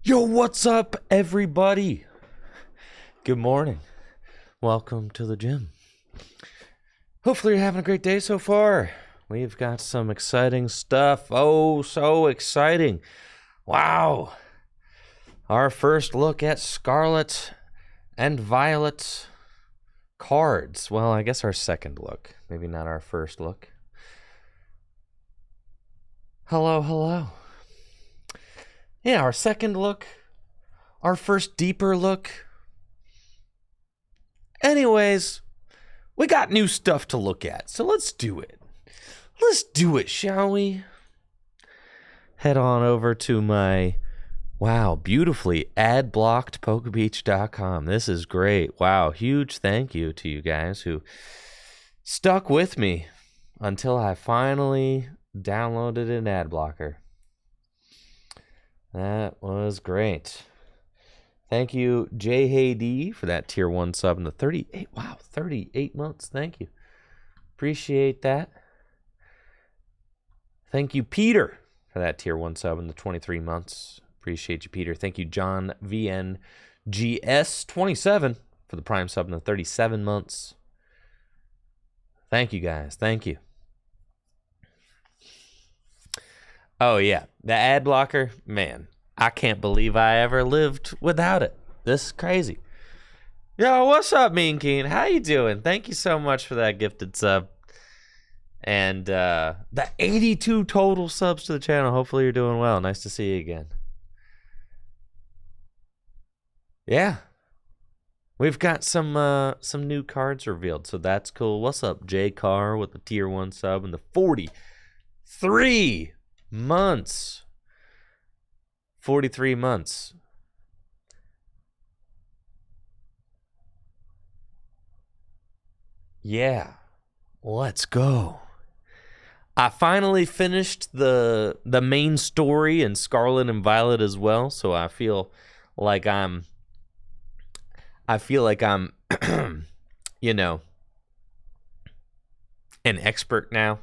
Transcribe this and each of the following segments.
Yo, what's up, everybody? Good morning. Welcome to the gym. Hopefully you're having a great day so far. We've got some exciting stuff. Oh, so exciting. Wow. Our first look at Scarlet and Violet cards. Well, I guess our second look. Maybe not our first look. Hello. Yeah, our second look, our first deeper look. Anyways, we got new stuff to look at, so let's do it. Let's do it, shall we? Head on over to my, beautifully ad-blocked pokebeach.com. This is great. Wow, huge thank you to you guys who stuck with me until I finally downloaded an ad blocker. That was great. Thank you, J. Hay for that tier 1 sub in the 38 months. Thank you. Appreciate that. Thank you, Peter, for that tier 1 sub in the 23 months. Appreciate you, Peter. Thank you, John VNGS27 for the prime sub in the 37 months. Thank you, guys. Thank you. Oh, yeah. The ad blocker, man, I can't believe I ever lived without it. This is crazy. Yo, what's up, Mean Keen? How you doing? Thank you so much for that gifted sub. And the 82 total subs to the channel. Hopefully you're doing well. Nice to see you again. Yeah. We've got some new cards revealed, so that's cool. What's up, J Carr with the tier 1 sub and the 43 months. 43 months. Yeah. Let's go. I finally finished the main story in Scarlet and Violet as well, so I feel like I'm you know, an expert now.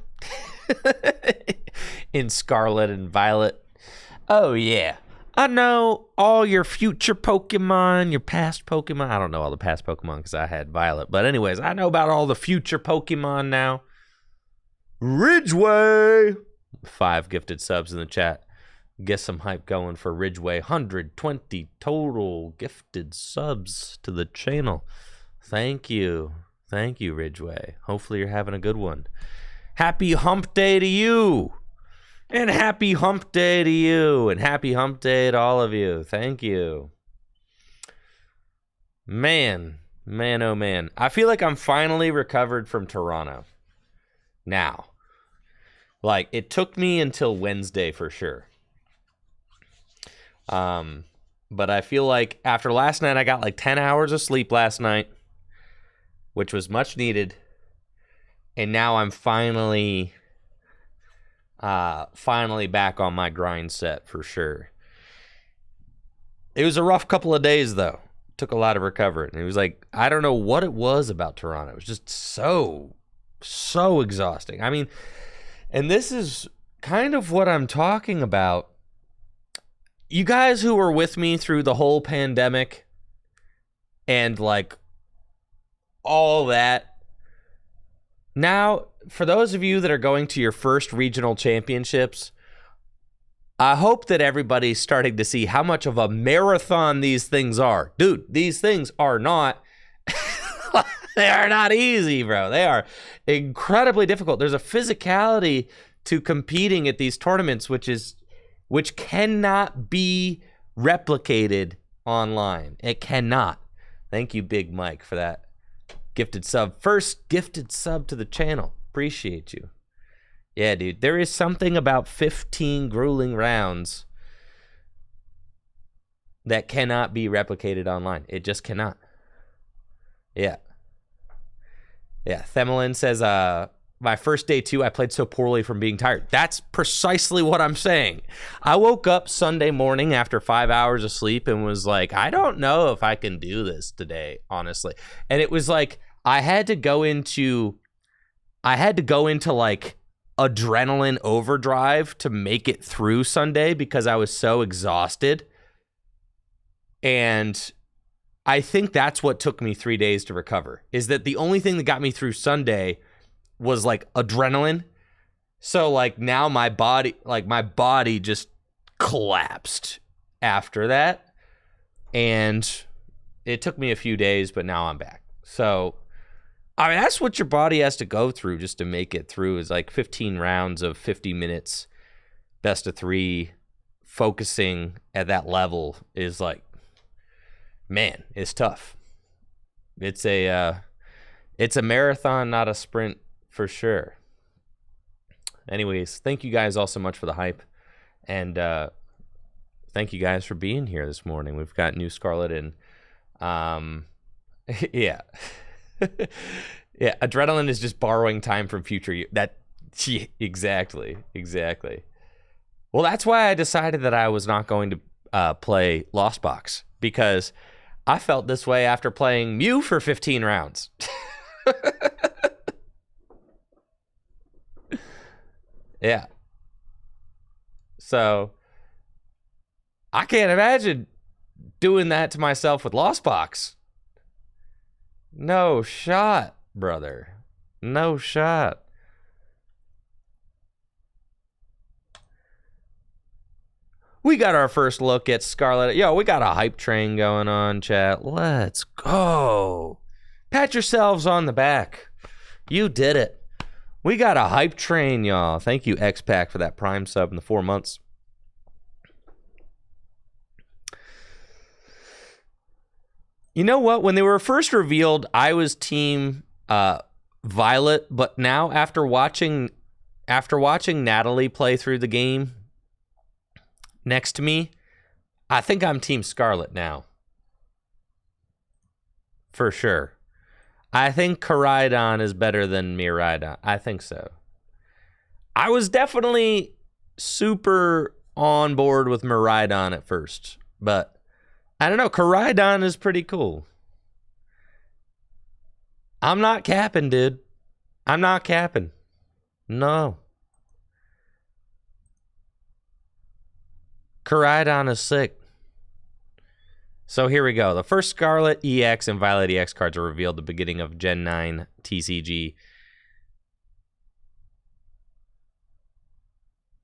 In Scarlet and Violet. Oh, yeah. I know all your future Pokemon, your past Pokemon. I don't know all the past Pokemon because I had Violet. But anyways, I know about all the future Pokemon now. Ridgeway! 5 gifted subs in the chat. Get some hype going for Ridgeway. 120 total gifted subs to the channel. Thank you. Thank you, Ridgeway. Hopefully you're having a good one. Happy hump day to you. And happy hump day to you. And happy hump day to all of you. Thank you. Man, oh man. I feel like I'm finally recovered from Toronto. Now. Like, it took me until Wednesday for sure. But I feel like after last night, I got like 10 hours of sleep last night, which was much needed. And now I'm finally back on my grind set for sure. It was a rough couple of days though. Took a lot of recovering. It was like, I don't know what it was about Toronto. It was just so exhausting. I mean, and this is kind of what I'm talking about. You guys who were with me through the whole pandemic and like all that. Now, for those of you that are going to your first regional championships, I hope that everybody's starting to see how much of a marathon these things are. Dude, these things are not, they are not easy, bro. They are incredibly difficult. There's a physicality to competing at these tournaments, which cannot be replicated online. It cannot. Thank you, Big Mike, for that gifted sub. First gifted sub to the channel. Appreciate you. Yeah, dude. There is something about 15 grueling rounds that cannot be replicated online. It just cannot. Yeah. Yeah. Themelin says, my first day too, I played so poorly from being tired. That's precisely what I'm saying. I woke up Sunday morning after 5 hours of sleep and was like, I don't know if I can do this today, honestly. And it was like, I had to go into like adrenaline overdrive to make it through Sunday because I was so exhausted. And I think that's what took me 3 days to recover, is that the only thing that got me through Sunday was like adrenaline. So like now my body just collapsed after that. And it took me a few days, but now I'm back. So, I mean, that's what your body has to go through just to make it through, is like 15 rounds of 50 minutes, best of 3, focusing at that level is like, man, it's tough. It's a marathon, not a sprint for sure. Anyways, thank you guys all so much for the hype. And thank you guys for being here this morning. We've got new Scarlet and yeah. Yeah, adrenaline is just borrowing time from future you. Exactly. Well, that's why I decided that I was not going to play Lost Box, because I felt this way after playing Mew for 15 rounds. Yeah. So I can't imagine doing that to myself with Lost Box. No shot, brother. No shot. We got our first look at Scarlet. Yo, we got a hype train going on, chat. Let's go. Pat yourselves on the back. You did it. We got a hype train, y'all. Thank you, X-Pac, for that Prime sub in the 4 months. You know what? When they were first revealed, I was team Violet, but now after watching Natalie play through the game next to me, I think I'm team Scarlet now. For sure. I think Koraidon is better than Miraidon. I think so. I was definitely super on board with Miraidon at first, but I don't know. Koraidon is pretty cool. I'm not capping, dude. I'm not capping. No. Koraidon is sick. So here we go. The first Scarlet EX and Violet EX cards are revealed at the beginning of Gen 9 TCG.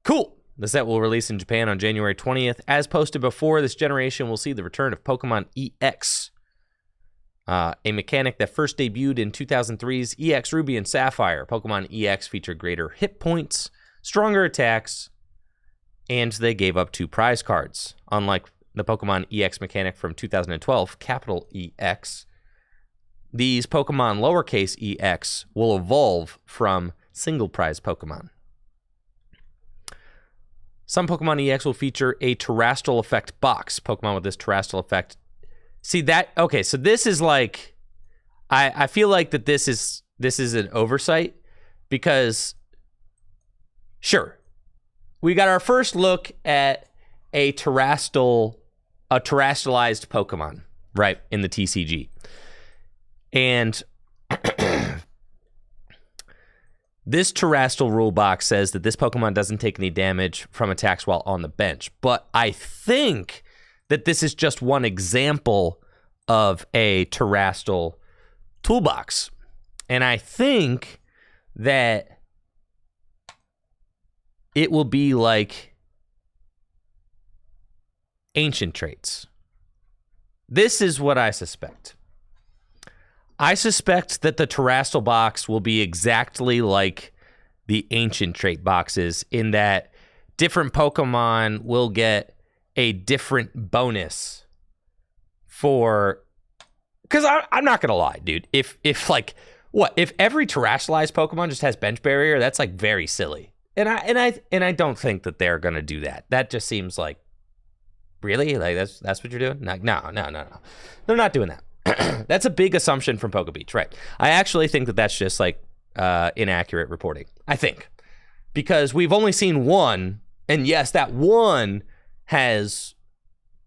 Cool. The set will release in Japan on January 20th. As posted before, this generation will see the return of Pokemon EX, a mechanic that first debuted in 2003's EX Ruby and Sapphire. Pokemon EX featured greater hit points, stronger attacks, and they gave up 2 prize cards. Unlike the Pokemon EX mechanic from 2012, capital EX, these Pokemon lowercase EX will evolve from single prize Pokemon. Some Pokemon EX will feature a Terrestrial Effect box. Pokemon with this Terrestrial Effect. See that? Okay, so this is like, I feel like that this is an oversight, because sure, we got our first look at a terrestrialized Pokemon, right, in the TCG. And this terrestrial rule box says that this Pokemon doesn't take any damage from attacks while on the bench. But I think that this is just one example of a terrestrial toolbox. And I think that it will be like ancient traits. This is what I suspect. I suspect that the terrestrial box will be exactly like the ancient trait boxes, in that different Pokemon will get a different bonus for, because I'm not gonna lie, dude. If every terrestrialized Pokemon just has bench barrier, that's like very silly. And I don't think that they're gonna do that. That just seems like, really? Like that's what you're doing? Like, no. They're not doing that. That's a big assumption from Poke Beach, right? I actually think that that's just like inaccurate reporting. I think, because we've only seen one, and yes, that one has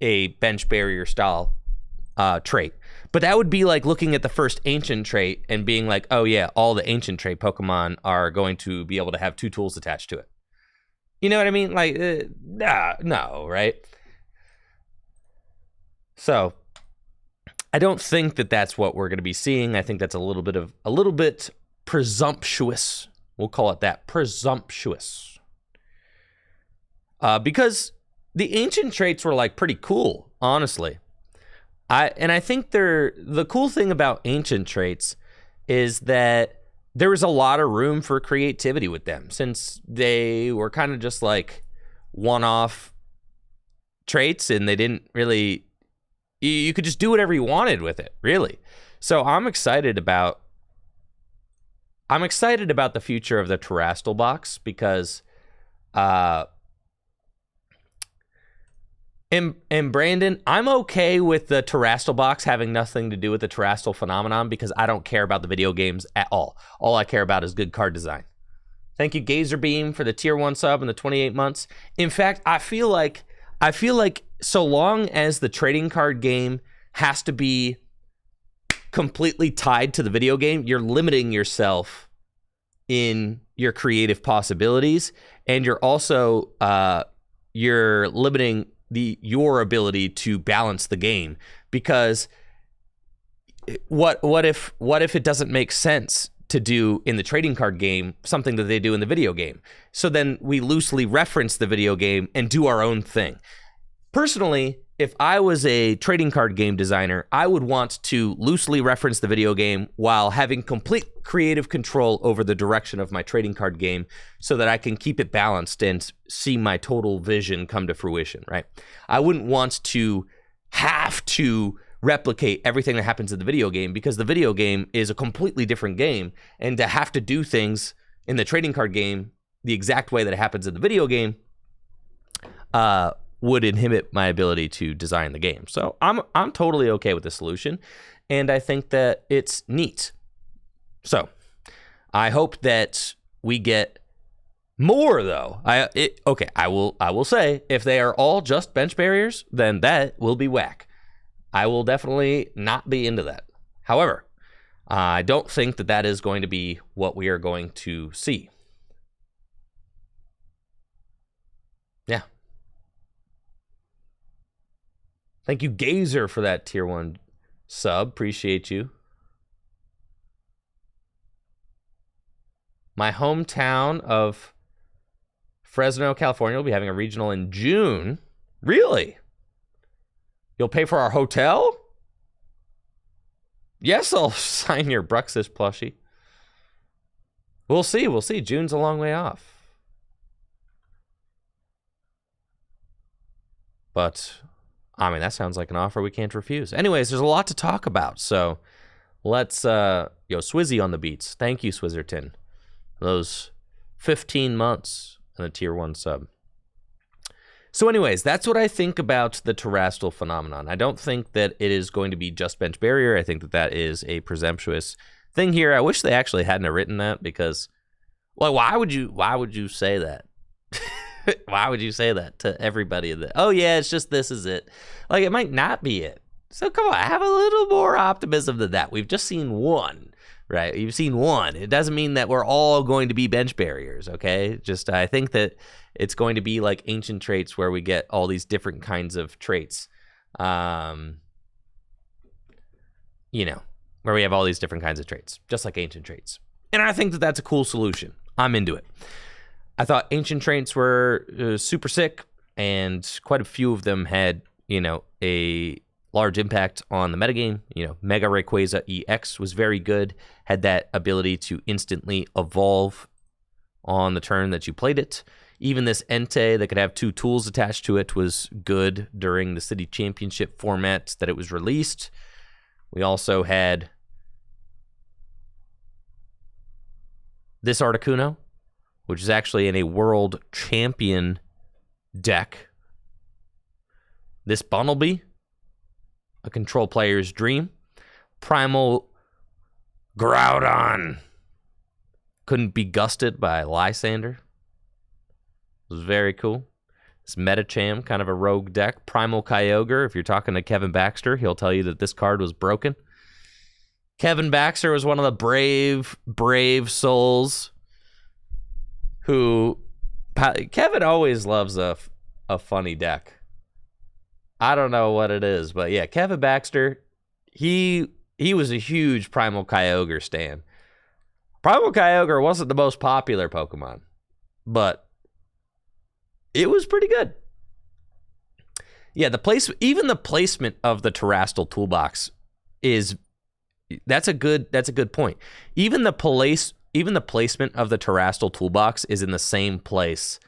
a bench barrier style trait, but that would be like looking at the first ancient trait and being like, oh yeah, all the ancient trait Pokemon are going to be able to have 2 tools attached to it. You know what I mean? Like, no, right? So I don't think that that's what we're going to be seeing. I think that's a little bit presumptuous. We'll call it that, presumptuous. Because the ancient traits were like pretty cool, honestly. I think the cool thing about ancient traits is that there was a lot of room for creativity with them, since they were kind of just like one-off traits, and they didn't really, you could just do whatever you wanted with it, really. So I'm excited about the future of the Terastal box, because and Brandon, I'm okay with the Terastal box having nothing to do with the Terastal phenomenon, because I don't care about the video games at all. All I care about is good card design. Thank you, Gazer Beam, for the tier 1 sub and the 28 months. In fact, I feel like so long as the trading card game has to be completely tied to the video game, you're limiting yourself in your creative possibilities, and you're also you're limiting your ability to balance the game, because what if it doesn't make sense to do in the trading card game something that they do in the video game? So then we loosely reference the video game and do our own thing. Personally, if I was a trading card game designer, I would want to loosely reference the video game while having complete creative control over the direction of my trading card game, so that I can keep it balanced and see my total vision come to fruition, right? I wouldn't want to have to replicate everything that happens in the video game, because the video game is a completely different game, and to have to do things in the trading card game the exact way that it happens in the video game would inhibit my ability to design the game. So I'm totally okay with the solution, and I think that it's neat. So I hope that we get more, though. I will say, if they are all just bench barriers, then that will be whack. I will definitely not be into that. However, I don't think that that is going to be what we are going to see. Yeah. Thank you, Gazer, for that tier 1 sub. Appreciate you. My hometown of Fresno, California will be having a regional in June. Really? You'll pay for our hotel? Yes, I'll sign your Bruxis plushie. We'll see. We'll see. June's a long way off. But I mean, that sounds like an offer we can't refuse. Anyways, there's a lot to talk about, so let's, yo, Swizzy on the beats. Thank you, Swizzerton. Those 15 months and a tier 1 sub. So anyways, that's what I think about the Terastal phenomenon. I don't think that it is going to be just bench barrier. I think that that is a presumptuous thing here. I wish they actually hadn't written that, because, well, why would you say that? Why would you say that to everybody? Oh, yeah, it's just this is it. Like, it might not be it. So come on, have a little more optimism than that. We've just seen one, right? You've seen one. It doesn't mean that we're all going to be bench barriers, okay? Just I think that it's going to be like ancient traits, where we get all these different kinds of traits. You know, where we have all these different kinds of traits, just like ancient traits. And I think that that's a cool solution. I'm into it. I thought ancient traits were super sick, and quite a few of them had, you know, a large impact on the metagame. You know, Mega Rayquaza EX was very good, had that ability to instantly evolve on the turn that you played it. Even this Entei that could have 2 tools attached to it was good during the City Championship format that it was released. We also had this Articuno, which is actually in a World Champion deck. This Bunnelby, a control player's dream. Primal Groudon couldn't be gusted by Lysander. It was very cool. This Metacham, kind of a rogue deck. Primal Kyogre, if you're talking to Kevin Baxter, he'll tell you that this card was broken. Kevin Baxter was one of the brave souls who... Kevin always loves a funny deck. I don't know what it is, but yeah, Kevin Baxter, he was a huge Primal Kyogre stan. Primal Kyogre wasn't the most popular Pokemon, but it was pretty good. Yeah, even the placement of the Terastal toolbox that's a good point. Even the placement of the Terastal toolbox is in the same place.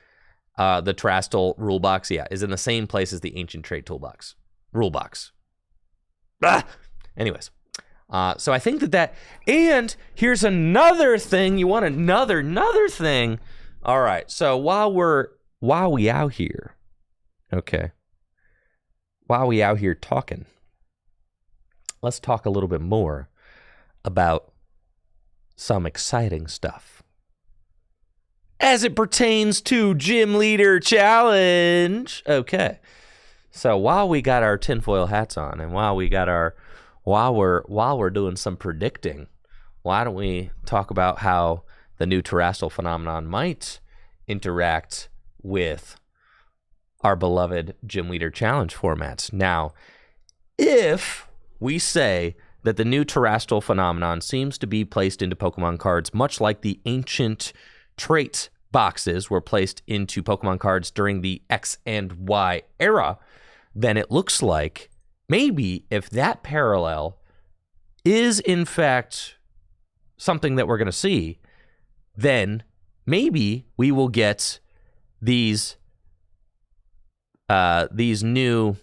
The Terastal rule box, is in the same place as the Ancient Trait toolbox rule box. Anyways, so I think that and here's another thing. You want another thing? All right. So while we out here, okay. While we out here talking, let's talk a little bit more about some exciting stuff as it pertains to Gym Leader Challenge. Okay. So while we got our tinfoil hats on and while we're doing some predicting, why don't we talk about how the new Terastal phenomenon might interact with our beloved Gym Leader Challenge formats. Now, if we say that the new Terastal phenomenon seems to be placed into Pokemon cards much like the Ancient Trait boxes were placed into Pokemon cards during the X and Y era, then it looks like maybe if that parallel is in fact something that we're going to see, then maybe we will get these new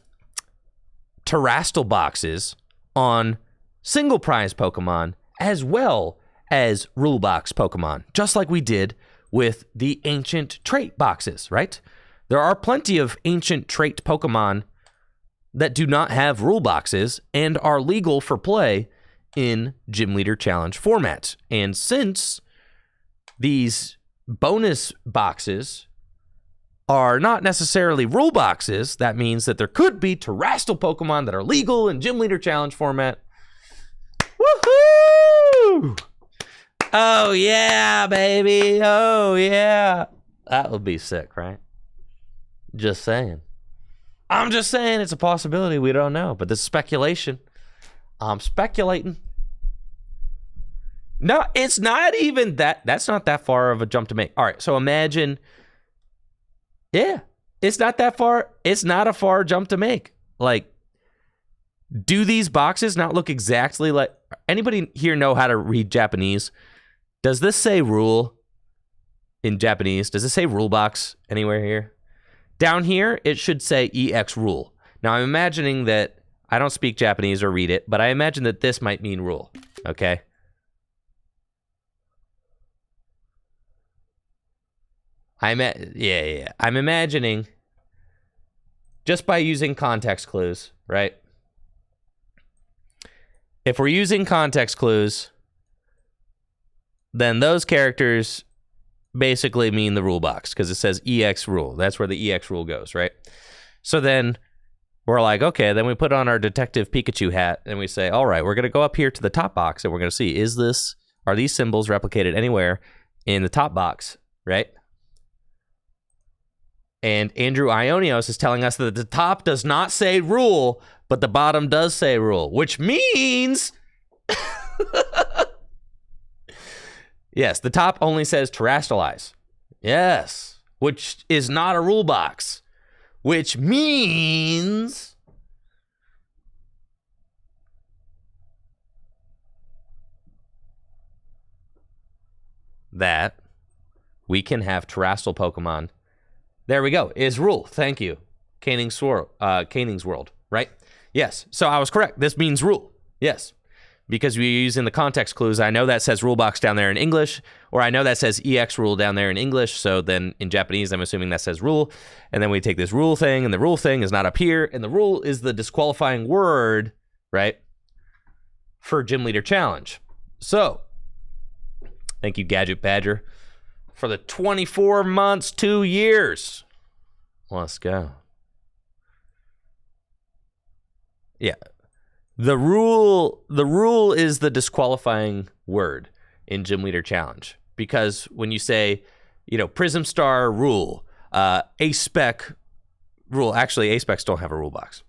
Terastal boxes on single prize Pokemon as well as rule box Pokemon, just like we did with the Ancient Trait boxes, right? There are plenty of Ancient Trait Pokemon that do not have rule boxes and are legal for play in Gym Leader Challenge formats. And since these bonus boxes are not necessarily rule boxes, that means that there could be Terastal Pokemon that are legal in Gym Leader Challenge format. Woohoo! Oh yeah, baby. Oh yeah. That would be sick, right? Just saying. I'm just saying it's a possibility. We don't know, but this is speculation. I'm speculating. No, it's not even that. That's not that far of a jump to make. All right, so imagine. Yeah, it's not that far. It's not a far jump to make. Like, do these boxes not look exactly like... Anybody here know how to read Japanese? Does this say rule in Japanese? Does it say rule box anywhere here? Down here, it should say EX rule. Now, I'm imagining that... I don't speak Japanese or read it, but I imagine that this might mean rule, okay? I'm imagining, just by using context clues, right? If we're using context clues, then those characters basically mean the rule box because it says EX rule. That's where the EX rule goes, right? So then we're like, okay, then we put on our Detective Pikachu hat and we say, all right, we're going to go up here to the top box and we're going to see, are these symbols replicated anywhere in the top box, right? And Andrew Ionios is telling us that the top does not say rule, but the bottom does say rule, which means... Yes, the top only says Terastalize. Yes, which is not a rule box, which means... that we can have Terastal Pokemon. There we go. Is rule. Thank you. Caning's World, right? Yes. So I was correct. This means rule. Yes. Because we're using the context clues. I know that says rule box down there in English, or I know that says EX rule down there in English. So then in Japanese, I'm assuming that says rule. And then we take this rule thing, and the rule thing is not up here. And the rule is the disqualifying word, right? For Gym Leader Challenge. So, thank you, Gadget Badger, for the 24 months, 2 years. Let's go. Yeah. The rule is the disqualifying word in Gym Leader Challenge. Because when you say, Prism Star rule, A-Spec rule, actually A-Specs don't have a rule box.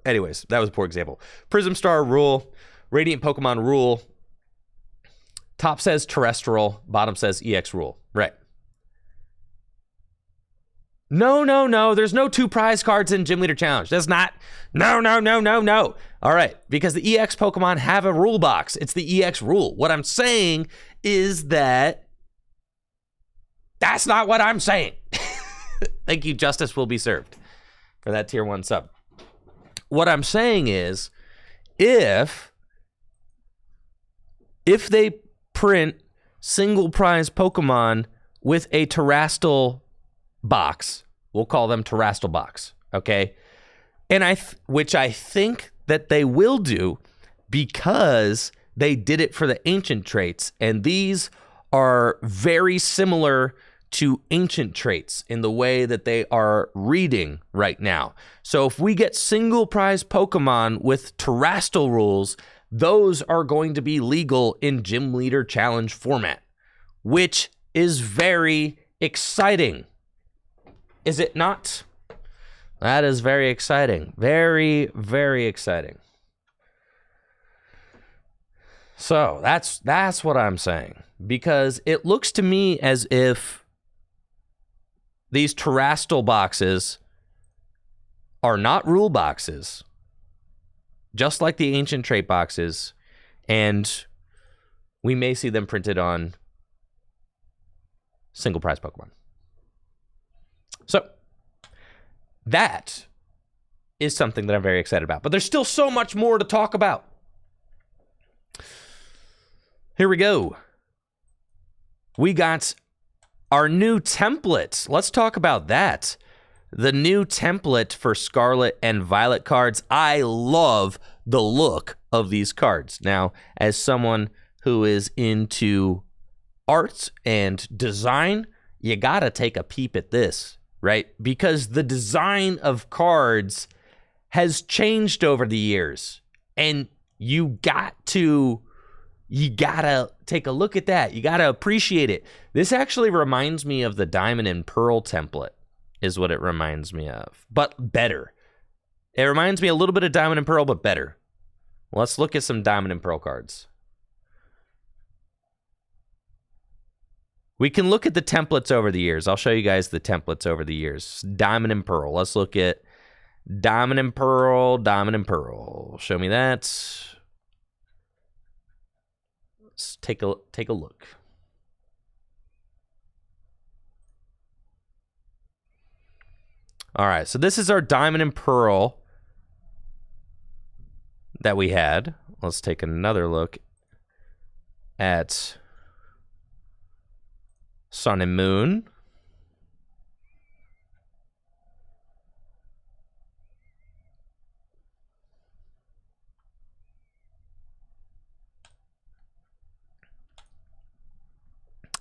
Anyways, that was a poor example. Prism Star rule, Radiant Pokemon rule. Top says terrestrial, bottom says EX rule. Right. No. There's no 2 prize cards in Gym Leader Challenge. That's not. No. All right. Because the EX Pokemon have a rule box. It's the EX rule. What I'm saying is that that's not what I'm saying. Thank you. Justice will be served for that tier 1 sub. What I'm saying is if they print single prize Pokemon with a terrestrial box, we'll call them terrestrial box, okay? And which I think that they will do because they did it for the ancient traits, and these are very similar to ancient traits in the way that they are reading right now. So if we get single prize Pokemon with terrestrial rules, those are going to be legal in Gym Leader Challenge format, which is very exciting. Is it not? That is very exciting. Very, very exciting. So that's what I'm saying. Because it looks to me as if these terrestrial boxes are not rule boxes, just like the ancient trait boxes, and we may see them printed on single prize Pokemon. So that is something that I'm very excited about. But there's still so much more to talk about. Here we go. We got our new template. Let's talk about that. The new template for Scarlet and Violet cards. I love the look of these cards. Now, as someone who is into art and design, you gotta take a peep at this, right? Because the design of cards has changed over the years, and you gotta take a look at that. You gotta appreciate it. This actually reminds me of the Diamond and Pearl template, is what it reminds me of, but better. It reminds me a little bit of Diamond and Pearl, but better. Let's look at some Diamond and Pearl cards. We can look at the templates over the years. I'll show you guys the templates over the years. Diamond and Pearl. Let's look at Diamond and Pearl, Diamond and Pearl. Show me that. Let's take a look. All right, so this is our Diamond and Pearl that we had. Let's take another look at Sun and Moon.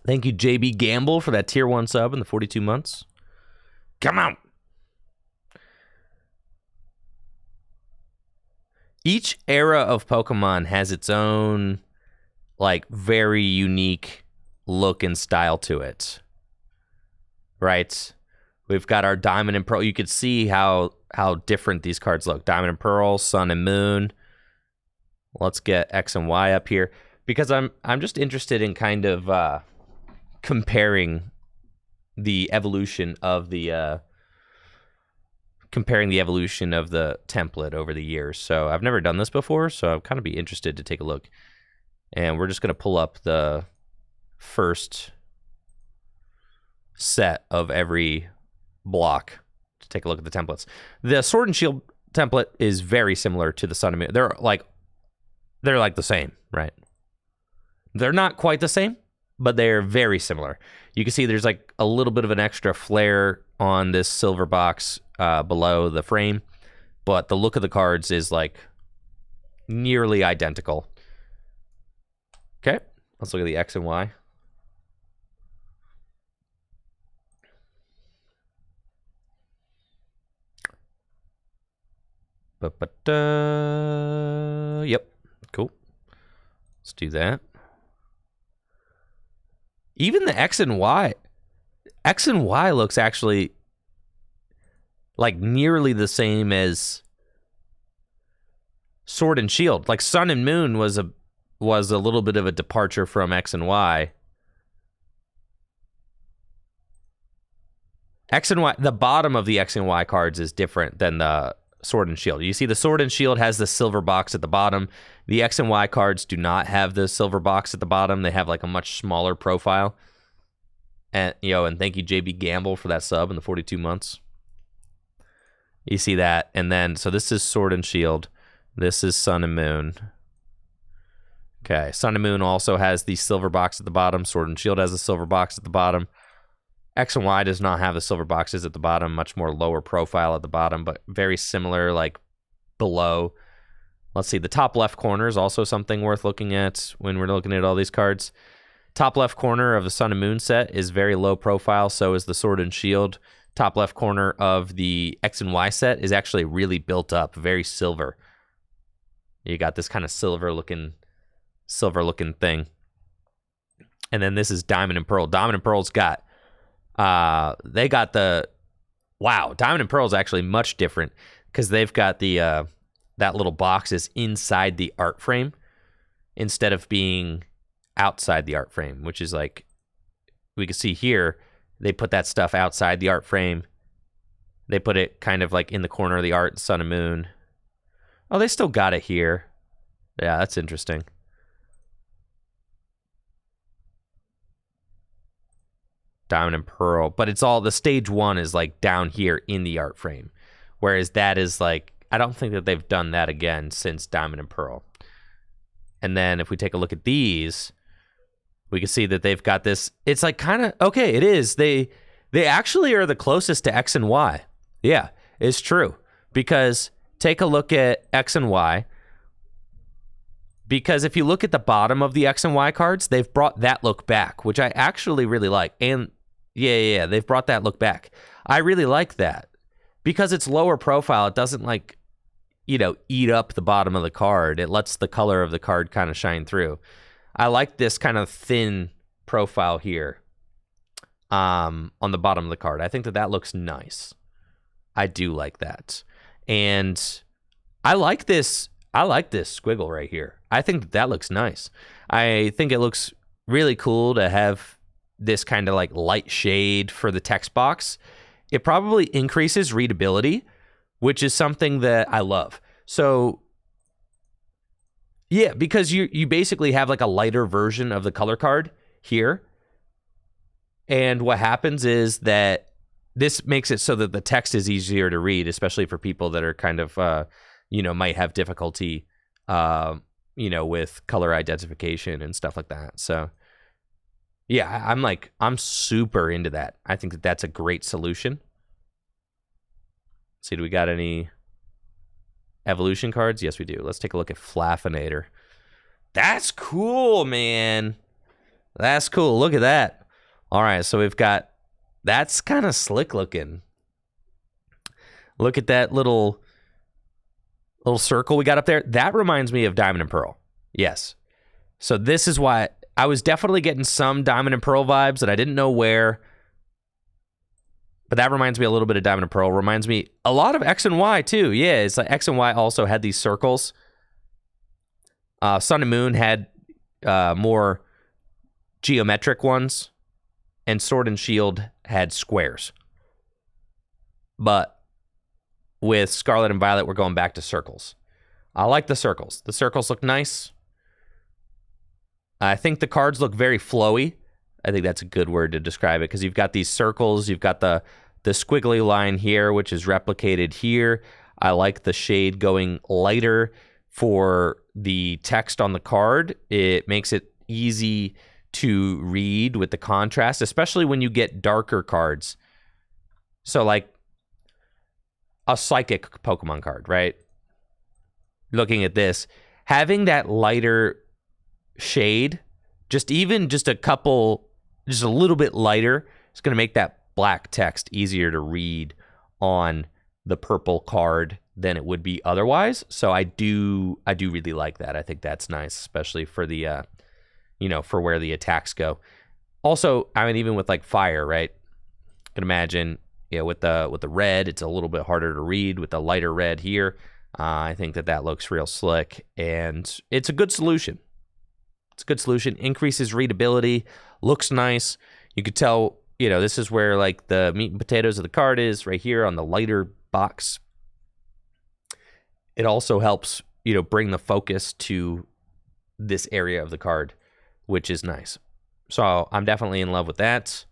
Thank you, JB Gamble, for that tier 1 sub in the 42 months. Come on. Each era of Pokemon has its own, like, very unique look and style to it. Right? We've got our Diamond and Pearl. You could see how different these cards look. Diamond and Pearl, Sun and Moon. Let's get X and Y up here, because I'm just interested in kind of comparing the evolution of the template over the years. So I've never done this before, so I'd kind of be interested to take a look. And we're just going to pull up the first set of every block to take a look at the templates. The Sword and Shield template is very similar to the Sun and Moon. They're like the same, right? They're not quite the same, but they're very similar. You can see there's like a little bit of an extra flare on this silver box below the frame, but the look of the cards is like nearly identical. Okay, let's look at the X and Y. Yep, cool. Let's do that. Even the X and Y looks actually like nearly the same as Sword and Shield. Like Sun and Moon was a little bit of a departure from X and Y. X and Y, the bottom of the X and Y cards is different than the Sword and Shield. You see the Sword and Shield has the silver box at the bottom. The X and Y cards do not have the silver box at the bottom. They have like a much smaller profile. And and thank you JB Gamble for that sub in the 42 months. You see that, and then so this is Sword and Shield. This is Sun and Moon. Okay, Sun and Moon also has the silver box at the bottom. Sword and Shield has the silver box at the bottom. X and Y does not have the silver boxes at the bottom, much more lower profile at the bottom, but very similar, like below. Let's see, the top left corner is also something worth looking at when we're looking at all these cards. Top left corner of the Sun and Moon set is very low profile, so is the Sword and Shield. Top left corner of the X and Y set is actually really built up, very silver. You got this kind of silver looking thing. And then this is Diamond and Pearl. Diamond and Pearl's got they got the Diamond and Pearl is actually much different because they've got the that little box is inside the art frame instead of being outside the art frame, which is like we can see here they put that stuff outside the art frame. They put it kind of like in the corner of the art, Sun and Moon. Oh, they still got it here. Yeah, that's interesting. Diamond and Pearl, but it's all the stage one is like down here in the art frame, whereas that is like I don't think that they've done that again since Diamond and Pearl. And then if we take a look at these, we can see that they've got this. It's like kind of okay. It is they actually are the closest to X and Y. Yeah, it's true because take a look at X and Y. Because if you look at the bottom of the X and Y cards, they've brought that look back, which I actually really like. And yeah, they've brought that look back. I really like that because it's lower profile. It doesn't like, eat up the bottom of the card. It lets the color of the card kind of shine through. I like this kind of thin profile here on the bottom of the card. I think that looks nice. I do like that. And I like this squiggle right here. I think that looks nice. I think it looks really cool to have this kind of like light shade for the text box. It probably increases readability, which is something that I love. So yeah, because you basically have like a lighter version of the color card here. And what happens is that this makes it so that the text is easier to read, especially for people that are kind of, might have difficulty, with color identification and stuff like that. So yeah, I'm super into that. I think that that's a great solution. Let's see, do we got any evolution cards? Yes, we do. Let's take a look at Flaffinator. That's cool, man. That's cool. Look at that. All right, so we've got, that's kind of slick looking. Look at that little circle we got up there. That reminds me of Diamond and Pearl. Yes. So this is why I was definitely getting some Diamond and Pearl vibes that I didn't know where. But that reminds me a little bit of Diamond and Pearl. Reminds me a lot of X and Y too. Yeah, it's like X and Y also had these circles. Sun and Moon had more geometric ones. And Sword and Shield had squares. But with Scarlet and Violet, we're going back to circles. I like the circles. The circles look nice. I think the cards look very flowy. I think that's a good word to describe it because you've got these circles. You've got the squiggly line here, which is replicated here. I like the shade going lighter for the text on the card. It makes it easy to read with the contrast, especially when you get darker cards. So like a psychic Pokemon card, right? Looking at this, having that lighter shade, just a little bit lighter, is going to make that black text easier to read on the purple card than it would be otherwise. So I do really like that. I think that's nice, especially for the for where the attacks go. Also, I mean, even with like fire, right? You can imagine, with the red, it's a little bit harder to read with the lighter red here. I think that looks real slick, and it's a good solution. It's a good solution. Increases readability, looks nice. You could tell, you know, this is where like the meat and potatoes of the card is, right here on the lighter box. It also helps, you know, bring the focus to this area of the card, which is nice. So I'm definitely in love with that.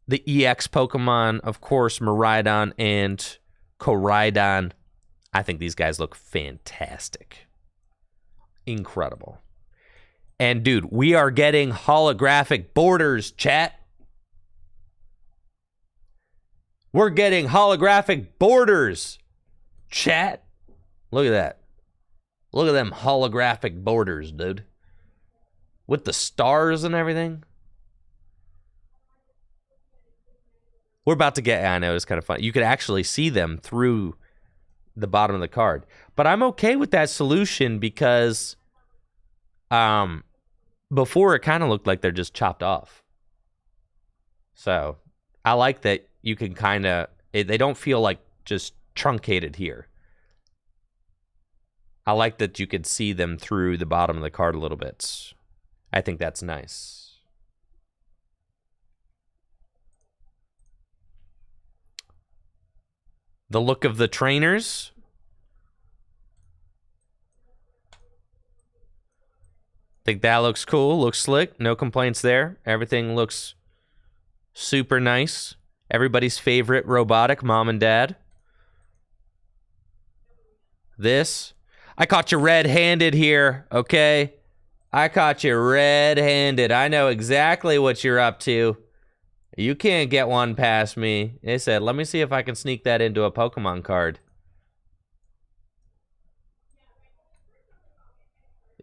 The EX Pokemon, of course, Miraidon and Koraidon. I think these guys look fantastic. Incredible. And dude, we are getting holographic borders, chat. We're getting holographic borders, chat. Look at that. Look at them holographic borders, dude. With the stars and everything. We're about to get, I know, it's kind of fun. You could actually see them through the bottom of the card. But I'm okay with that solution because before it kind of looked like they're just chopped off. So I like that you can kind of, they don't feel like just truncated here. I like that you could see them through the bottom of the card a little bit. I think that's nice. The look of the trainers. Think that looks cool, looks slick, no complaints there. Everything looks super nice. Everybody's favorite robotic mom and dad. This. I caught you red-handed here, okay? I caught you red-handed. I know exactly what you're up to. You can't get one past me. They said, let me see if I can sneak that into a Pokemon card.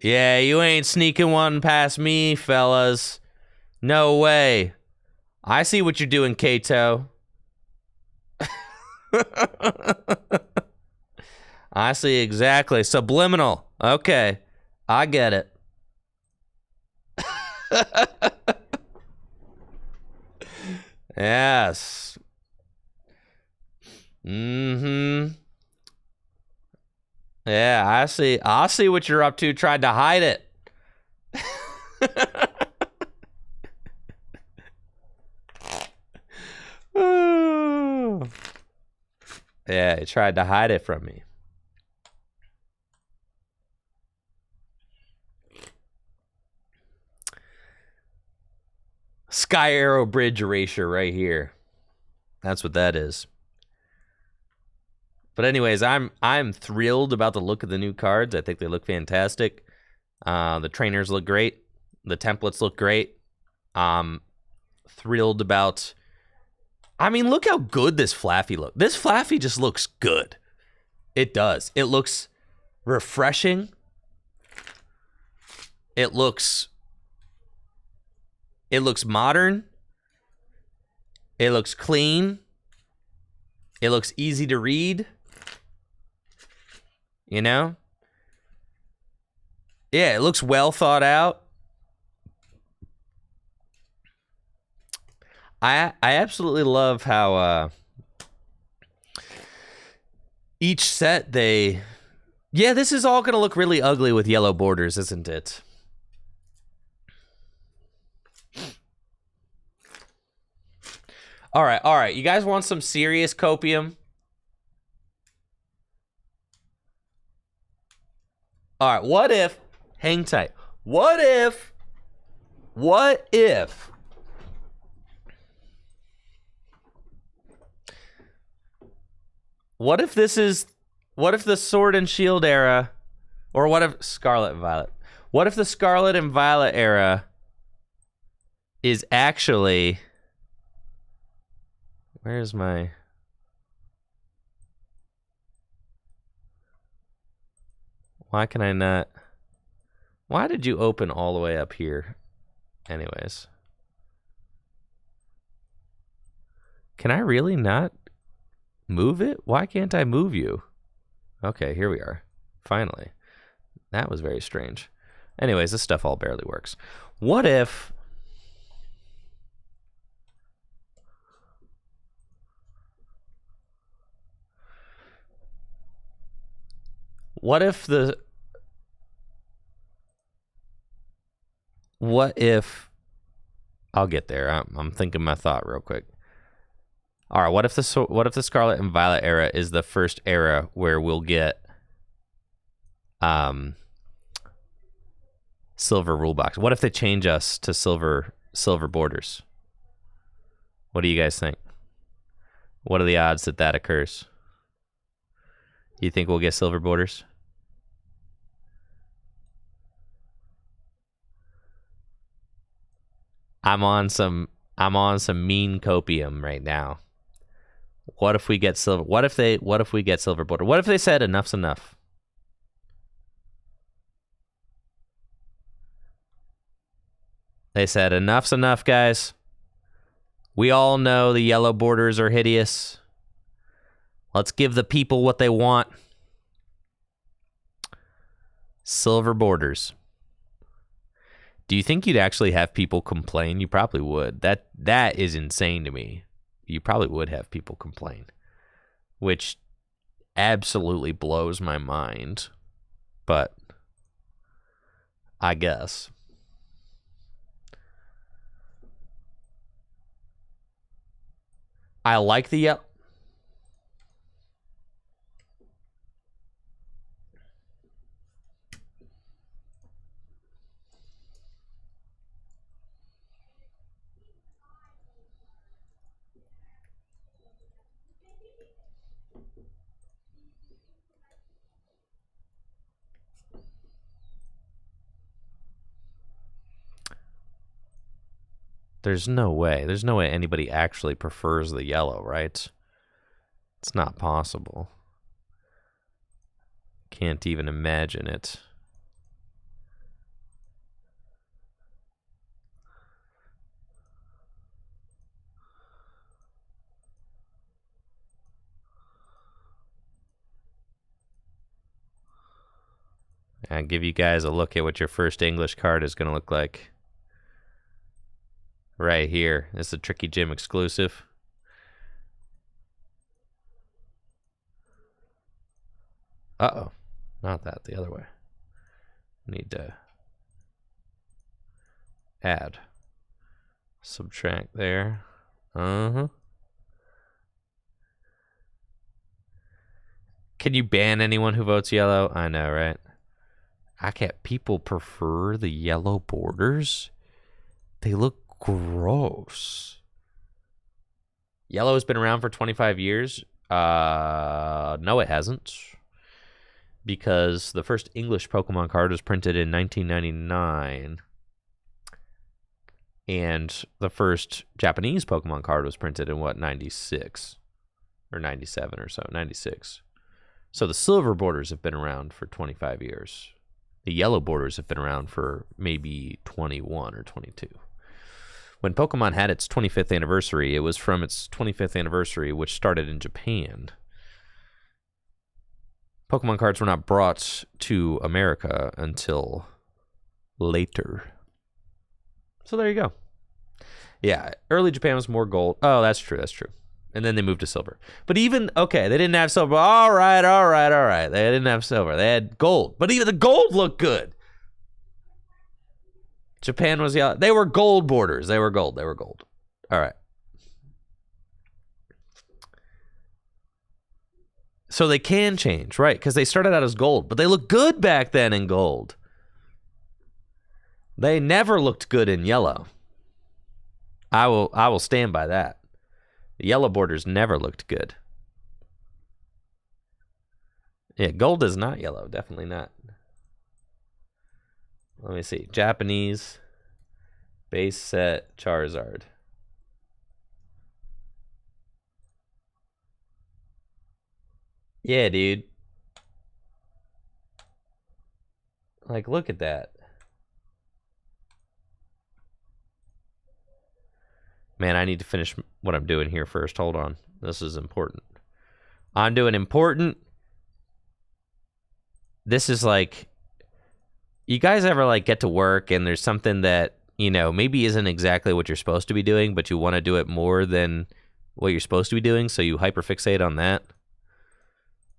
Yeah, you ain't sneaking one past me, fellas. No way. I see what you're doing, Kato. I see exactly. Subliminal. Okay. I get it. Yes. Mm-hmm. Yeah, I see. I see what you're up to. Tried to hide it. Yeah, he tried to hide it from me. Sky Arrow Bridge Erasure right here. That's what that is. But anyways, I'm thrilled about the look of the new cards. I think they look fantastic. The trainers look great. The templates look great. Thrilled about... I mean, look how good this Flaffy looks. This Flaffy just looks good. It does. It looks refreshing. It looks modern. It looks clean. It looks easy to read. You know? Yeah, it looks well thought out. I absolutely love how each set they... Yeah, this is all going to look really ugly with yellow borders, isn't it? All right. You guys want some serious copium? All right, what if... Hang tight. What if... What if this is... What if the Sword and Shield era... Or what if... Scarlet and Violet. What if the Scarlet and Violet era is actually... Where's my... Why can I not... Why did you open all the way up here? Anyways. Can I really not move it? Why can't I move you? Okay, here we are. Finally. That was very strange. Anyways, this stuff all barely works. What if... What if the... What if... I'll get there. I'm thinking my thought real quick. All right, what if the Scarlet and Violet era is the first era where we'll get silver rule box? What if they change us to silver borders? What do you guys think? What are the odds that that occurs? You think we'll get silver borders? I'm on some mean copium right now. What if we get silver? What if we get silver border? What if they said enough's enough? They said enough's enough, guys. We all know the yellow borders are hideous. Let's give the people what they want. Silver borders. Do you think you'd actually have people complain? You probably would. That is insane to me. You probably would have people complain, which absolutely blows my mind. But I guess. I like the yellow. There's no way. There's no way anybody actually prefers the yellow, right? It's not possible. Can't even imagine it. I'll give you guys a look at what your first English card is going to look like. Right here. This is a Tricky Gym exclusive. Uh-oh. Not that, the other way. Need to add. Subtract there. Uh-huh. Can you ban anyone who votes yellow? I know, right? I can't. People prefer the yellow borders? They look gross. Yellow has been around for 25 years. No, it hasn't. Because the first English Pokemon card was printed in 1999. And the first Japanese Pokemon card was printed in, what, 96? Or 97 or so, 96. So the silver borders have been around for 25 years. The yellow borders have been around for maybe 21 or 22. When Pokemon had its 25th anniversary, it was from its 25th anniversary, which started in Japan. Pokemon cards were not brought to America until later. So there you go. Yeah, early Japan was more gold. Oh, that's true, that's true. And then they moved to silver. But even, okay, they didn't have silver. All right. They didn't have silver. They had gold. But even the gold looked good. Japan was yellow. They were gold borders. They were gold. All right. So they can change, right? Because they started out as gold, but they looked good back then in gold. They never looked good in yellow. I will stand by that. The yellow borders never looked good. Yeah, gold is not yellow. Definitely not. Let me see. Japanese base set Charizard. Yeah, dude. Like, look at that. Man, I need to finish what I'm doing here first. Hold on. This is important. I'm doing important. This is like, you guys ever like get to work and there's something that, you know, maybe isn't exactly what you're supposed to be doing, but you want to do it more than what you're supposed to be doing, so you hyperfixate on that?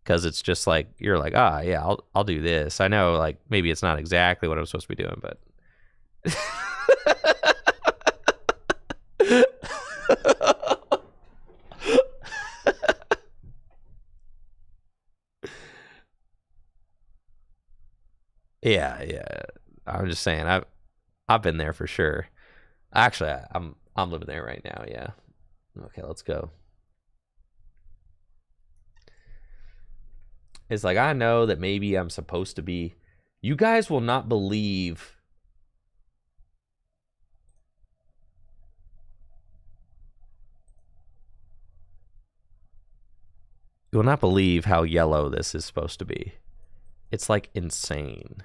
because it's just like you're like, ah, yeah, I'll do this. I know, like maybe it's not exactly what I'm supposed to be doing, but yeah. I'm just saying, I've been there for sure. Actually, I'm living there right now. Yeah. Okay, let's go. It's like, I know that maybe I'm supposed to be. You guys will not believe. You will not believe how yellow this is supposed to be. It's like insane.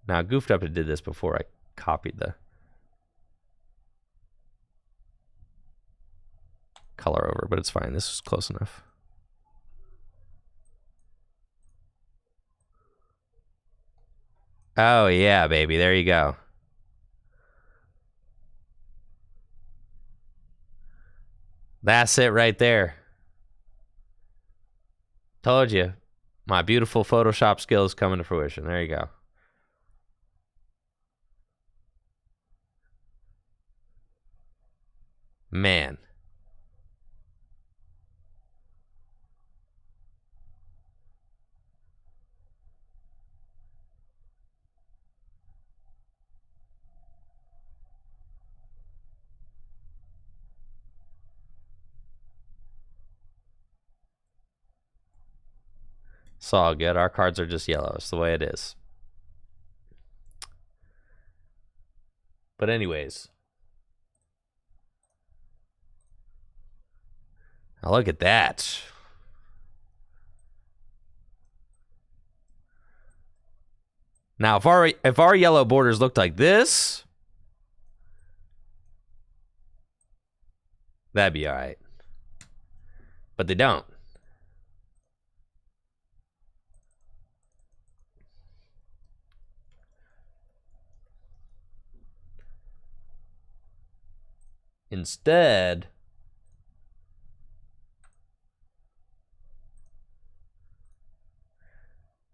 Now, I goofed up and did this before I copied the color over, but it's fine. This is close enough. Oh, yeah, baby. There you go. That's it right there. Told you. My beautiful Photoshop skills coming to fruition. There you go. Man. It's all good. Our cards are just yellow. It's the way it is. But anyways. Now look at that. Now, if our yellow borders looked like this, that'd be all right. But they don't. Instead,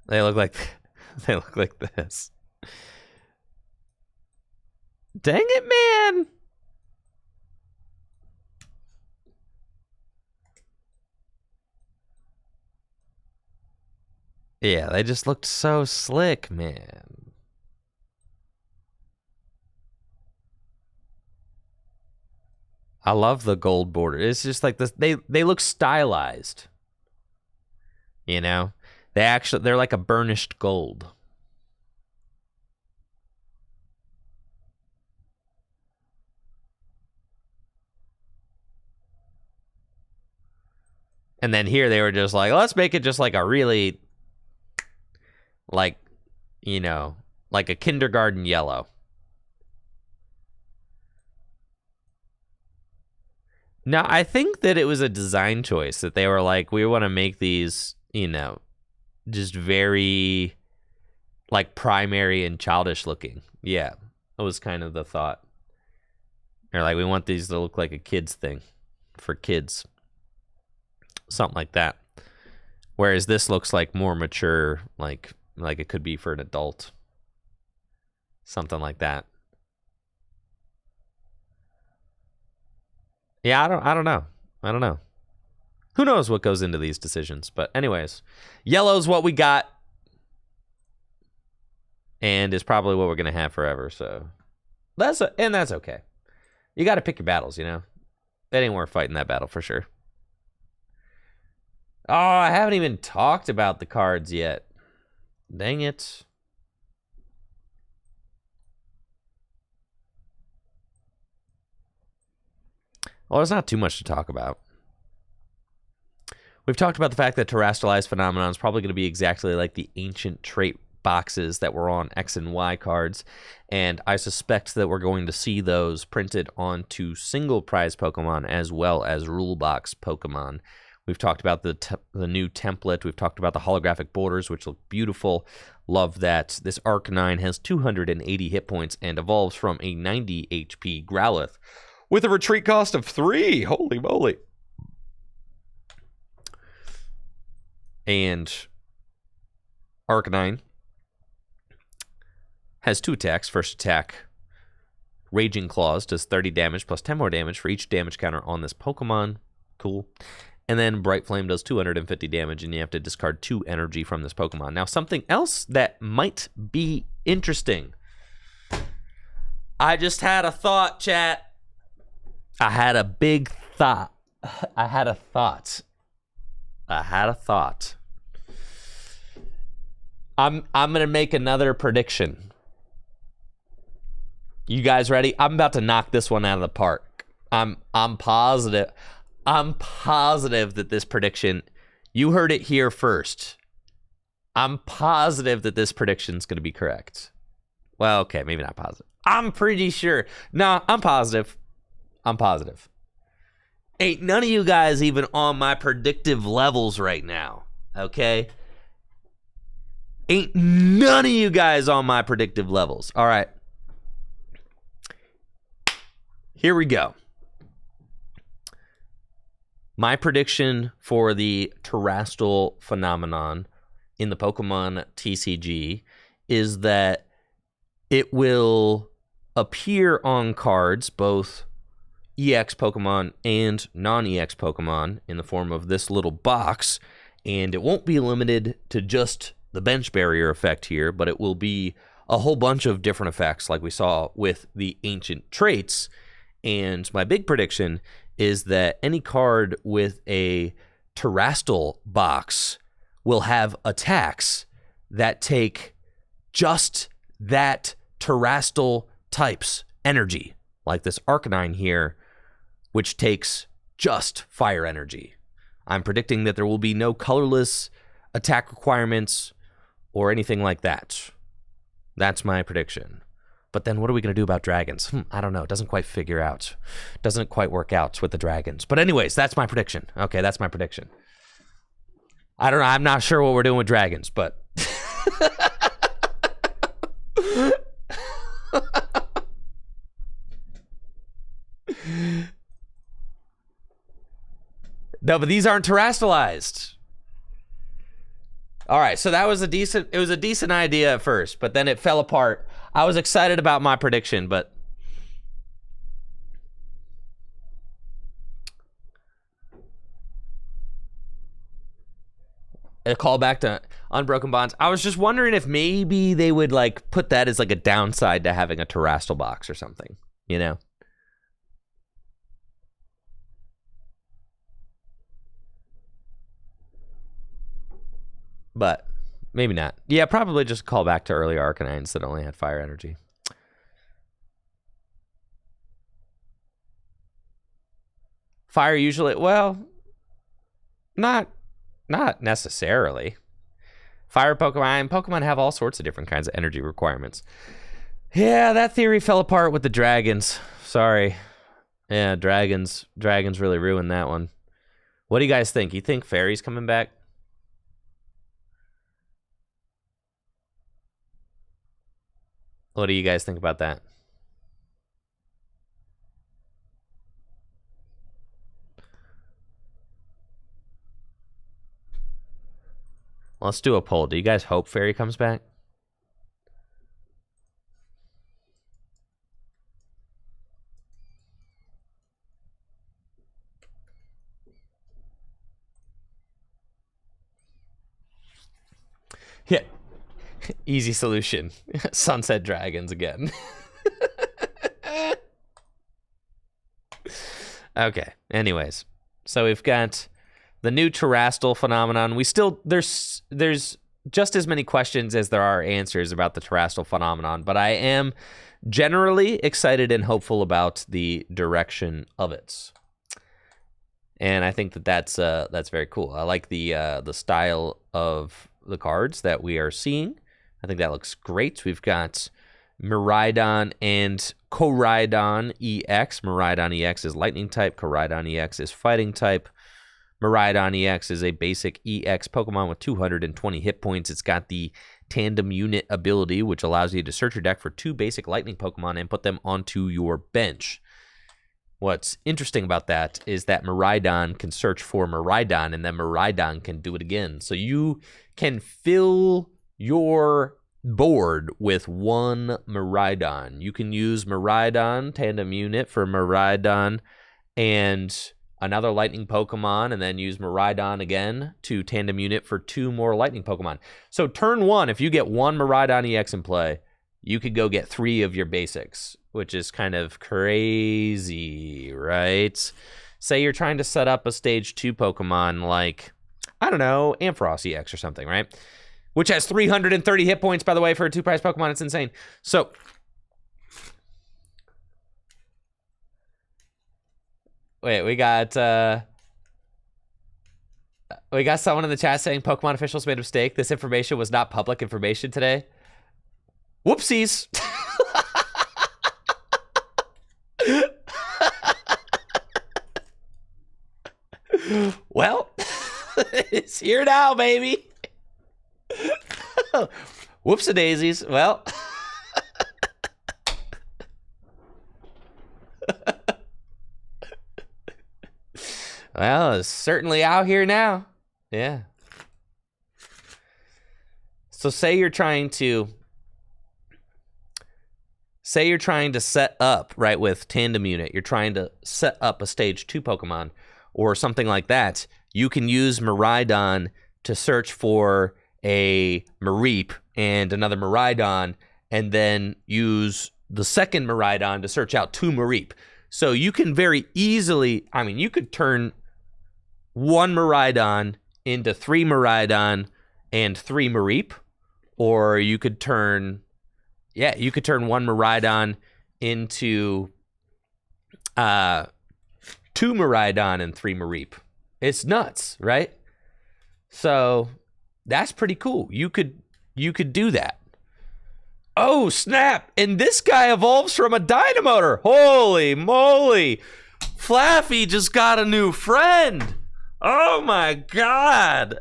they look like this. Dang it, man. Yeah, they just looked so slick, man. I love the gold border. It's just like this. They look stylized. You know? They're like a burnished gold. And then here they were just like, let's make it just like a really, like, you know, like a kindergarten yellow. Now, I think that it was a design choice that they were like, we want to make these, you know, just very, like, primary and childish looking. Yeah, that was kind of the thought. They're like, we want these to look like a kid's thing for kids. Something like that. Whereas this looks like more mature, like it could be for an adult. Something like that. Yeah, I don't know. Who knows what goes into these decisions? But anyways, yellow's what we got. And is probably what we're going to have forever. So that's okay. You got to pick your battles, you know. It ain't worth fighting that battle for sure. Oh, I haven't even talked about the cards yet. Dang it. Well, there's not too much to talk about. We've talked about the fact that terrestrialized phenomenon is probably going to be exactly like the ancient trait boxes that were on X and Y cards, and I suspect that we're going to see those printed onto single prize Pokemon as well as rule box Pokemon, We've talked about the new template. We've talked about the holographic borders, which look beautiful. Love that. This Arcanine has 280 hit points and evolves from a 90 HP Growlithe with a retreat cost of 3. Holy moly. And Arcanine has 2 attacks. First attack, Raging Claws, does 30 damage plus 10 more damage for each damage counter on this Pokemon. Cool. And then Bright Flame does 250 damage, and you have to discard 2 energy from this Pokemon. Now, something else that might be interesting. I just had a thought, chat. I had a big thought. I had a thought. I'm gonna make another prediction. You guys ready? I'm about to knock this one out of the park. I'm positive. I'm positive that this prediction, you heard it here first. I'm positive that this prediction is going to be correct. Well, okay, maybe not positive. I'm pretty sure. No, I'm positive. I'm positive. Ain't none of you guys even on my predictive levels right now, okay? Ain't none of you guys on my predictive levels. All right. Here we go. My prediction for the Terastal phenomenon in the Pokemon TCG is that it will appear on cards, both EX Pokemon and non-EX Pokemon, in the form of this little box, and it won't be limited to just the bench barrier effect here, but it will be a whole bunch of different effects like we saw with the ancient traits. And my big prediction is that any card with a Terastal box will have attacks that take just that Terastal type's energy, like this Arcanine here, which takes just fire energy. I'm predicting that there will be no colorless attack requirements or anything like that. That's my prediction. But then what are we going to do about dragons? I don't know. It doesn't quite figure out. Doesn't quite work out with the dragons. But anyways, that's my prediction. Okay, that's my prediction. I don't know. I'm not sure what we're doing with dragons, but... No, but these aren't terastalized. All right, so that was it was a decent idea at first, but then it fell apart. I was excited about my prediction, but a callback to Unbroken Bonds. I was just wondering if maybe they would like put that as like a downside to having a Terastal box or something, you know? But maybe not. Yeah, probably just call back to earlier Arcanines that only had fire energy. Fire usually, well, not necessarily. Fire Pokemon have all sorts of different kinds of energy requirements. Yeah, that theory fell apart with the dragons. Sorry. Yeah, dragons really ruined that one. What do you guys think? You think Fairy's coming back? What do you guys think about that? Let's do a poll. Do you guys hope Fairy comes back? Yeah. Easy solution. Sunset Dragons again. Okay. Anyways, so we've got the new Terastal phenomenon. We still there's just as many questions as there are answers about the Terastal phenomenon, but I am generally excited and hopeful about the direction of it. And I think that that's very cool. I like the style of the cards that we are seeing. I think that looks great. We've got Miraidon and Koraidon EX. Miraidon EX is Lightning type. Koraidon EX is Fighting type. Miraidon EX is a basic EX Pokemon with 220 hit points. It's got the Tandem Unit ability, which allows you to search your deck for 2 basic lightning Pokemon and put them onto your bench. What's interesting about that is that Miraidon can search for Miraidon, and then Miraidon can do it again. So you can fill your board with 1 Miraidon. You can use Miraidon, Tandem Unit for Miraidon, and another lightning Pokemon, and then use Miraidon again to Tandem Unit for 2 more lightning Pokemon. So turn 1, if you get 1 Miraidon EX in play, you could go get 3 of your basics, which is kind of crazy, right? Say you're trying to set up a stage 2 Pokemon like, I don't know, Ampharos EX or something, right? Which has 330 hit points, by the way, for a 2-price Pokemon. It's insane. So wait, we got someone in the chat saying Pokemon officials made a mistake. This information was not public information today. Whoopsies. Well, it's here now, baby. Whoops-a-daisies. Well. Well, it's certainly out here now. Yeah. So say you're trying to set up, right, with Tandem Unit. You're trying to set up a stage 2 Pokemon or something like that. You can use Miraidon to search for a Mareep and another Miraidon, and then use the second Miraidon to search out 2 Mareep. So you can very easily, I mean, you could turn 1 Miraidon into 3 Miraidon and 3 Mareep, or you could turn, 1 Miraidon into 2 Miraidon and 3 Mareep. It's nuts, right? So that's pretty cool. You could do that. Oh, snap. And this guy evolves from a Dynamotor. Holy moly. Flaffy just got a new friend. Oh, my God.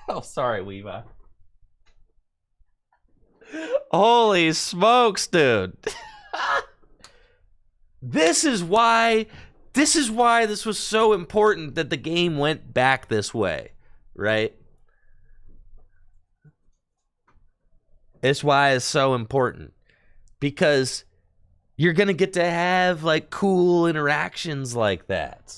Oh, sorry, Weeva. Holy smokes, dude. This is why this was so important that the game went back this way, right? It's why it's so important, because you're going to get to have like cool interactions like that.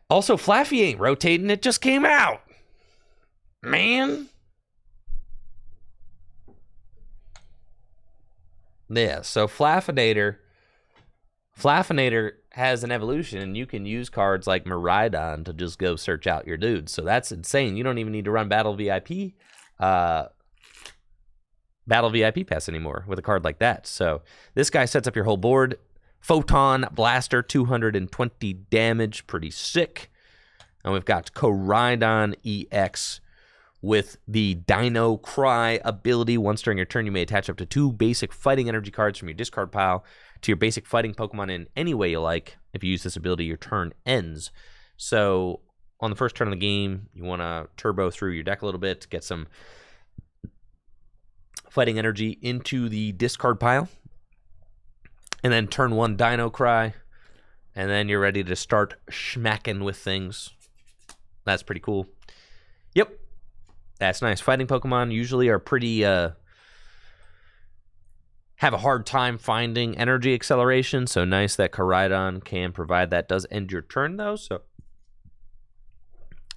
Also, Flaffy ain't rotating. It just came out. Man. Yeah, so Flaffinator has an evolution, and you can use cards like Miraidon to just go search out your dudes. So that's insane. You don't even need to run Battle VIP Pass anymore with a card like that. So this guy sets up your whole board. Photon Blaster, 220 damage, pretty sick. And we've got Koraidon EX with the Dino Cry ability. Once during your turn, you may attach up to 2 basic fighting energy cards from your discard pile to your basic fighting Pokemon in any way you like. If you use this ability, your turn ends. So on the first turn of the game, you want to turbo through your deck a little bit to get some fighting energy into the discard pile. And then turn 1 Dino Cry. And then you're ready to start smacking with things. That's pretty cool. Yep. That's nice. Fighting Pokemon usually are pretty, have a hard time finding energy acceleration, so nice that Koraidon can provide that. Does end your turn, though, so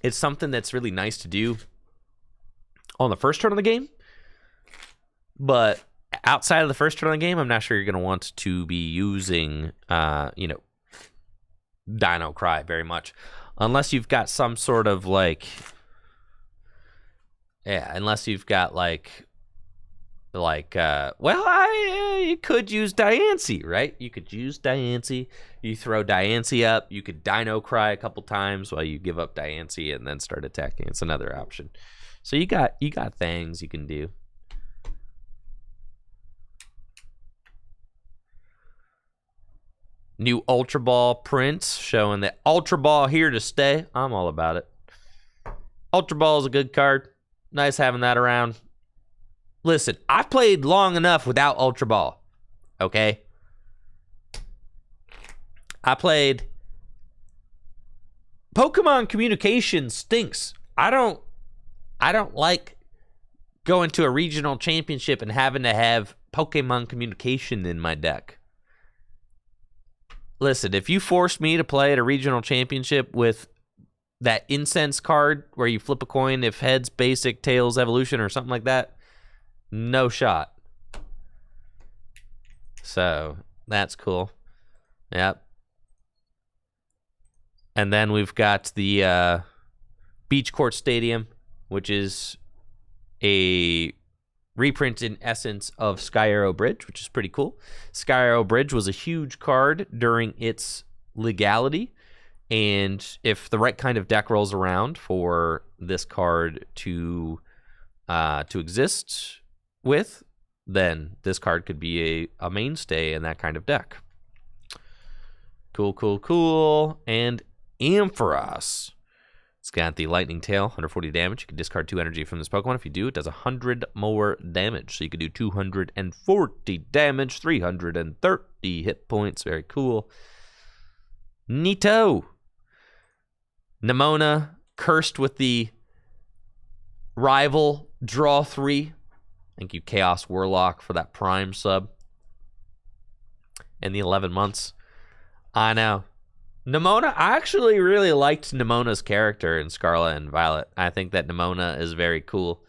it's something that's really nice to do on the first turn of the game, but outside of the first turn of the game, I'm not sure you're going to want to be using, Dino Cry very much, unless you've got some sort of, like... Yeah, unless you've got you could use Diancie, right? You could use Diancie. You throw Diancie up. You could Dino Cry a couple times while you give up Diancie and then start attacking. It's another option. So you got things you can do. New Ultra Ball prints showing that Ultra Ball here to stay. I'm all about it. Ultra Ball is a good card. Nice having that around. Listen, I've played long enough without Ultra Ball. Okay? I played... Pokemon communication stinks. I don't like going to a regional championship and having to have Pokemon communication in my deck. Listen, if you forced me to play at a regional championship with that incense card where you flip a coin if heads, basic, tails, evolution, or something like that, no shot. So, that's cool. Yep. And then we've got the Beach Court Stadium, which is a reprint in essence of Sky Arrow Bridge, which is pretty cool. Sky Arrow Bridge was a huge card during its legality, and if the right kind of deck rolls around for this card to exist with, then this card could be a mainstay in that kind of deck. Cool, cool, cool. And Ampharos. It's got the Lightning Tail, 140 damage. You can discard 2 energy from this Pokemon. If you do, it does 100 more damage. So you can do 240 damage, 330 hit points. Very cool. Neato. Nemona, cursed with the rival draw 3. Thank you, Chaos Warlock, for that Prime sub. And the 11 months. I know. Nemona, I actually really liked Nemona's character in Scarlet and Violet. I think that Nemona is very cool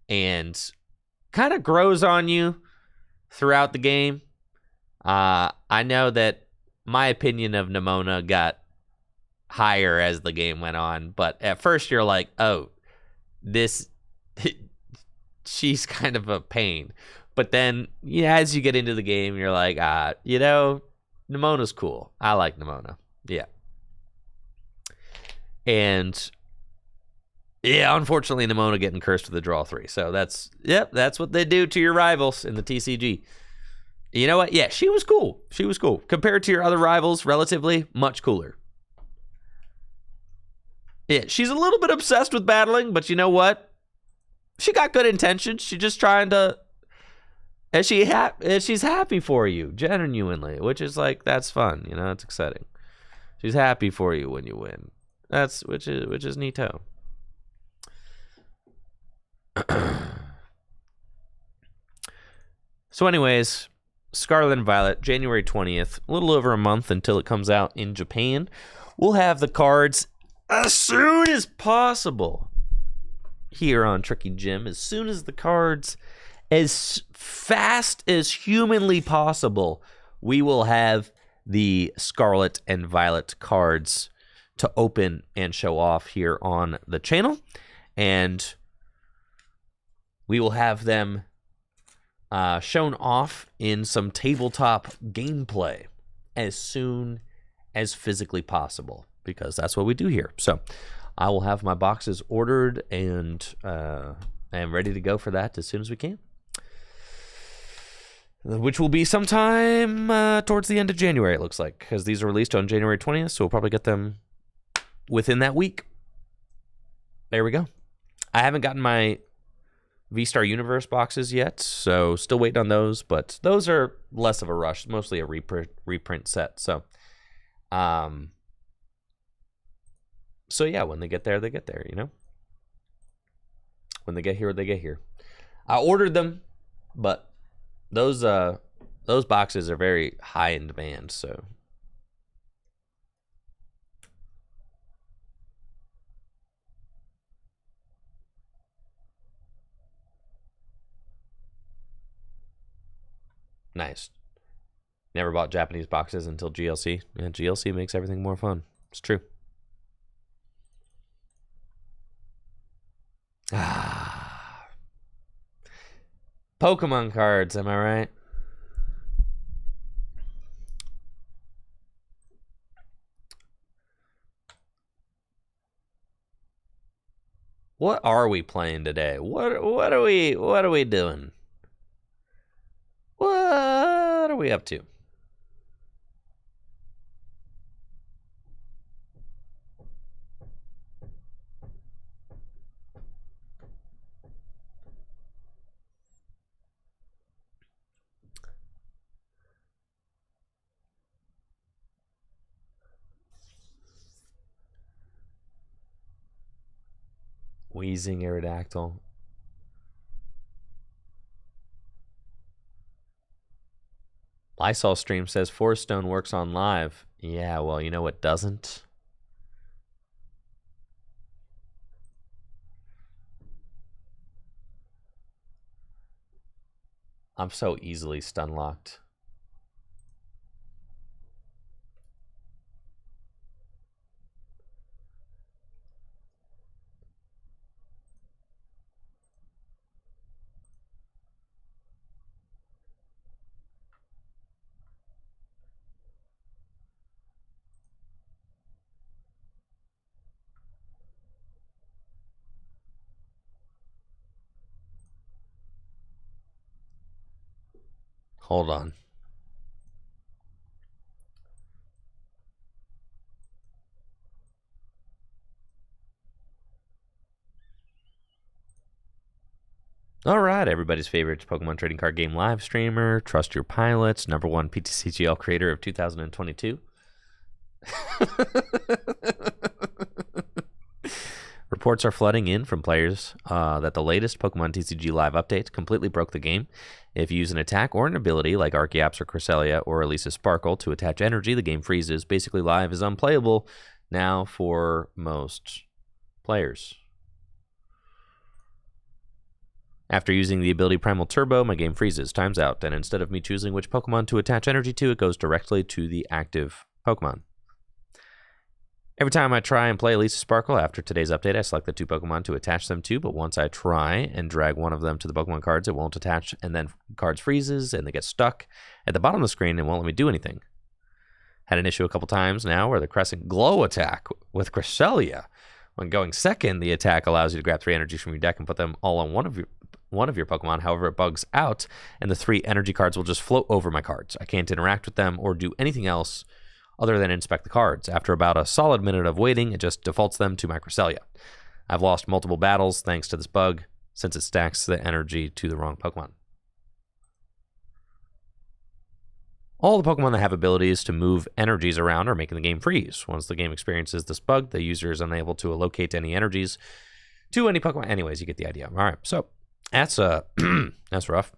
and kind of grows on you throughout the game. I know that my opinion of Nemona got higher as the game went on, but at first you're like, oh, she's kind of a pain. But then, yeah, as you get into the game, you're like, Nemona's cool. I like Nemona. Yeah. And yeah, unfortunately, Nemona getting cursed with the draw 3. So that's what they do to your rivals in the TCG. You know what? Yeah, she was cool. She was cool. Compared to your other rivals, relatively much cooler. Yeah, she's a little bit obsessed with battling, but you know what? She got good intentions. She's just trying to... And she's happy for you, genuinely, which is like, that's fun. You know, it's exciting. She's happy for you when you win. Which is neato. So anyways, Scarlet and Violet, January 20th, a little over a month until it comes out in Japan. We'll have the cards as soon as possible here on Tricky Jim. As soon as the cards, as fast as humanly possible, we will have the Scarlet and Violet cards to open and show off here on the channel. And we will have them shown off in some tabletop gameplay as soon as physically possible, because that's what we do here. So I will have my boxes ordered, and I am ready to go for that as soon as we can, which will be sometime towards the end of January, it looks like, because these are released on January 20th, so we'll probably get them within that week. There we go. I haven't gotten my V-Star Universe boxes yet, so still waiting on those, but those are less of a rush, mostly a reprint set. So yeah, when they get there, you know? When they get here, they get here. I ordered them, but those boxes are very high in demand, so. Nice. Never bought Japanese boxes until GLC. Yeah, GLC makes everything more fun. It's true. Pokemon cards, am I right? What are we playing today? What are we doing? What are we up to? Wheezing Aerodactyl. Lysol Stream says Forest Stone works on live. Yeah, well, you know what doesn't? I'm so easily stun locked. Hold on. All right, everybody's favorite Pokemon trading card game live streamer, Trust Your Pilots, #1 PTCGL creator of 2022. Reports are flooding in from players that the latest Pokemon TCG Live update completely broke the game. If you use an attack or an ability like Archeops or Cresselia or Elisa Sparkle to attach energy, the game freezes. Basically, Live is unplayable now for most players. After using the ability Primal Turbo, my game freezes, times out, and instead of me choosing which Pokemon to attach energy to, it goes directly to the active Pokemon. Every time I try and play Elisa Sparkle after today's update, I select the 2 Pokemon to attach them to, but once I try and drag one of them to the Pokemon cards, it won't attach, and then cards freezes, and they get stuck at the bottom of the screen and won't let me do anything. Had an issue a couple times now where the Crescent Glow attack with Cresselia, when going second, the attack allows you to grab 3 energies from your deck and put them all on one of your Pokemon. However, it bugs out, and the 3 energy cards will just float over my cards. I can't interact with them or do anything else other than inspect the cards. After about a solid minute of waiting, it just defaults them to my Cresselia. I've lost multiple battles thanks to this bug, since it stacks the energy to the wrong Pokemon. All the Pokemon that have abilities to move energies around are making the game freeze. Once the game experiences this bug, the user is unable to allocate any energies to any Pokemon. Anyways, you get the idea. All right, so that's that's rough.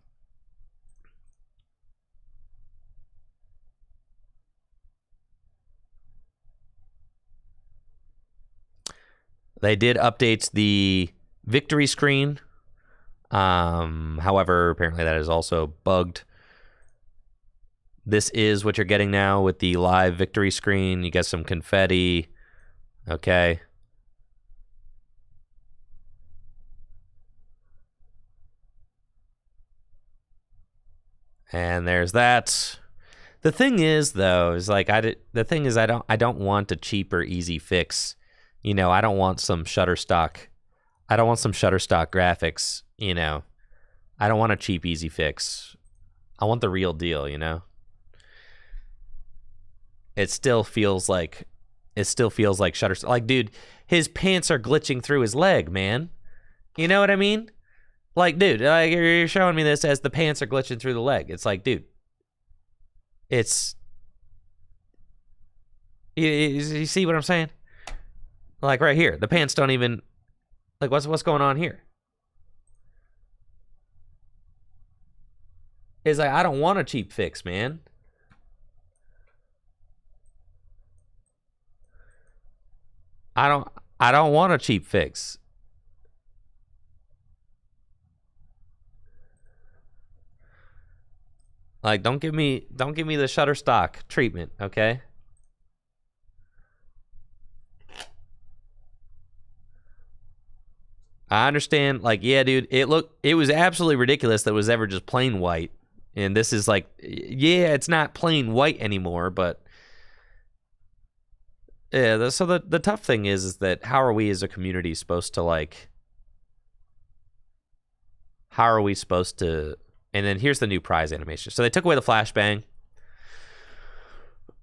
They did update the victory screen. However, apparently that is also bugged. This is what you're getting now with the live victory screen. You get some confetti. Okay. And there's that. The thing is, though, is like I don't want a cheap or easy fix. You know, I don't want some Shutterstock graphics, you know. I don't want a cheap, easy fix. I want the real deal, you know. It still feels like Shutterstock. Like, dude, his pants are glitching through his leg, man. You know what I mean? Like, dude, you're showing me this as the pants are glitching through the leg. It's like, dude, it's... You see what I'm saying? Like right here, the pants don't even, like, what's going on here? It's like, I don't want a cheap fix, man. I don't want a cheap fix. Like, don't give me the Shutterstock treatment, okay? I understand, like, yeah, dude, it was absolutely ridiculous that it was ever just plain white. And this is like, yeah, it's not plain white anymore, but yeah, so the tough thing is that how are we as a community supposed to, like, how are we supposed to, and then here's the new prize animation. So they took away the flashbang.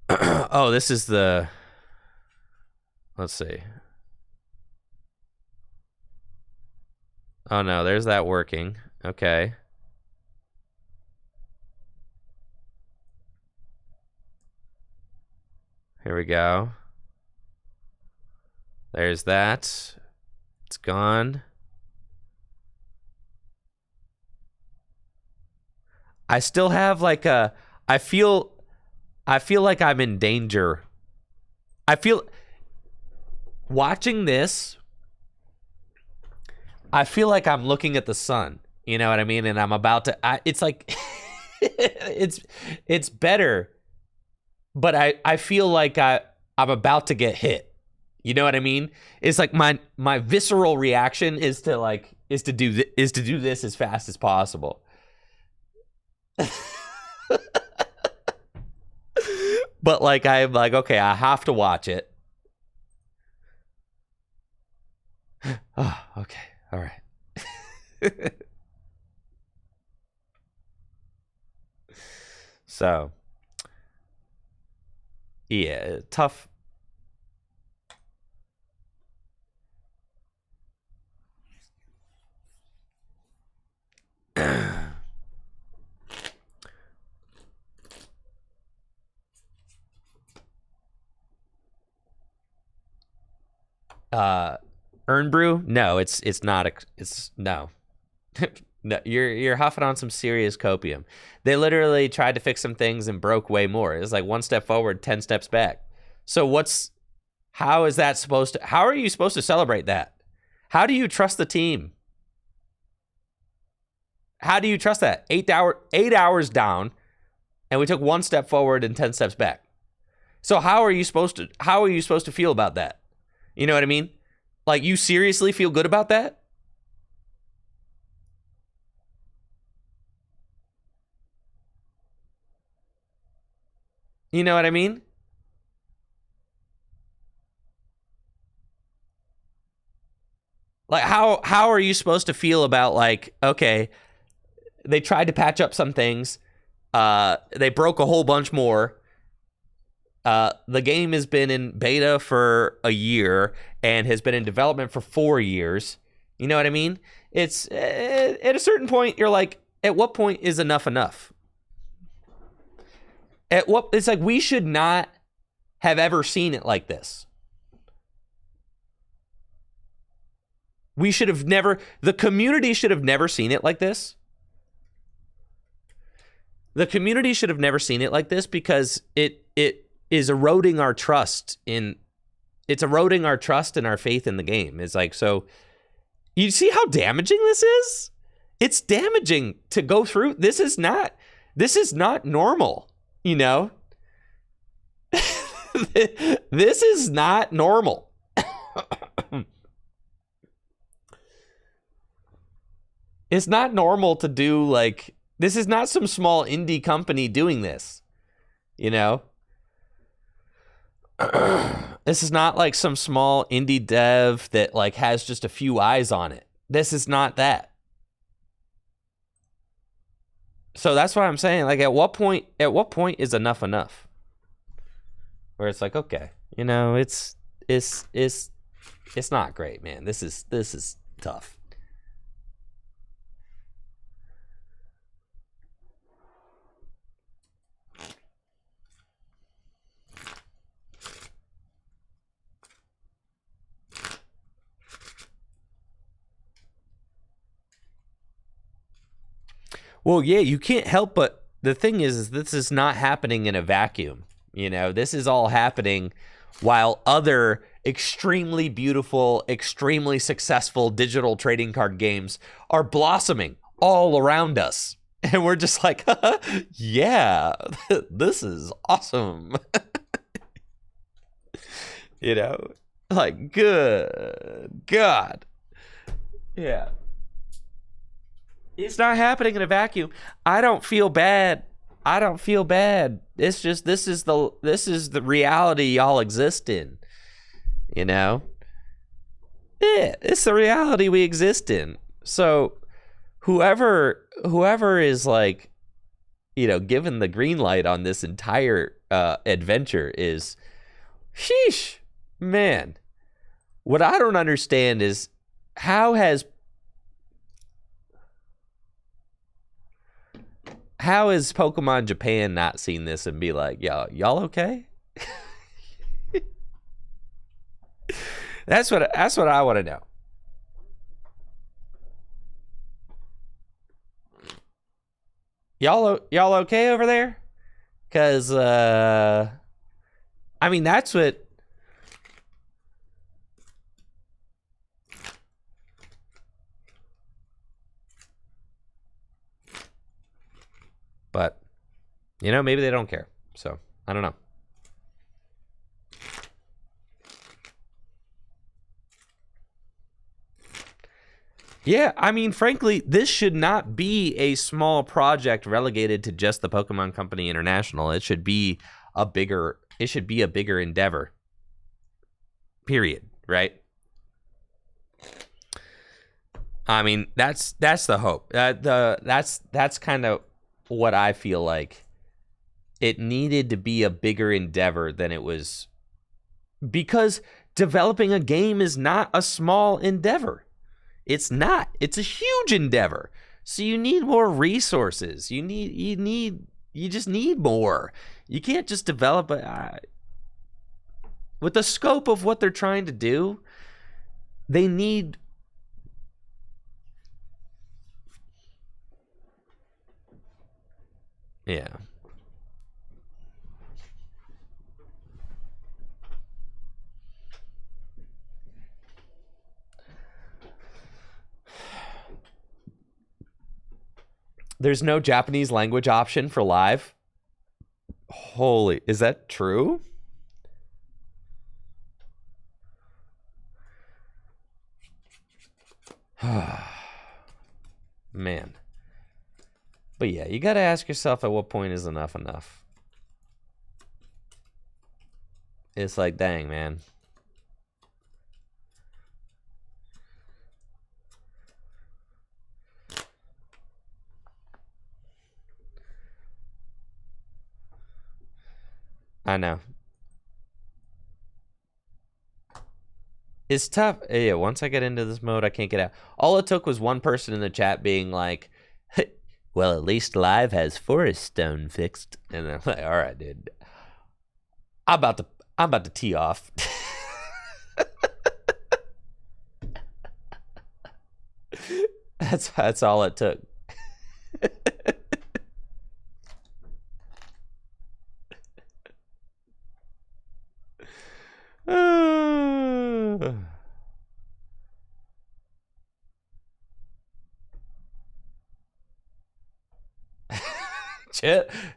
Oh, this is the, let's see. Oh no, there's that working. Okay. Here we go. There's that. It's gone. I still have like a, I feel like I'm in danger. I feel watching this, I feel like I'm looking at the sun. You know what I mean? And I'm about to, it's like, it's better, but I feel like I'm about to get hit. You know what I mean? It's like my visceral reaction is to do this as fast as possible. But like I'm like, okay, I have to watch it. Oh, okay. All right. So, yeah, tough. Earn brew? No, it's not. It's no. No, you're huffing on some serious copium. They literally tried to fix some things and broke way more. It's like 1 step forward, 10 steps back. So how is that supposed to, how are you supposed to celebrate that? How do you trust the team? How do you trust that? 8 hours down, and we took 1 step forward and 10 steps back. So how are you supposed to feel about that? You know what I mean? Like, you seriously feel good about that? You know what I mean? Like, how are you supposed to feel about, like, okay, they tried to patch up some things, they broke a whole bunch more, the game has been in beta for a year and has been in development for 4 years. You know what I mean? It's at a certain point, you're like, at what point is enough enough? It's like, we should not have ever seen it like this. We should have never, the community should have never seen it like this. The community should have never seen it like this, because it is eroding our trust in, it's eroding our trust and our faith in the game. It's like, so you see how damaging this is? It's damaging to go through. This is not normal, you know? This is not normal. It's not normal to do, like, this is not some small indie company doing this, you know? This is not like some small indie dev that, like, has just a few eyes on it. This is not that. So that's what I'm saying. Like, at what point is enough enough? Where it's like, okay, you know, it's not great, man. This is tough. Well, yeah, you can't help but, the thing is this is not happening in a vacuum. You know, this is all happening while other extremely beautiful, extremely successful digital trading card games are blossoming all around us. And we're just like, yeah, this is awesome. You know, like, good God. Yeah. It's not happening in a vacuum. I don't feel bad. It's just, this is the reality y'all exist in. You know? Yeah, it's the reality we exist in. So whoever is, like, you know, given the green light on this entire adventure is, sheesh, man. What I don't understand is, how has Pokemon Japan not seen this and be like, y'all okay? That's what I want to know. Y'all okay over there? Cause I mean that's what. But you know, maybe they don't care. So I don't know. Yeah, I mean, frankly, this should not be a small project relegated to just the Pokemon Company International. It should be a bigger. It should be a bigger endeavor. Period. Right. I mean, that's the hope. That's kind of what I feel like. It needed to be a bigger endeavor than it was, because developing a game is not a small endeavor. It's not. It's a huge endeavor. So you need more resources. You just need more. You can't just develop with the scope of what they're trying to do. They need. Yeah. There's no Japanese language option for live. Holy, is that true? Man. But yeah, you got to ask yourself, at what point is enough enough? It's like, dang, man. I know. It's tough. Yeah, once I get into this mode, I can't get out. All it took was one person in the chat being like, well, at least Live has Forest Stone fixed. And I'm like, all right, dude. I'm about to tee off. That's all it took.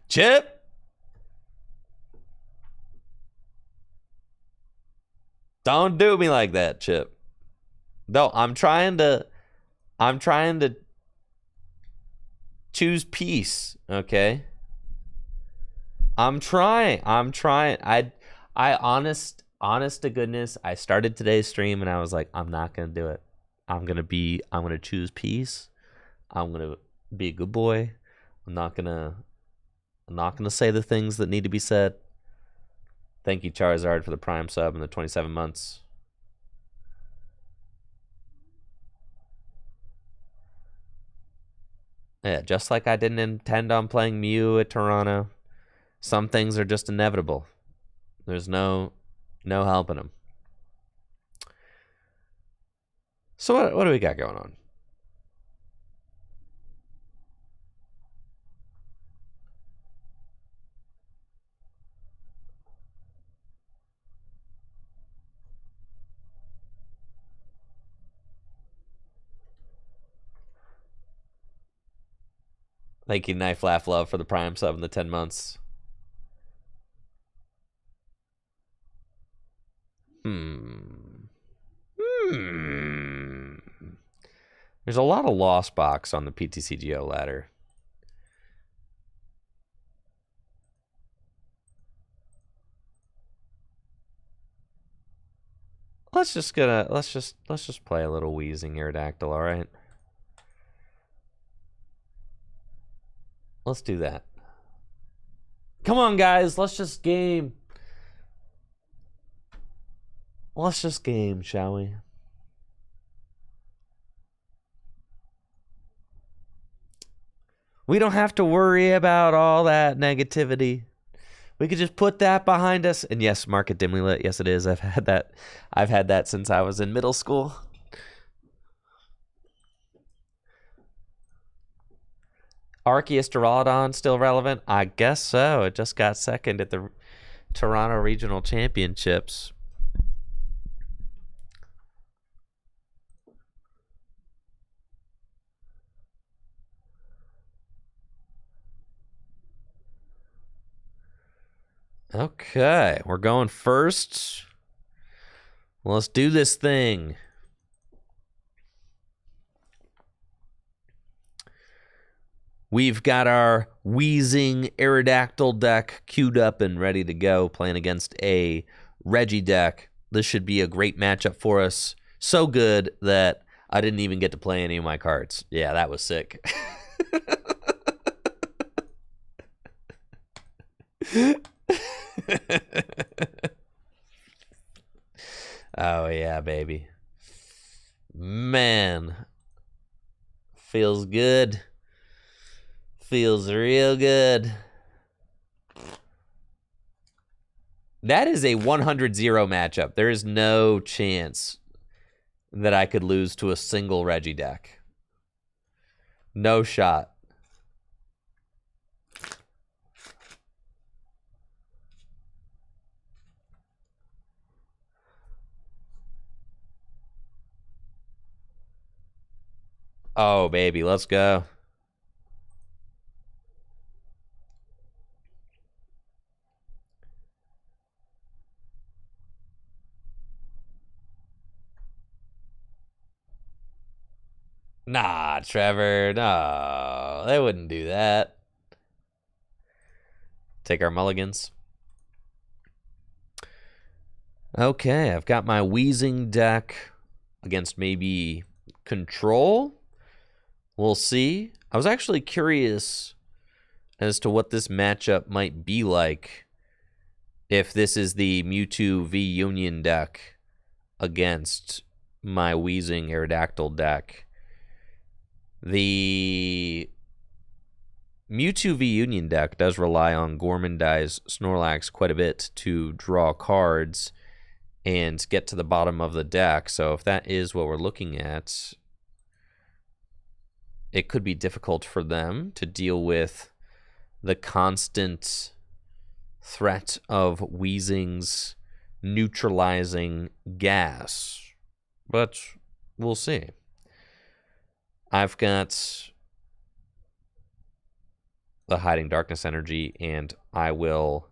Chip. Don't do me like that, Chip. No, I'm trying to choose peace, okay? I'm trying. I honest to goodness, I started today's stream and I was like, I'm not going to do it. I'm going to choose peace. I'm going to be a good boy. I'm not going to say the things that need to be said. Thank you, Charizard, for the Prime sub and the 27 months. Yeah, just like I didn't intend on playing Mew at Toronto. Some things are just inevitable. There's no helping them. So what do we got going on? Thank you, Knife Laugh Love, for the Prime sub and the 10 months. There's a lot of Lost Box on the PTCGO ladder. Let's just play a little Wheezing Aerodactyl, all right? Let's do that. Come on, guys, let's just game. Let's just game, shall we? We don't have to worry about all that negativity. We could just put that behind us. And yes, Market Dimly Lit. Yes, it is. I've had that since I was in middle school. Arceus Duraludon still relevant? I guess so. It just got second at the Toronto Regional Championships. Okay, we're going first. Let's do this thing. We've got our Wheezing Aerodactyl deck queued up and ready to go, playing against a Reggie deck. This should be a great matchup for us. So good that I didn't even get to play any of my cards. Yeah, that was sick. Oh, yeah, baby. Man. Feels good. Feels real good. That is a 100-0 matchup. There is no chance that I could lose to a single Reggie deck. No shot. Oh, baby, let's go. Nah, Trevor, no. They wouldn't do that. Take our mulligans. Okay, I've got my Wheezing deck against maybe Control. We'll see. I was actually curious as to what this matchup might be like if this is the Mewtwo VUnion deck against my Wheezing Aerodactyl deck. The Mewtwo VUnion deck does rely on Gormandize Snorlax quite a bit to draw cards and get to the bottom of the deck. So if that is what we're looking at, it could be difficult for them to deal with the constant threat of Weezing's neutralizing gas. But we'll see. I've got the Hiding Darkness energy, and I will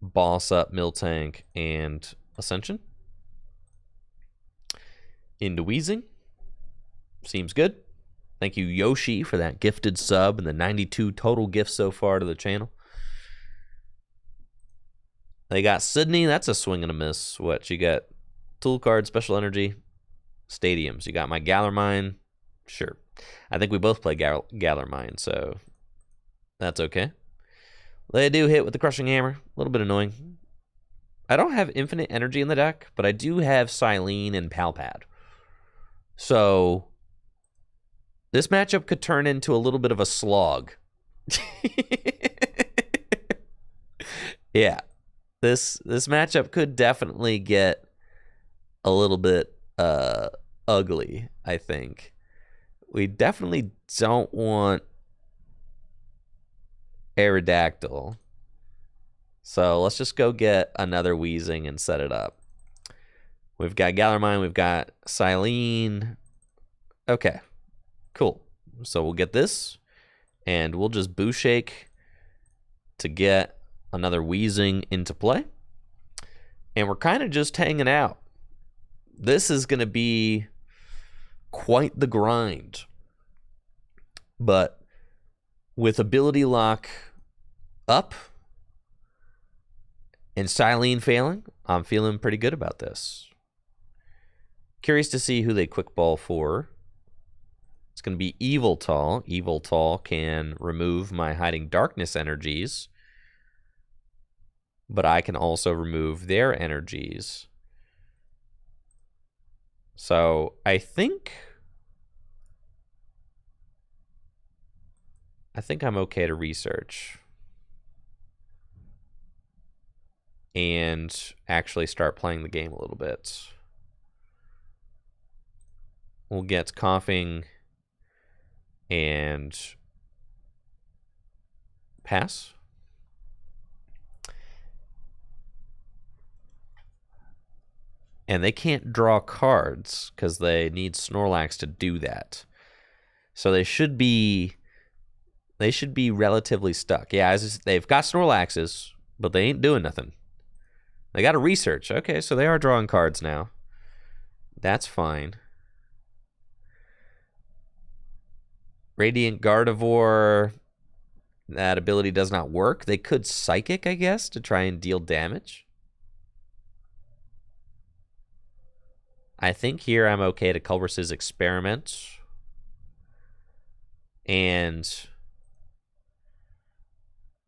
boss up Miltank and Ascension into Weezing. Seems good. Thank you, Yoshi, for that gifted sub and the 92 total gifts so far to the channel. They got Sydney. That's a swing and a miss. What? You got Tool Card, Special Energy, Stadiums. You got my Galar Mine. Sure. I think we both play Galar Mine, so that's okay. They do hit with the Crushing Hammer. A little bit annoying. I don't have infinite energy in the deck, but I do have Silene and Palpad. So this matchup could turn into a little bit of a slog. Yeah. This matchup could definitely get a little bit ugly, I think. We definitely don't want Aerodactyl. So let's just go get another Weezing and set it up. We've got Galar Mine, we've got Silene. Okay, cool. So we'll get this, and we'll just Boo Shake to get another Weezing into play. And we're kind of just hanging out. This is going to be quite the grind. But with Ability Lock up and Silene failing, I'm feeling pretty good about this. Curious to see who they quick ball for. It's going to be Yveltal. Yveltal can remove my Hiding Darkness energies, but I can also remove their energies. So I think I'm okay to research and actually start playing the game a little bit. We'll get Coughing and pass. And they can't draw cards because they need Snorlax to do that. So they should be relatively stuck. Yeah, they've got Snorlaxes, but they ain't doing nothing. They got to research. Okay, so they are drawing cards now. That's fine. Radiant Gardevoir, that ability does not work. They could Psychic, I guess, to try and deal damage. I think here I'm okay to Culber's Experiment. And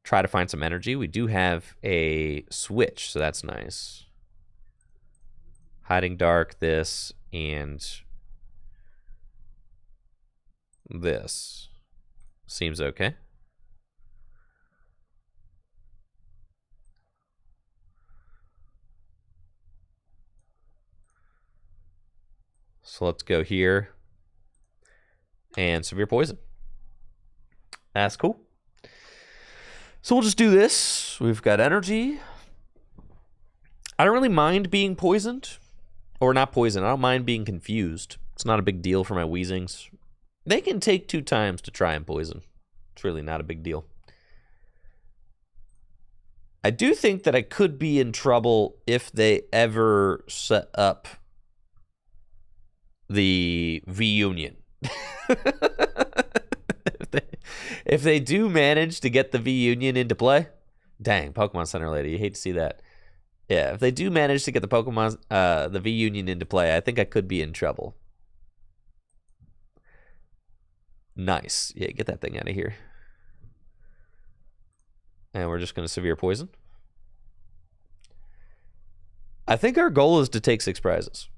try to find some energy. We do have a switch, so that's nice. Hiding Dark, this, and this. Seems okay. So let's go here. And Severe Poison. That's cool. So we'll just do this. We've got energy. I don't really mind being poisoned. Or not poisoned. I don't mind being confused. It's not a big deal for my Weezings. They can take 2 times to try and poison. It's really not a big deal. I do think that I could be in trouble if they ever set up the VUnion. If they do manage to get the VUnion into play, dang, Pokemon Center lady, you hate to see that. Yeah, if they do manage to get the the VUnion into play, I think I could be in trouble. Nice. Yeah, get that thing out of here. And we're just going to Severe Poison. I think our goal is to take 6 prizes.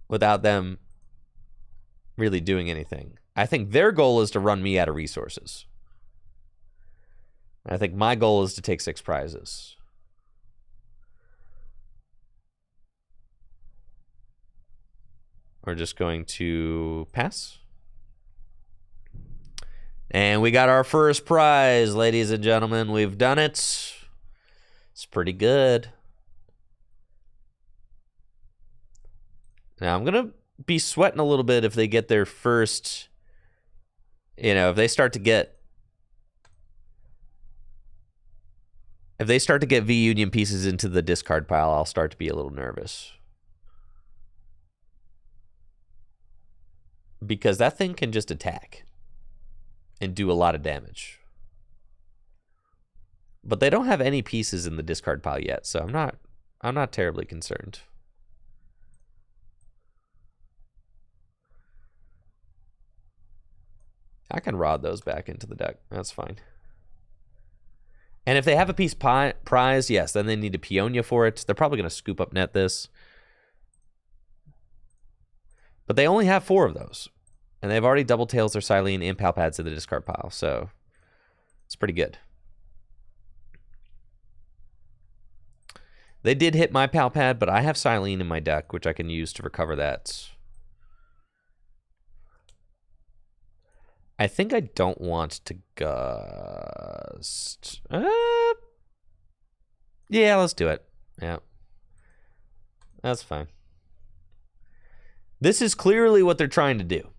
Without them really doing anything. I think their goal is to run me out of resources. I think my goal is to take 6 prizes. We're just going to pass. And we got our first prize, ladies and gentlemen. We've done it. It's pretty good. Now, I'm going to be sweating a little bit if they get their first, if they start to get VUnion pieces into the discard pile, I'll start to be a little nervous. Because that thing can just attack and do a lot of damage. But they don't have any pieces in the discard pile yet, so I'm not terribly concerned. I can rod those back into the deck. That's fine. And if they have a piece prize, yes, then they need a Peonia for it. They're probably going to scoop up net this. But they only have 4 of those. And they've already double tails their Silene and Palpads in the discard pile. So it's pretty good. They did hit my Palpad, but I have Silene in my deck, which I can use to recover that. I think I don't want to gust. Yeah, let's do it. Yeah. That's fine. This is clearly what they're trying to do.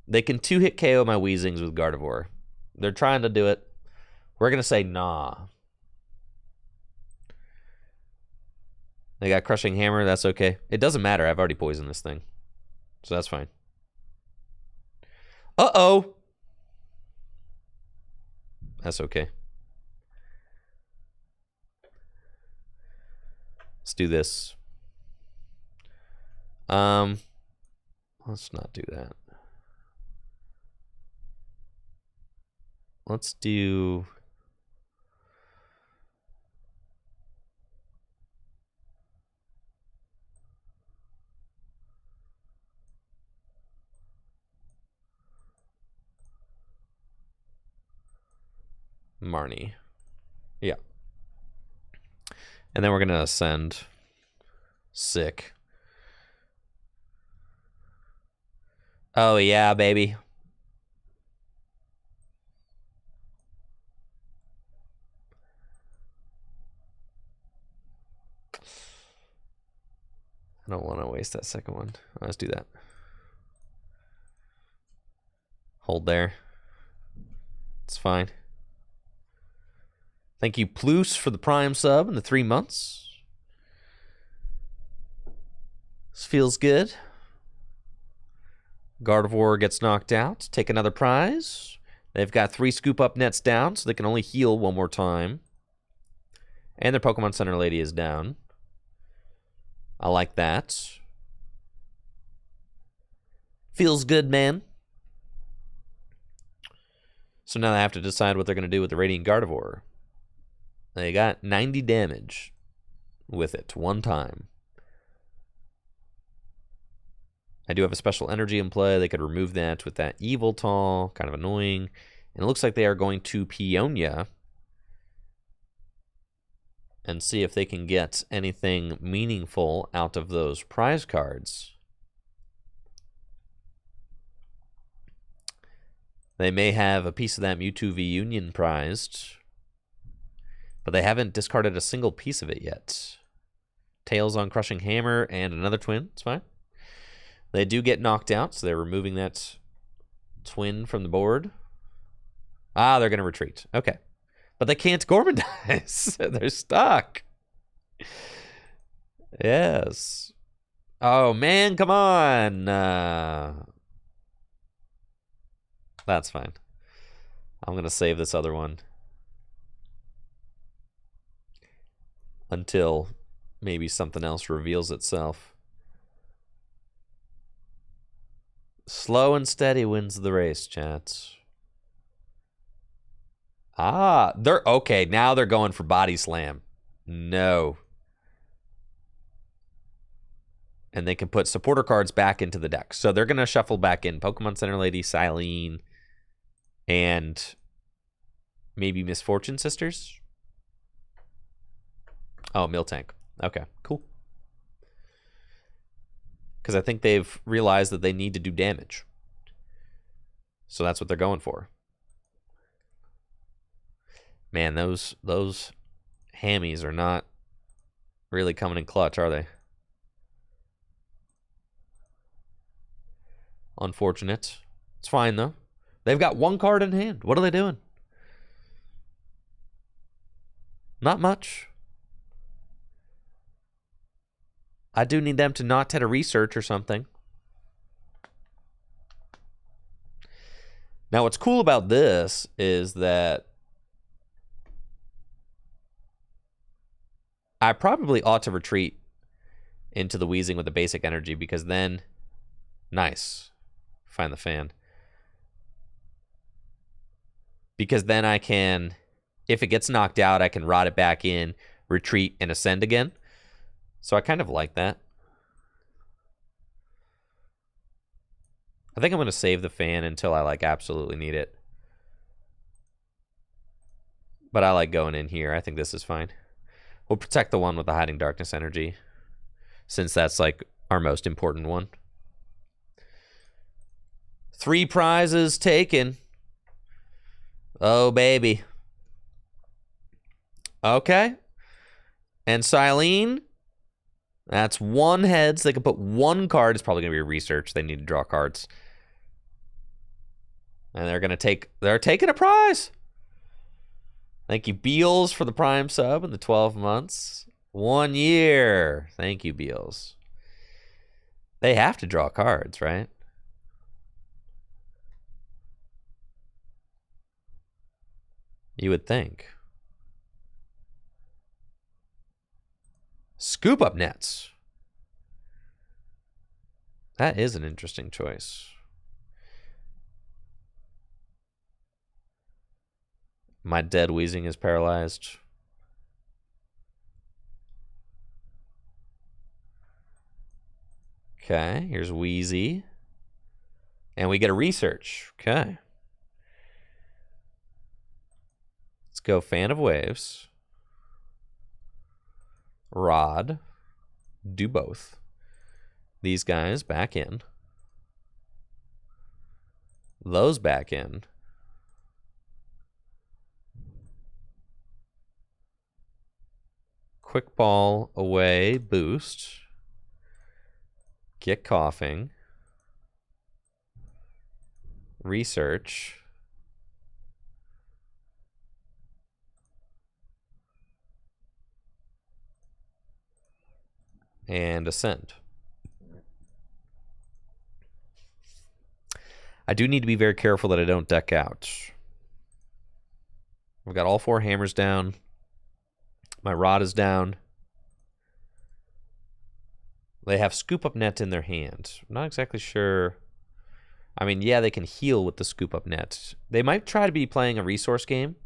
They can 2-hit KO my Weezings with Gardevoir. They're trying to do it. We're going to say nah. They got Crushing Hammer. That's okay. It doesn't matter. I've already poisoned this thing. So that's fine. Uh-oh. That's okay. Let's do this. Let's not do that. Let's do... Marnie. Yeah. And then we're going to ascend. Sick. Oh, yeah, baby. I don't want to waste that second one. Let's do that. Hold there. It's fine. Thank you, Plus, for the Prime sub and the 3 months. This feels good. Gardevoir gets knocked out. Take another prize. They've got 3 scoop up nets down, so they can only heal one more time. And their Pokemon Center lady is down. I like that. Feels good, man. So now they have to decide what they're going to do with the Radiant Gardevoir. They got 90 damage with it one time. I do have a special energy in play. They could remove that with that Evil Tall. Kind of annoying. And it looks like they are going to Peonia and see if they can get anything meaningful out of those prize cards. They may have a piece of that Mewtwo VUnion prized, but they haven't discarded a single piece of it yet. Tails on Crushing Hammer and another twin. It's fine. They do get knocked out, so they're removing that twin from the board. Ah, they're going to retreat. Okay. But they can't Gormandize. They're stuck. Yes. Oh, man, come on. That's fine. I'm going to save this other one until maybe something else reveals itself. Slow and steady wins the race, chats. Ah, they're okay. Now they're going for Body Slam. No. And they can put supporter cards back into the deck. So they're going to shuffle back in Pokemon Center Lady, Silene, and maybe Misfortune Sisters. Oh, Miltank. Okay, cool. Because I think they've realized that they need to do damage. So that's what they're going for. Man, those hammies are not really coming in clutch, are they? Unfortunate. It's fine, though. They've got 1 card in hand. What are they doing? Not much. I do need them to not try to research or something. Now, what's cool about this is that I probably ought to retreat into the Weezing with the basic energy, because then... Nice. Find the fan. Because then I can... If it gets knocked out, I can rot it back in, retreat, and ascend again. So I kind of like that. I think I'm going to save the fan until I absolutely need it. But I like going in here. I think this is fine. We'll protect the one with the Hiding Darkness energy, since that's our most important one. 3 prizes taken. Oh, baby. Okay. And Silene, that's 1 head, so they can put 1 card. It's probably going to be research. They need to draw cards. And they're taking a prize. Thank you, Beals, for the Prime sub and the 12 months. 1 year. Thank you, Beals. They have to draw cards, right? You would think. Scoop up nets. That is an interesting choice. My dead Weezing is paralyzed. Okay, here's Wheezy. And we get a research. Okay. Let's go Fan of Waves. Rod. Do both. These guys back in. those back in. Quick ball away, boost. Get coughing. Research. And ascend. I do need to be very careful that I don't deck out. I've got all 4 hammers down. My rod is down. They have Scoop Up Net in their hand. I'm not exactly sure. I mean, yeah, they can heal with the Scoop Up Net. They might try to be playing a resource game.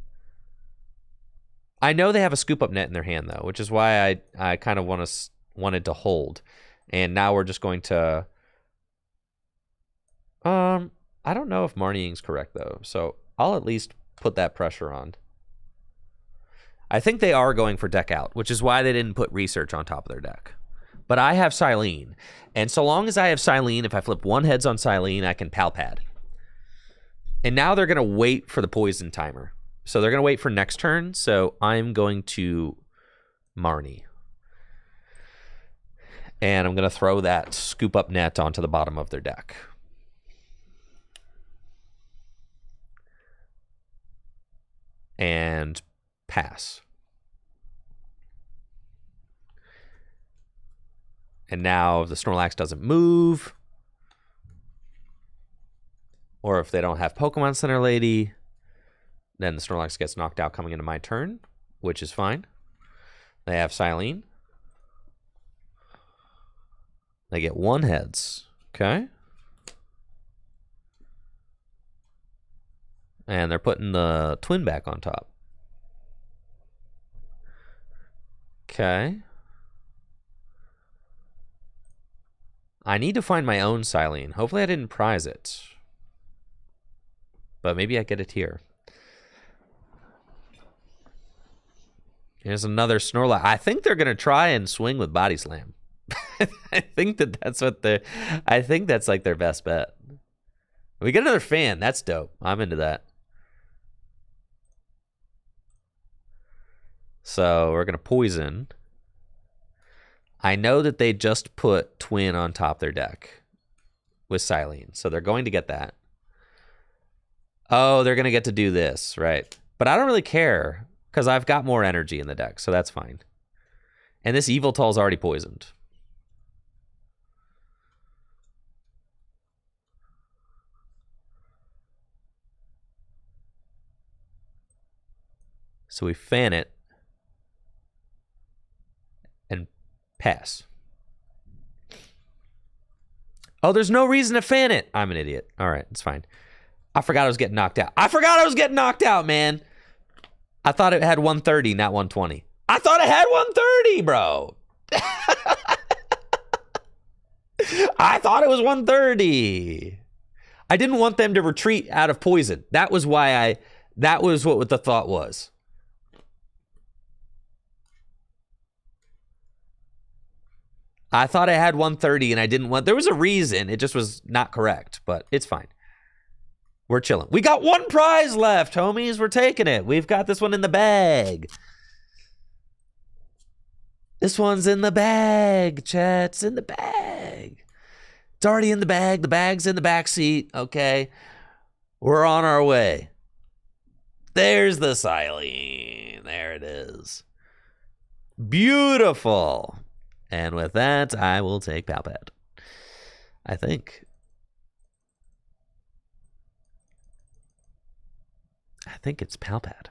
I know they have a Scoop Up Net in their hand, though, which is why I kind of wanted to hold. And now we're just going to... I don't know if Marnieing's correct, though. So I'll at least put that pressure on. I think they are going for deck out, which is why they didn't put research on top of their deck. But I have Silene. And so long as I have Silene, if I flip 1 heads on Silene, I can Palpad. And now they're going to wait for the poison timer. So they're going to wait for next turn. So I'm going to Marnie. And I'm going to throw that Scoop Up Net onto the bottom of their deck. And pass. And now the Snorlax doesn't move. Or if they don't have Pokemon Center Lady, then the Snorlax gets knocked out coming into my turn, which is fine. They have Silene. They get 1 heads. Okay. And they're putting the twin back on top. Okay. I need to find my own Silene. Hopefully I didn't prize it. But maybe I get it here. Here's another Snorlax. I think they're going to try and swing with Body Slam. I think that's what they're... I think that's like their best bet. We get another fan. That's dope. I'm into that. So we're going to poison. I know that they just put Twin on top of their deck with Silene. So they're going to get that. Oh, they're going to get to do this, right? But I don't really care because I've got more energy in the deck, so that's fine. And this Yveltal's already poisoned. So we fan it and pass. Oh, there's no reason to fan it. I'm an idiot. All right, it's fine. I forgot I was getting knocked out. I forgot I was getting knocked out, man. I thought it had 130, not 120. I thought it had 130, bro. I thought it was 130. I didn't want them to retreat out of poison. That was why that was what the thought was. I thought I had 130 and I didn't want... There was a reason. It just was not correct, but it's fine. We're chilling. We got 1 prize left, homies. We're taking it. We've got this one in the bag. This one's in the bag, chat. It's in the bag. It's already in the bag. The bag's in the back seat. Okay. We're on our way. There's the Silene. There it is. Beautiful. And with that, I will take Palpad. I think. I think it's Palpad.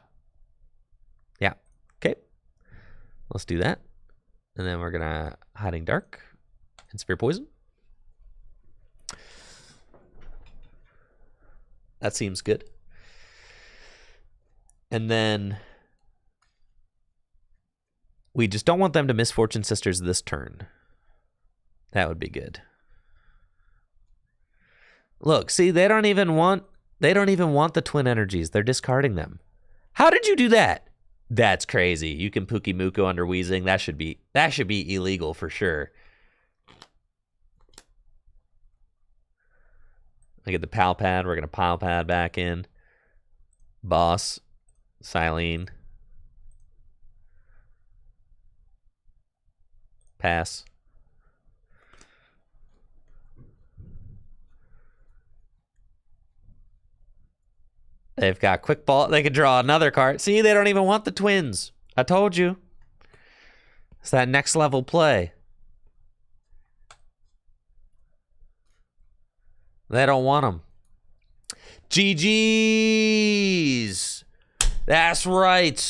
Yeah. Okay. Let's do that. And then we're going to Hiding Dark and Spear Poison. That seems good. And then we just don't want them to miss Fortune Sisters this turn. That would be good. Look, see, they don't even want the twin energies. They're discarding them. How did you do that? That's crazy. You can Pookie Muko under Weezing. That should be illegal for sure. I get the pal pad. We're going to pile pad back in. Boss. Silene. Pass. They've got quick ball. They can draw another card. See, they don't even want the twins. I told you. It's that next level play. They don't want them. GG's. That's right.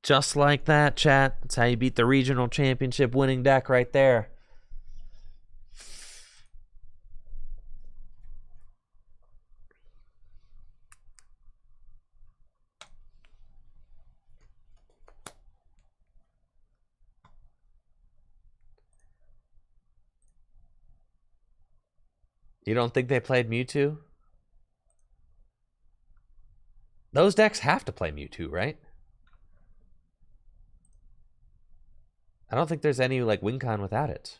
Just like that, chat. That's how you beat the regional championship winning deck right there. You don't think they played Mewtwo? Those decks have to play Mewtwo, right? I don't think there's any like win con without it.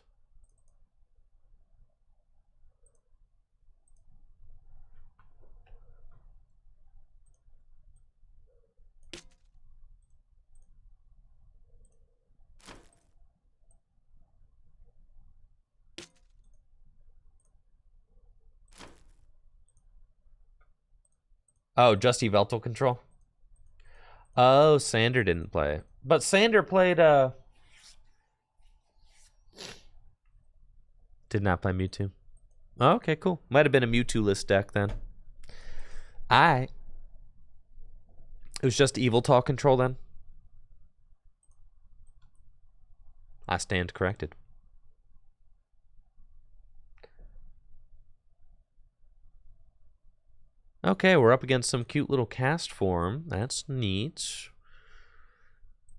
Oh, just Yveltal control? Oh, Sander didn't play. But Sander played, did not play Mewtwo. Oh, okay, cool. Might have been a Mewtwo list deck then. It was just Yveltal control then? I stand corrected. Okay, we're up against some cute little cast form. That's neat.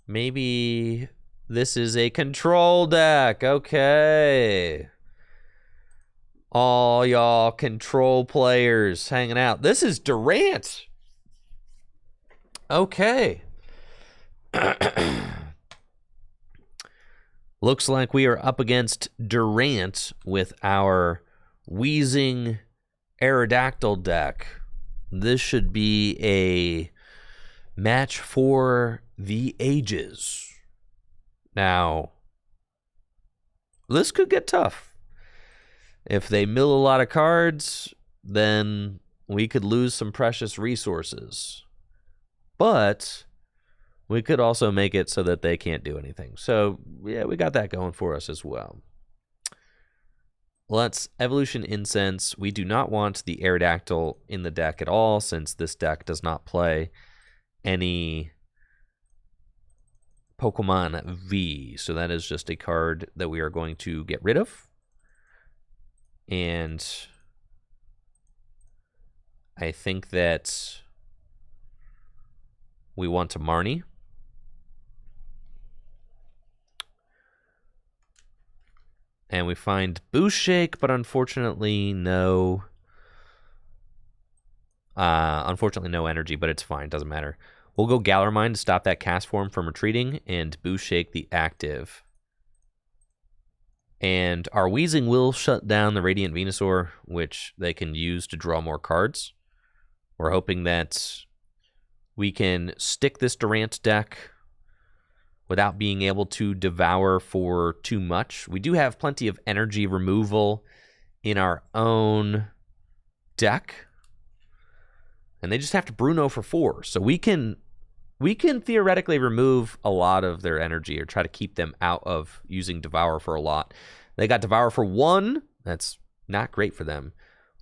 Maybe this is a control deck. Okay. All y'all control players hanging out. This is Durant. Okay. Looks like we are up against Durant with our Wheezing Aerodactyl deck. This should be a match for the ages. Now, this could get tough. If they mill a lot of cards, then we could lose some precious resources. But we could also make it so that they can't do anything. So, yeah, we got that going for us as well. Let's Evolution Incense. We do not want the Aerodactyl in the deck at all, since this deck does not play any Pokemon V. So that is just a card that we are going to get rid of. And I think that we want to Marnie. And we find Boost Shake, but unfortunately no energy, but it's fine, doesn't matter. We'll go Galar Mine to stop that cast form from retreating, and Boost Shake the active. And our Weezing will shut down the Radiant Venusaur, which they can use to draw more cards. We're hoping that we can stick this Durant deck without being able to devour for too much. We do have plenty of energy removal in our own deck. And they just have to Bruno for 4. So we can theoretically remove a lot of their energy or try to keep them out of using Devour for a lot. They got Devour for 1. That's not great for them.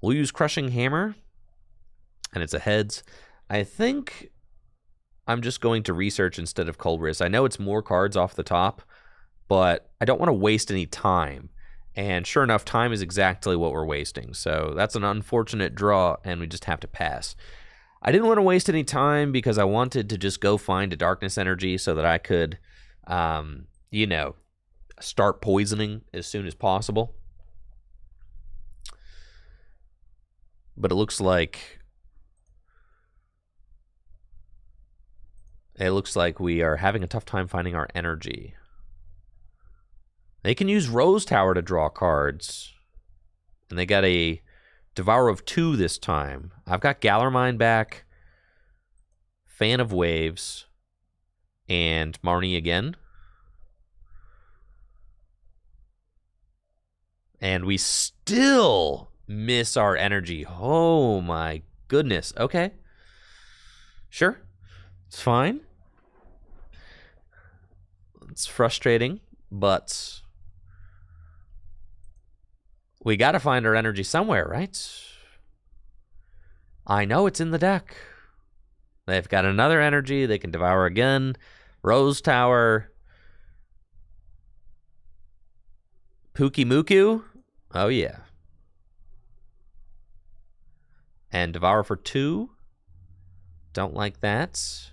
We'll use Crushing Hammer. And it's a heads. I think I'm just going to research instead of Cold Wrist. I know it's more cards off the top, but I don't want to waste any time. And sure enough, time is exactly what we're wasting. So that's an unfortunate draw, and we just have to pass. I didn't want to waste any time because I wanted to just go find a Darkness Energy so that I could, start poisoning as soon as possible. But it looks like we are having a tough time finding our energy. They can use Rose Tower to draw cards. And they got a Devourer of 2 this time. I've got Gallermine back, Fan of Waves, and Marnie again. And we still miss our energy. Oh my goodness. Okay. Sure. It's fine. It's frustrating, but we got to find our energy somewhere, right? I know it's in the deck. They've got another energy. They can devour again. Rose Tower. Pookie Muku. Oh, yeah. And devour for 2. Don't like that.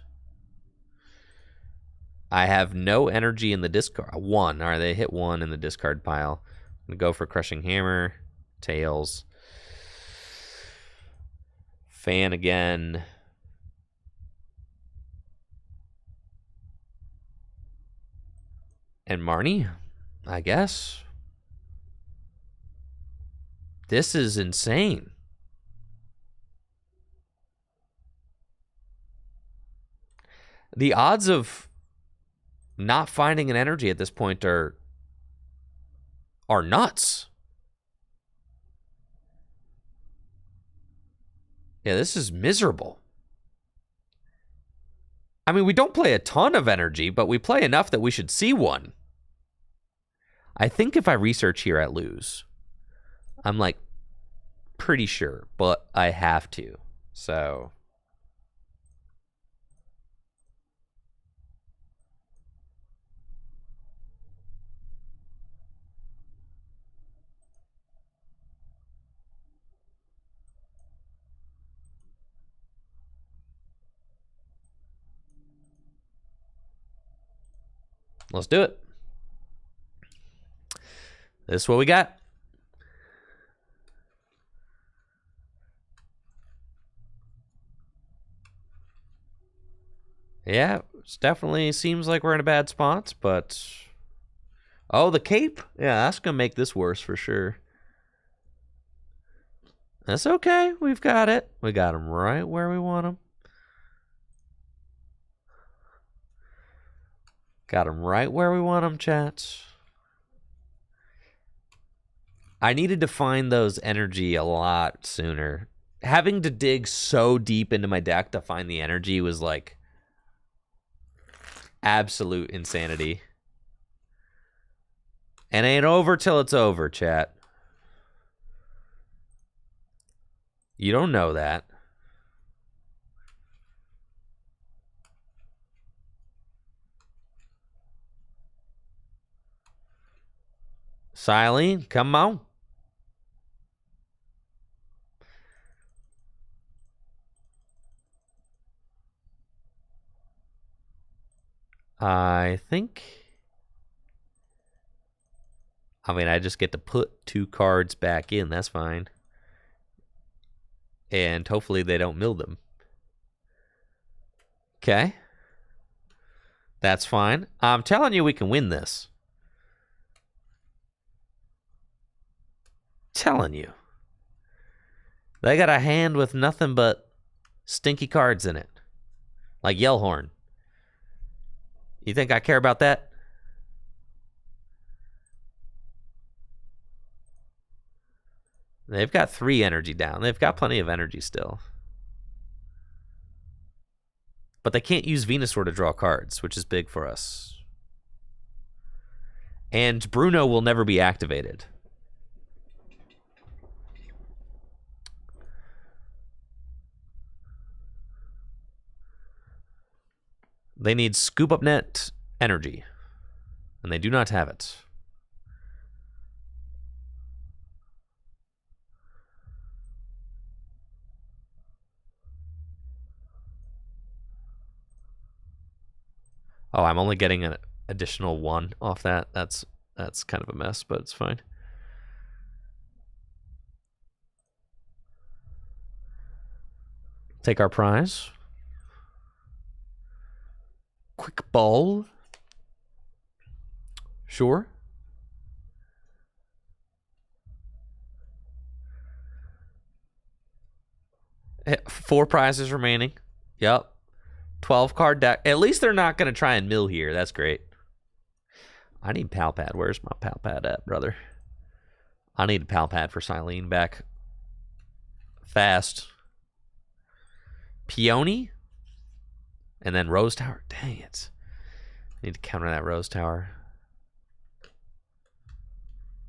I have no energy in the discard. 1. All right, they hit 1 in the discard pile. I'm going to go for Crushing Hammer. Tails. Fan again. And Marnie, I guess. This is insane. The odds of not finding an energy at this point are nuts. Yeah, this is miserable. I mean, we don't play a ton of energy, but we play enough that we should see one. I think if I research here, I lose. I'm like pretty sure, but I have to. So let's do it. This is what we got. Yeah, it definitely seems like we're in a bad spot, but... Oh, the cape? Yeah, that's going to make this worse for sure. That's okay. We've got it. We got him right where we want him. Got him right where we want him, chat. I needed to find those energy a lot sooner. Having to dig so deep into my deck to find the energy was like absolute insanity. And ain't over till it's over, chat. You don't know that. Silene, come on. I think... I mean, I just get to put 2 cards back in. That's fine. And hopefully they don't mill them. Okay. That's fine. I'm telling you we can win this. Telling you. They got a hand with nothing but stinky cards in it. Like Yellhorn. You think I care about that? They've got 3 energy down. They've got plenty of energy still. But they can't use Venusaur to draw cards, which is big for us. And Bruno will never be activated. They need Scoop Up Net energy. And they do not have it. Oh, I'm only getting an additional 1 off that. That's kind of a mess, but it's fine. Take our prize. Quick ball. Sure. 4 prizes remaining. Yep. 12 card deck. At least they're not going to try and mill here. That's great. I need pal pad. Where's my pal pad at, brother? I need a pal pad for Silene back fast. Peony? And then Rose Tower. Dang it. I need to counter that Rose Tower.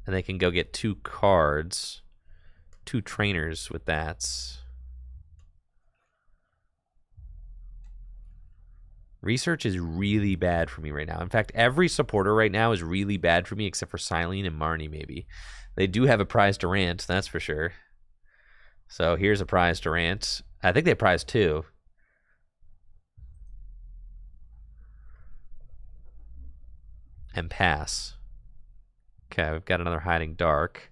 And they can go get 2 cards. 2 trainers with that. Research is really bad for me right now. In fact, every supporter right now is really bad for me except for Silene and Marnie, maybe. They do have a prize Durant, that's for sure. So here's a prize Durant. I think they prize 2. And pass. Okay, we've got another Hiding Dark.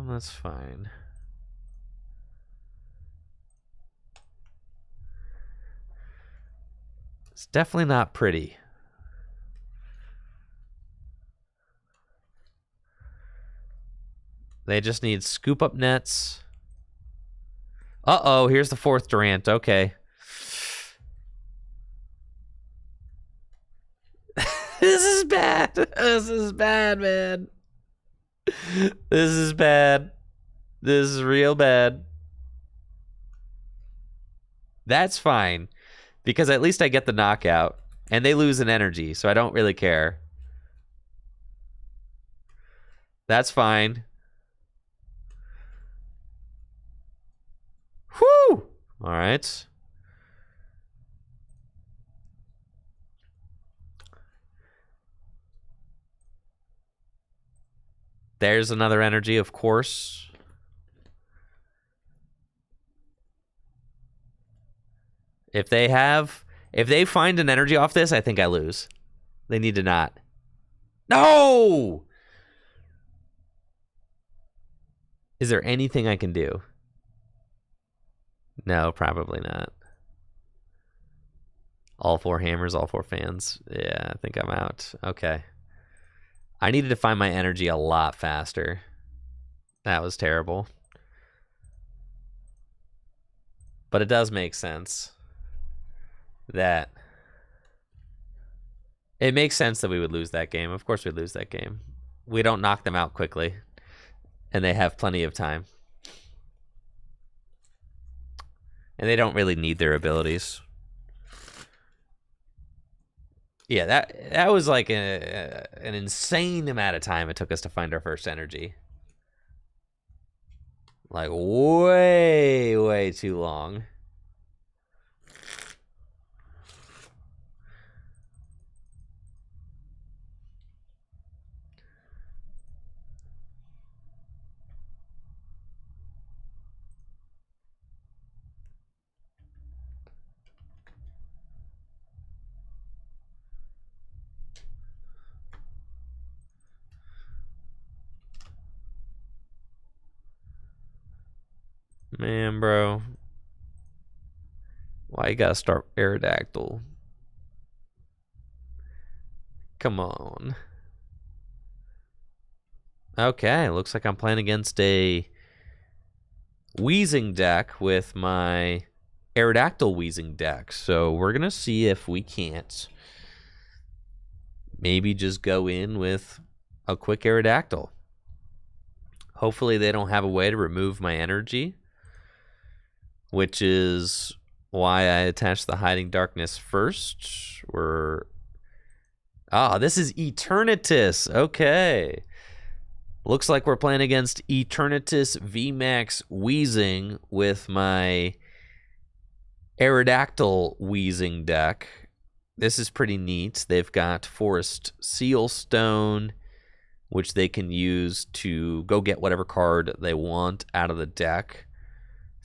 That's fine. It's definitely not pretty. They just need scoop up nets. Uh-oh, here's the 4th Durant. Okay. This is bad. This is bad, man. This is bad. This is real bad. That's fine. Because at least I get the knockout. And they lose an energy, so I don't really care. That's fine. Whew! Alright. There's another energy, of course. If they find an energy off this, I think I lose. They need to not. No! Is there anything I can do? No, probably not. All 4 hammers, all 4 fans. Yeah, I think I'm out. Okay. I needed to find my energy a lot faster. That was terrible. But it does make sense that it makes sense that we would lose that game. Of course we'd lose that game. We don't knock them out quickly, and they have plenty of time. And they don't really need their abilities. Yeah, that was like an insane amount of time it took us to find our first energy. Like way, way too long. Man, bro. Why you gotta start Aerodactyl? Come on. Okay, looks like I'm playing against a Wheezing deck with my Aerodactyl Wheezing deck. So we're going to see if we can't maybe just go in with a quick Aerodactyl. Hopefully they don't have a way to remove my energy, which is why I attached the Hiding Darkness first. This is Eternatus. Okay. Looks like we're playing against Eternatus VMAX Wheezing with my Aerodactyl Wheezing deck. This is pretty neat. They've got Forest Sealstone, which they can use to go get whatever card they want out of the deck.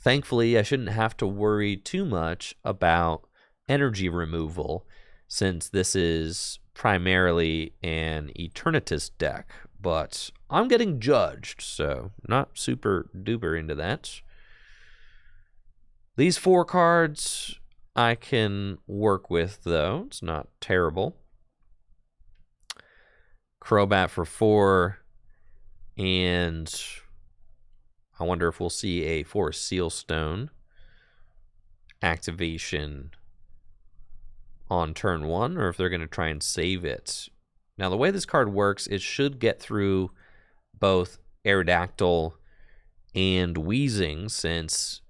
Thankfully, I shouldn't have to worry too much about energy removal, since this is primarily an Eternatus deck. But I'm getting judged, so not super duper into that. These 4 cards, I can work with, though. It's not terrible. Crobat for 4. And I wonder if we'll see a Forest Seal Stone activation on turn 1, or if they're going to try and save it. Now, the way this card works, it should get through both Aerodactyl and Weezing, since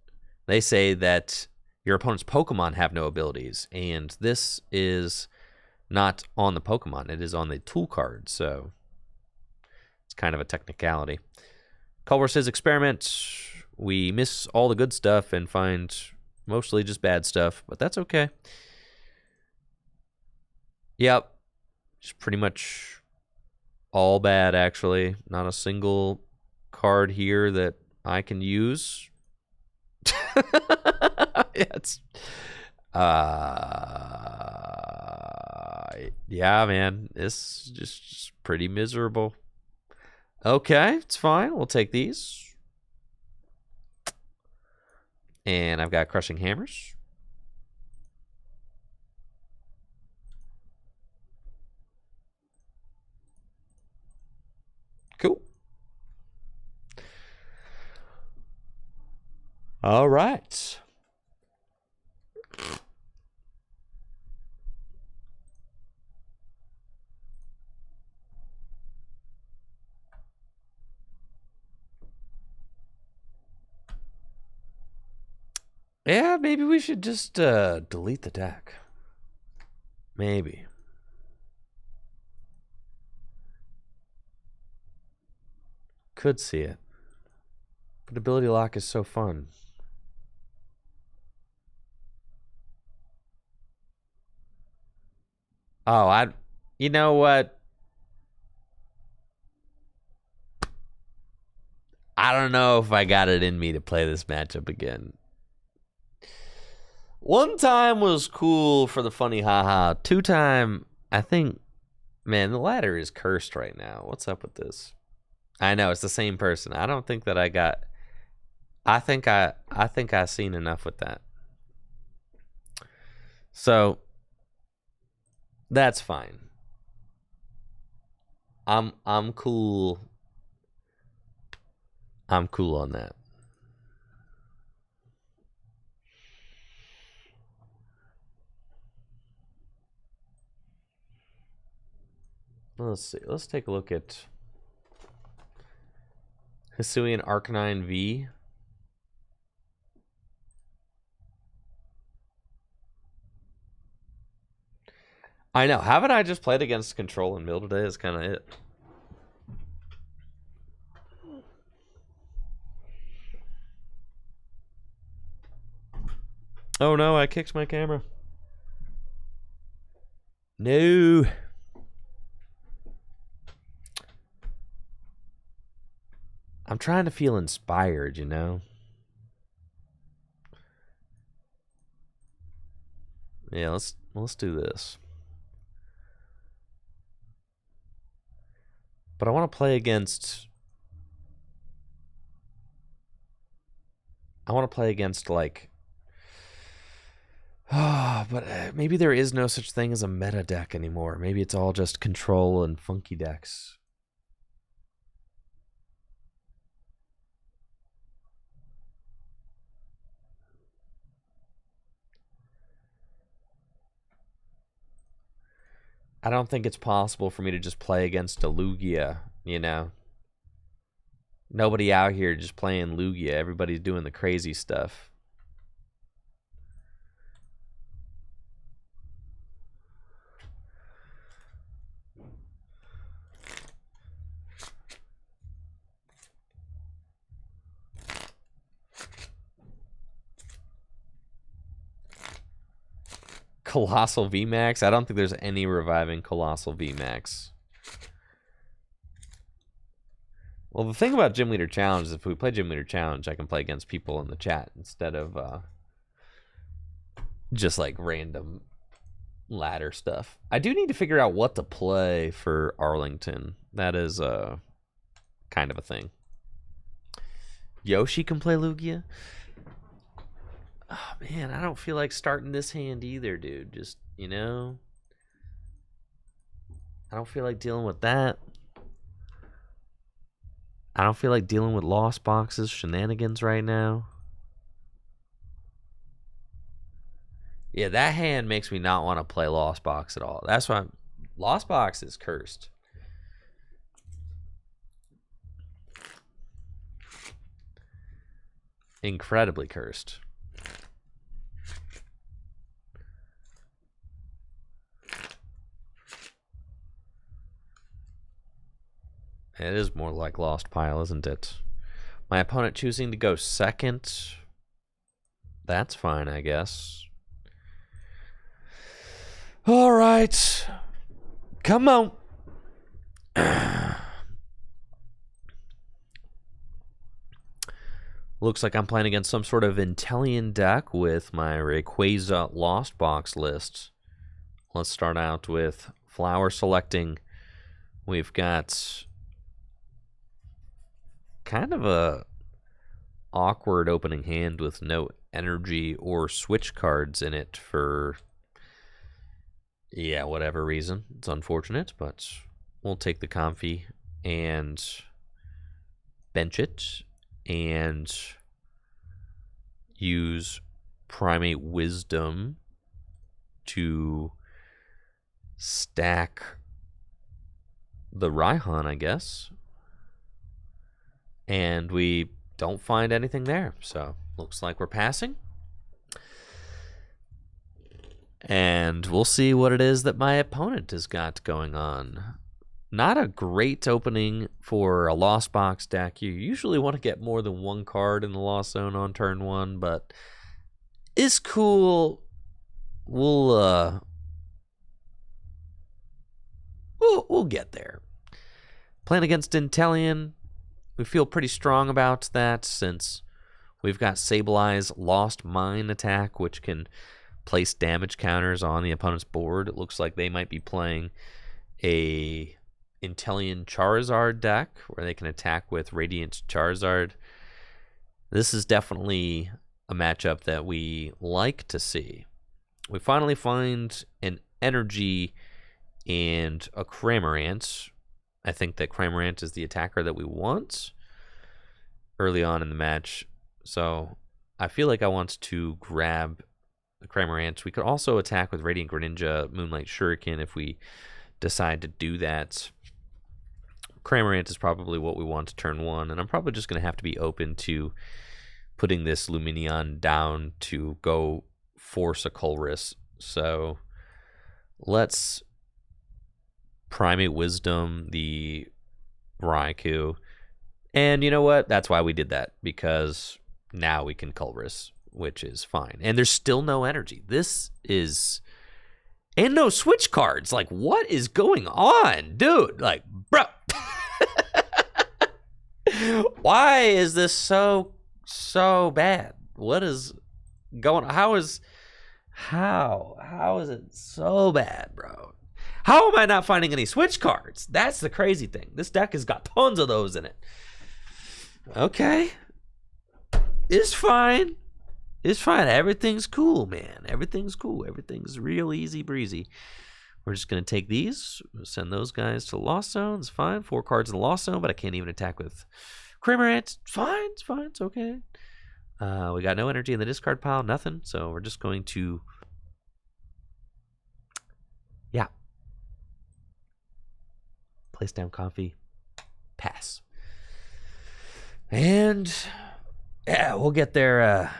they say that your opponent's Pokemon have no abilities, and this is not on the Pokemon. It is on the tool card, so it's kind of a technicality. Culver says experiment. We miss all the good stuff and find mostly just bad stuff, but that's okay. Yep. Just pretty much all bad, actually. Not a single card here that I can use. Yeah, it's... yeah, man. This is just pretty miserable. Okay, it's fine. We'll take these. And I've got Crushing Hammers. Cool. All right. Yeah, maybe we should just delete the deck. Maybe. Could see it. But ability lock is so fun. Oh, you know what? I don't know if I got it in me to play this matchup again. One time was cool for the funny haha. 2-time, I think, man, the ladder is cursed right now. What's up with this? I know it's the same person. I don't think that I got. I think I've seen enough with that. So that's fine. I'm cool. I'm cool on that. Let's see. Let's take a look at Hisuian Arcanine V. I know. Haven't I just played against Control and Mill today? Is kind of it. Oh no, I kicked my camera. No. I'm trying to feel inspired, you know? Yeah, let's do this. But I want to play against... I want to play against, like... but maybe there is no such thing as a meta deck anymore. Maybe it's all just Control and funky decks. I don't think it's possible for me to just play against a Lugia, you know? Nobody out here just playing Lugia. Everybody's doing the crazy stuff. Colossal VMAX? I don't think there's any reviving Colossal VMAX. Well, the thing about Gym Leader Challenge is if we play Gym Leader Challenge, I can play against people in the chat instead of just like random ladder stuff. I do need to figure out what to play for Arlington. That is kind of a thing. Yoshi can play Lugia? Oh, man, I don't feel like starting this hand either, dude. Just, you know, I don't feel like dealing with that. I don't feel like dealing with lost boxes shenanigans right now. Yeah, that hand makes me not want to play Lost Box at all. That's why Lost Box is cursed. Incredibly cursed. It is more like Lost Pile, isn't it? My opponent choosing to go second. That's fine, I guess. All right. Come on. Looks like I'm playing against some sort of Intellion deck with my Rayquaza Lost Box list. Let's start out with flower selecting. We've got kind of a awkward opening hand with no energy or switch cards in it for, yeah, whatever reason. It's unfortunate, but we'll take the Comfy and bench it and use Primate Wisdom to stack the Raihan, I guess. And we don't find anything there, so looks like we're passing. And we'll see what it is that my opponent has got going on. Not a great opening for a Lost Box deck. You usually want to get more than one card in the Lost Zone on turn one, but it's cool. We'll get there. Playing against Intellion, we feel pretty strong about that since we've got Sableye's Lost Mine attack, which can place damage counters on the opponent's board. It looks like they might be playing a Intellion Charizard deck where they can attack with Radiant Charizard. This is definitely a matchup that we like to see. We finally find an Energy and a Cramorant. I think that Cramorant is the attacker that we want early on in the match. So I feel like I want to grab the Cramorant. We could also attack with Radiant Greninja, Moonlight Shuriken if we decide to do that. Cramorant is probably what we want to turn one, and I'm probably just going to have to be open to putting this Lumineon down to go force a Colress. So let's Primate Wisdom the Raikou. And you know what? That's why we did that, because now we can Colress, which is fine. And there's still no energy. This is... And no switch cards. Like, what is going on? Dude, like, bro. Why is this so bad? What is going on? How is it so bad, bro? How am I not finding any switch cards? That's the crazy thing. This deck has got tons of those in it. Okay. It's fine. It's fine. Everything's cool, man. Everything's cool. Everything's real easy breezy. We're just going to take these, send those guys to Lost Zone. It's fine. 4 cards in the Lost Zone, but I can't even attack with Cramorant. It's fine. It's fine. It's okay. We got no energy in the discard pile. Nothing. So we're just going to... Yeah. Place down Comfy. Pass. And... Yeah, we'll get there...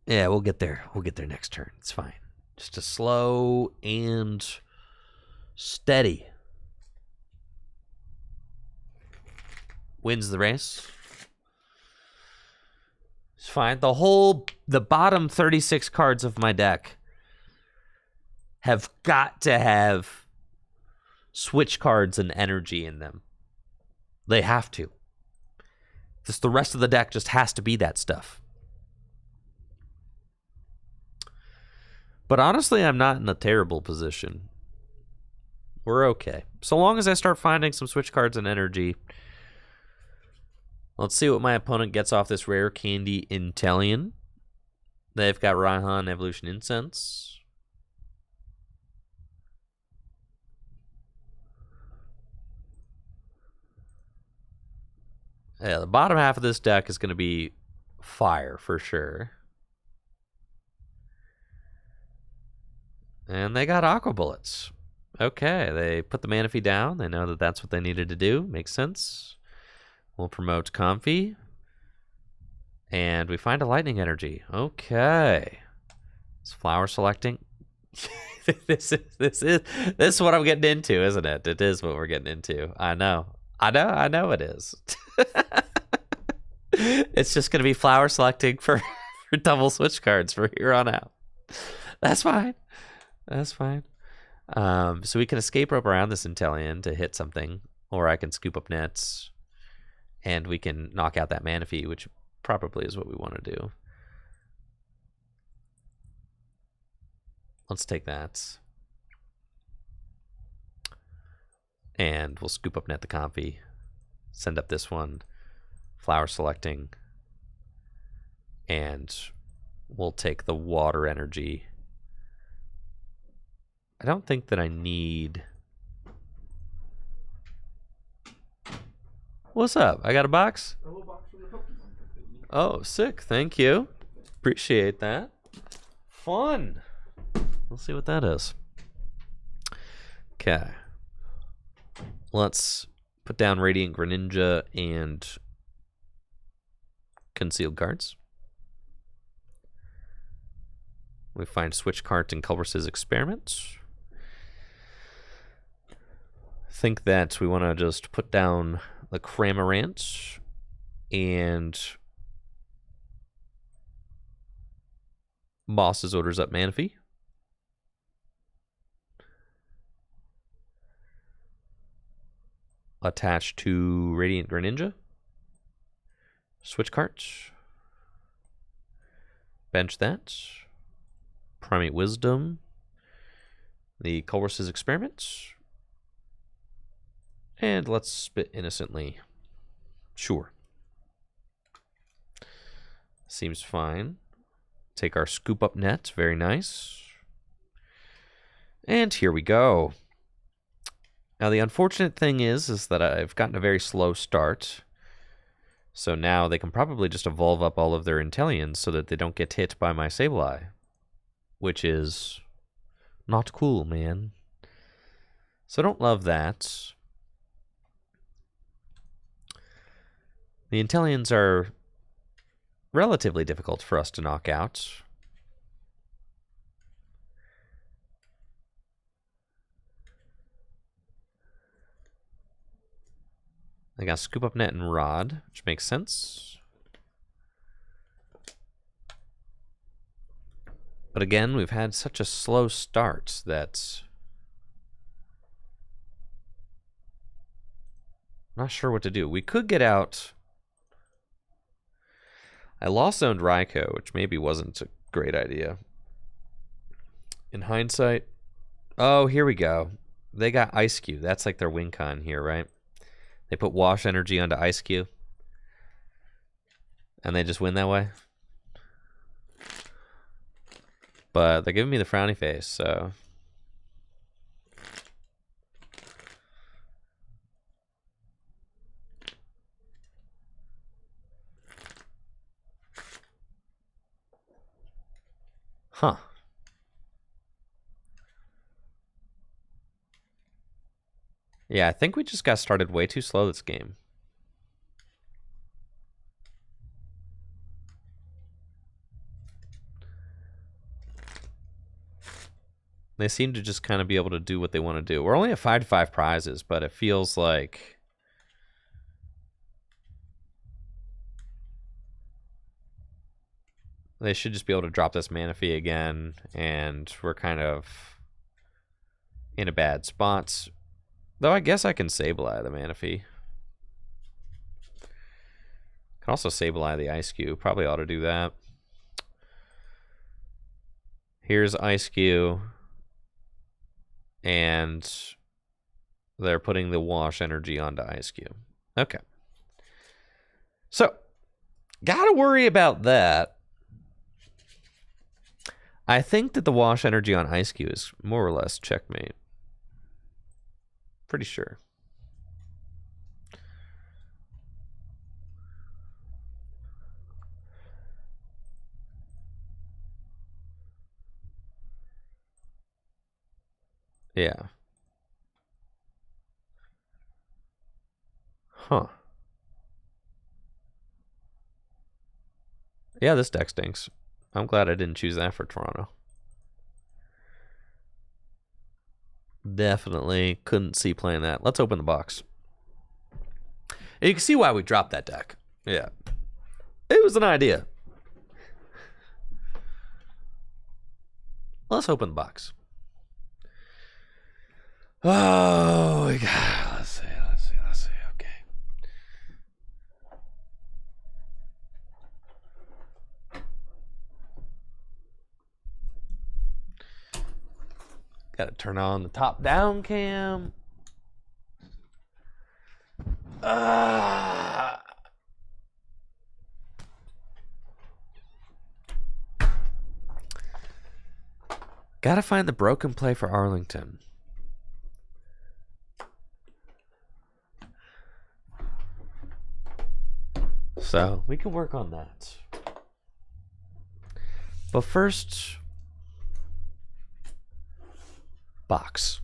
Yeah, we'll get there. We'll get there next turn. It's fine. Just a slow and steady. Wins the race. It's fine. The bottom 36 cards of my deck have got to have switch cards and energy in them. They have to. Just the rest of the deck just has to be that stuff. But honestly, I'm not in a terrible position. We're okay. So long as I start finding some switch cards and energy. Let's see what my opponent gets off this rare candy Intellion. They've got Raihan Evolution Incense. Yeah, the bottom half of this deck is going to be fire for sure. And they got Aqua Bullets. Okay, they put the Manaphy down. They know that that's what they needed to do. Makes sense. We'll promote Comfy. And we find a Lightning Energy. Okay. It's flower selecting. This is what I'm getting into, isn't it? It is what we're getting into. I know it is. It's just gonna be flower selecting for double switch cards from here on out. That's fine. So we can escape rope around this Intellion to hit something, or I can scoop up nets, and we can knock out that Manaphy, which probably is what we want to do. Let's take that. And we'll scoop up net the Comfy, send up this one, flower selecting, and we'll take the water energy. I don't think that I need... What's up? I got a box? A little box from the Pokemon Company. Oh, sick. Thank you. Appreciate that. Fun. We'll see what that is. Okay. Let's put down Radiant Greninja and concealed cards. We find Switch Cart and Culber's Experiment. Think that we want to just put down the Cramorant and Boss's orders up Manaphy. Attached to Radiant Greninja. Switch cards. Bench that. Primate Wisdom. The Culber's Experiment. And let's spit innocently. Sure. Seems fine. Take our scoop up net. Very nice. And here we go. Now the unfortunate thing is that I've gotten a very slow start. So now they can probably just evolve up all of their Intellions so that they don't get hit by my Sableye. Which is not cool, man. So I don't love that. The Intellions are relatively difficult for us to knock out. I got Scoop Up Net and Rod, which makes sense. But again, we've had such a slow start that I'm not sure what to do. We could get out. I lost zoned Raikou, which maybe wasn't a great idea. In hindsight, oh, here we go. They got Ice Cube. That's like their win con here, right? They put Wash Energy onto Ice Cube. And they just win that way. But they're giving me the frowny face, so... Huh. Yeah, I think we just got started way too slow this game. They seem to just kind of be able to do what they want to do. We're only at 5-5 prizes, but it feels like... they should just be able to drop this Manaphy again, and we're kind of in a bad spot. Though I guess I can Sableye the Manaphy. Can also Sableye the Ice Cube. Probably ought to do that. Here's Ice Cube. And they're putting the Wash Energy onto Ice Cube. Okay. So, gotta worry about that. I think that the wash energy on Ice Cube is more or less checkmate. Pretty sure. Yeah. Huh. Yeah, this deck stinks. I'm glad I didn't choose that for Toronto. Definitely couldn't see playing that. Let's open the box. And you can see why we dropped that deck. Yeah. It was an idea. Let's open the box. Oh, we got, let's see. Okay. Got to turn on the top-down cam. Gotta find the broken play for Arlington. So we can work on that. But first, box.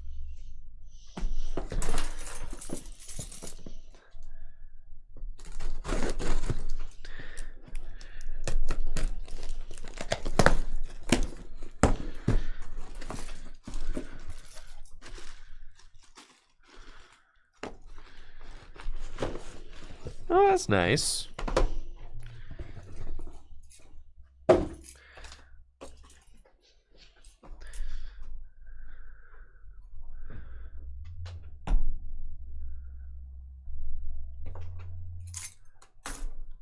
Oh, that's nice.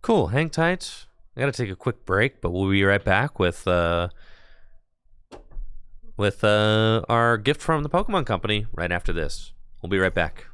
Cool. Hang tight. I gotta take a quick break, but we'll be right back with our gift from the Pokemon Company right after this. We'll be right back.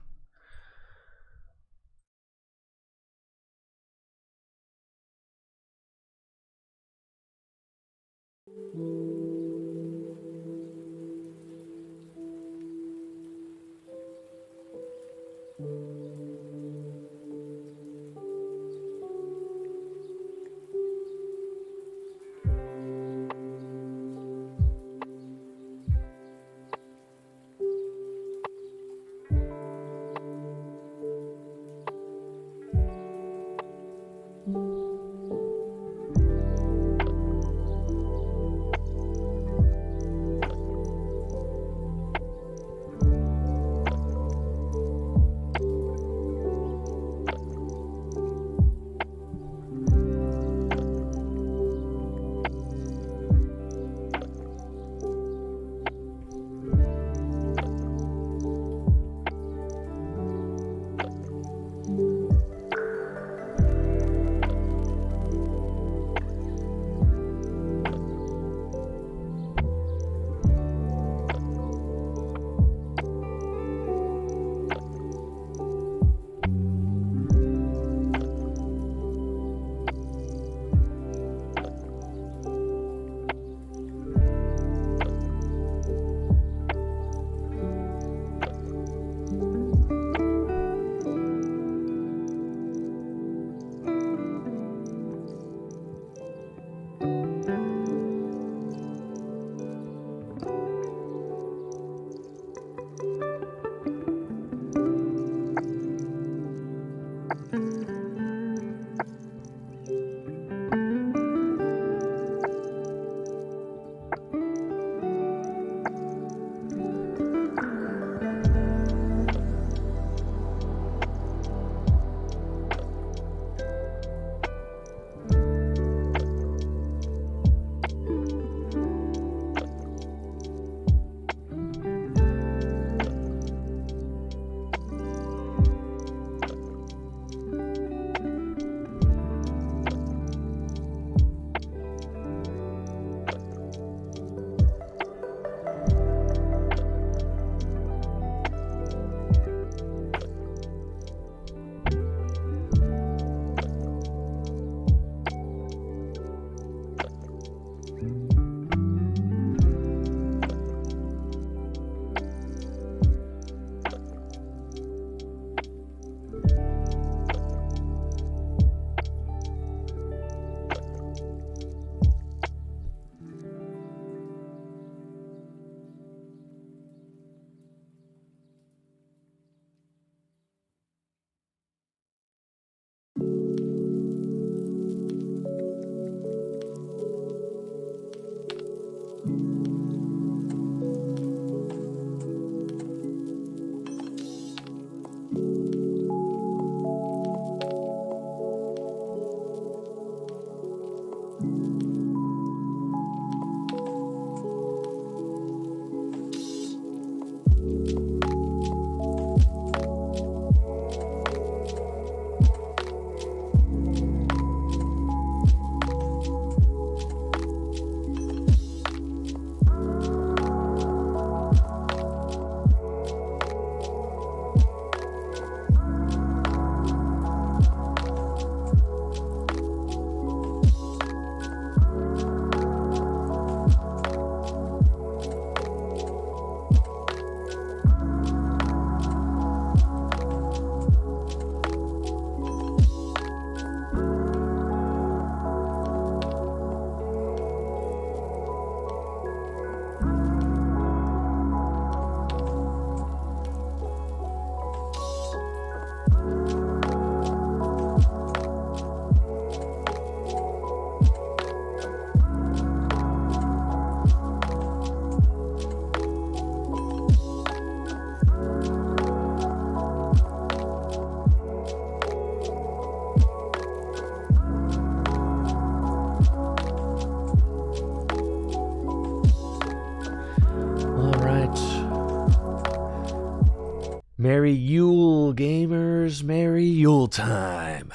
Merry Yule, gamers. Merry Yule time.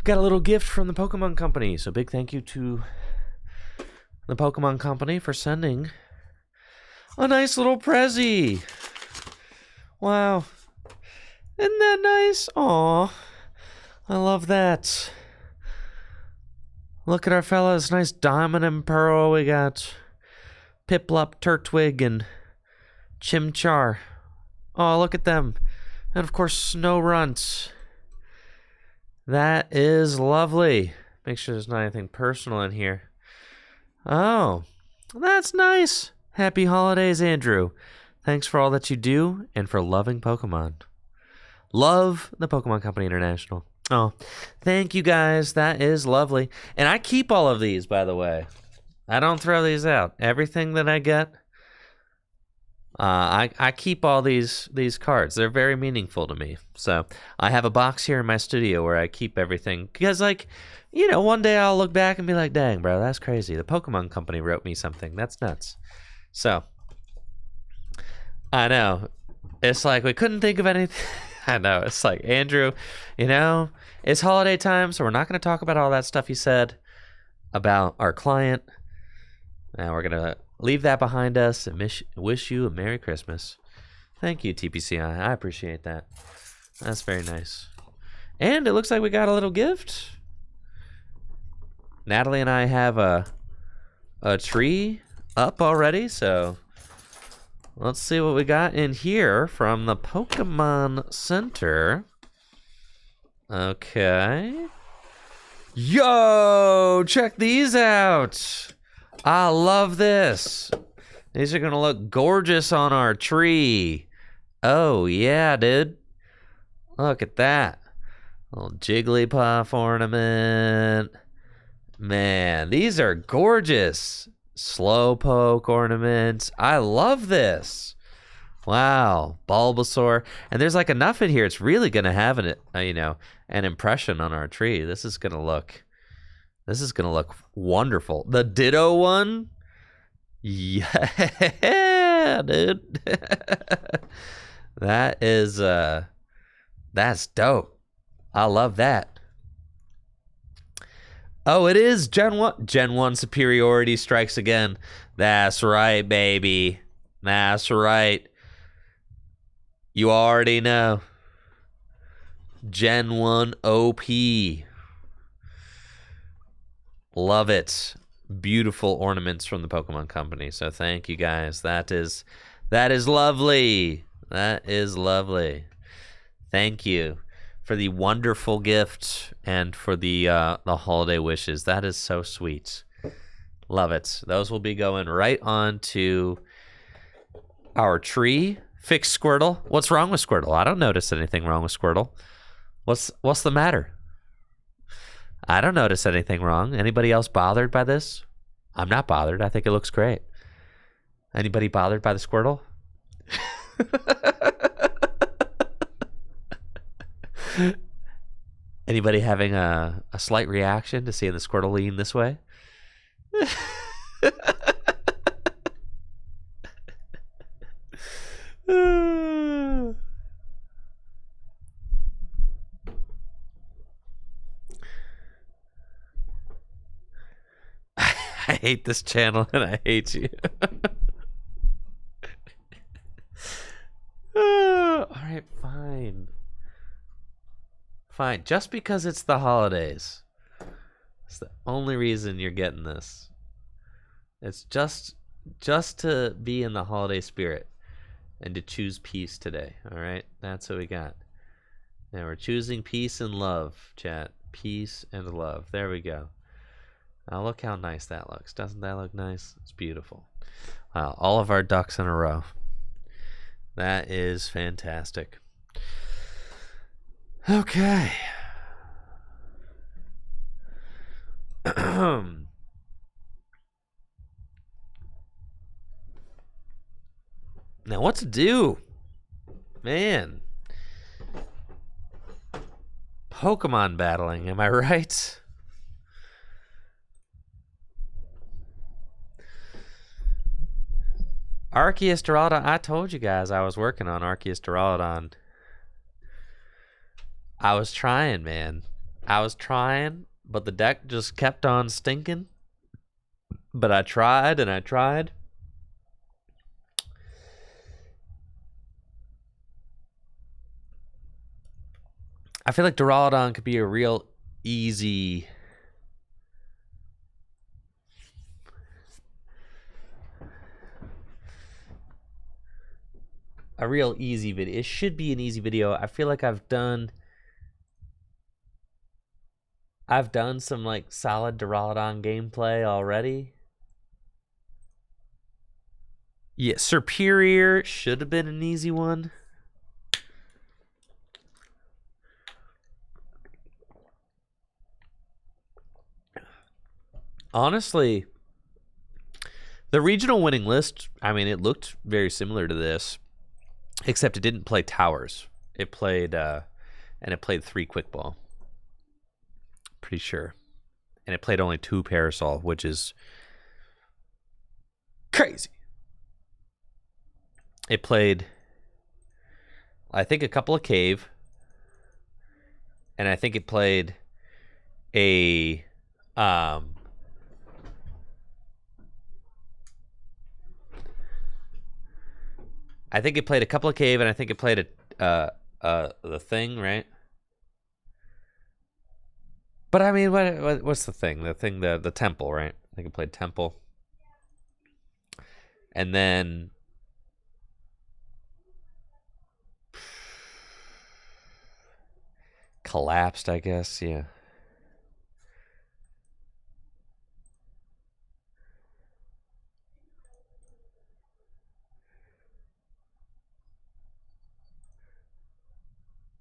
Got a little gift from the Pokemon Company, so big thank you to the Pokemon Company for sending a nice little Prezi. Wow. Isn't that nice? Aw. I love that. Look at our fellas. Nice Diamond and Pearl. We got Piplup, Turtwig, and Chimchar. Oh, look at them. And of course, Snorunt. That is lovely. Make sure there's not anything personal in here. Oh, that's nice. Happy holidays, Andrew. Thanks for all that you do and for loving Pokemon. Love the Pokemon Company International. Oh, thank you guys. That is lovely. And I keep all of these, by the way. I don't throw these out. Everything that I get, I keep all these cards. They're very meaningful to me. So I have a box here in my studio where I keep everything. Because, like, you know, one day I'll look back and be like, dang, bro, that's crazy. The Pokemon Company wrote me something. That's nuts. So, I know. It's like we couldn't think of anything. I know. It's like, Andrew, you know, it's holiday time, so we're not going to talk about all that stuff you said about our client. And we're going to leave that behind us and wish you a Merry Christmas. Thank you, TPCi. I appreciate that. That's very nice. And it looks like we got a little gift. Natalie and I have a tree up already, so let's see what we got in here from the Pokemon Center. Okay. Yo, check these out. I love this. These are going to look gorgeous on our tree. Oh, yeah, dude. Look at that. Little Jigglypuff ornament. Man, these are gorgeous. Slowpoke ornaments. I love this. Wow. Bulbasaur. And there's like enough in here. It's really going to have an impression on our tree. This is going to look wonderful. The Ditto one? Yeah, dude. That's dope. I love that. Oh, it is Gen 1. Gen 1 superiority strikes again. That's right, baby. That's right. You already know. Gen 1 OP. Love it. Beautiful ornaments from the Pokemon Company. So thank you guys. That is lovely. That is lovely. Thank you for the wonderful gift and for the holiday wishes. That is so sweet. Love it. Those will be going right on to our tree. Fix Squirtle. What's wrong with Squirtle? I don't notice anything wrong with Squirtle. What's the matter? I don't notice anything wrong. Anybody else bothered by this? I'm not bothered. I think it looks great. Anybody bothered by the Squirtle? Anybody having a slight reaction to seeing the Squirtle lean this way? I hate this channel and I hate you. All right, fine. Fine. Just because it's the holidays. It's the only reason you're getting this. It's just to be in the holiday spirit and to choose peace today. All right? That's what we got. Now we're choosing peace and love, chat. Peace and love. There we go. Now look how nice that looks. Doesn't that look nice? It's beautiful. Wow, all of our ducks in a row. That is fantastic. Okay. Now what to do? Man. Pokemon battling, am I right? Arceus Duraludon. I told you guys I was working on Arceus Duraludon. I was trying, man. I was trying, but the deck just kept on stinking. But I tried and I tried. I feel like Duraludon could be a real easy... video. It should be an easy video. I feel like I've done some like solid Duraludon gameplay already. Yeah, Superior should have been an easy one. Honestly, the regional winning list, I mean, it looked very similar to this, except it didn't play towers. It played, and it played 3 quick ball. Pretty sure. And it played only 2 parasol, which is crazy. It played, I think, a couple of cave, and I think it played a, I think it played a couple of cave, and I think it played the thing, right? But I mean, what's the thing? The temple, right? I think it played temple, and then collapsed, I guess. Yeah.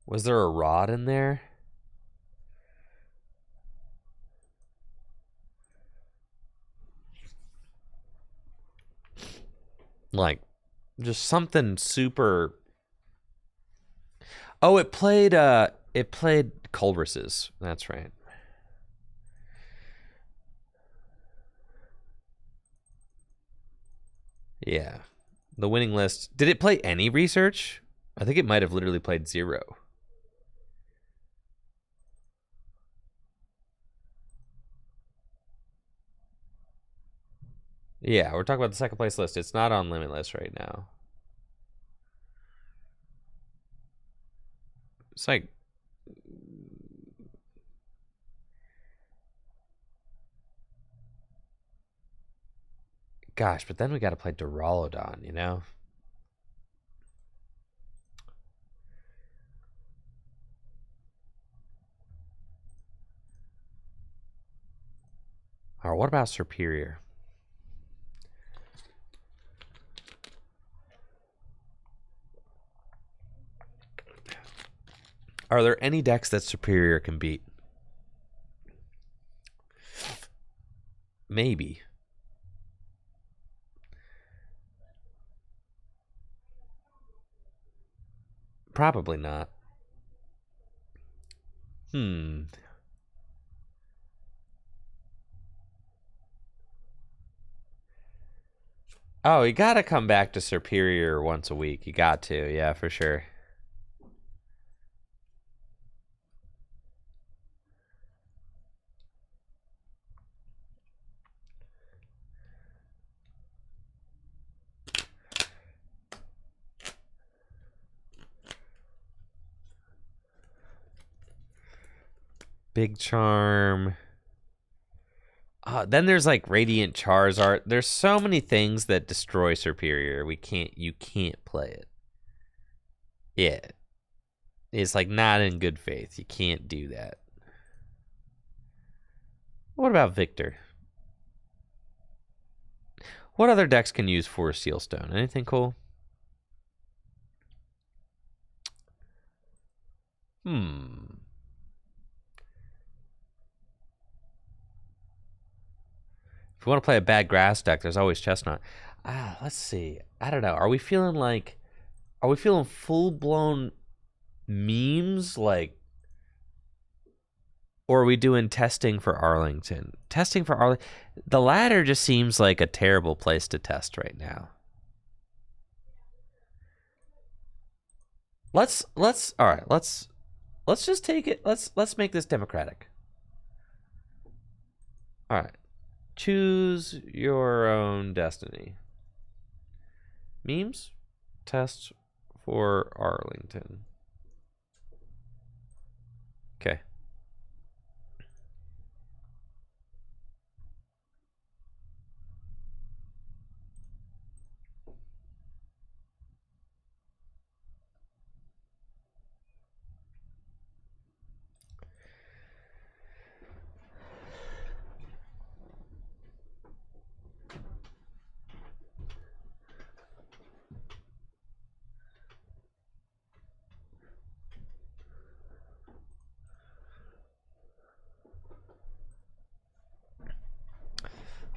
Was there a rod in there? Like, just something super... Oh, it played Culver's. That's right. Yeah. The winning list. Did it play any research? I think it might have literally played 0. Yeah, we're talking about the second place list. It's not on Limitless right now. It's like... Gosh, but then we got to play Duraludon, you know? Or what about Superior? Are there any decks that Superior can beat? Maybe. Probably not. Oh, you gotta come back to Superior once a week. You got to, yeah, for sure. Big Charm. Then there's like Radiant Charizard. There's so many things that destroy Superior. You can't play it. Yeah. It's like not in good faith. You can't do that. What about Victor? What other decks can use 4 Sealstone? Anything cool? If you want to play a bad grass deck, there's always Chestnut. Let's see. I don't know. Are we feeling full-blown memes? Like, or are we doing testing for Arlington? Testing for Arlington. The latter just seems like a terrible place to test right now. All right, let's just take it. Let's make this democratic. All right. Choose your own destiny. Memes? Test for Arlington. Okay.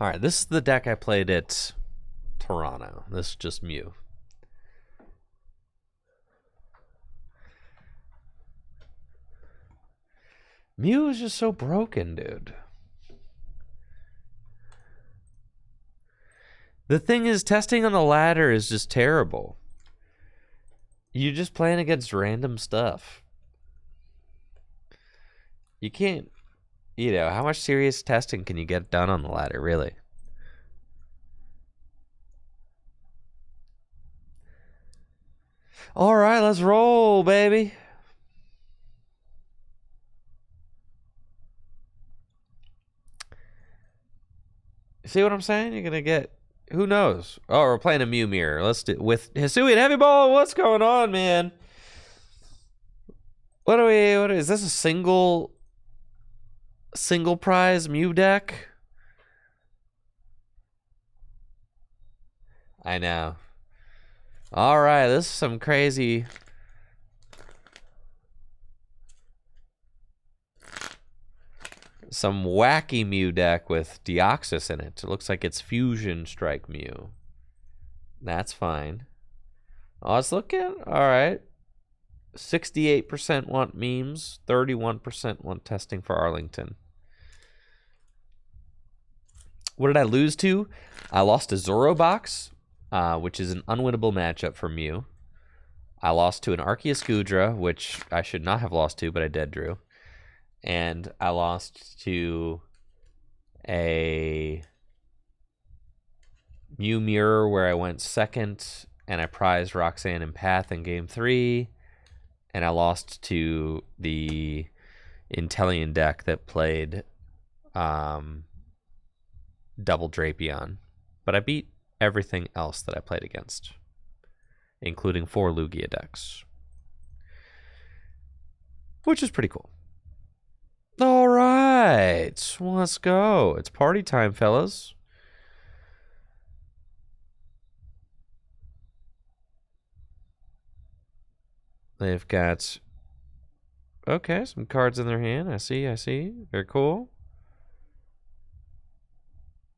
All right, this is the deck I played at Toronto. This is just Mew. Mew is just so broken, dude. The thing is, testing on the ladder is just terrible. You're just playing against random stuff. You can't, how much serious testing can you get done on the ladder, really? All right, let's roll, baby. See what I'm saying? You're gonna get, who knows? Oh, we're playing a Mew mirror. Let's do with Hisui and Heavy Ball. What's going on, man? What is this, a single prize Mew deck? I know. All right, this is some crazy. Some wacky Mew deck with Deoxys in it. It looks like it's Fusion Strike Mew. That's fine. Oh, it's looking all right. 68% want memes. 31% want testing for Arlington. What did I lose to? I lost to Zorobox, which is an unwinnable matchup for Mew. I lost to an Arceus Gudra, which I should not have lost to, but I dead drew. And I lost to a Mew Mirror where I went second, and I prized Roxanne and Path in game 3. And I lost to the Intellion deck that played Double Drapion. But I beat everything else that I played against, including 4 Lugia decks, which is pretty cool. All right, let's go. It's party time, fellas. They've got, okay, some cards in their hand. I see. Very cool.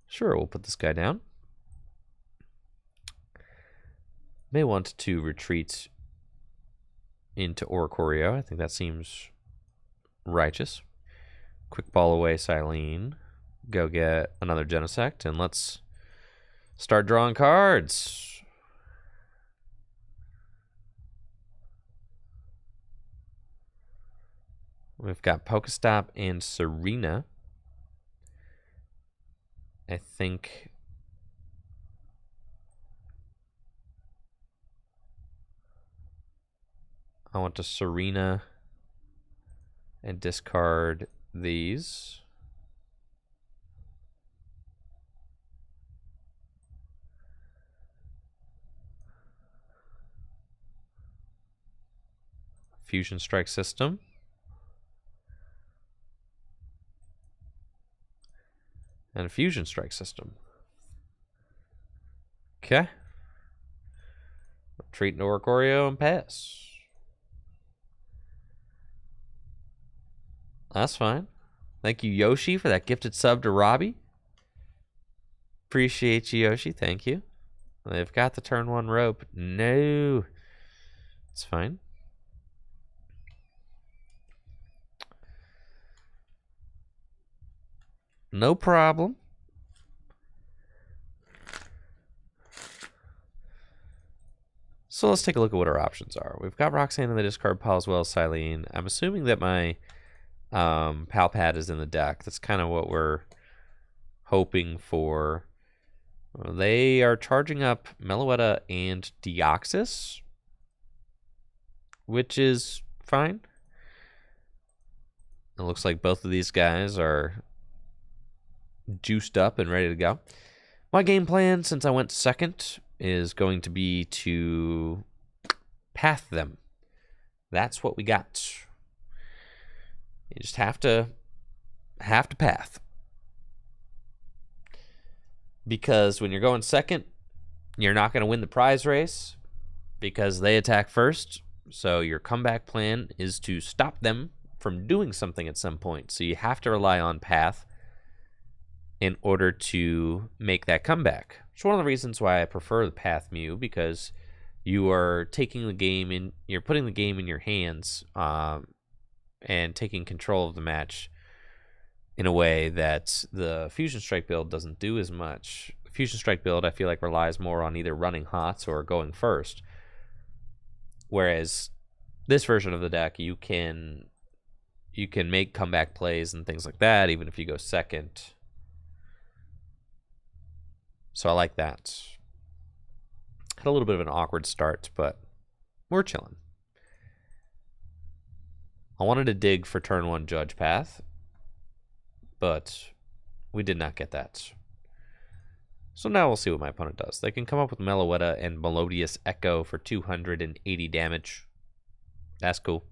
Sure, we'll put this guy down. May want to retreat into Oricorio. I think that seems righteous. Quick ball away, Silene. Go get another Genesect, and let's start drawing cards. We've got Pokestop and Serena. I think I want to Serena and discard these. Fusion Strike System. And a Fusion Strike System. Okay. Retreat into Oricorio and pass. That's fine. Thank you, Yoshi, for that gifted sub to Robbie. Appreciate you, Yoshi. Thank you. They've got the turn 1 rope. No. It's fine. No problem. So let's take a look at what our options are. We've got Roxanne in the discard pile as well as Silene. I'm assuming that my Pal Pad is in the deck. That's kind of what we're hoping for. They are charging up Meloetta and Deoxys, which is fine. It looks like both of these guys are juiced up and ready to go. My game plan, since I went second, is going to be to path them. That's what we got. You just have to path. Because when you're going second, you're not going to win the prize race because they attack first. So your comeback plan is to stop them from doing something at some point. So you have to rely on path in order to make that comeback. It's one of the reasons why I prefer the path Mew, because you are taking the game in, you're putting the game in your hands, and taking control of the match in a way that the Fusion Strike build doesn't do as much. The Fusion Strike build, I feel like, relies more on either running HOTS or going first. Whereas this version of the deck, you can make comeback plays and things like that, even if you go second. So I like that. Had a little bit of an awkward start, but we're chilling. I wanted to dig for turn 1 Judge Path, but we did not get that. So now we'll see what my opponent does. They can come up with Meloetta and Melodious Echo for 280 damage. That's cool.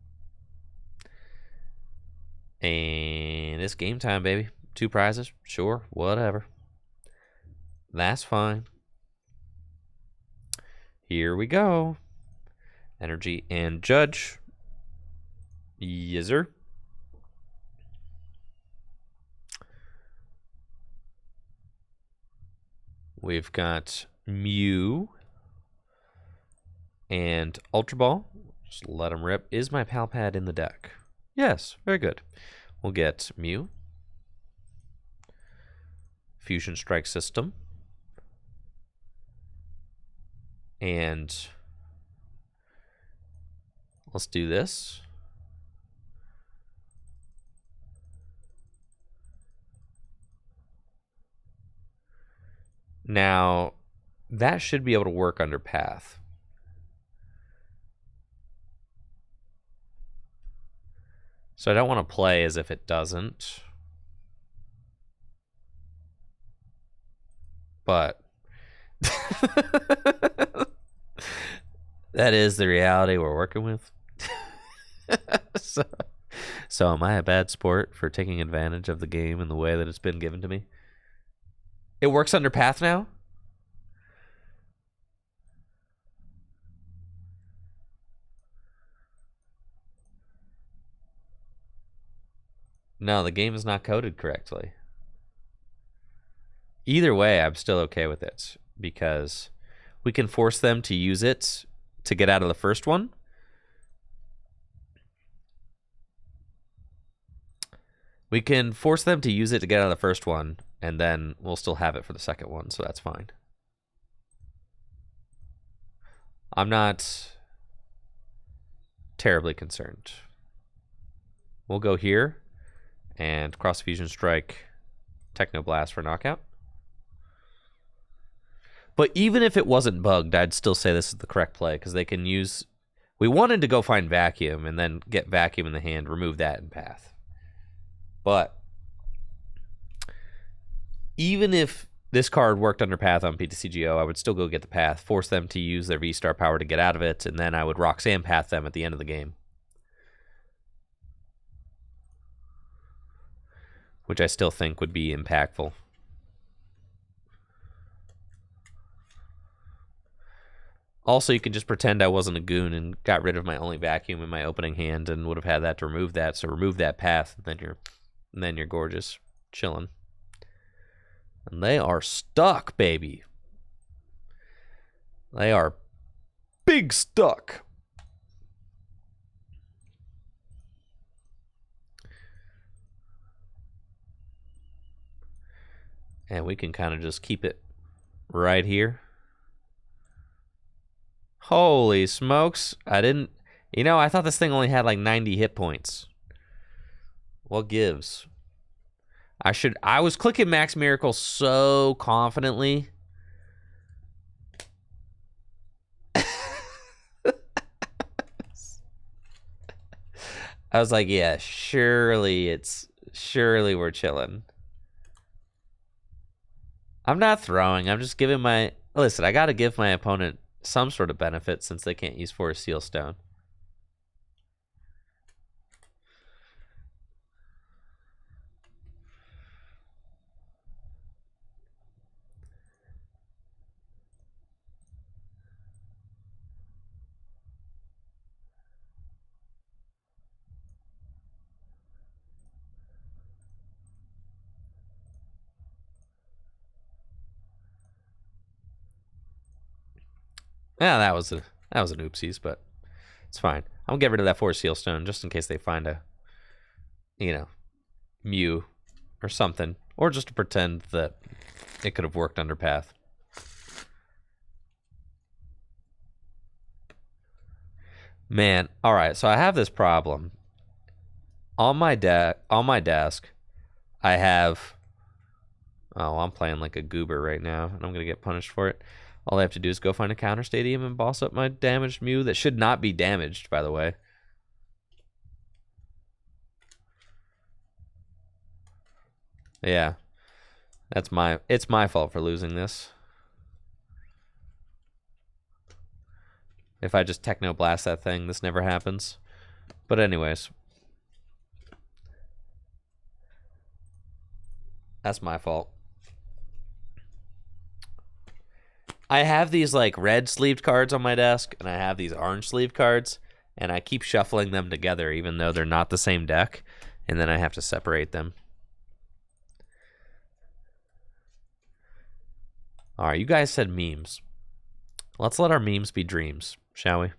And it's game time, baby. 2 prizes? Sure, whatever. That's fine. Here we go. Energy and Judge. Yes, sir. We've got Mew and Ultra Ball. Just let them rip. Is my Pal Pad in the deck? Yes, very good. We'll get Mew. Fusion Strike System. And let's do this. Now, that should be able to work under path. So I don't want to play as if it doesn't. But that is the reality we're working with. So am I a bad sport for taking advantage of the game in the way that it's been given to me? It works under path now? No, the game is not coded correctly. Either way, I'm still okay with it because we can force them to use it to get out of the first one. We can force them to use it to get out of the first one, and then we'll still have it for the second one, so that's fine. I'm not terribly concerned. We'll go here and Cross Fusion Strike, Techno Blast for knockout. But even if it wasn't bugged, I'd still say this is the correct play because they can use... We wanted to go find Vacuum and then get Vacuum in the hand, remove that in path. But even if this card worked under path on PTCGO, I would still go get the path, force them to use their V-Star power to get out of it, and then I would Roxanne path them at the end of the game. Which I still think would be impactful. Also, you can just pretend I wasn't a goon and got rid of my only Vacuum in my opening hand and would have had that to remove that. So remove that path, and then you're gorgeous, chilling. And they are stuck, baby. They are big stuck. And we can kind of just keep it right here. Holy smokes. I didn't... You know, I thought this thing only had like 90 hit points. What gives? I was clicking Max Miracle so confidently. I was like, yeah, surely we're chilling. I'm not throwing. I'm just giving my... Listen, I got to give my opponent some sort of benefit since they can't use Forest Seal Stone. Yeah, that was an oopsies, but it's fine. I'm gonna get rid of that Forest Seal Stone just in case they find a, you know, Mew or something, or just to pretend that it could have worked under Path. Man, all right. So I have this problem on my desk. I have... Oh, I'm playing like a goober right now, and I'm gonna get punished for it. All I have to do is go find a counter stadium and boss up my damaged Mew that should not be damaged, by the way. Yeah. It's my fault for losing this. If I just Techno Blast that thing, this never happens. But anyways. That's my fault. I have these like red sleeved cards on my desk, and I have these orange sleeved cards, and I keep shuffling them together even though they're not the same deck, and then I have to separate them. All right, you guys said memes. Let's let our memes be dreams, shall we?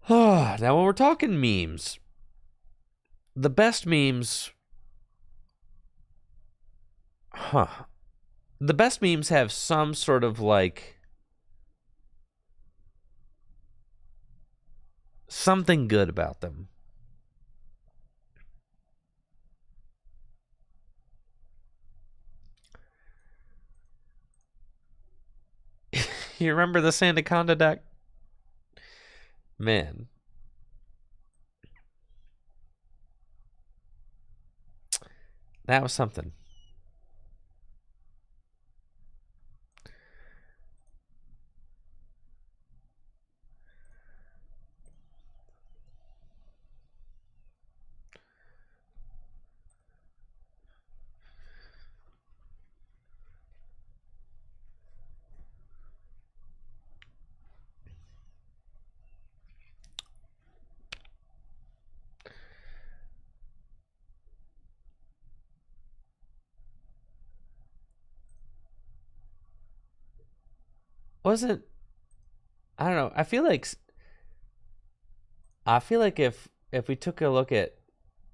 Now, when we're talking memes, the best memes... The best memes have some sort of, like... something good about them. You remember the Sandaconda deck? Man. That was something. Wasn't... I don't know. I feel like if we took a look at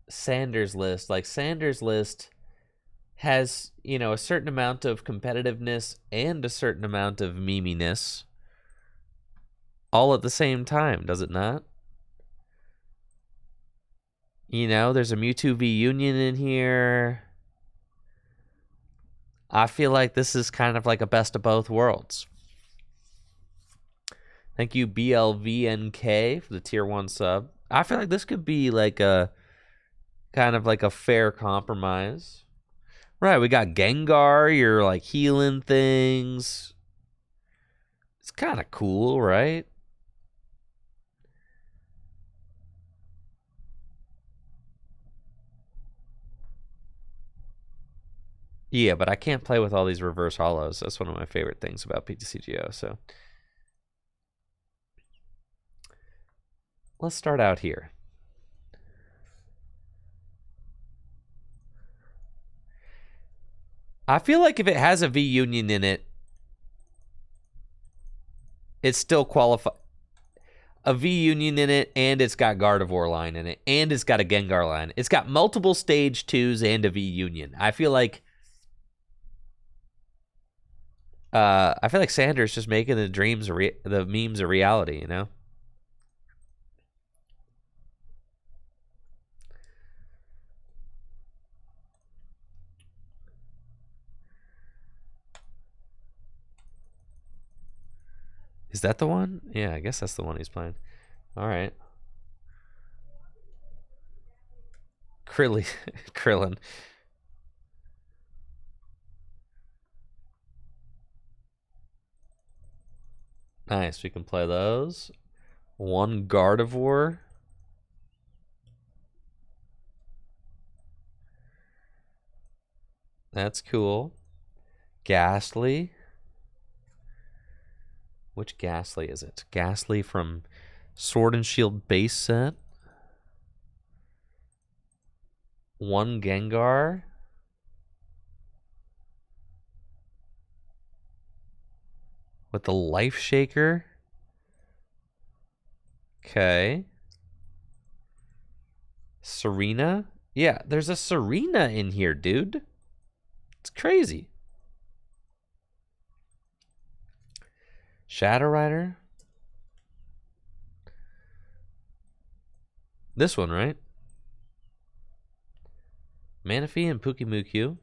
Sanders' list, like Sanders' list has, you know, a certain amount of competitiveness and a certain amount of meminess all at the same time, does it not? You know, there's a Mewtwo VUnion in here. I feel like this is kind of like a best of both worlds. Thank you, BLVNK, for the tier 1 sub. I feel like this could be like a kind of like a fair compromise. Right, we got Gengar, you're like healing things. It's kind of cool, right? Yeah, but I can't play with all these reverse hollows. That's one of my favorite things about PTCGO, so... Let's start out here. I feel like if it has a VUnion in it, it's still qualify. A VUnion in it, and it's got Gardevoir line in it, and it's got a Gengar line. It's got multiple stage 2s and a VUnion. I feel like I feel like Sanders just making the dreams, the memes a reality, you know? Is that the one? Yeah, I guess that's the one he's playing. All right. Krillin. Nice. We can play those. One Gardevoir. That's cool. Ghastly. Which Ghastly is it? Ghastly from Sword and Shield base set. One Gengar. With the Life Shaker. Okay. Serena? Yeah, there's a Serena in here, dude. It's crazy. Shadow Rider. This one, right? Manaphy and Pukimukyu.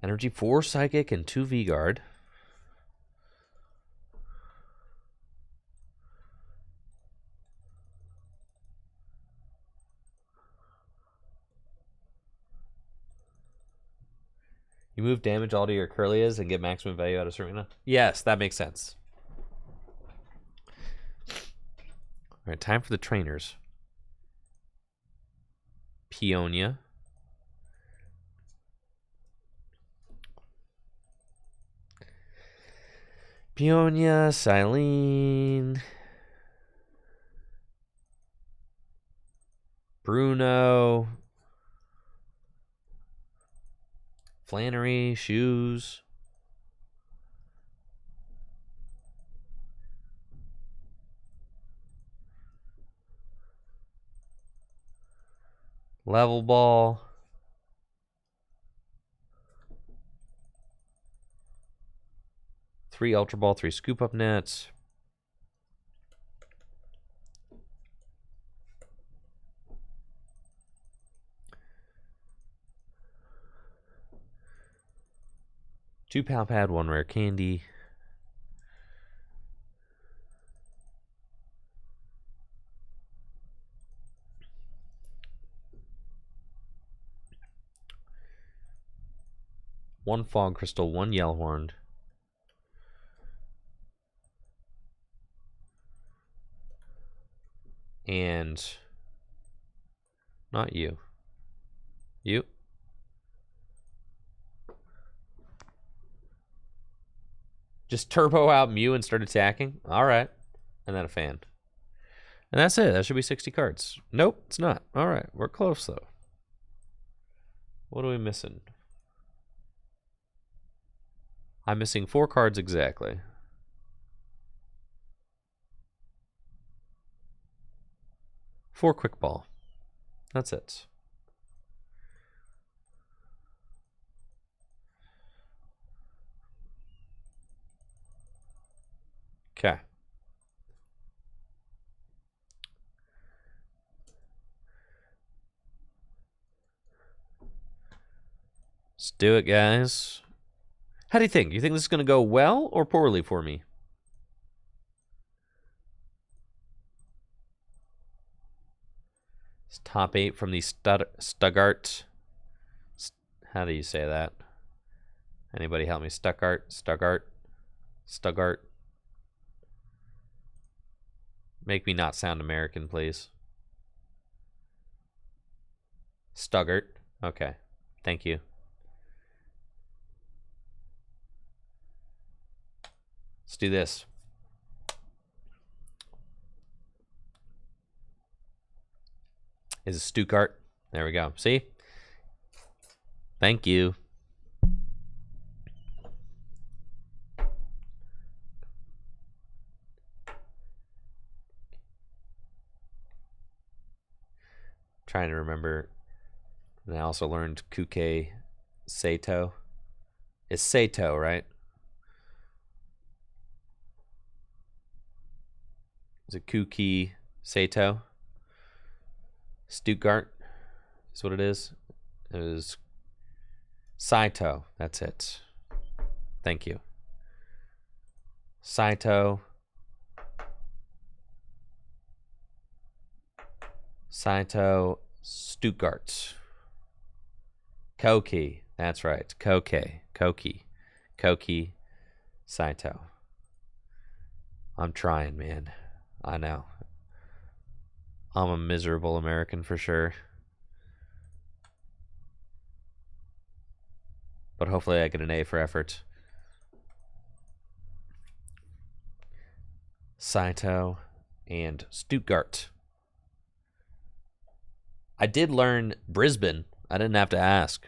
Energy 4 Psychic and 2 V-Guard. You move damage all to your Curlias and get maximum value out of Serena? Yes, that makes sense. All right, time for the trainers. Peonia. Peonia, Silene. Bruno. Flannery, Shoes. Level Ball. Three Ultra Ball, 3 Scoop Up Nets. Two Pal Pad, 1 Rare Candy. One Fog Crystal, 1 Yellhorn. And not you. You. Just turbo out Mew and start attacking? Alright. And then a fan. And that's it. That should be 60 cards. Nope, it's not. Alright, we're close though. What are we missing? I'm missing 4 cards exactly. Four Quick Ball. That's it. Okay. Let's do it, guys. How do you think? You think this is going to go well or poorly for me? It's top 8 from the Stuttgart. How do you say that? Anybody help me? Stuttgart. Make me not sound American, please. Stuttgart. Okay. Thank you. Let's do this. Is it Stuttgart? There we go. See? Thank you. Trying to remember. And I also learned Kuke Sato. It's Sato, right? Is it Kuki Sato? Stuttgart is what it is. It is Saito. That's it. Thank you. Saito. Saito Stuttgart. Koki. That's right. Koki Saito. I'm trying, man. I know. I'm a miserable American for sure. But hopefully I get an A for effort. Saito and Stuttgart. I did learn Brisbane. I didn't have to ask.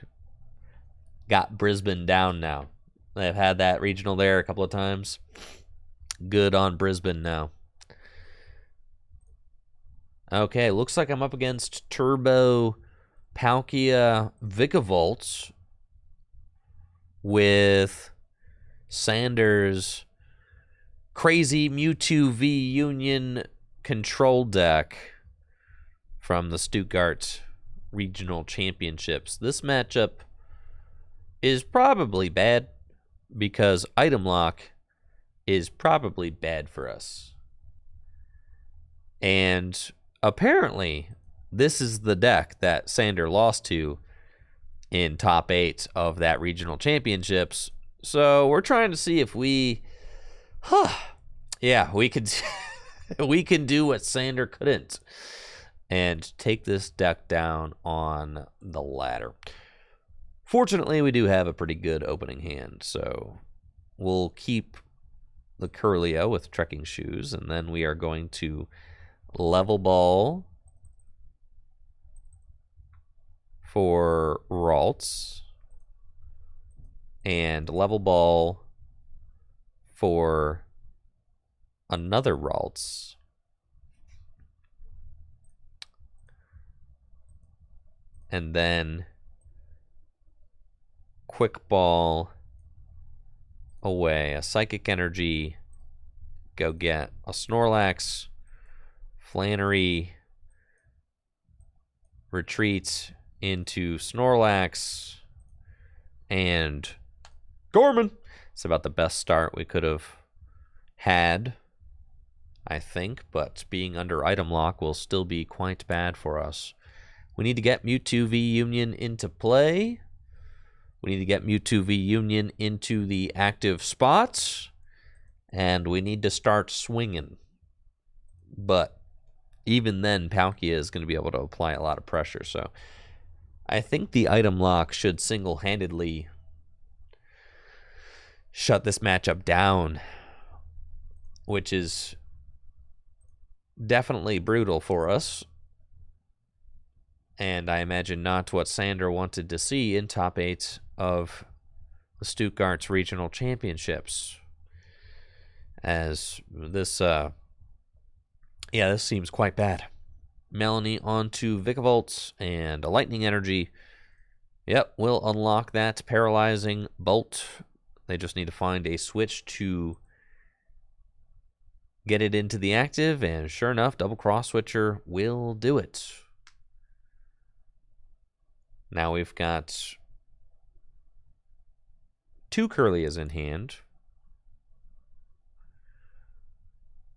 Got Brisbane down now. I've had that regional there a couple of times. Good on Brisbane now. Okay, looks like I'm up against Turbo Palkia Vikavolt with Sanders' crazy Mewtwo VUnion control deck from the Stuttgart Regional Championships. This matchup is probably bad because item lock is probably bad for us. And apparently, this is the deck that Sander lost to in top 8 of that regional championships. So we're trying to see if we, we could, we can do what Sander couldn't and take this deck down on the ladder. Fortunately, we do have a pretty good opening hand, so we'll keep the Curlio with Trekking Shoes, and then we are going to Level Ball for Ralts and Level Ball for another Ralts. And then Quick Ball away, a Psychic Energy, go get a Snorlax, Flannery, retreat into Snorlax, and Gorman. It's about the best start we could have had, I think, but being under item lock will still be quite bad for us. We need to get Mewtwo VUnion into play. We need to get Mewtwo VUnion into the active spots. And we need to start swinging. But even then, Palkia is going to be able to apply a lot of pressure. So I think the item lock should single-handedly shut this matchup down, which is definitely brutal for us. And I imagine not what Sander wanted to see in top 8 of the Stuttgart's regional championships. As this, this seems quite bad. Melanie onto Vikavolt and a Lightning Energy. Yep, we'll unlock that paralyzing bolt. They just need to find a switch to get it into the active, and sure enough, double cross switcher will do it. Now we've got 2 Curlias in hand.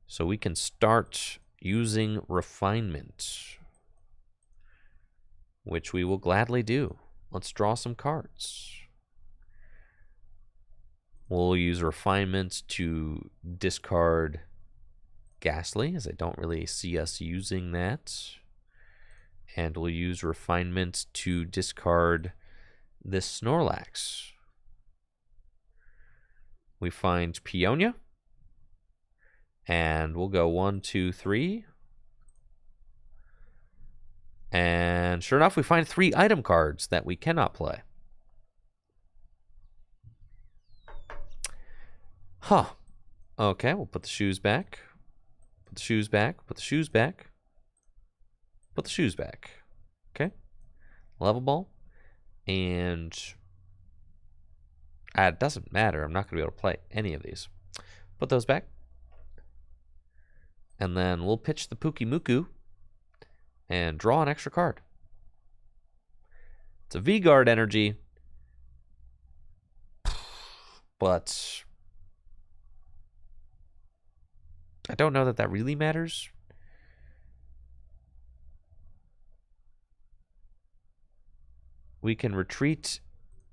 So we can start using Refinement, which we will gladly do. Let's draw some cards. We'll use Refinement to discard Ghastly, as I don't really see us using that. And we'll use Refinement to discard this Snorlax. We find Peonia. And we'll go 1, 2, 3. And sure enough, we find 3 item cards that we cannot play. Okay, we'll put the shoes back. Put the shoes back. Put the shoes back. Put the shoes back. Level Ball. And it doesn't matter. I'm not going to be able to play any of these. Put those back. And then we'll pitch the Pukimuku and draw an extra card. It's a V-Guard energy. But I don't know that that really matters. We can retreat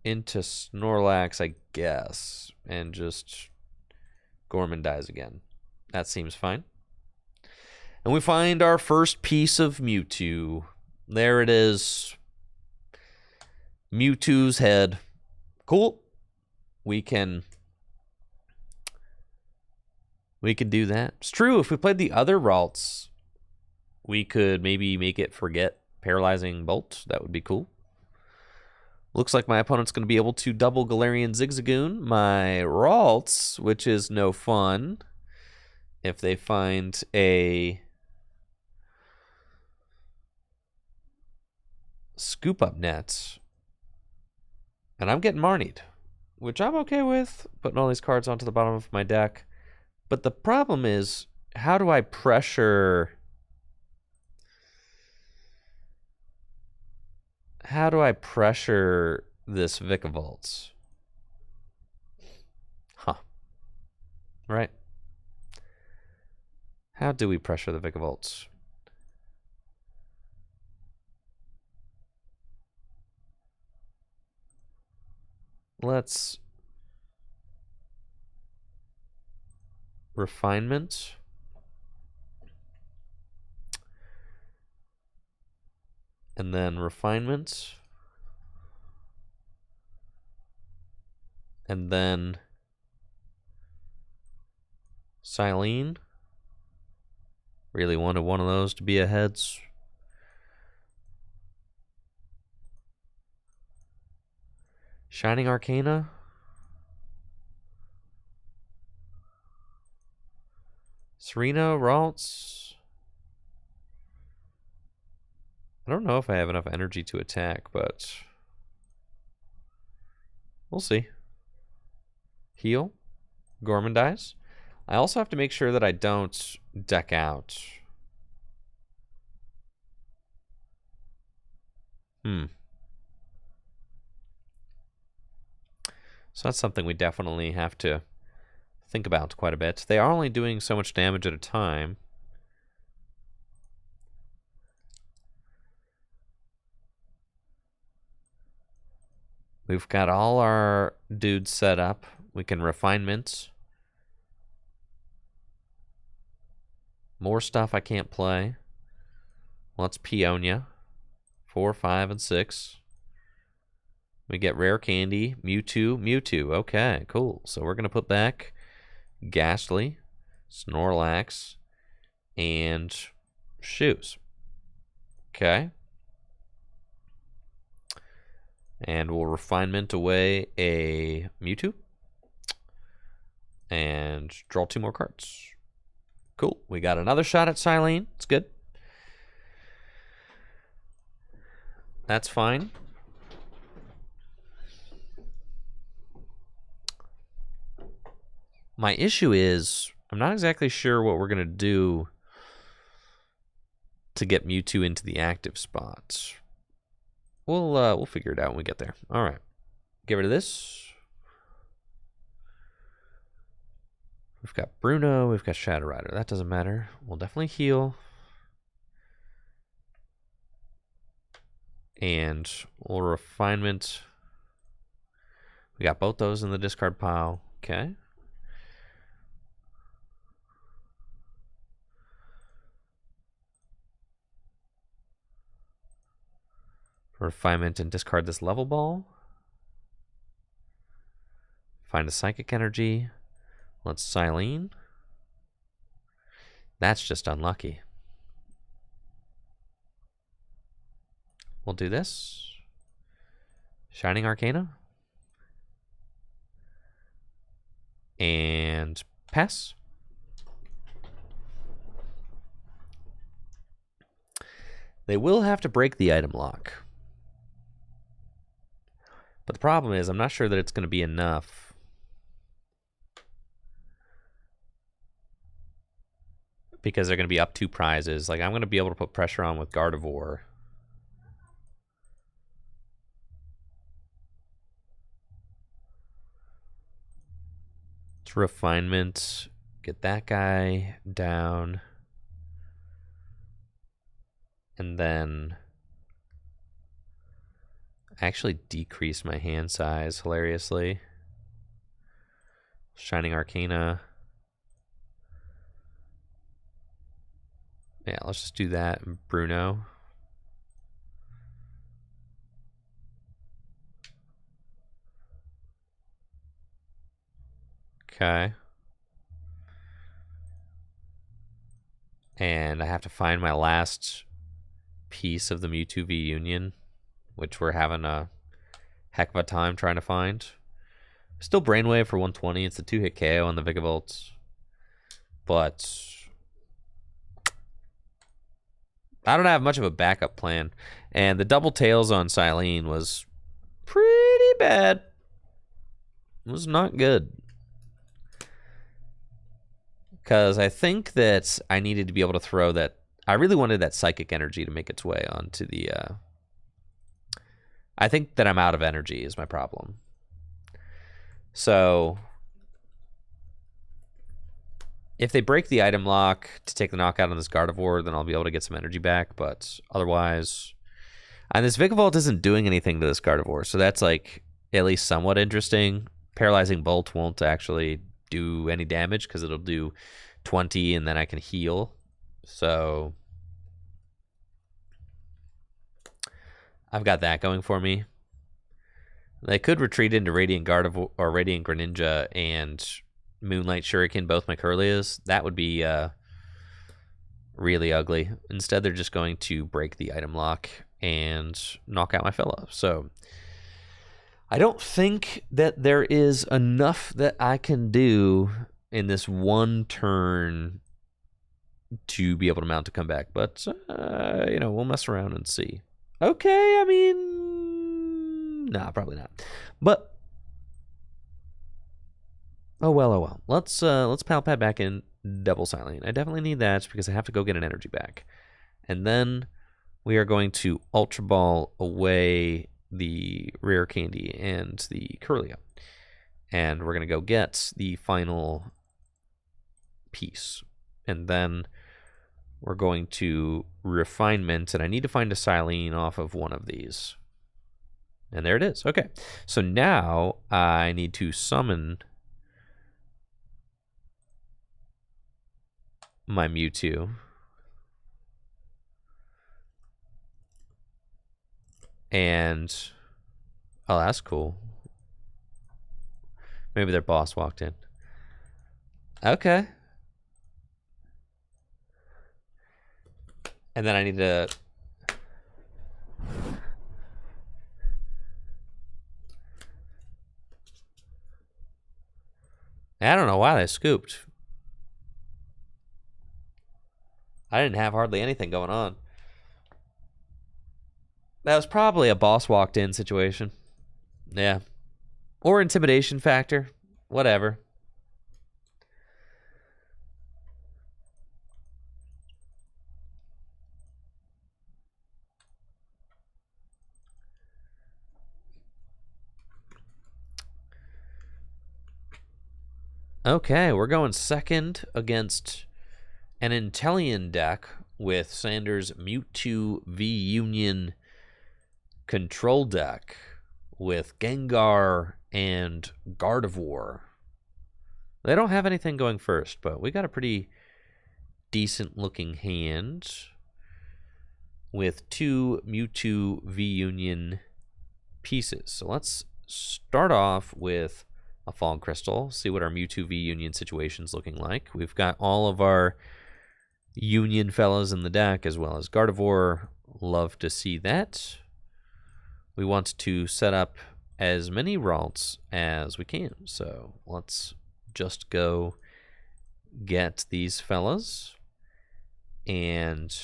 into Snorlax, I guess, and just Gorman dies again. That seems fine. And we find our first piece of Mewtwo. There it is. Mewtwo's head. Cool. We can do that. It's true, if we played the other routes, we could maybe make it forget Paralyzing Bolt. That would be cool. Looks like my opponent's going to be able to double Galarian Zigzagoon my Ralts, which is no fun. If they find a Scoop Up Net. And I'm getting Marnied, which I'm okay with, putting all these cards onto the bottom of my deck. But the problem is, how do I pressure... How do I pressure this Vikavolt? Huh. Right. How do we pressure the Vikavolt? Let's... Refinement. And then refinement. And then Silene. Really wanted one of those to be a heads. Shining Arcana. Serena, Ralts. I don't know if I have enough energy to attack, but we'll see. Heal. Gorman dies. I also have to make sure that I don't deck out. So that's something we definitely have to think about quite a bit. They are only doing so much damage at a time. We've got all our dudes set up. We can refinement. More stuff I can't play. Let's Peonia. 4, 5, and 6. We get Rare Candy. Mewtwo. Okay, cool. So we're going to put back Ghastly, Snorlax, and Shoes. Okay. And we'll refinement away a Mewtwo. And draw 2 more cards. Cool. We got another shot at Silene. It's good. That's fine. My issue is, I'm not exactly sure what we're going to do to get Mewtwo into the active spot. We'll figure it out when we get there. All right. Get rid of this. We've got Bruno. We've got Shadow Rider. That doesn't matter. We'll definitely heal. And we'll refinement. We got both those in the discard pile. Okay. Refinement and discard this level ball. Find a psychic energy. Let's Silene. That's just unlucky. We'll do this. Shining Arcana. And pass. They will have to break the item lock. But the problem is I'm not sure that it's going to be enough. Because they're going to be up 2 prizes. Like, I'm going to be able to put pressure on with Gardevoir. It's refinement. Get that guy down. And then actually decrease my hand size hilariously. Shining Arcana. Yeah, let's just do that. Bruno. Okay. And I have to find my last piece of the Mewtwo VUnion, which we're having a heck of a time trying to find. Still Brainwave for 120. It's a 2-hit KO on the Vigavolt. But I don't have much of a backup plan. And the double tails on Silene was pretty bad. It was not good. Because I think that I needed to be able to throw that. I really wanted that psychic energy to make its way onto the... I think that I'm out of energy is my problem. So if they break the item lock to take the knockout on this Gardevoir, then I'll be able to get some energy back. But otherwise... And this Vigavolt isn't doing anything to this Gardevoir, so that's like at least somewhat interesting. Paralyzing Bolt won't actually do any damage because it'll do 20 and then I can heal. So I've got that going for me. They could retreat into Radiant Gardevoir or Radiant Greninja and Moonlight Shuriken, both my Curlias. That would be really ugly. Instead, they're just going to break the item lock and knock out my fella. So I don't think that there is enough that I can do in this one turn to be able to mount a comeback. But, you know, we'll mess around and see. Okay, I mean, nah, probably not. But, oh well, oh well. Let's Pal Pad back in double Silene. I definitely need that because I have to go get an energy back. And then we are going to Ultra Ball away the Rare Candy and the Curlia. And we're going to go get the final piece. And then we're going to Refinement, and I need to find a Silene off of one of these. And there it is. Okay. So now I need to summon my Mewtwo. And, oh, that's cool. Maybe their boss walked in. Okay. And then I need to... I don't know why they scooped. I didn't have hardly anything going on. That was probably a boss walked in situation. Yeah. Or intimidation factor. Whatever. Okay, we're going second against an Inteleon deck with Sanders' Mewtwo VUnion control deck with Gengar and Gardevoir. They don't have anything going first, but we got a pretty decent looking hand with 2 Mewtwo VUnion pieces. So let's start off with a Fog Crystal, see what our Mewtwo VUnion situation's looking like. We've got all of our Union fellows in the deck, as well as Gardevoir. Love to see that. We want to set up as many routes as we can. So let's just go get these fellas. And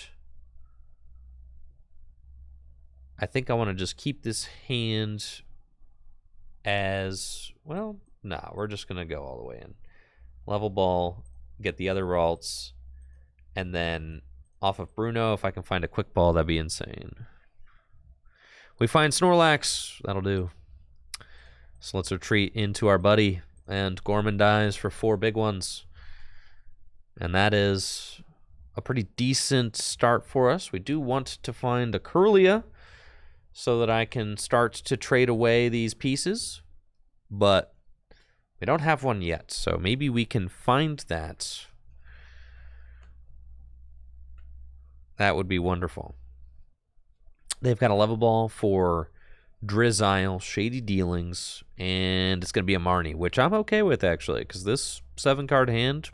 I think I want to just keep this hand as well. Nah, we're just gonna go all the way in. Level ball, get the other alts, and then off of Bruno, if I can find a quick ball, that'd be insane. We find Snorlax, that'll do. So let's retreat into our buddy, and Gorman dies for 4 big ones. And that is a pretty decent start for us. We do want to find a Curlia so that I can start to trade away these pieces, but we don't have one yet, so maybe we can find that. That would be wonderful. They've got a level ball for Drizzile, Shady Dealings, and it's going to be a Marnie, which I'm okay with, actually, because this 7-card hand,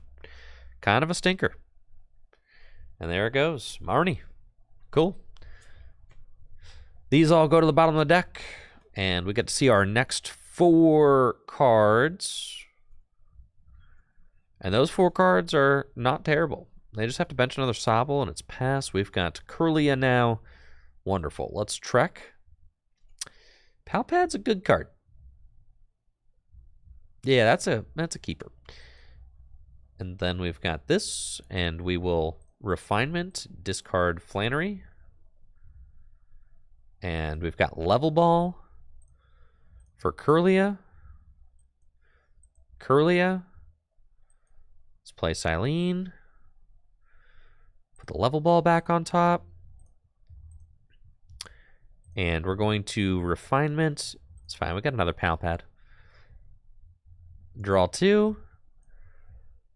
kind of a stinker. And there it goes. Marnie. Cool. These all go to the bottom of the deck, and we get to see our next 4 cards. And those 4 cards are not terrible. They just have to bench another Sobble, and it's pass. We've got Curlia now. Wonderful. Let's trek. Palpad's a good card. Yeah, that's a keeper. And then we've got this, and we will Refinement, discard Flannery. And we've got Level Ball for Curlia. Curlia. Let's play Silene. Put the Level Ball back on top. And we're going to Refinement. It's fine. We got another Palpad. Draw 2.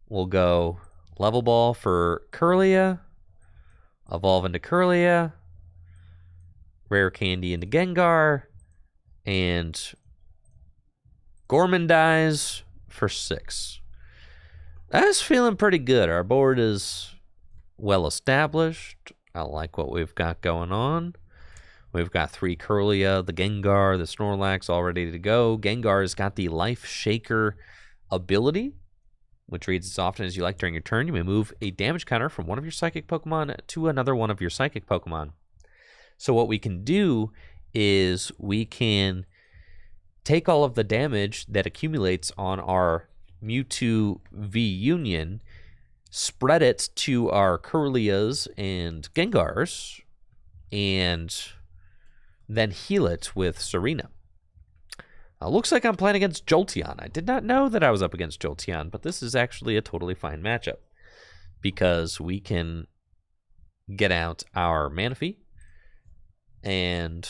We'll go Level Ball for Curlia. Evolve into Curlia. Rare Candy into Gengar. And Gorman dies for 6. That's feeling pretty good. Our board is well established. I like what we've got going on. We've got 3 Curlia, the Gengar, the Snorlax all ready to go. Gengar has got the Life Shaker ability, which reads, as often as you like during your turn, you may move a damage counter from one of your Psychic Pokemon to another one of your Psychic Pokemon. So what we can do is we can take all of the damage that accumulates on our Mewtwo VUnion, spread it to our Curlias and Gengars, and then heal it with Serena. Looks like I'm playing against Jolteon. I did not know that I was up against Jolteon, but this is actually a totally fine matchup because we can get out our Manaphy and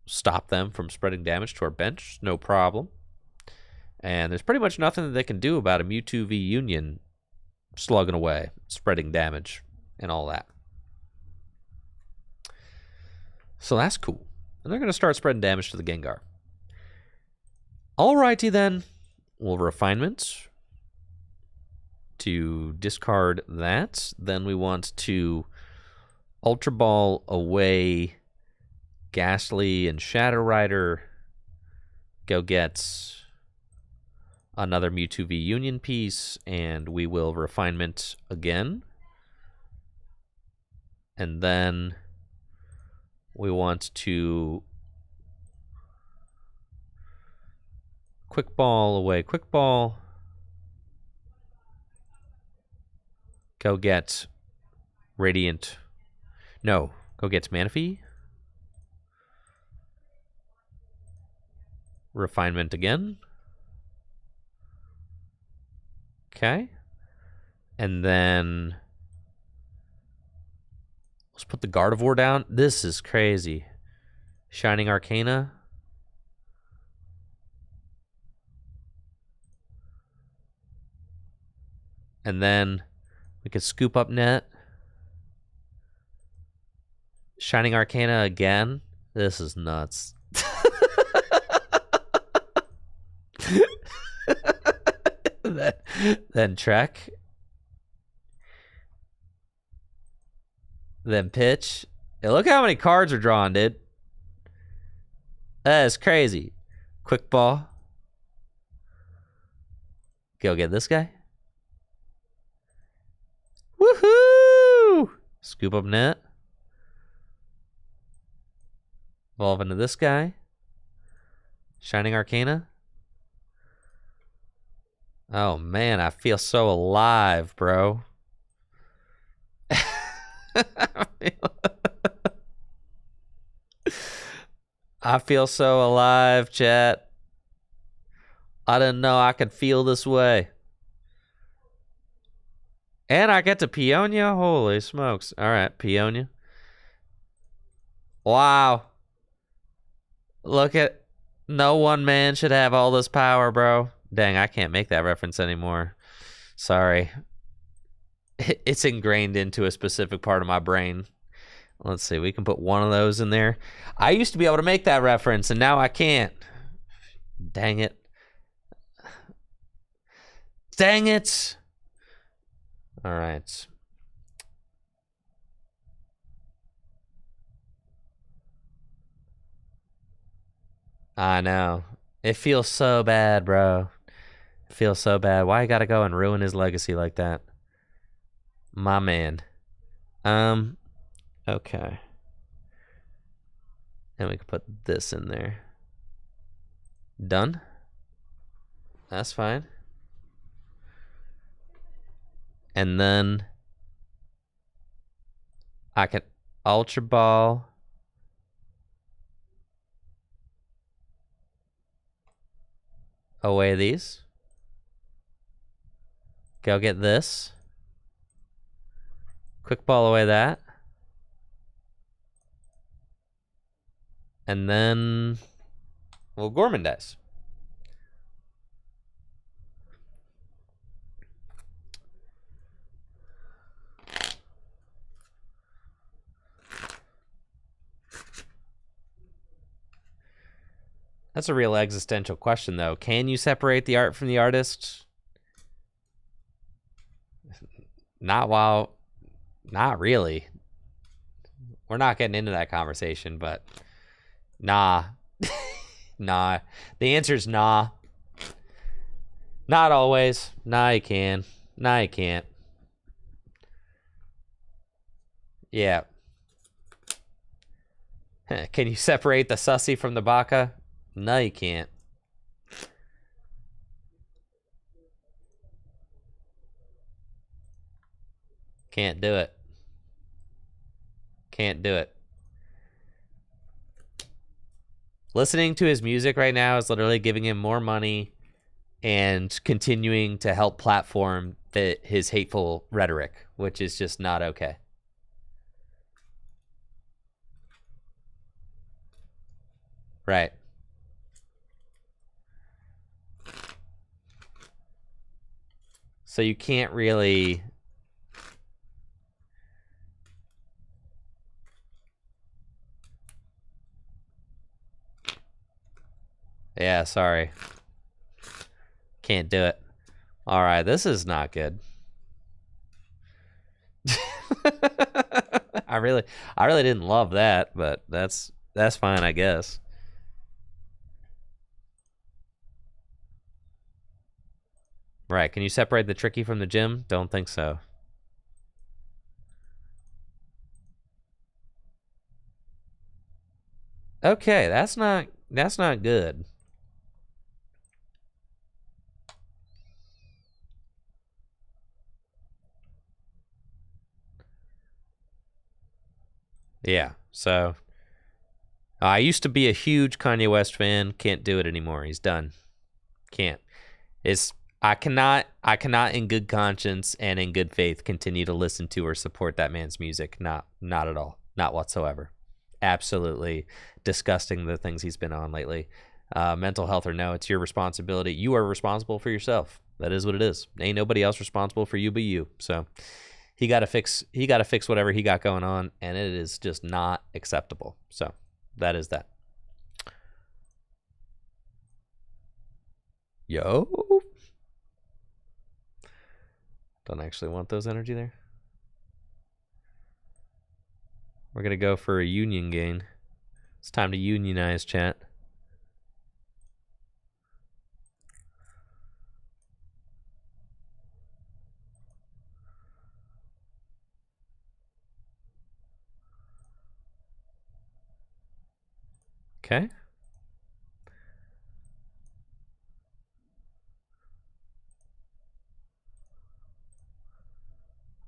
stop them from spreading damage to our bench, no problem. And there's pretty much nothing that they can do about a Mewtwo VUnion slugging away, spreading damage, and all that. So that's cool. And they're going to start spreading damage to the Gengar. Alrighty then. We'll Refinement to discard that. Then we want to Ultra Ball away Ghastly and Shadow Rider. Go get another Mewtwo VUnion piece, and we will Refinement again. And then we want to Quick Ball away Quick Ball. Go get Radiant. No, go get Manaphy. Refinement again. Okay. And then let's put the Gardevoir down. This is crazy. Shining Arcana. And then we could scoop up Net. Shining Arcana again. This is nuts. Then Trek. Then Pitch. Hey, look how many cards are drawn, dude. That is crazy. Quick Ball. Go get this guy. Woohoo! Scoop up Net. Evolve into this guy. Shining Arcana. Oh man, I feel so alive, bro. I feel so alive, chat. I didn't know I could feel this way. And I get to Peonia? Holy smokes. Alright, Peonia. Wow. Look at... No one man should have all this power, bro. Dang, I can't make that reference anymore. Sorry. It's ingrained into a specific part of my brain. Let's see, we can put one of those in there. I used to be able to make that reference, and now I can't. Dang it. Dang it! Alright. I know. It feels so bad, bro. It feels so bad. Why you gotta go and ruin his legacy like that? My man. Okay. And we can put this in there. Done? That's fine. And then I can Ultra Ball. Away these. Go get this. Quick Ball away that. And then we'll Gormandize. That's a real existential question, though. Can you separate the art from the artist? Not really. We're not getting into that conversation, but nah. Nah. The answer is nah. Not always. Nah, you can. Nah, you can't. Yeah. Can you separate the sussy from the baka? No, you can't. Can't do it. Can't do it. Listening to his music right now is literally giving him more money and continuing to help platform his hateful rhetoric, which is just not okay. Right. So you can't really... Yeah, sorry. Can't do it. All right, this is not good. I really didn't love that, but that's fine, I guess. Right, can you separate the tricky from the gym? Don't think so. Okay, that's not good. Yeah, so I used to be a huge Kanye West fan. Can't do it anymore. He's done. Can't. I cannot in good conscience and in good faith continue to listen to or support that man's music. Not at all. Not whatsoever. Absolutely disgusting the things he's been on lately. Mental health or no, it's your responsibility. You are responsible for yourself. That is what it is. Ain't nobody else responsible for you but you. So he got to fix whatever he got going on, and it is just not acceptable. So that is that. Yo. Don't actually want those energy there. We're going to go for a union gain. It's time to unionize, chat. Okay.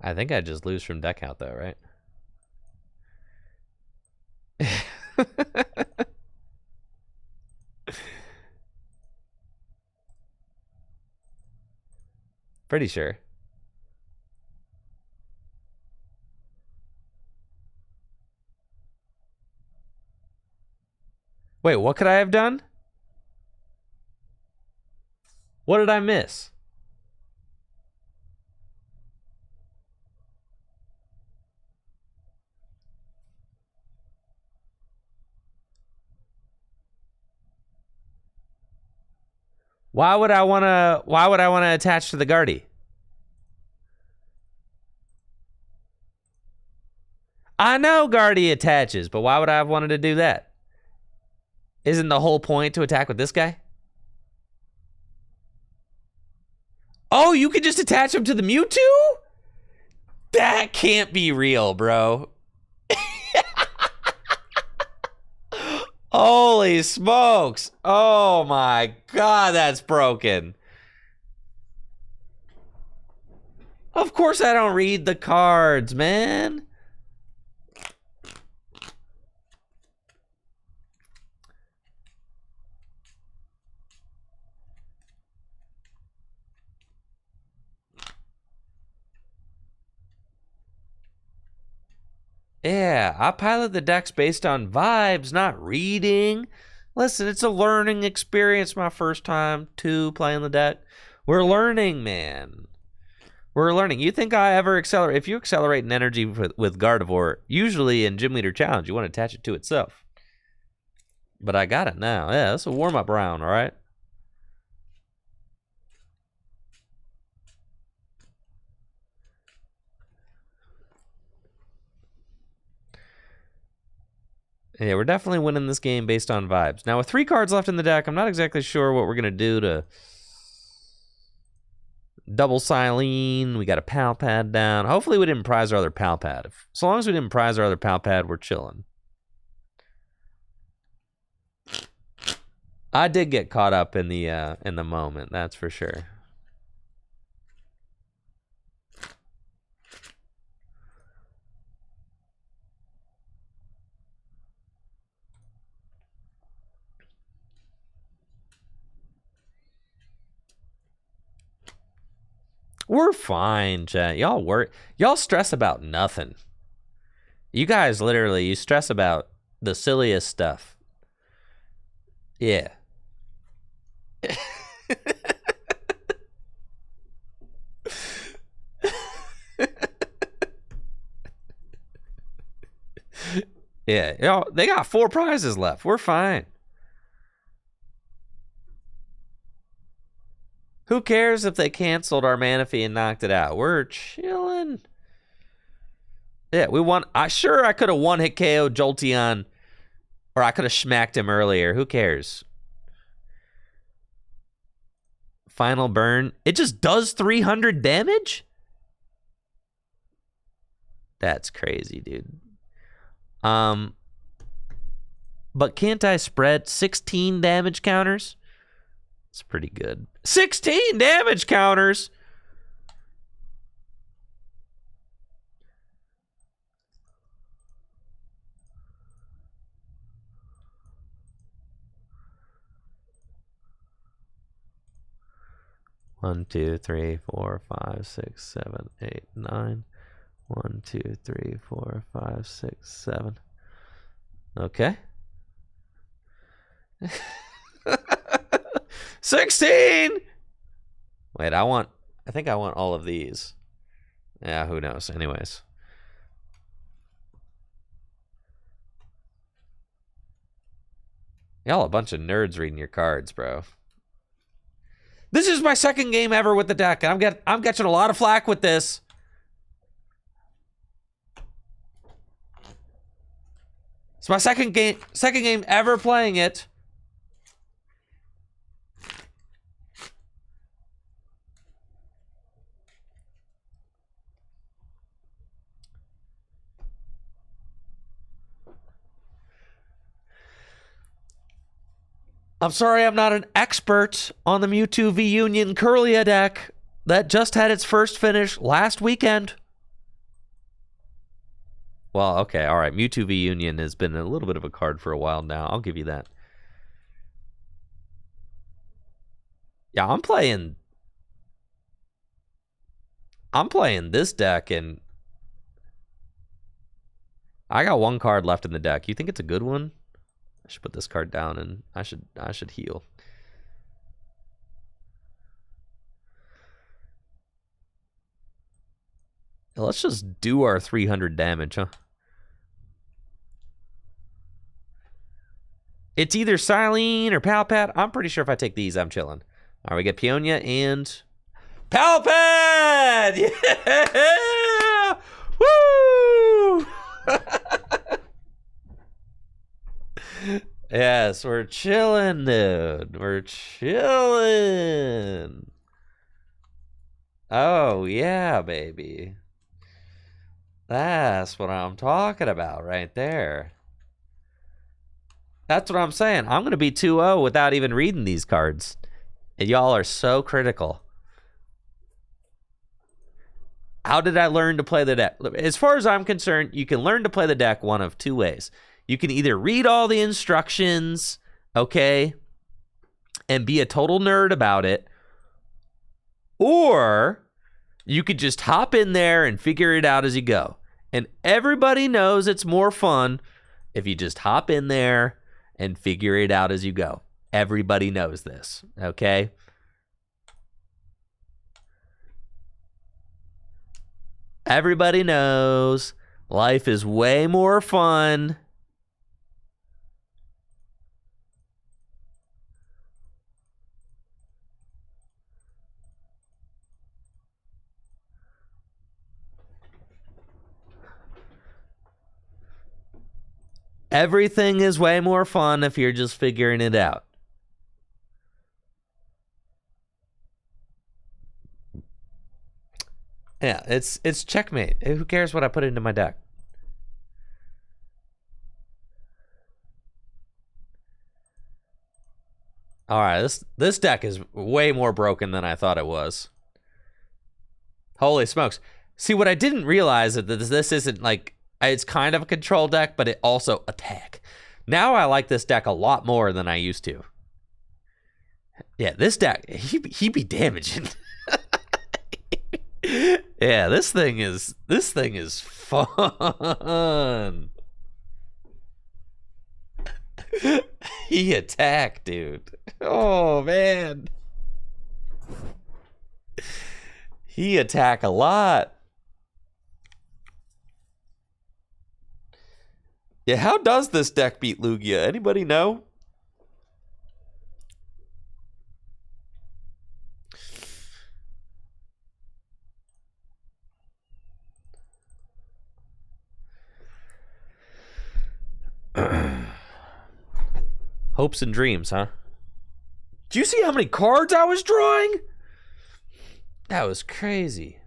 I think I just lose from deck out though, right? Pretty sure. Wait, what could I have done? What did I miss? Why would I want to attach to the Guardy? I know Guardy attaches, but why would I have wanted to do that? Isn't the whole point to attack with this guy? Oh, you could just attach him to the Mewtwo? That can't be real, bro. Holy smokes. Oh my God, that's broken. Of course I don't read the cards, man. Yeah, I pilot the decks based on vibes, not reading. Listen, it's a learning experience. My first time too playing the deck. We're learning, man. We're learning. You think I ever accelerate? If you accelerate an energy with Gardevoir, usually in Gym Leader Challenge, you want to attach it to itself. But I got it now. Yeah, that's a warm-up round, all right? Yeah, we're definitely winning this game based on vibes. Now, with 3 cards left in the deck, I'm not exactly sure what we're going to do to double Silene. We got a Pal Pad down. Hopefully we didn't prize our other Pal Pad. So long as we didn't prize our other Pal Pad, we're chilling. I did get caught up in the moment, that's for sure. We're fine, chat. Y'all stress about nothing. You guys literally, you stress about the silliest stuff. Yeah. Yeah, y'all, they got 4 prizes left. We're fine. Who cares if they canceled our Manaphy and knocked it out? We're chilling. Yeah, we won. I could have one-hit KO Jolteon, or I could have smacked him earlier. Who cares? Final burn. It just does 300 damage? That's crazy, dude. But can't I spread 16 damage counters? It's pretty good. 16 damage counters! One, two, three, four, five, six, 7, 8, 9. 1, 2, 3, 4, 5, 6, 7. Okay. 16! Wait, I think I want all of these. Yeah, who knows? Anyways. Y'all a bunch of nerds reading your cards, bro. This is my second game ever with the deck, and I'm catching a lot of flack with this. It's my second game ever playing it. I'm sorry I'm not an expert on the Mewtwo VUnion Curlia deck that just had its first finish last weekend. Well, okay, all right. Mewtwo VUnion has been a little bit of a card for a while now. I'll give you that. Yeah, I'm playing this deck, and I got one card left in the deck. You think it's a good one? I should put this card down, and I should heal. Let's just do our 300 damage, huh? It's either Silene or Palpat. I'm pretty sure if I take these, I'm chilling. All right, we get Peonia and Palpat! Yeah! Woo! Yes, we're chilling, dude. We're chilling. Oh, yeah, baby. That's what I'm talking about right there. That's what I'm saying. I'm going to be 2-0 without even reading these cards. And y'all are so critical. How did I learn to play the deck? As far as I'm concerned, you can learn to play the deck one of two ways. You can either read all the instructions, okay, and be a total nerd about it, or you could just hop in there and figure it out as you go. And everybody knows it's more fun if you just hop in there and figure it out as you go. Everybody knows this, okay? Everybody knows life is way more fun Everything is way more fun if you're just figuring it out. Yeah, it's checkmate. Who cares what I put into my deck? All right, this deck is way more broken than I thought it was. Holy smokes. See, what I didn't realize is that this isn't like, it's kind of a control deck, but it also attack. Now I like this deck a lot more than I used to. Yeah, this deck, he be damaging. Yeah, this thing is fun. He attack, dude. Oh man. He attack a lot. Yeah, how does this deck beat Lugia? Anybody know? Hopes and dreams, huh? Do you see how many cards I was drawing? That was crazy.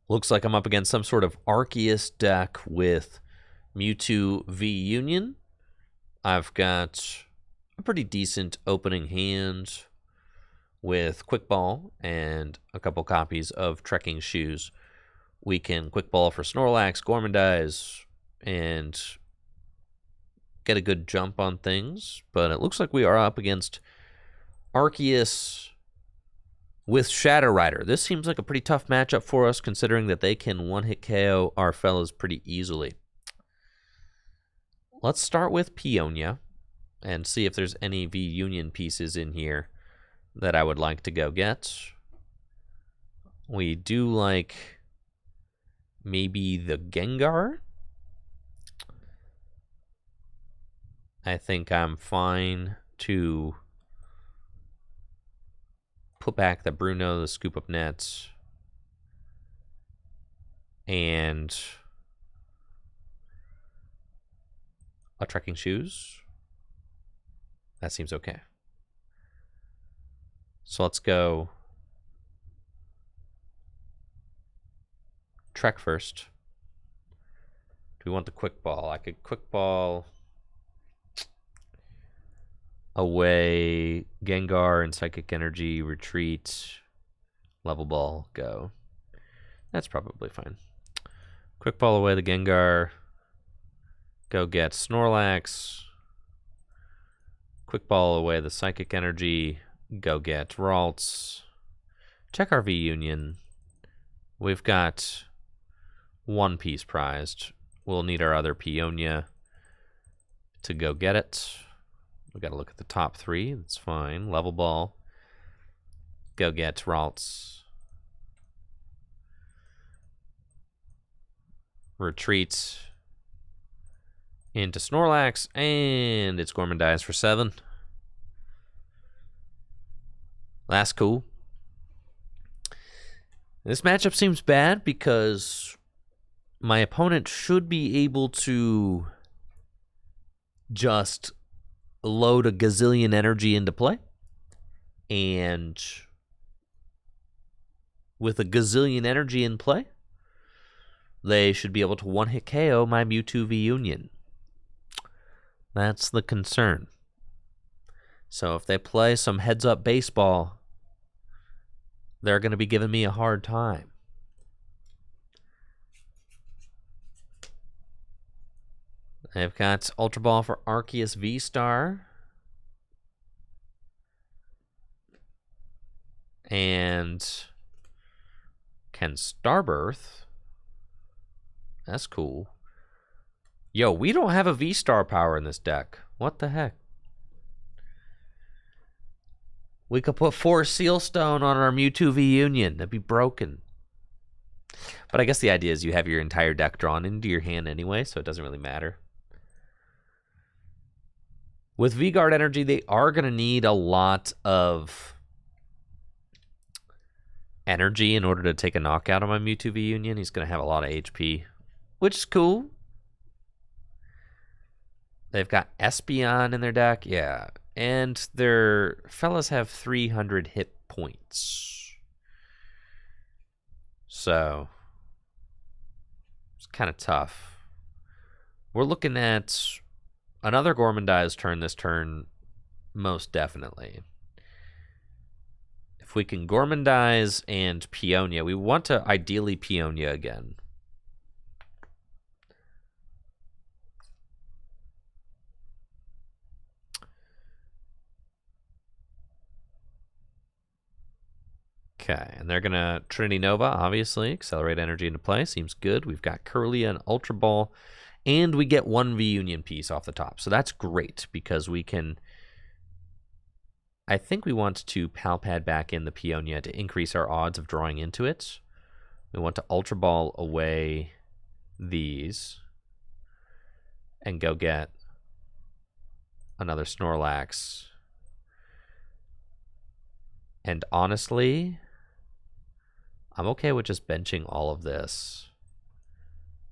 Looks like I'm up against some sort of Arceus deck with Mewtwo VUnion. I've got a pretty decent opening hand with Quick Ball and a couple copies of Trekking Shoes. We can Quick Ball for Snorlax, Gormandize, and get a good jump on things. But it looks like we are up against Arceus with Shadow Rider. This seems like a pretty tough matchup for us, considering that they can one-hit KO our fellas pretty easily. Let's start with Peonia and see if there's any VUnion pieces in here that I would like to go get. We do like maybe the Gengar. I think I'm fine to put back the Bruno, the Scoop Up Nets, and a Trekking Shoes. That seems okay. So let's go Trek first. Do we want the Quick Ball? I could Quick Ball. away Gengar and Psychic Energy, retreat, level ball, go. That's probably fine. Quick ball away the Gengar, go get Snorlax. Quick ball away the Psychic Energy, go get Ralts. Check our VUnion. We've got one piece prized. We'll need our other Peonia to go get it. We got to look at the top three. That's fine. Level ball. Go get Ralts. Retreat into Snorlax, and it's Gormandize for 7. That's cool. This matchup seems bad because my opponent should be able to just load a gazillion energy into play. And with a gazillion energy in play, they should be able to one-hit KO my Mewtwo VUnion. That's the concern. So if they play some heads-up baseball, they're going to be giving me a hard time. They've got Ultra Ball for Arceus V-Star. And can Starbirth. That's cool. Yo, we don't have a V-Star power in this deck. What the heck? We could put 4 Sealstone on our Mewtwo VUnion. That'd be broken. But I guess the idea is you have your entire deck drawn into your hand anyway, so it doesn't really matter. With V-Guard Energy, they are going to need a lot of energy in order to take a knockout on my Mewtwo VUnion. He's going to have a lot of HP, which is cool. They've got Espeon in their deck, yeah. And their fellas have 300 hit points. So, it's kind of tough. We're looking at another Gormandize turn this turn, most definitely. If we can Gormandize and Peonia, we want to ideally Peonia again. Okay, and they're going to Trinity Nova, obviously. Accelerate energy into play. Seems good. We've got Curlia and Ultra Ball. And we get 1 VUnion piece off the top. So that's great because we can... I think we want to Palpad back in the Peonia to increase our odds of drawing into it. We want to Ultra Ball away these. And go get another Snorlax. And honestly, I'm okay with just benching all of this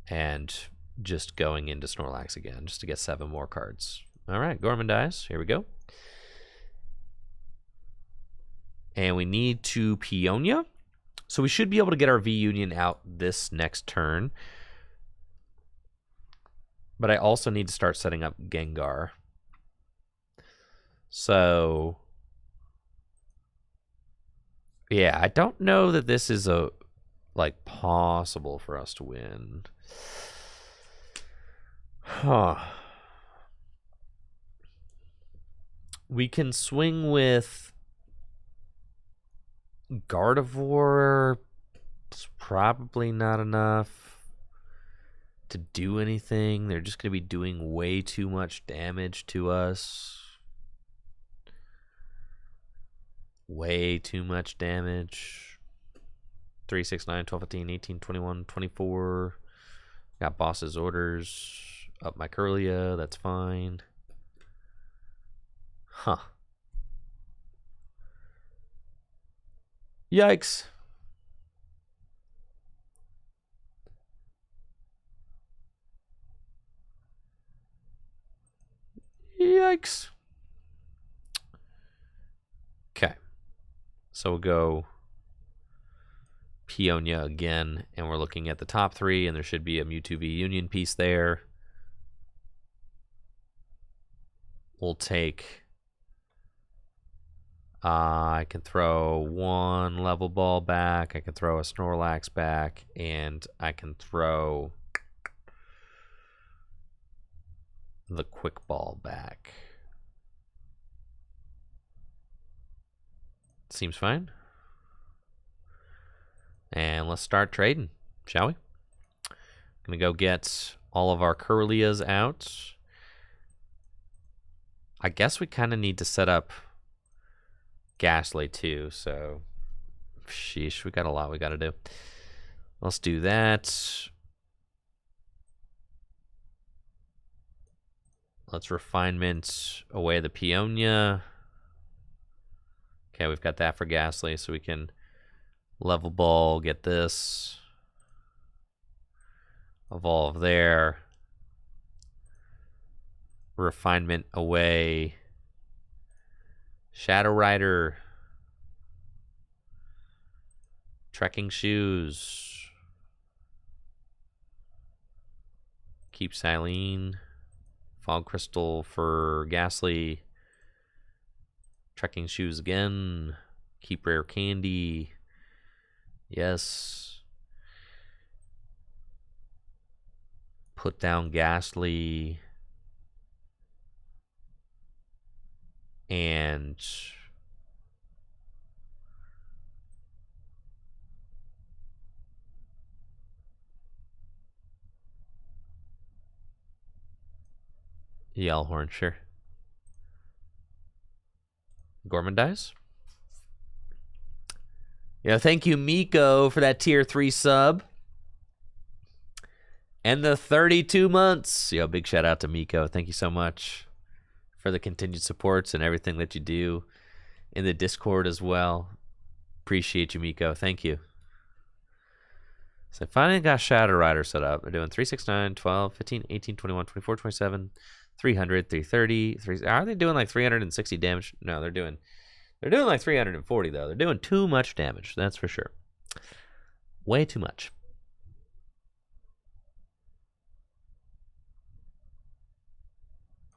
and just going into Snorlax again just to get 7 more cards. All right, Gormandize. Here we go. And we need to Peonia. So we should be able to get our VUnion out this next turn. But I also need to start setting up Gengar. So... yeah, I don't know that this is possible for us to win. Huh. We can swing with Gardevoir. It's probably not enough to do anything. They're just going to be doing way too much damage to us. Way too much damage. 3, 6, 9, 12, 15, 18, 21, 24. Got boss's orders. Up my Curlia. That's fine. Huh. Yikes. Yikes. Okay. So we'll go Peonia again, and we're looking at the top 3, and there should be a Mewtwo VUnion piece there. We'll take I can throw one level ball back. I can throw a Snorlax back, and I can throw the quick ball back. Seems fine. And let's start trading, shall we? Gonna go get all of our Curlias out. I guess we kind of need to set up Ghastly too, so sheesh, we got a lot we gotta do. Let's do that. Let's refinement away the Peonia. Okay, we've got that for Ghastly, so we can level ball, get this. Evolve there. Refinement away Shadow Rider. Trekking shoes. Keep Silene. Fog Crystal for Ghastly. Trekking shoes again. Keep Rare Candy. Yes. Put down Ghastly. And Yellhorn, sure. Gorman dies. Yeah, thank you, Miko, for that tier 3 sub. And the 32 months. Yo, big shout out to Miko. Thank you so much for the continued supports and everything that you do in the Discord as well. Appreciate you, Miko. Thank you. So I finally got Shadow Rider set up. They're doing 3, 6, 9, 12, 15, 18, 21, 24, 27, 300, 330. Are they doing like 360 damage? No, they're doing like 340 though. They're doing too much damage, that's for sure. Way too much.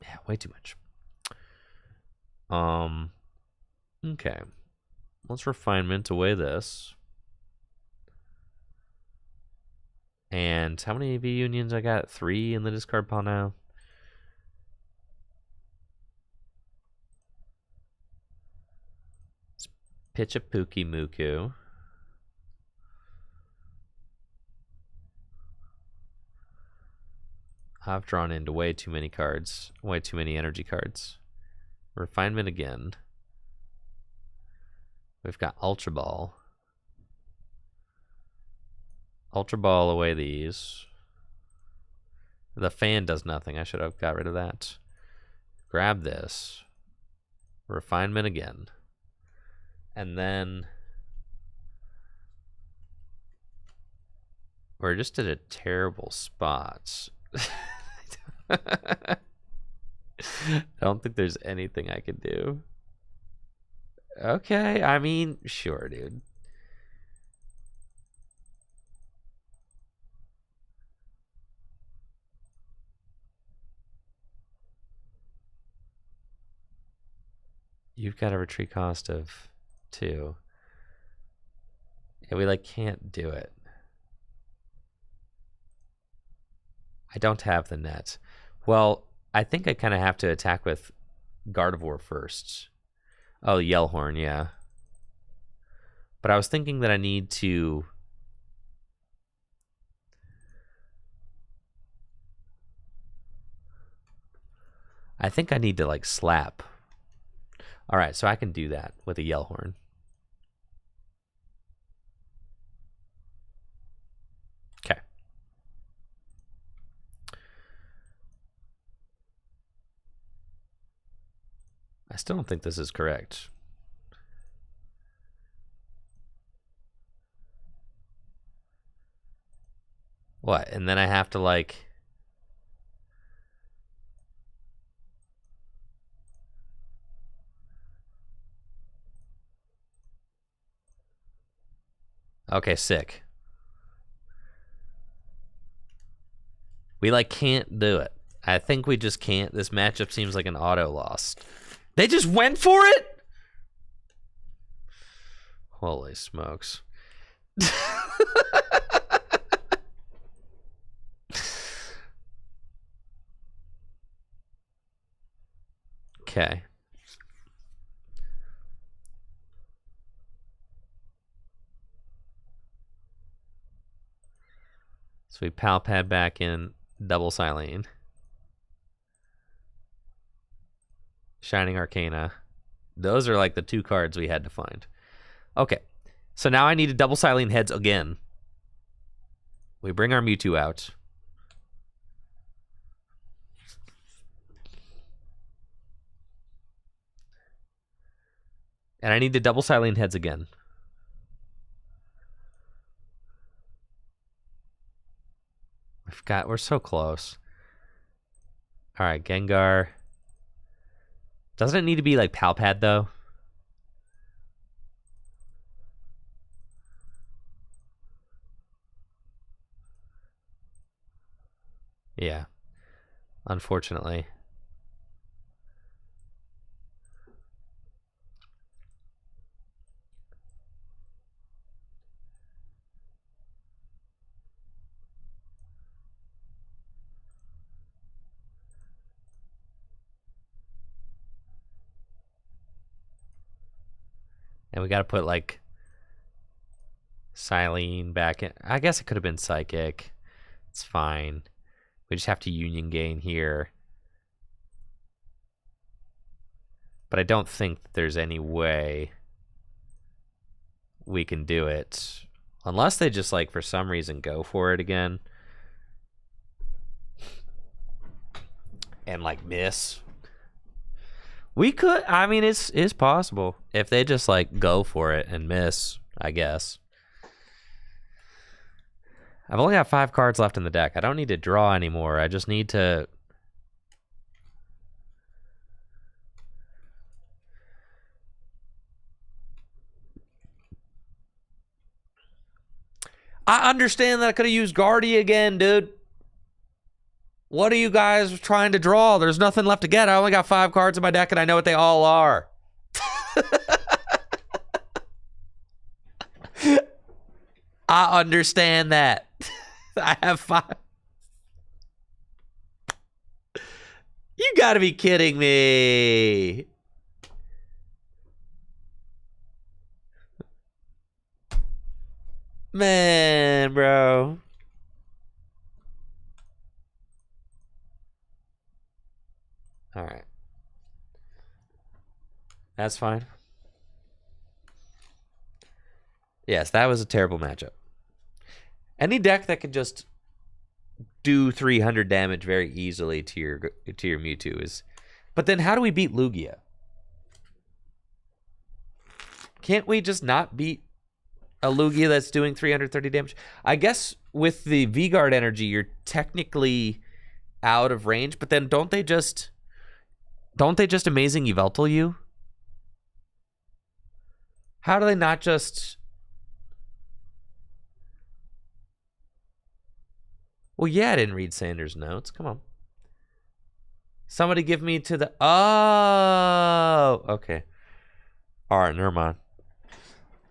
Yeah, way too much. Okay. Let's refinement away this. And how many VUnions I got? 3 in the discard pile now. Let's pitch a Pookie Muku. I've drawn into way too many cards. Way too many energy cards. Refinement again. We've got Ultra Ball. Ultra Ball away these. The fan does nothing. I should have got rid of that. Grab this. Refinement again. And then we're just at a terrible spot. I don't think there's anything I can do. Okay, I mean, sure, dude. You've got a retreat cost of 2. Yeah, we like can't do it. I don't have the net. Well, I think I kind of have to attack with Gardevoir first. Oh, Yellhorn, yeah. But I was thinking that I need to... I think I need to, like, slap. Alright, so I can do that with a Yellhorn. Okay. I still don't think this is correct. What? And then I have to, like... Okay, sick. We, like, can't do it. I think we just can't. This matchup seems like an auto loss. They just went for it? Holy smokes. Okay. So we pal pad back in double Silene. Shining Arcana. Those are like the two cards we had to find. Okay. So now I need to double Silene heads again. We bring our Mewtwo out. And I need to double Silene heads again. We're so close. All right, Gengar. Doesn't it need to be like Palpad though? Yeah. Unfortunately. And we got to put like Silene back in. I guess it could have been Psychic. It's fine. We just have to Union Gain here. But I don't think there's any way we can do it. Unless they just like for some reason go for it again. And like miss. We could, I mean, it's possible. If they just like go for it and miss, I guess. I've only got 5 cards left in the deck. I don't need to draw anymore. I just need to... I understand that I could have used Guardy again, dude. What are you guys trying to draw? There's nothing left to get. I only got 5 cards in my deck, and I know what they all are. I understand that. I have 5. You gotta be kidding me. Man, bro. All right. That's fine. Yes, that was a terrible matchup. Any deck that could just do 300 damage very easily to your Mewtwo is... But then how do we beat Lugia? Can't we just not beat a Lugia that's doing 330 damage? I guess with the V-Guard energy, you're technically out of range, but then don't they just Amazing Yveltal you? How do they not just... Well, yeah, I didn't read Sanders' notes. Come on. Somebody give me to the... Oh, okay. All right, never mind.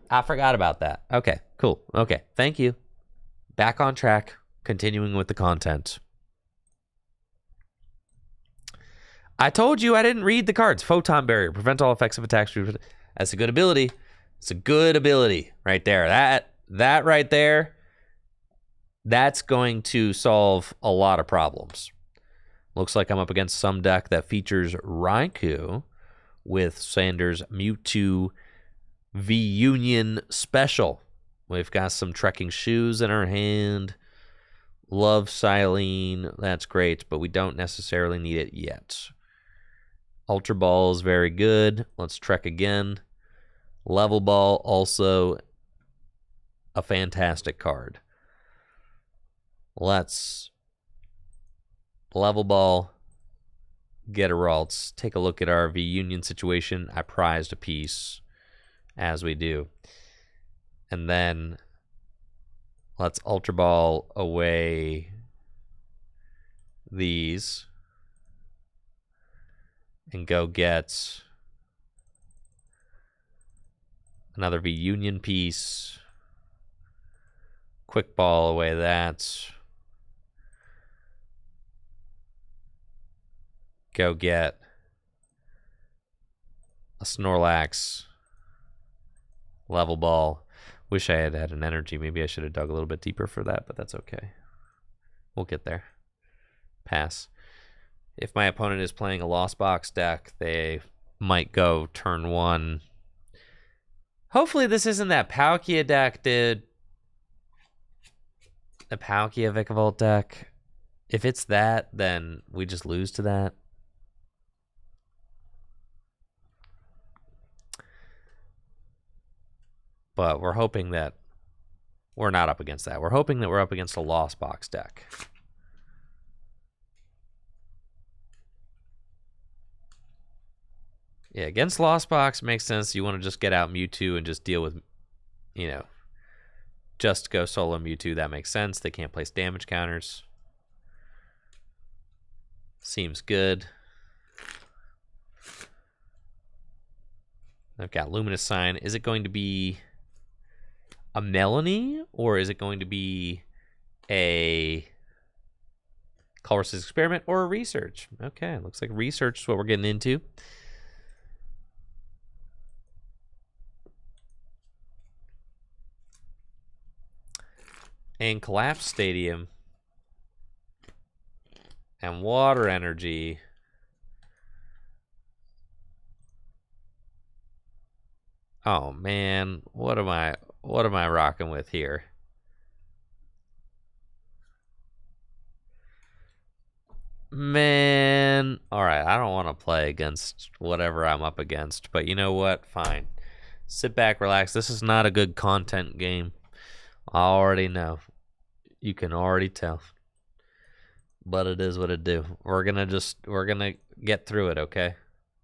I forgot about that. Okay, cool. Okay, thank you. Back on track, continuing with the content. I told you I didn't read the cards. Photon Barrier, prevent all effects of attacks. That's a good ability. It's a good ability right there. That right there, that's going to solve a lot of problems. Looks like I'm up against some deck that features Raikou with Sanders Mewtwo VUnion special. We've got some Trekking Shoes in our hand. Love Silene. That's great, but we don't necessarily need it yet. Ultra Ball is very good. Let's Trek again. Level Ball, also a fantastic card. Let's Level Ball, get a Ralts. Take a look at our VUnion situation. I prized a piece, as we do. And then let's Ultra Ball away these and go get Another VUnion piece. Quick ball away that. Go get a Snorlax. Level ball. Wish I had had an energy. Maybe I should have dug a little bit deeper for that, but that's okay. We'll get there. Pass. If my opponent is playing a Lost Box deck, they might go turn one. Hopefully this isn't that Palkia deck, dude. The Palkia Vikavolt deck. If it's that, then we just lose to that. But we're hoping that we're not up against that. We're hoping that we're up against a Lost Box deck. Yeah, against Lost Box makes sense. You want to just get out Mewtwo and just deal with, you know, just go solo Mewtwo. That makes sense. They can't place damage counters. Seems good. I've got Luminous Sign. Is it going to be a Melanie, or is it going to be a Colress's Experiment or a Research? Okay, looks like Research is what we're getting into. And Collapse Stadium and Water Energy. Oh man, what am I rocking with here? Man, all right, I don't want to play against whatever I'm up against, but you know what? Fine. Sit back, relax. This is not a good content game. I already know. You can already tell. But it is what it do. We're gonna get through it, okay?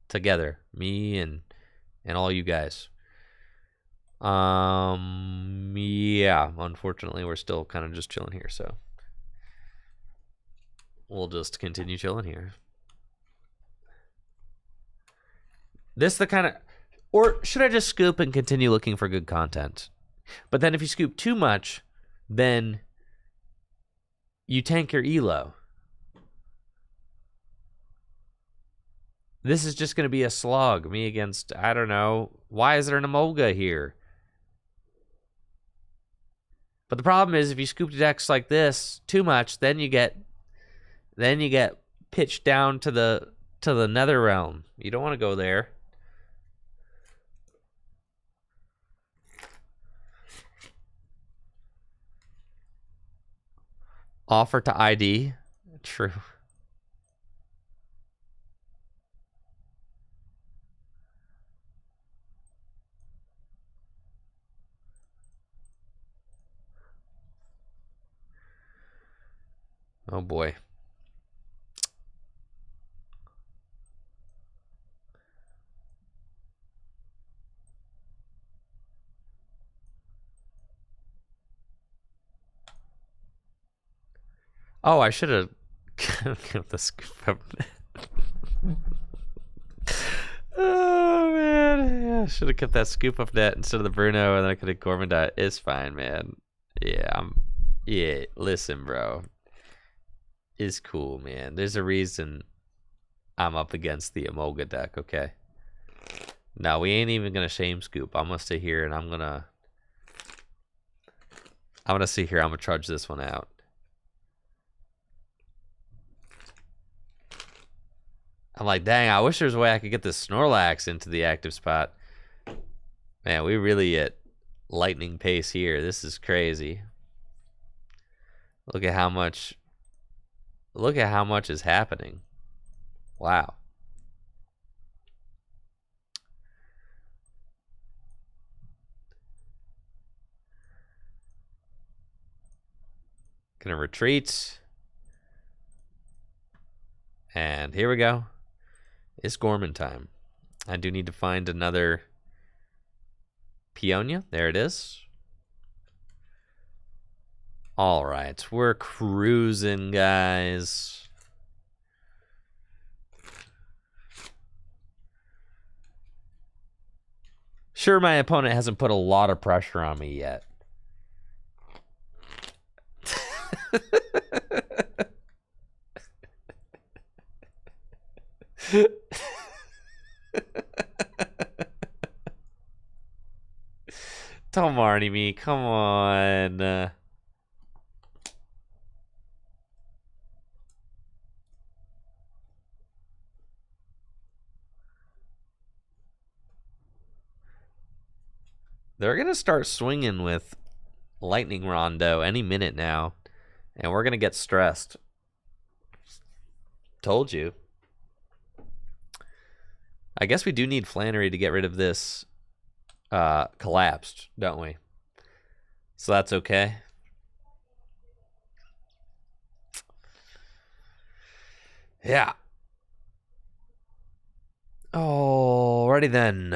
Together. Me and all you guys. Yeah, unfortunately we're still kind of just chilling here, so we'll just continue chilling here. This the kind of, or should I just scoop and continue looking for good content? But then if you scoop too much, then you tank your elo. This is just going to be a slog. Me against, I don't know. Why is there an Emolga here? But the problem is if you scoop decks like this too much, then you get pitched down to the nether realm. You don't want to go there. Offer to ID. True. Oh boy. Oh, I should have kept the scoop up. Oh man, yeah, I should have kept that scoop up net instead of the Bruno, and then I could have Gormandite. It's fine, man. Yeah, yeah. Listen, bro. It's cool, man. There's a reason I'm up against the Emolga deck, okay? No, we ain't even gonna shame scoop. I'm gonna stay here and I'm gonna sit here. I'm gonna trudge this one out. I'm like, dang, I wish there was a way I could get this Snorlax into the active spot. Man, we really at lightning pace here. This is crazy. Look at how much is happening. Wow. Gonna retreat. And here we go. It's Gorman time. I do need to find another Peonia. There it is. All right, we're cruising, guys. Sure, my opponent hasn't put a lot of pressure on me yet. Don't Marty me, come on. They're going to start swinging with Lightning Rondo any minute now, and we're going to get stressed. Told you. I guess we do need Flannery to get rid of this collapsed, don't we? So that's okay. Yeah. Alrighty then.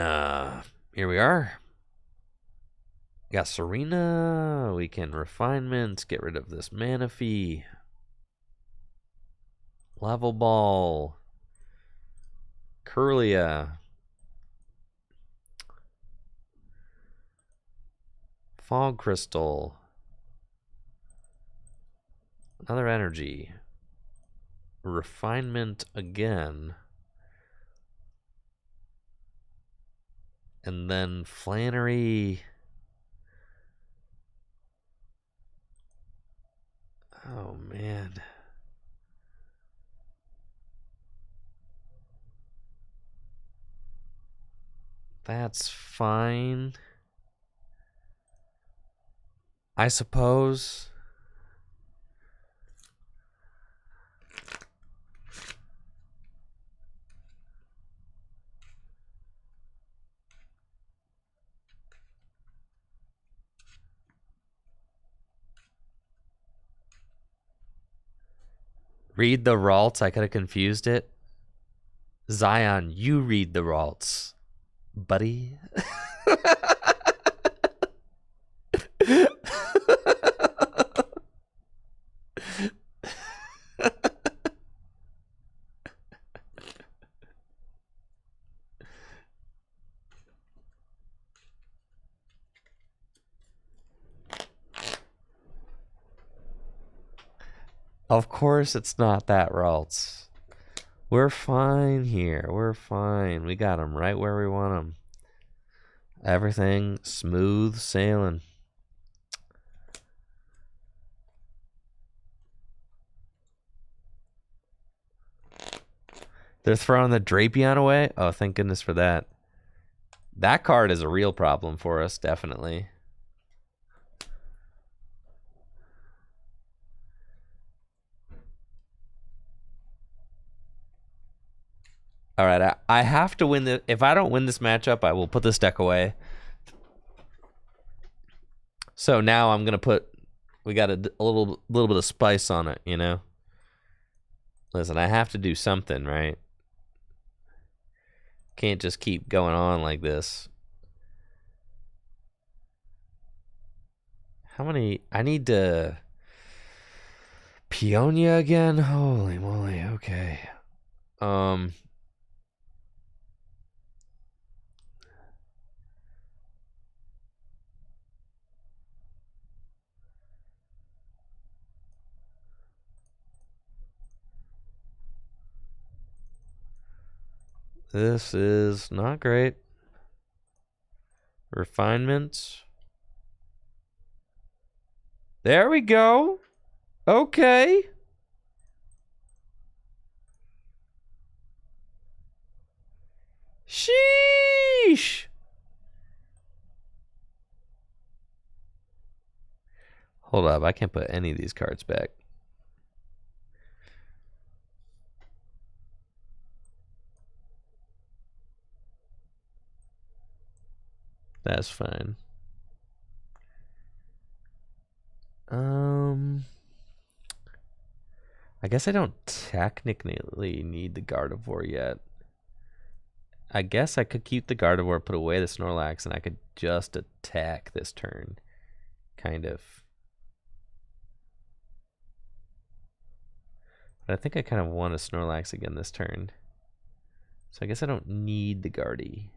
Here we are. Got Serena. We can refinement. Get rid of this mana fee. Level ball. Curlia. Fog crystal. Another energy. Refinement again. And then Flannery. Oh, man. That's fine. I suppose. Read the Ralts. I could have confused it. Zion, you read the Ralts, buddy. Of course it's not that, Ralts. We're fine here. We're fine. We got them right where we want them. Everything smooth sailing. They're throwing the Drapion away? Oh, thank goodness for that. That card is a real problem for us, definitely. All right, I have to win the. If I don't win this matchup, I will put this deck away. So now I'm gonna put. We got a little bit of spice on it, you know. Listen, I have to do something, right? Can't just keep going on like this. How many? I need to. Peonia again? Holy moly! Okay. This is not great. Refinement. There we go. Okay. Sheesh. Hold up. I can't put any of these cards back. That's fine. I guess I don't technically need the Gardevoir yet. I guess I could keep the Gardevoir, put away the Snorlax, and I could just attack this turn. Kind of. But I think I kind of want a Snorlax again this turn. So I guess I don't need the Guardy.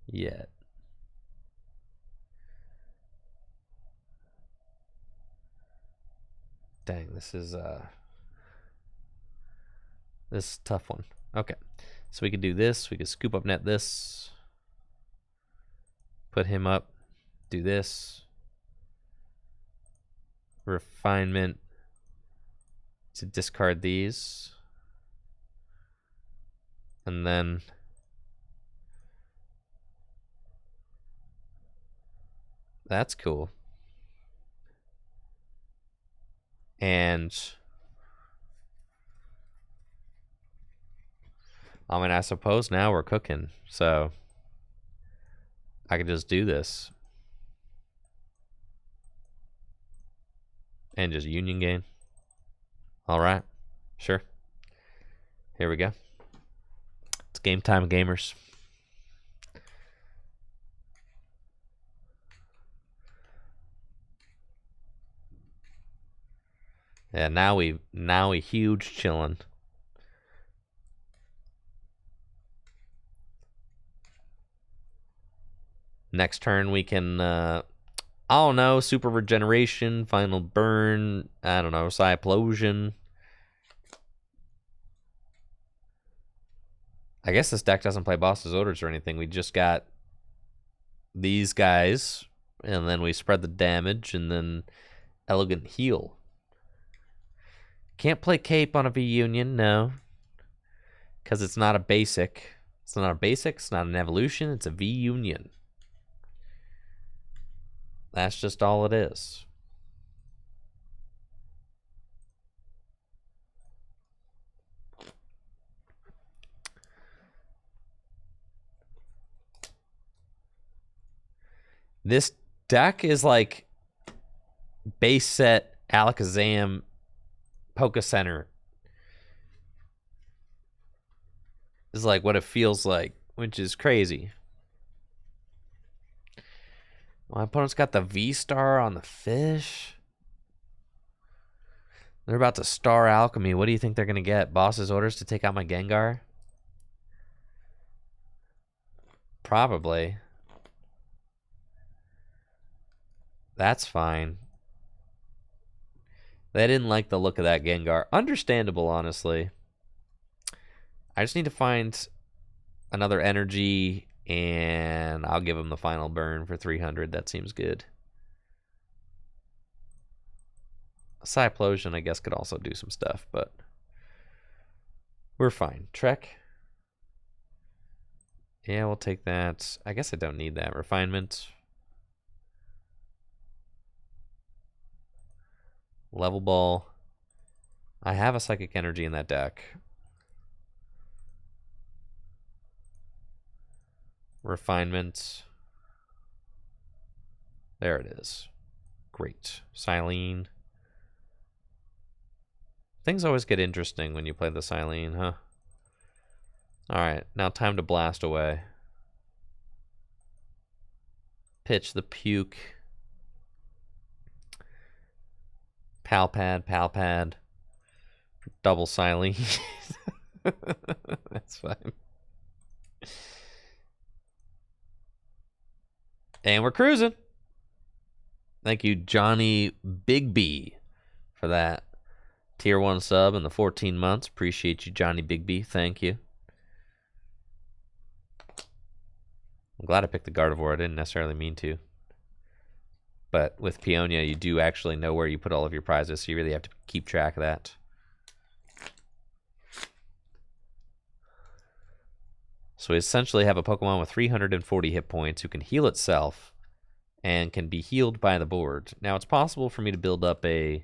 yet. Dang, this is a tough one. Okay, so we could do this. We could scoop up net this, put him up, do this, refinement to discard these, and then that's cool. And I mean, I suppose now we're cooking, so I could just do this and just union gain. All right, sure. Here we go. It's game time, gamers. Yeah, now we huge chillin'. Next turn we can I don't know, super regeneration, final burn, I don't know, Cyplosion. I guess this deck doesn't play boss's orders or anything. We just got these guys, and then we spread the damage, and then elegant heal. Can't play Cape on a VUnion, no. Because it's not a basic. It's not a basic, it's not an evolution, it's a VUnion. That's just all it is. This deck is like base set Alakazam Poke Center. Is like what it feels like, which is crazy. My opponent's got the V-Star on the fish. They're about to Star Alchemy. What do you think they're going to get? Boss's orders to take out my Gengar? Probably. That's fine. They didn't like the look of that Gengar. Understandable, honestly. I just need to find another energy, and I'll give him the final burn for 300. That seems good. Cyplosion, I guess, could also do some stuff, but we're fine. Trek. Yeah, we'll take that. I guess I don't need that. Refinement. Level Ball. I have a Psychic Energy in that deck. Refinement. There it is. Great. Silene. Things always get interesting when you play the Silene, huh? Alright, now time to blast away. Pitch the Puke. Palpad. Double Silene. That's fine. And we're cruising. Thank you, Johnny Big B, for that tier 1 sub in the 14 months. Appreciate you, Johnny Big B. Thank you. I'm glad I picked the Gardevoir. I didn't necessarily mean to. But with Peonia, you do actually know where you put all of your prizes, so you really have to keep track of that. So we essentially have a Pokemon with 340 hit points who can heal itself and can be healed by the board. Now, it's possible for me to build up a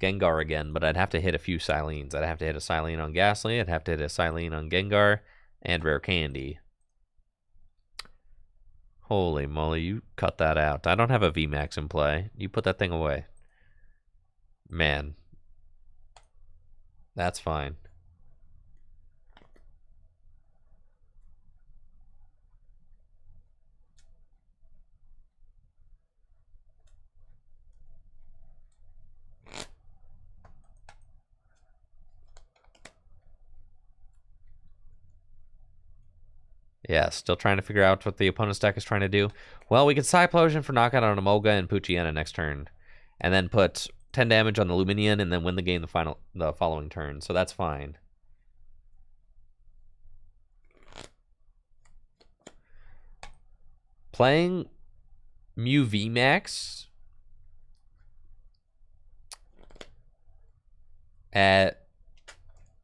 Gengar again, but I'd have to hit a few Silenes. I'd have to hit a Silene on Ghastly, I'd have to hit a Silene on Gengar, and Rare Candy. Holy moly, you cut that out. I don't have a VMAX in play. You put that thing away. Man. That's fine. Yeah, still trying to figure out what the opponent's deck is trying to do. Well, we can Cyplosion for knockout on Emolga and Poochyena next turn. And then put 10 damage on the Luminion and then win the game the following turn. So that's fine. Playing Mew VMAX at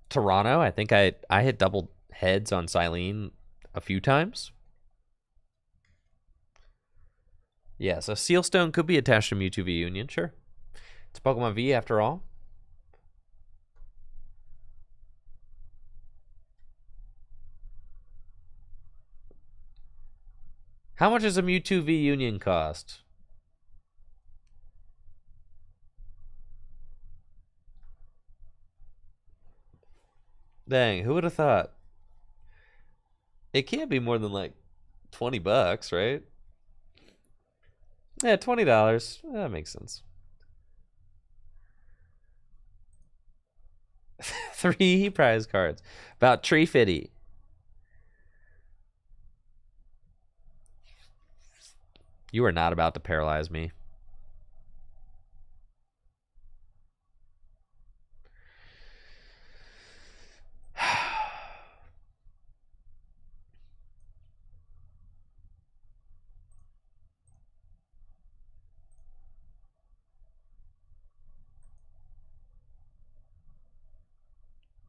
Toronto. I think I hit double heads on Silene a few times. Yeah, so Sealstone could be attached to Mewtwo VUnion, sure. It's Pokemon V after all. How much does a Mewtwo VUnion cost? Dang, who would have thought? It can't be more than like $20, right? Yeah, $20. That makes sense. 3 prize cards. About Tree Fitty. You are not about to paralyze me.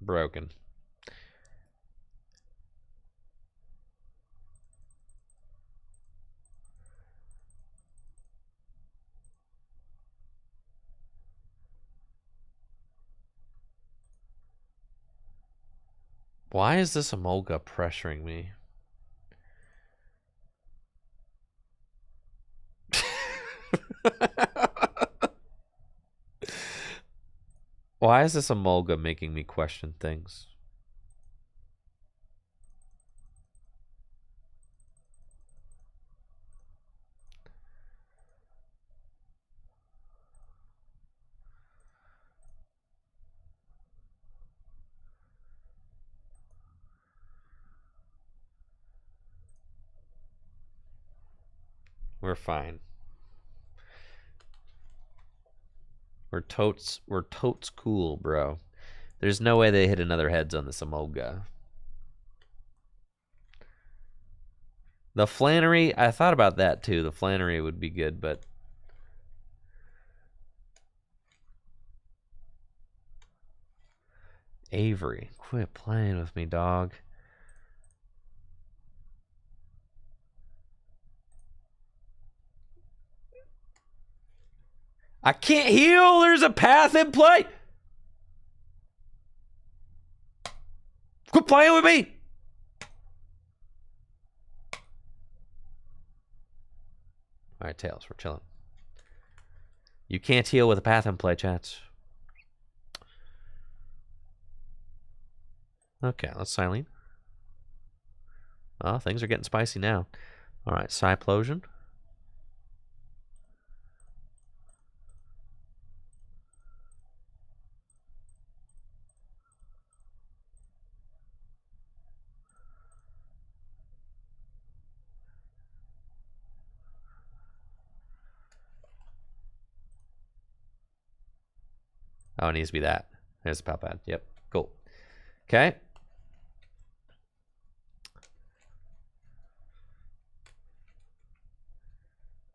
Broken. Why is this Emolga pressuring me? Why is this Emolga making me question things? We're fine. We're totes cool, bro. There's no way they hit another heads on this Emolga. The Flannery, I thought about that too. The Flannery would be good, but Avery, quit playing with me, dog. I can't heal. There's a path in play. Quit playing with me. All right, Tails, we're chilling. You can't heal with a path in play, chats. Okay, let's Silene. Oh, things are getting spicy now. All right, Cyplosion. Oh, it needs to be that. There's the Palpad. Yep, cool. Okay.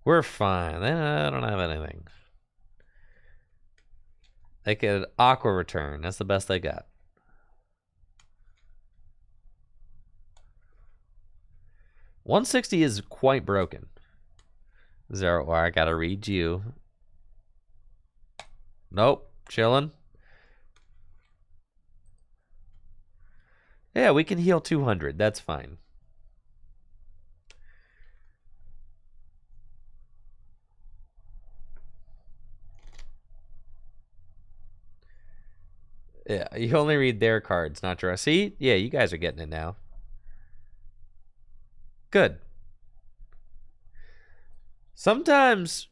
We're fine. I don't have anything. They could Aqua Return. That's the best they got. $160 is quite broken. Zero, or I gotta read you. Nope, chilling. Yeah, we can heal 200. That's fine. Yeah, you only read their cards, not yours. See? Yeah, you guys are getting it now. Good. Sometimes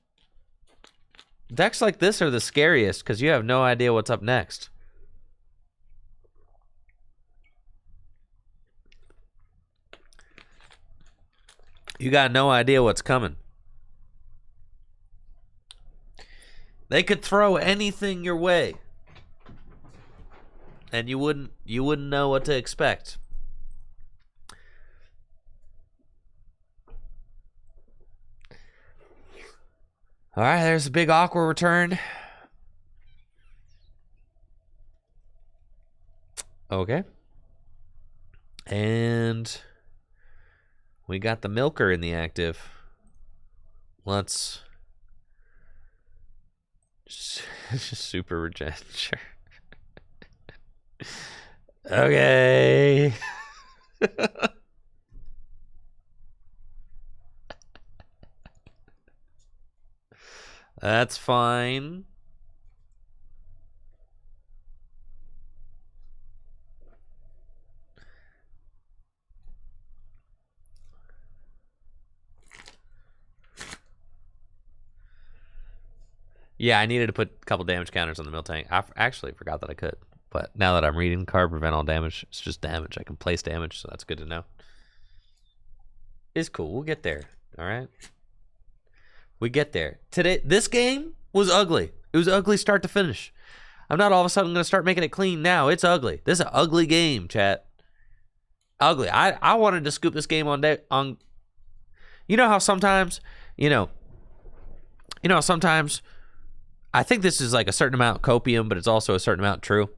decks like this are the scariest because you have no idea what's up next. You got no idea what's coming. They could throw anything your way, and you wouldn't know what to expect. All right, there's a big awkward return. Okay. And we got the milker in the active. Let's super reject. Sure. Okay. That's fine. Yeah, I needed to put a couple damage counters on the Miltank. I actually forgot that I could. But now that I'm reading card prevent all damage, it's just damage. I can place damage, so that's good to know. It's cool. We'll get there. All right. We get there. Today, this game was ugly. It was ugly start to finish. I'm not all of a sudden going to start making it clean now. It's ugly. This is an ugly game, chat. Ugly. I wanted to scoop this game on. You know how sometimes, sometimes I think this is like a certain amount copium, but it's also a certain amount true.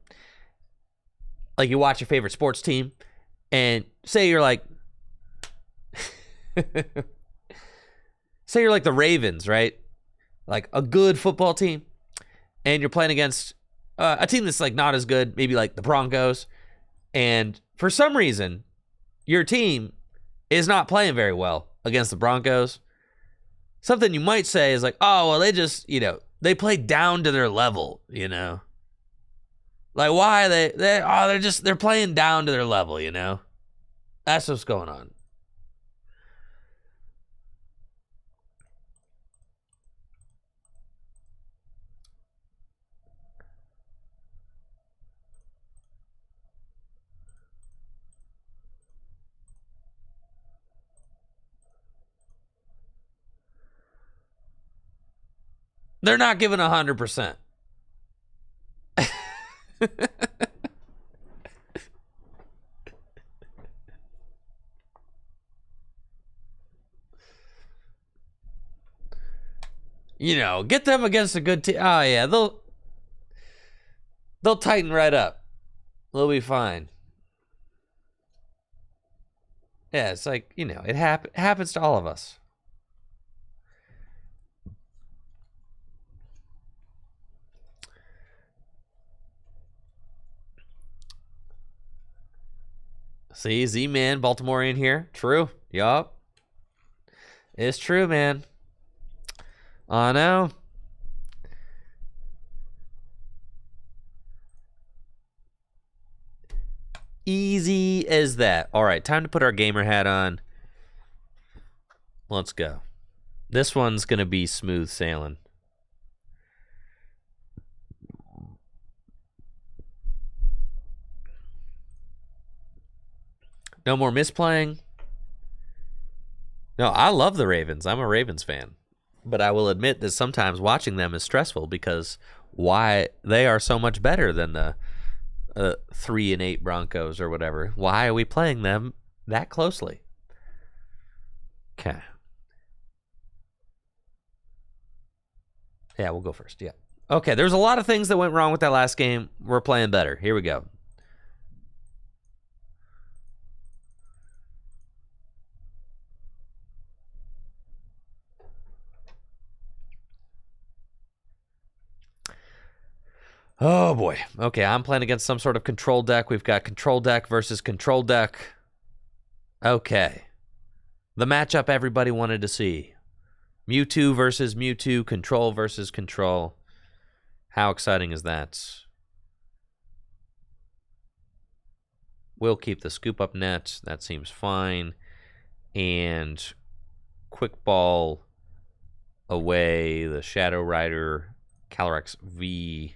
Like you watch your favorite sports team and say you're like say you're like the Ravens, right? Like a good football team, and you're playing against a team that's like not as good, maybe like the Broncos, and for some reason your team is not playing very well against the Broncos. Something you might say is like, oh, well, they just, they play down to their level, Like, why are they're playing down to their level, That's what's going on. They're not giving 100%. Get them against a good team. Oh yeah, they'll tighten right up. They'll be fine. Yeah, it's like, it happens to all of us. See, Z-Man, Baltimorean here. True. Yup. It's true, man. I know. Easy as that. All right, time to put our gamer hat on. Let's go. This one's going to be smooth sailing. No more misplaying. No, I love the Ravens. I'm a Ravens fan. But I will admit that sometimes watching them is stressful because why they are so much better than the 3-8 Broncos or whatever. Why are we playing them that closely? Okay. Yeah, we'll go first. Yeah. Okay, there's a lot of things that went wrong with that last game. We're playing better. Here we go. Oh, boy. Okay, I'm playing against some sort of control deck. We've got control deck versus control deck. Okay. The matchup everybody wanted to see. Mewtwo versus Mewtwo, control versus control. How exciting is that? We'll keep the scoop up net. That seems fine. And quick ball away. The Shadow Rider, Calyrex V.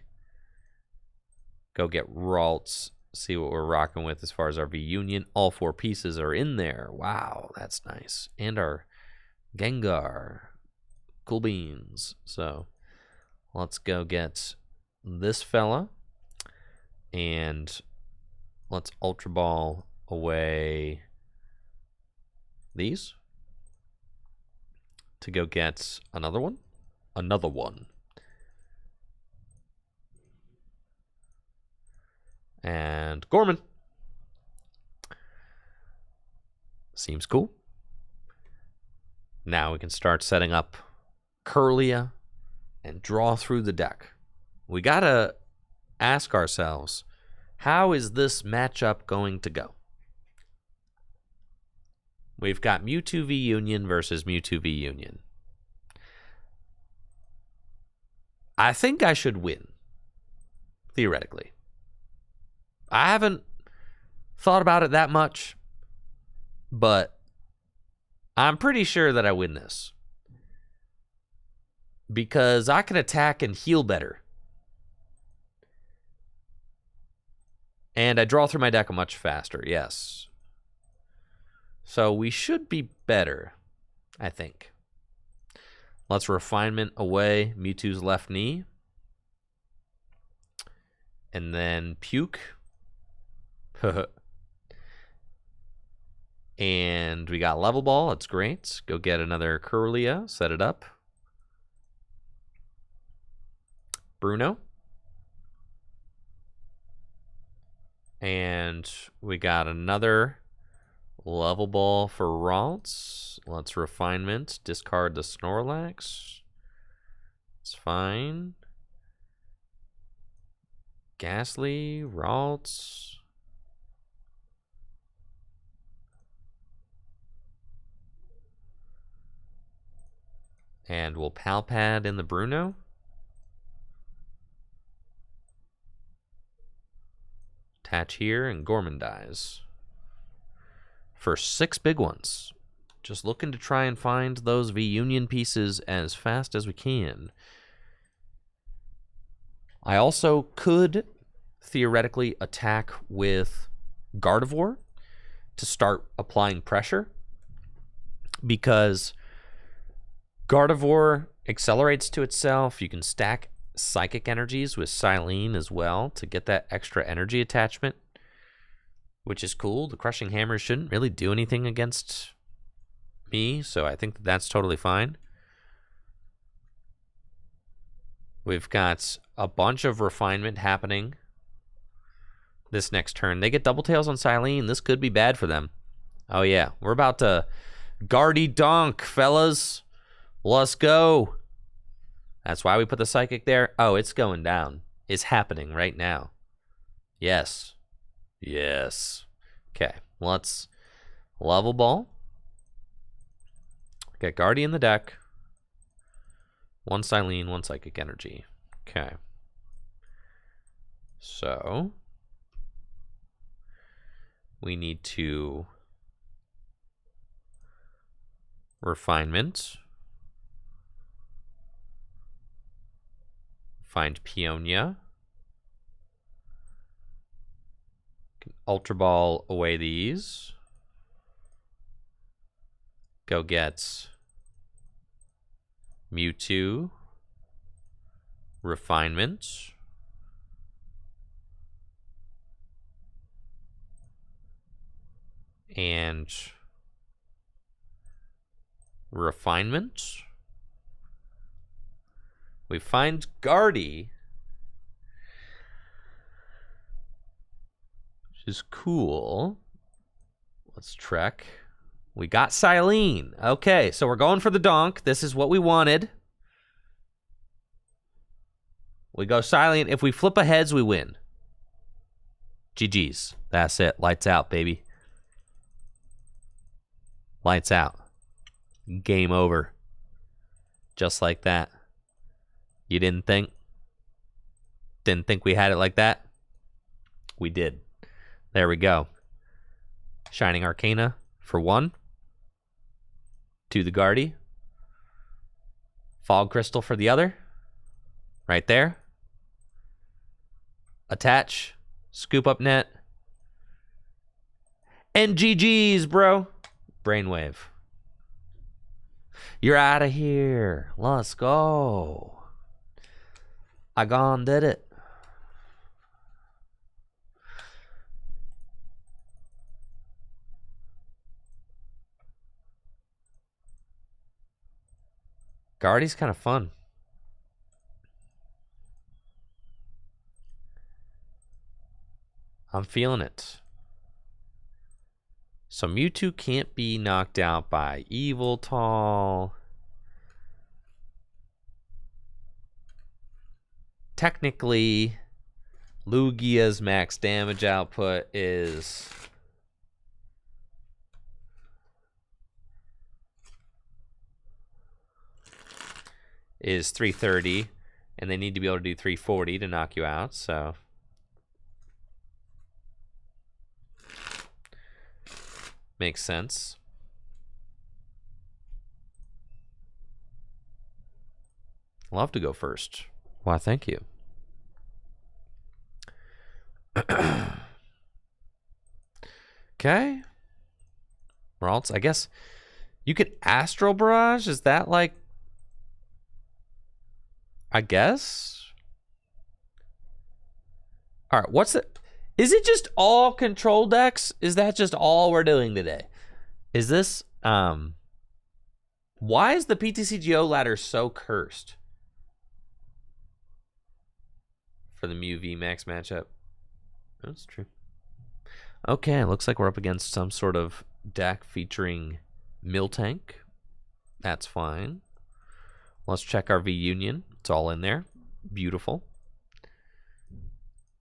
Go get Ralts. See what we're rocking with as far as our VUnion. All 4 pieces are in there. Wow, that's nice. And our Gengar. Cool beans. So let's go get this fella. And let's Ultra Ball away these to go get another one. Another one. And Gorman. Seems cool. Now we can start setting up Curlia and draw through the deck. We gotta ask ourselves, how is this matchup going to go? We've got Mewtwo VUnion versus Mewtwo VUnion. I think I should win, theoretically. I haven't thought about it that much, but I'm pretty sure that I win this. Because I can attack and heal better. And I draw through my deck much faster, yes. So we should be better, I think. Let's Refinement away Mewtwo's left knee. And then Puke. And we got Level Ball. That's great. Go get another Curlia. Set it up. Bruno. And we got another Level Ball for Ralts. Let's Refinement. Discard the Snorlax. It's fine. Ghastly. Ralts. And we'll Palpad in the Bruno. Attach here, and Gorman dies. For 6 big ones. Just looking to try and find those VUnion pieces as fast as we can. I also could theoretically attack with Gardevoir to start applying pressure, because Gardevoir accelerates to itself. You can stack Psychic Energies with Silene as well to get that extra energy attachment, which is cool. The Crushing Hammer shouldn't really do anything against me, so I think that's totally fine. We've got a bunch of Refinement happening this next turn. They get Double Tails on Silene. This could be bad for them. Oh yeah, we're about to Guardy Donk, fellas. Let's go. That's why we put the Psychic there. Oh, it's going down. It's happening right now. Yes. Yes. Okay, let's Level Ball. Get Guardy in the deck. 1 Silene, 1 Psychic Energy. Okay. So we need to Refinement. Find Peonia. Ultra Ball away these. Go get Mewtwo. Refinement. And Refinement. We find Guardy, which is cool. Let's trek. We got Silene. Okay, so we're going for the donk. This is what we wanted. We go Silene. If we flip a heads, we win. GG's. That's it. Lights out, baby. Lights out. Game over. Just like that. You didn't think? Didn't think we had it like that? We did. There we go. Shining Arcana for 1. To the Guardy. Fog Crystal for the other. Right there. Attach. Scoop up net. And GG's, bro. Brainwave. You're out of here. Let's go. I gone did it. Guardy's kind of fun. I'm feeling it. So Mewtwo can't be knocked out by Yveltal. Technically, Lugia's max damage output is is 330, and they need to be able to do 340 to knock you out, so makes sense. Love to go first. Why, thank you. Okay. Ralts, I guess you could Astral Barrage. Is that like, I guess? All right, what's it? Is it just all control decks? Is that just all we're doing today? Is this, why is the PTCGO ladder so cursed for the Mew V Max matchup? That's true. Okay, looks like we're up against some sort of deck featuring Miltank. That's fine. Let's check our VUnion. It's all in there. Beautiful.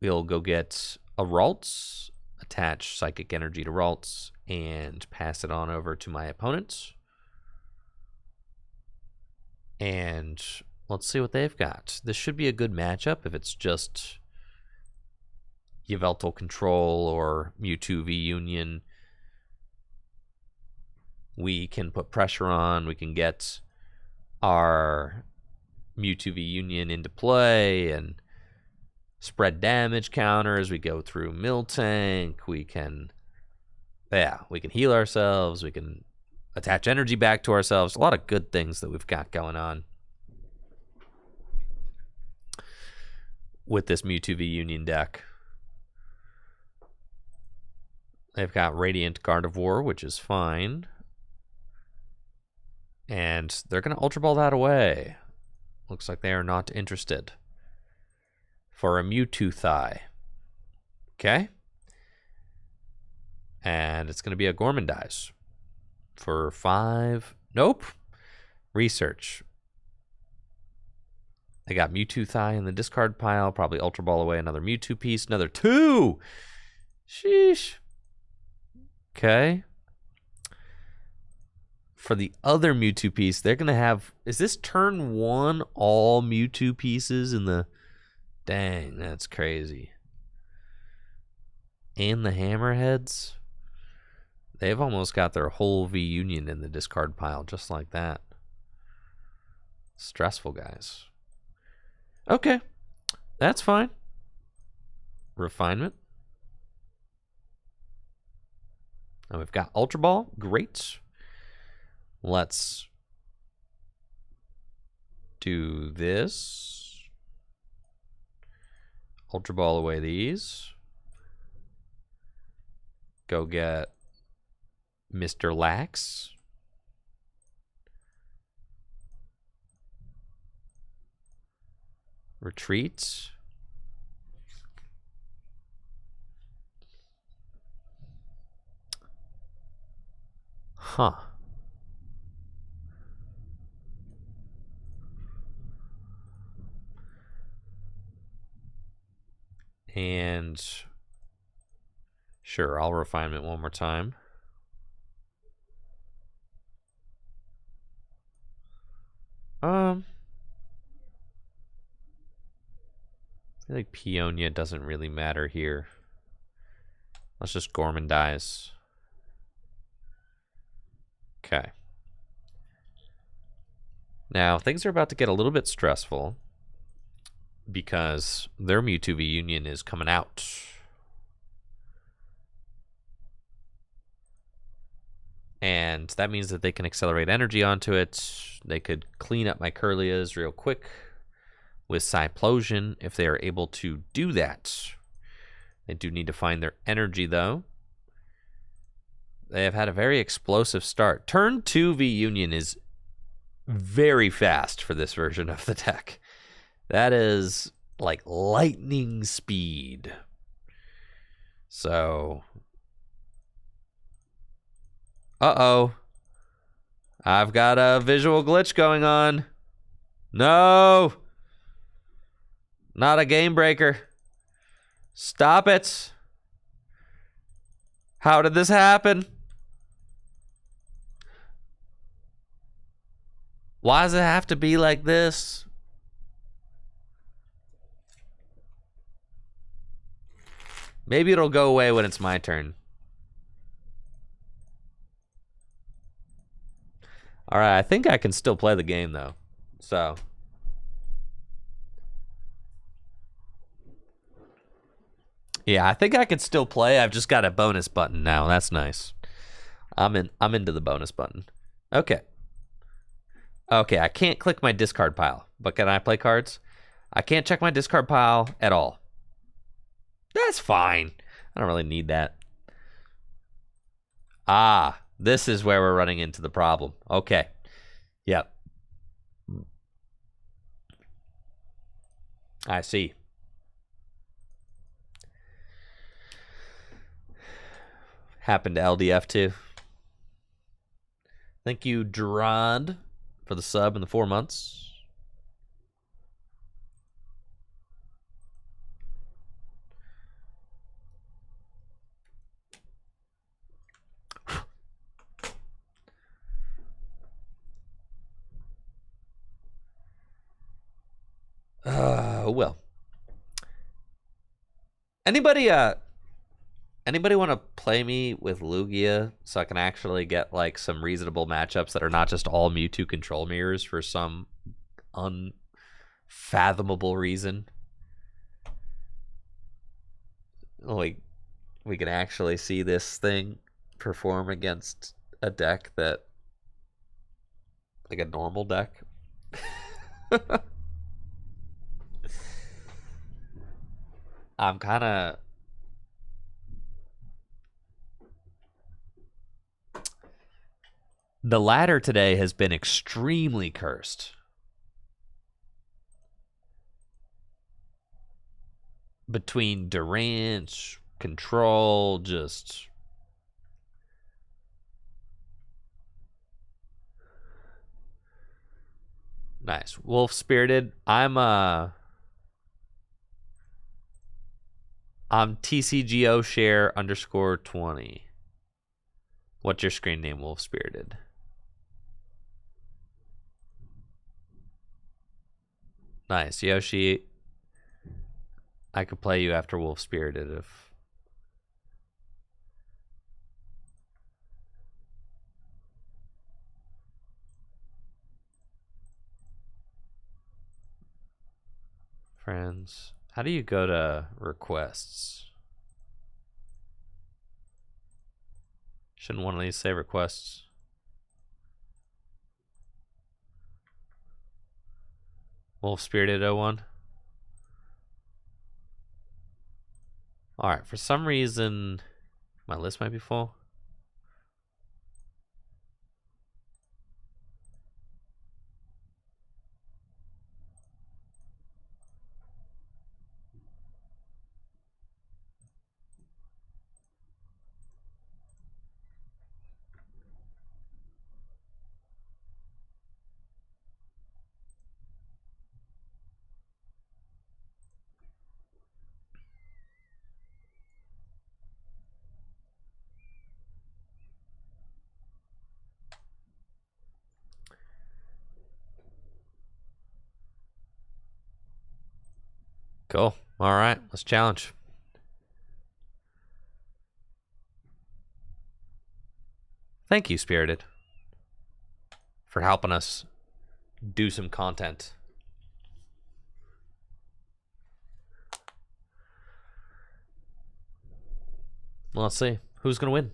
We'll go get a Ralts, attach Psychic Energy to Ralts, and pass it on over to my opponent. And let's see what they've got. This should be a good matchup if it's just Yveltal Control or Mewtwo VUnion. We can put pressure on. We can get our Mewtwo VUnion into play and spread damage counters. We go through Miltank. We can heal ourselves. We can attach energy back to ourselves. A lot of good things that we've got going on with this Mewtwo VUnion deck. They've got Radiant Gardevoir, which is fine. And they're going to Ultra Ball that away. Looks like they are not interested. For a Mewtwo Thigh. Okay. And it's going to be a Gormandize. For 5. Nope. Research. They got Mewtwo Thigh in the discard pile. Probably Ultra Ball away another Mewtwo piece. Another 2. Sheesh. Okay. For the other Mewtwo piece, they're going to have... Is this turn 1 all Mewtwo pieces in the... Dang, that's crazy. And the Hammerheads? They've almost got their whole VUnion in the discard pile, just like that. Stressful, guys. Okay. That's fine. Refinement. And we've got Ultra Ball. Great. Let's do this. Ultra Ball away these. Go get Mr. Lax. Retreat. Huh. And sure, I'll refinement one more time. I feel like Peonia doesn't really matter here. Let's just Gormandize. Okay. Now, things are about to get a little bit stressful because their Mewtwo VUnion is coming out. And And that means that they can accelerate energy onto it. They could clean up my Curlias real quick with Cyplosion if they are able to do that. They do need to find their energy, though. They have had a very explosive start. Turn 2 VUnion is very fast for this version of the deck. That is like lightning speed. So, uh-oh. I've got a visual glitch going on. No! Not a game breaker. Stop it. How did this happen? Why does it have to be like this? Maybe it'll go away when it's my turn. All right, I think I can still play the game, though. So. Yeah, I think I can still play. I've just got a bonus button now. That's nice. I'm into the bonus button. Okay. Okay, I can't click my discard pile, but can I play cards? I can't check my discard pile at all. That's fine. I don't really need that. Ah, this is where we're running into the problem. Okay. Yep. I see. Happened to LDF too. Thank you, Drod, for the sub in the 4 months. Well. Anybody want to play me with Lugia so I can actually get like some reasonable matchups that are not just all Mewtwo control mirrors for some unfathomable reason? Like, we can actually see this thing perform against a deck that, like a normal deck. I'm kind of... The ladder today has been extremely cursed. Between Durant, control, just... Nice. Wolf Spirited. I'm TCGO share _20. What's your screen name, Wolf Spirited? Nice. Yoshi, I could play you after Wolf Spirited if... Friends. How do you go to requests? Shouldn't one of these say requests? Wolf Spirited 01. Alright, for some reason, my list might be full. Cool. All right, let's challenge. Thank you, Spirited, for helping us do some content. Well, let's see. Who's going to win?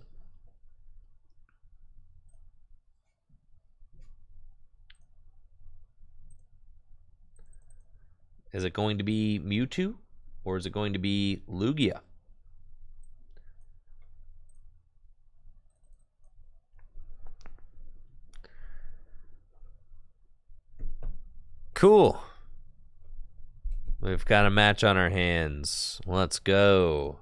Is it going to be Mewtwo or is it going to be Lugia? Cool. We've got a match on our hands. Let's go.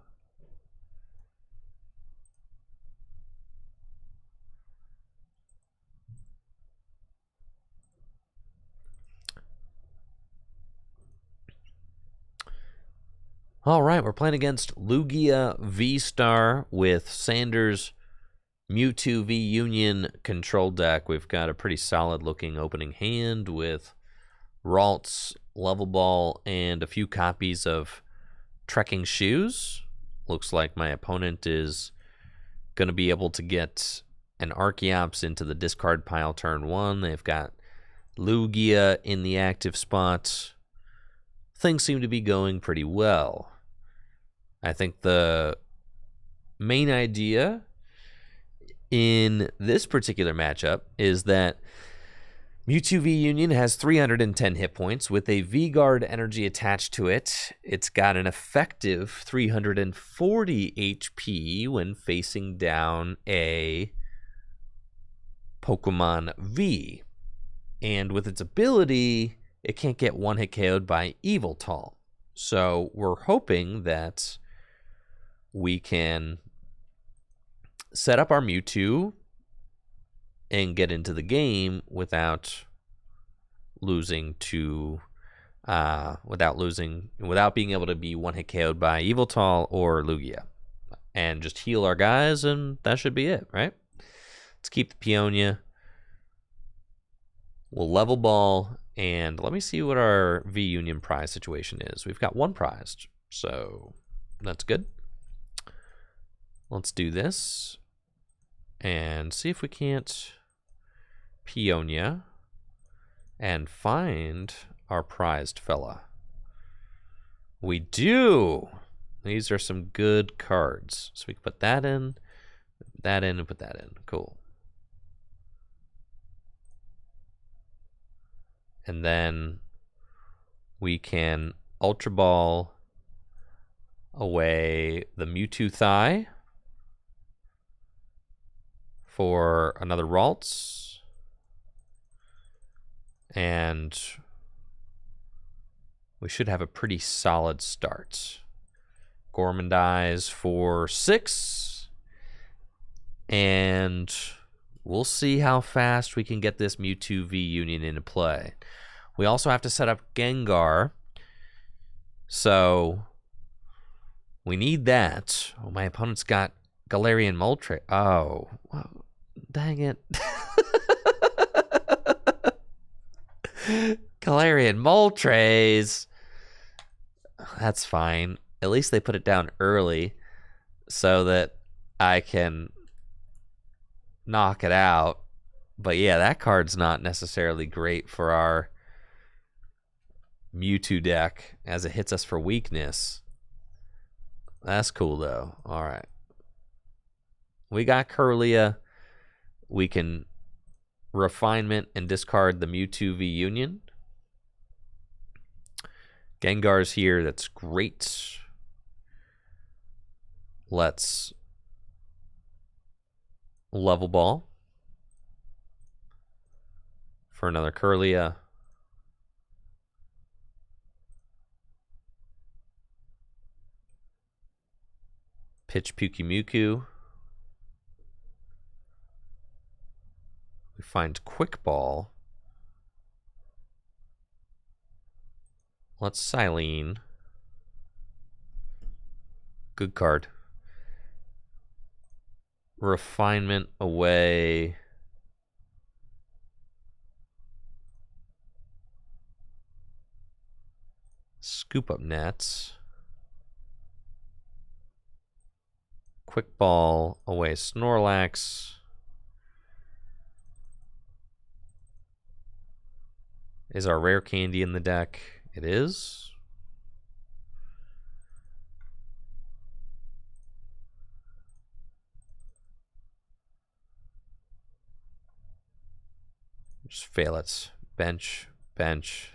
All right, we're playing against Lugia V-Star with Sanders Mewtwo VUnion control deck. We've got a pretty solid looking opening hand with Ralts, Level Ball, and a few copies of Trekking Shoes. Looks like my opponent is going to be able to get an Archeops into the discard pile turn 1. They've got Lugia in the active spot. Things seem to be going pretty well. I think the main idea in this particular matchup is that Mewtwo VUnion has 310 hit points with a V-Guard energy attached to it. It's got an effective 340 HP when facing down a Pokemon V. And with its ability, it can't get one-hit KO'd by Yveltal. So we're hoping that we can set up our Mewtwo and get into the game without losing to without being able to be one-hit KO'd by Yveltal or Lugia, and just heal our guys, and that should be it, right? Let's keep the Peonia. We'll level ball, and let me see what our VUnion prize situation is. We've got one prized, so that's good. Let's do this and see if we can't Peonia and find our prized fella. We do. These are some good cards. So we can put that in, and put that in. Cool. And then we can Ultra Ball away the Mewtwo Thigh for another Ralts. And we should have a pretty solid start. Gormandize for 6. And we'll see how fast we can get this Mewtwo VUnion into play. We also have to set up Gengar. So we need that. Oh, my opponent's got Galarian Moltres. Oh, dang it. Galarian Moltres. That's fine. At least they put it down early so that I can knock it out. But yeah, that card's not necessarily great for our Mewtwo deck as it hits us for weakness. That's cool though. All right. We got Kirlia. We can Refinement and discard the Mewtwo VUnion. Gengar's here. That's great. Let's level ball for another Kirlia. Pitch Pukimiku. We find Quick Ball. Let's Silene. Good card. Refinement away. Scoop up Nets. Quick Ball away Snorlax. Is our rare candy in the deck? It is. Just fail it. Bench, bench,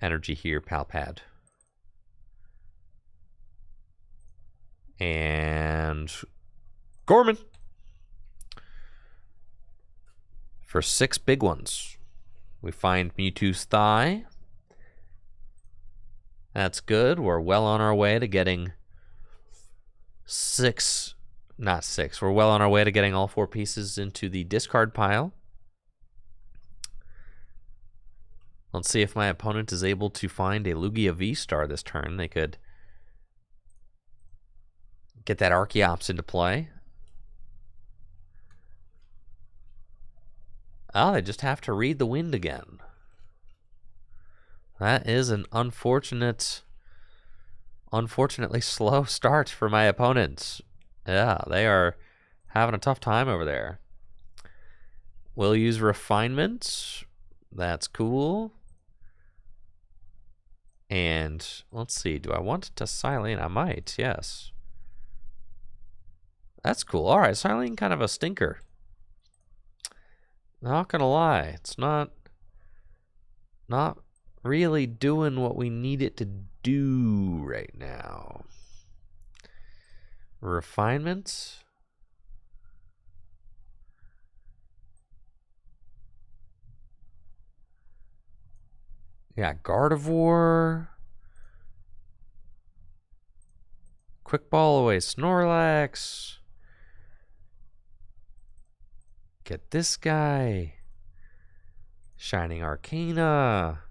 energy here, Palpad. And Gorman for 6 big ones. We find Mewtwo's thigh. That's good. We're well on our way to getting 6, not 6. We're well on our way to getting all 4 pieces into the discard pile. Let's see if my opponent is able to find a Lugia V-Star this turn. They could get that Archeops into play. Oh, they just have to read the wind again. That is an unfortunately slow start for my opponents. Yeah, they are having a tough time over there. We'll use Refinement. That's cool. And let's see, do I want to Silene? I might, yes. That's cool. All right, Silene kind of a stinker. Not gonna lie, it's not really doing what we need it to do right now. Refinement. Yeah, Gardevoir. Quick Ball away Snorlax. Get this guy. Shining Arcana.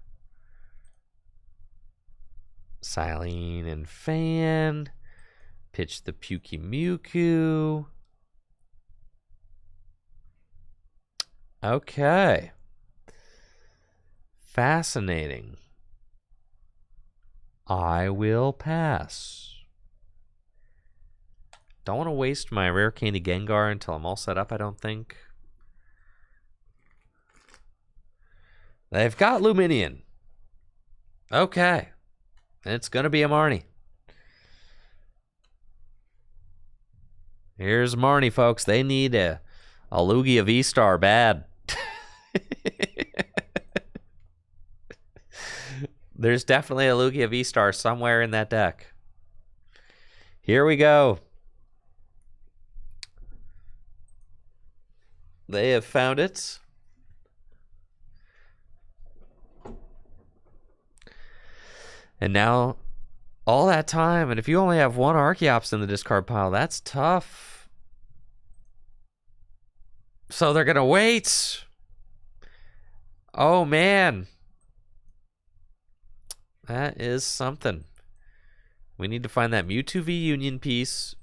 Silene and Fan. Pitch the Mewtwo. Okay. Fascinating. I will pass. Don't want to waste my Rare Candy Gengar until I'm all set up, I don't think. They've got Luminion. Okay. It's going to be a Marnie. Here's Marnie, folks. They need a Lugia V-Star bad. There's definitely a Lugia V-Star somewhere in that deck. Here we go. They have found it. And now, all that time, and if you only have 1 Archeops in the discard pile, that's tough. So they're going to wait. Oh, man. That is something. We need to find that Mewtwo VUnion piece.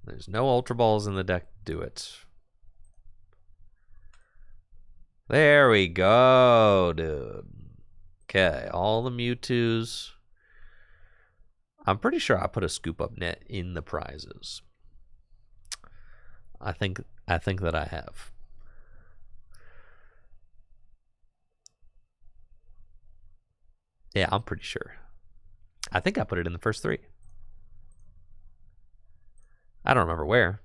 There's no Ultra Balls in the deck to do it. There we go, dude. Okay, all the Mewtwo's. I'm pretty sure I put a scoop up net in the prizes. I think that I have. Yeah, I'm pretty sure. I think I put it in the first 3. I don't remember where.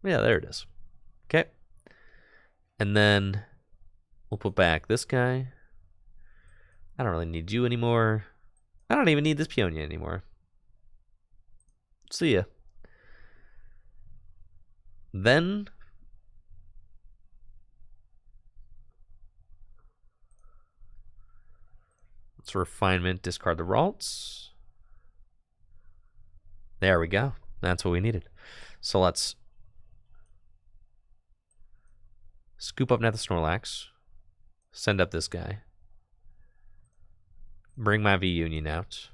Yeah, there it is. Okay. And then we'll put back this guy. I don't really need you anymore. I don't even need this Peonia anymore. See ya. Then let's Refinement, discard the Ralts. There we go. That's what we needed. So let's scoop up net the Snorlax. Send up this guy. Bring my VUnion out.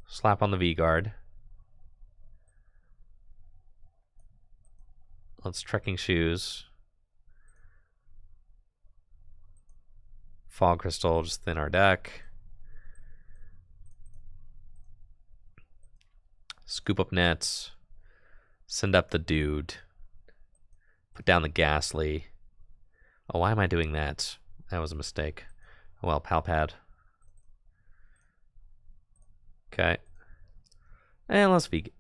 Slap on the V-Guard. Let's Trekking Shoes. Fog Crystal, just thin our deck. Scoop up nets. Send up the dude. Put down the Ghastly. Oh, why am I doing that? That was a mistake. Oh well, Palpad. Okay. And let's be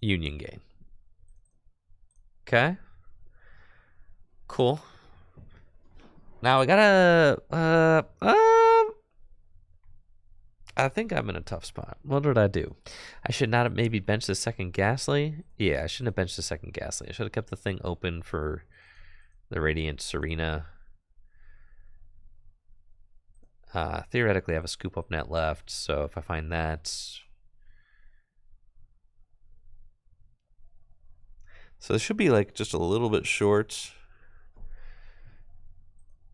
Union Gain. Okay. Cool. Now we gotta, I think I'm in a tough spot. What did I do? I should not have maybe benched the second Ghastly. Yeah, I shouldn't have benched the second Ghastly. I should have kept the thing open for the Radiant Serena. Theoretically, I have a scoop up net left, so if I find that... So this should be like just a little bit short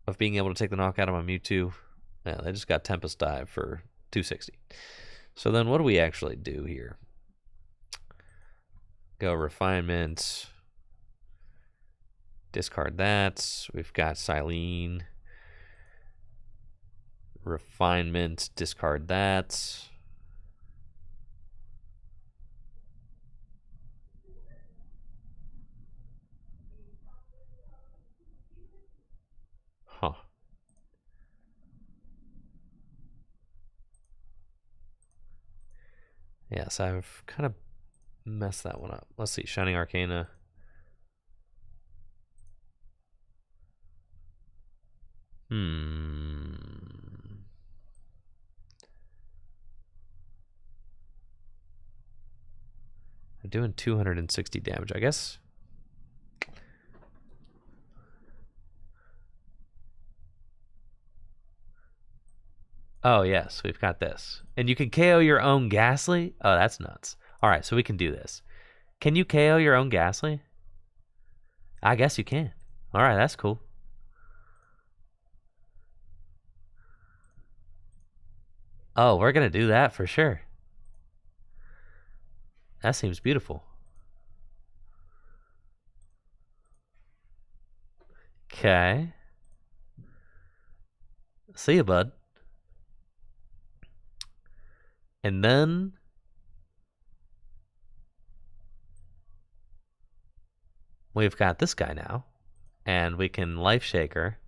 of being able to take the knockout of my Mewtwo. Yeah, they just got Tempest Dive for 260. So then what do we actually do here? Go Refinement. Discard that. We've got Silene. Refinement. Discard that. Huh. Yes, I've kind of messed that one up. Let's see. Shining Arcana. I'm doing 260 damage, I guess. Oh, yes, we've got this. And you can KO your own Ghastly? Oh, that's nuts. All right, so we can do this. Can you KO your own Ghastly? I guess you can. All right, that's cool. Oh, we're going to do that for sure. That seems beautiful. Okay. See you, bud. And then we've got this guy now. And we can Life Shaker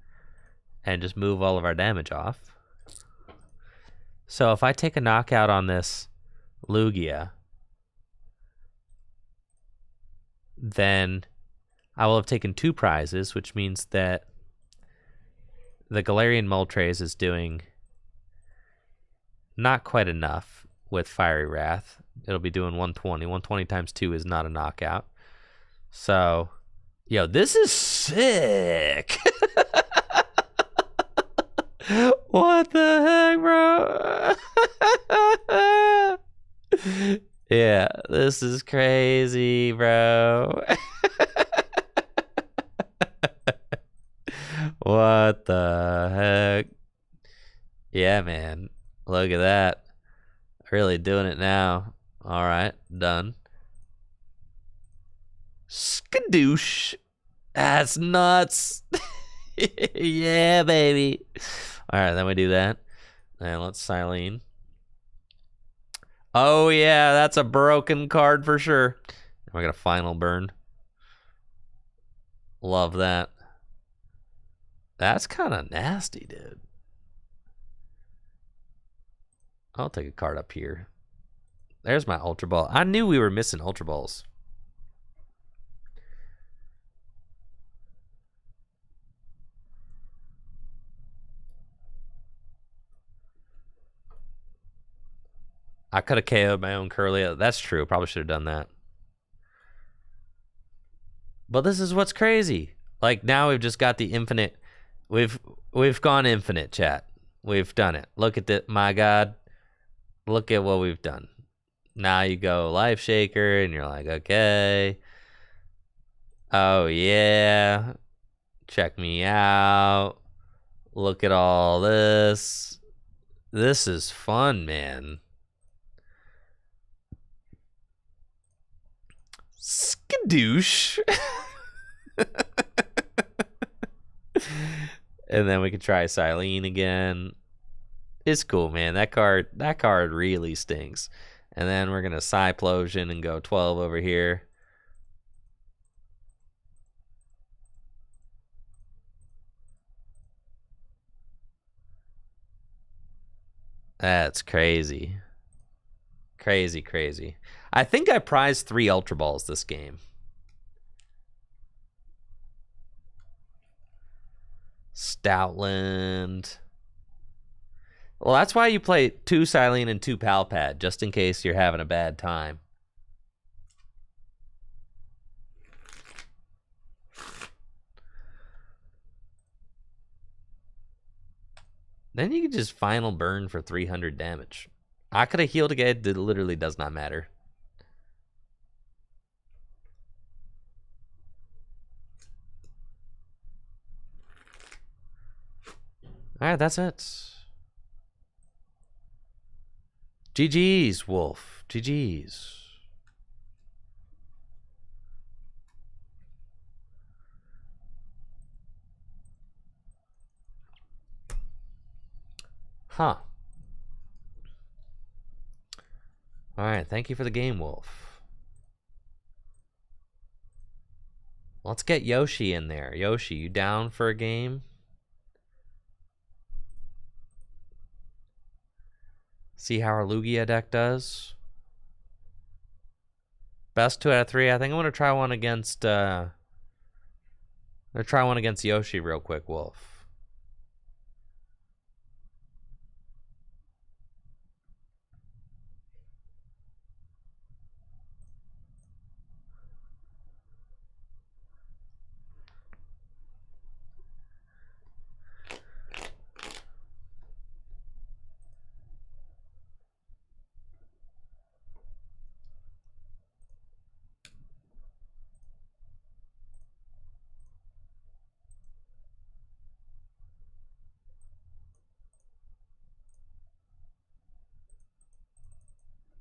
and just move all of our damage off. So if I take a knockout on this Lugia, then I will have taken 2 prizes, which means that the Galarian Moltres is doing not quite enough with Fiery Wrath. It'll be doing 120. 120 times 2 is not a knockout. So, yo, this is sick. What the heck, bro? Yeah, this is crazy, bro. What the heck? Yeah, man. Look at that. Really doing it now. All right, done. Skadoosh. That's nuts. Yeah, baby. All right, then we do that. And let's Silene. Oh, yeah, that's a broken card for sure. And we got a final burn. Love that. That's kind of nasty, dude. I'll take a card up here. There's my Ultra Ball. I knew we were missing Ultra Balls. I could have KO'd my own Curly. That's true. Probably should have done that. But this is what's crazy. Like, now we've just got the infinite. We've gone infinite, chat. We've done it. Look at that. My God. Look at what we've done. Now you go Life Shaker, and you're like, okay. Oh, yeah. Check me out. Look at all this. This is fun, man. Skadoosh. And then we could try Silene again. It's cool, man. That card really stinks. And then we're gonna Cyplosion and go 12 over here. That's crazy. Crazy, crazy. I think I prized 3 Ultra Balls this game. Stoutland. Well, that's why you play 2 Silene and 2 Palpad, just in case you're having a bad time. Then you can just final burn for 300 damage. I could have healed again. It literally does not matter. All right, that's it. GG's, Wolf. GG's. Huh. All right, thank you for the game, Wolf. Let's get Yoshi in there. Yoshi, you down for a game? See how our Lugia deck does? Best 2 out of 3. I think I'm gonna try one against Yoshi real quick, Wolf.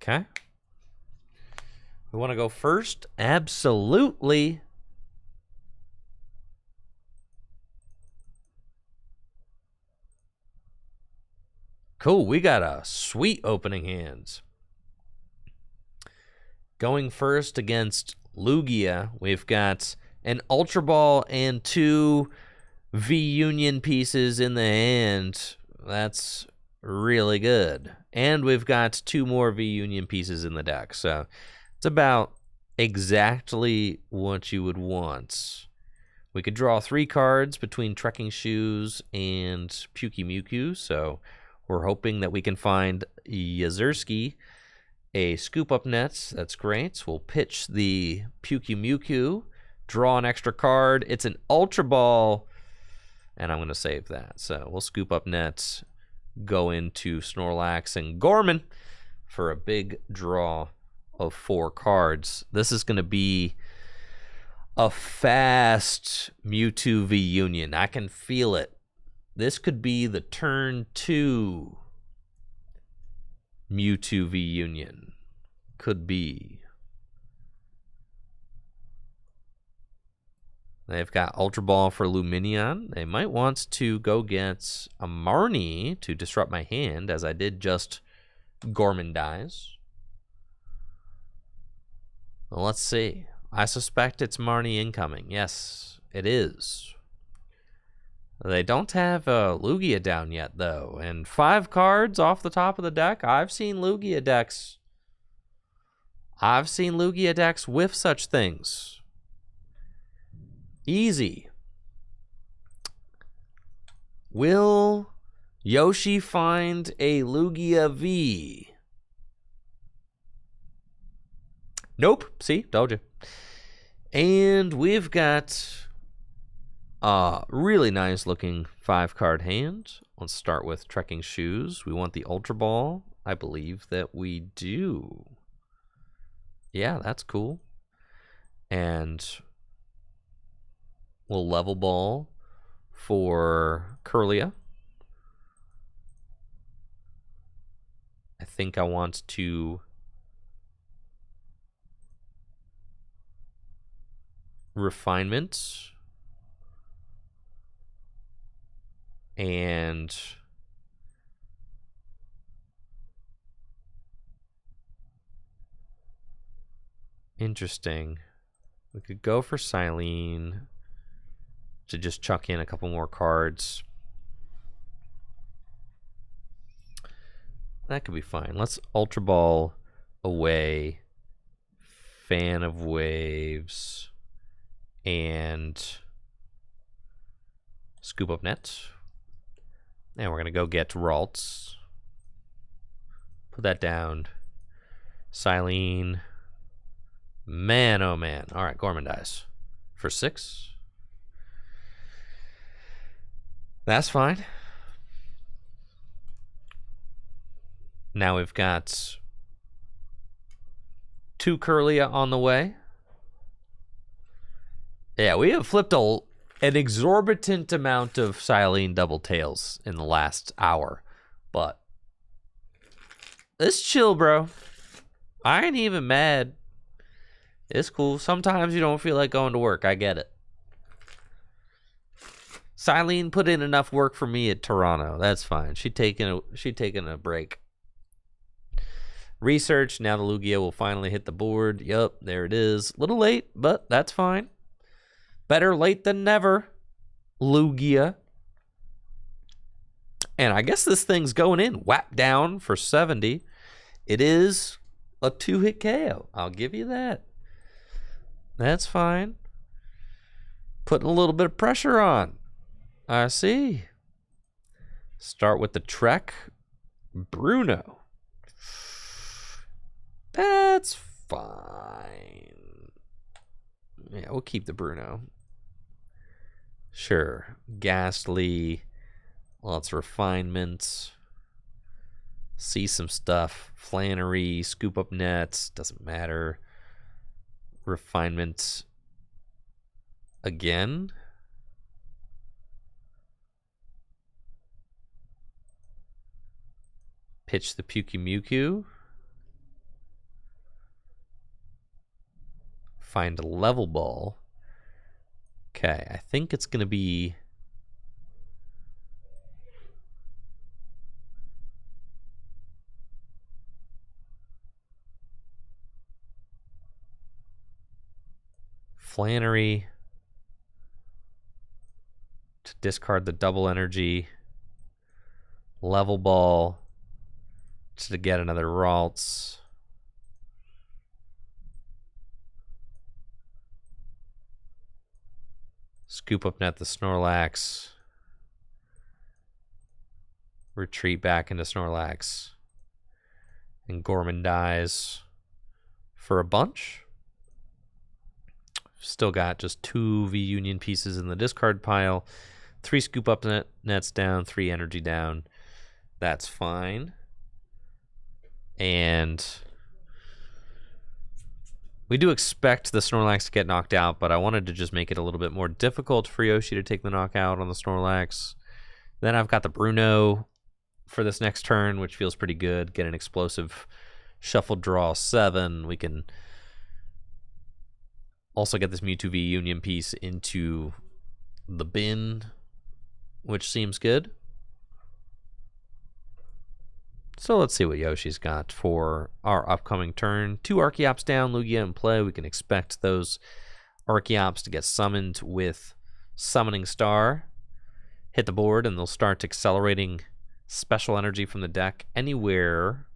Okay. We want to go first? Absolutely. Cool, we got a sweet opening hands. Going first against Lugia, we've got an Ultra Ball and 2 VUnion pieces in the hand. That's really good. And we've got 2 more VUnion pieces in the deck. So it's about exactly what you would want. We could draw 3 cards between Trekking Shoes and Mewtwo. So we're hoping that we can find Yazurski a Scoop Up Net. That's great. We'll pitch the Mewtwo, draw an extra card. It's an Ultra Ball, and I'm going to save that. So we'll Scoop Up Net, go into Snorlax and Gorman for a big draw of 4 cards. This is going to be a fast Mewtwo VUnion. I can feel it. This could be the turn 2 Mewtwo VUnion. Could be. They've got Ultra Ball for Luminion. They might want to go get a Marnie to disrupt my hand, as I did just Gorman dies. Well, let's see. I suspect it's Marnie incoming. Yes, it is. They don't have Lugia down yet, though. And 5 cards off the top of the deck. I've seen Lugia decks with such things. Easy. Will Yoshi find a Lugia V? Nope. See? Told you. And we've got really nice looking 5-card hand. Let's start with Trekking Shoes. We want the Ultra Ball. I believe that we do. Yeah, that's cool. And we'll Level Ball for Curlia. I think I want to Refinement. And interesting. We could go for Silene to just chuck in a couple more cards. That could be fine. Let's Ultra Ball away. Fan of Waves. And Scoop up net. And we're going to go get Ralts. Put that down. Silene. Man, oh man. All right, Gorman dies. For 6. That's fine. Now we've got 2 Kirlia on the way. Yeah, we have flipped an exorbitant amount of Silene double tails in the last hour. But it's chill, bro. I ain't even mad. It's cool. Sometimes you don't feel like going to work. I get it. Silene put in enough work for me at Toronto. That's fine. She taking a break. Research. Now the Lugia will finally hit the board. Yup, there it is. A little late, but that's fine. Better late than never, Lugia. And I guess this thing's going in. Whap down for 70. It is a 2-hit KO. I'll give you that. That's fine. Putting a little bit of pressure on. I see. Start with the Trek. Bruno. That's fine. Yeah, we'll keep the Bruno. Sure. Ghastly. Lots of refinements. See some stuff. Flannery. Scoop up nets. Doesn't matter. Refinement. Again. Pitch the Mewtwo. Find a level ball. Okay, I think it's going to be Flannery to discard the double energy. Level ball to get another Ralts. Scoop up net the Snorlax. Retreat back into Snorlax. And Gorman dies for a bunch. Still got just 2 VUnion pieces in the discard pile. 3 scoop up nets down, 3 energy down. That's fine. And we do expect the Snorlax to get knocked out, but I wanted to just make it a little bit more difficult for Yoshi to take the knockout on the Snorlax. Then I've got the Bruno for this next turn, which feels pretty good. Get an explosive shuffle draw 7. We can also get this Mewtwo VUnion piece into the bin, which seems good. So let's see what Yoshi's got for our upcoming turn. 2 Archeops down, Lugia in play. We can expect those Archeops to get summoned with Summoning Star. Hit the board, and they'll start accelerating special energy from the deck anywhere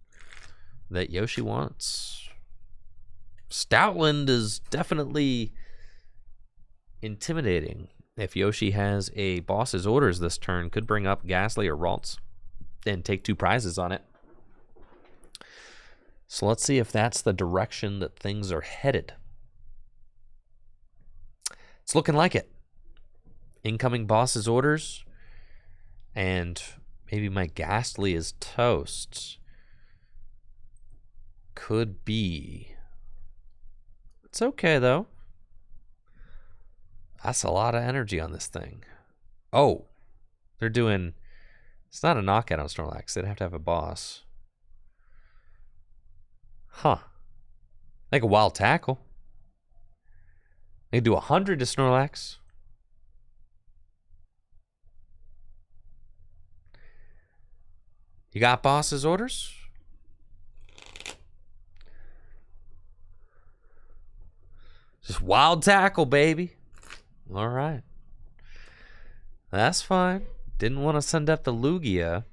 that Yoshi wants. Stoutland is definitely intimidating. If Yoshi has a boss's orders this turn, could bring up Ghastly or Ralts and take 2 prizes on it. So let's see if that's the direction that things are headed. It's looking like it. Incoming boss's orders. And maybe my Ghastly is toast. Could be. It's okay, though. That's a lot of energy on this thing. Oh, they're doing... It's not a knockout on Snorlax. They'd have to have a boss. Huh. Like a wild tackle. They do 100 to Snorlax. You got boss's orders? Just wild tackle, baby. All right. That's fine. Didn't want to send up the Lugia.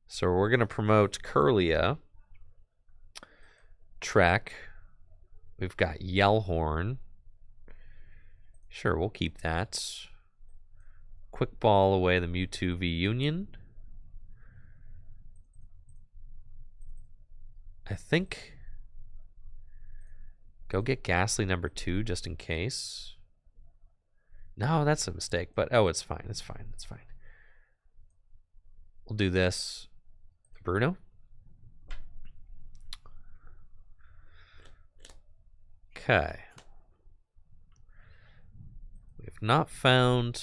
So we're going to promote Kirlia. Trek. We've got Yellhorn. Sure, we'll keep that. quick ball away the Mewtwo VUnion. I think go get Ghastly number 2 just in case. No, that's a mistake, but oh, it's fine. It's fine. It's fine. We'll do this. Bruno. Okay. We have not found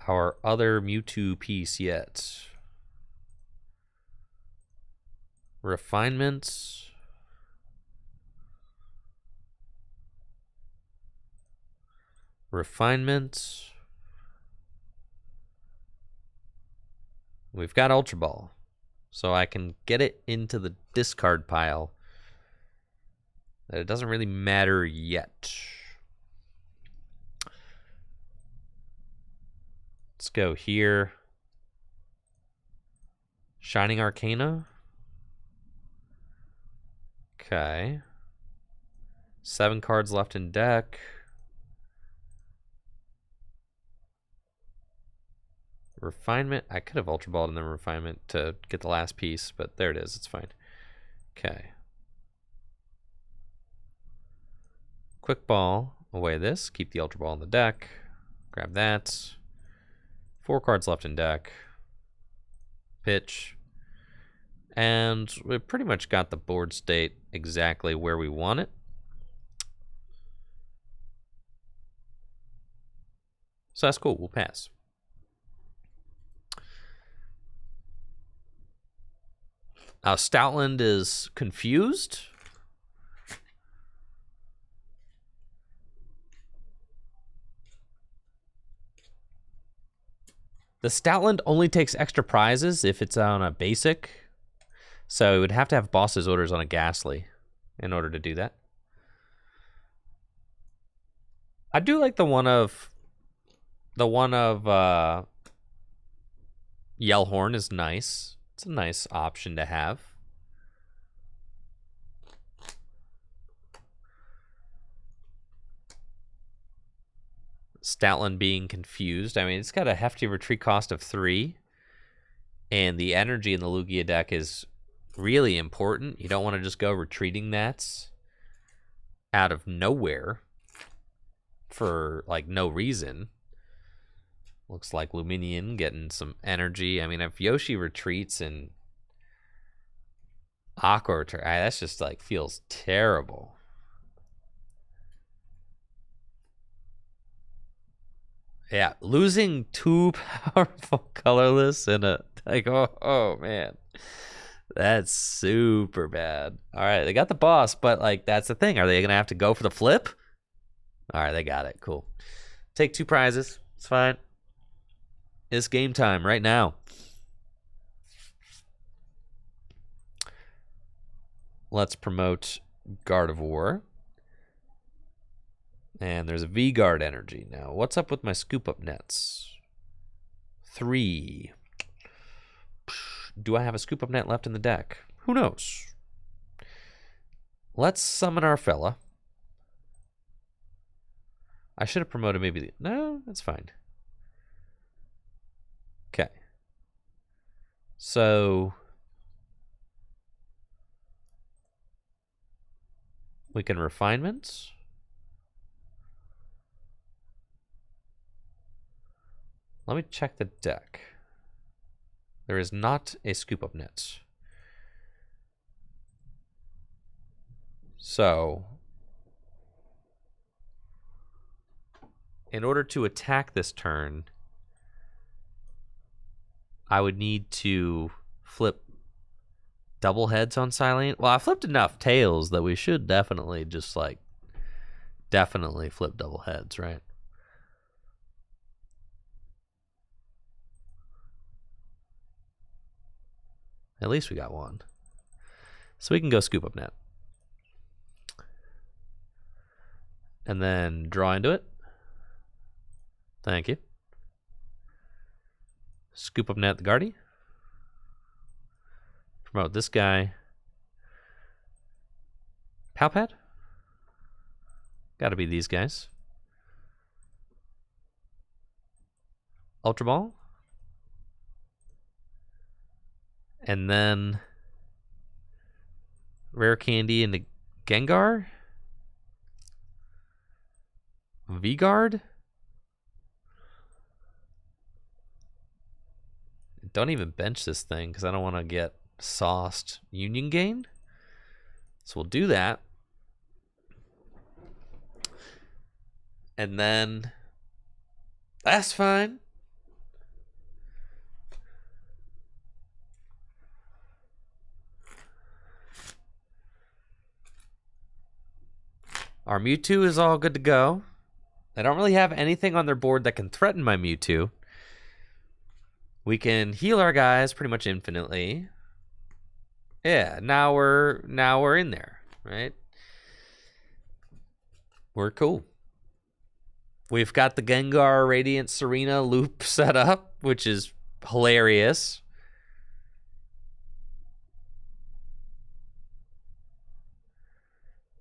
our other Mewtwo piece yet. Refinements. Refinements. We've got Ultra Ball, so I can get it into the discard pile. That it doesn't really matter yet. Let's go here. Shining Arcana. Okay. 7 cards left in deck. Refinement. I could have Ultra Balled and then Refinement to get the last piece, but there it is. It's fine. Okay. Quick Ball. Away this. Keep the Ultra Ball in the deck. Grab that. 4 cards left in deck. Pitch. And we pretty much got the board state exactly where we want it. So that's cool. We'll pass. Stoutland is confused. The Stoutland only takes extra prizes if it's on a basic. So it would have to have boss's orders on a Ghastly in order to do that. I do like the one of Yellhorn is nice. It's a nice option to have. Stoutland being confused. I mean, it's got a hefty retreat cost of 3. And the energy in the Lugia deck is really important. You don't want to just go retreating that out of nowhere for, like, no reason. Looks like Luminion getting some energy. I mean, if Yoshi retreats and Aqua that's just like feels terrible. Yeah, losing 2 powerful colorless in a like oh man. That's super bad. All right, they got the boss, but like that's the thing. Are they gonna have to go for the flip? All right, they got it. Cool. Take 2 prizes. It's fine. It's game time right now. Let's promote Gardevoir. And there's a V-Guard energy. Now, what's up with my scoop-up nets? 3. Do I have a scoop-up net left in the deck? Who knows? Let's summon our fella. I should have promoted maybe... No, that's fine. Okay. So... we can refinements. Let me check the deck. There is not a scoop-up net. So, in order to attack this turn, I would need to flip double heads on Silent. Well, I flipped enough tails that we should definitely just like definitely flip double heads, right? At least we got one. So we can go scoop up net. And then draw into it. Thank you. Scoop up net the Guardy. Promote this guy. Palpad? Gotta be these guys. Ultra Ball. And then Rare Candy into Gengar. V-Guard. Don't even bench this thing because I don't want to get sauced Union Gain. So we'll do that. And then that's fine. Our Mewtwo is all good to go. They don't really have anything on their board that can threaten my Mewtwo. We can heal our guys pretty much infinitely. Yeah, now we're in there, right? We're cool. We've got the Gengar Radiant Serena loop set up, which is hilarious.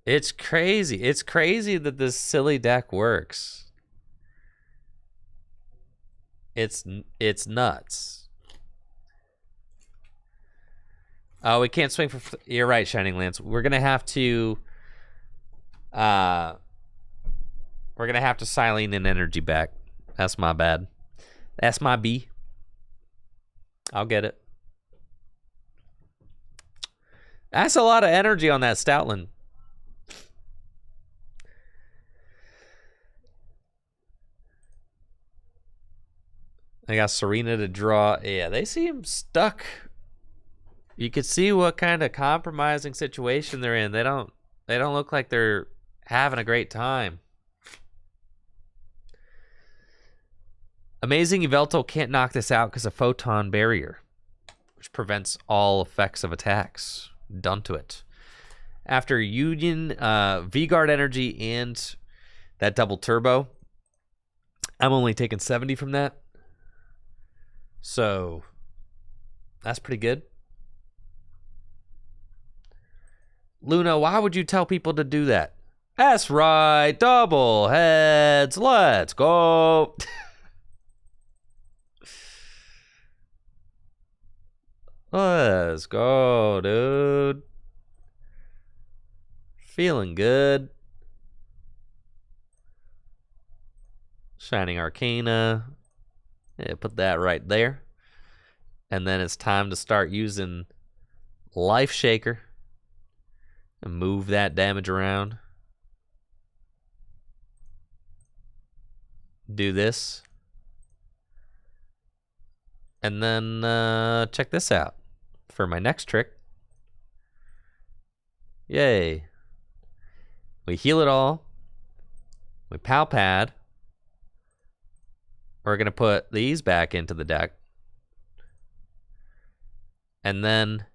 It's crazy. It's crazy that this silly deck works. It's nuts. Oh, we can't swing for... You're right, Shining Lance. We're going to have to... we're going to have to Silene an energy back. That's my bad. That's my B. I'll get it. That's a lot of energy on that Stoutland. I got Serena to draw. Yeah, they seem stuck. You could see what kind of compromising situation they're in. They don't look like they're having a great time. Amazing Yveltal can't knock this out because of Photon Barrier, which prevents all effects of attacks done to it. After Union, V-Guard Energy, and that double turbo, I'm only taking 70 from that. So that's pretty good. Luna, why would you tell people to do that? That's right, double heads. Let's go. Let's go, dude. Feeling good. Shining Arcana. Yeah, put that right there. And then it's time to start using Life Shaker and move that damage around. Do this. And then check this out for my next trick. Yay. We heal it all. We Pal Pad. We're going to put these back into the deck. And then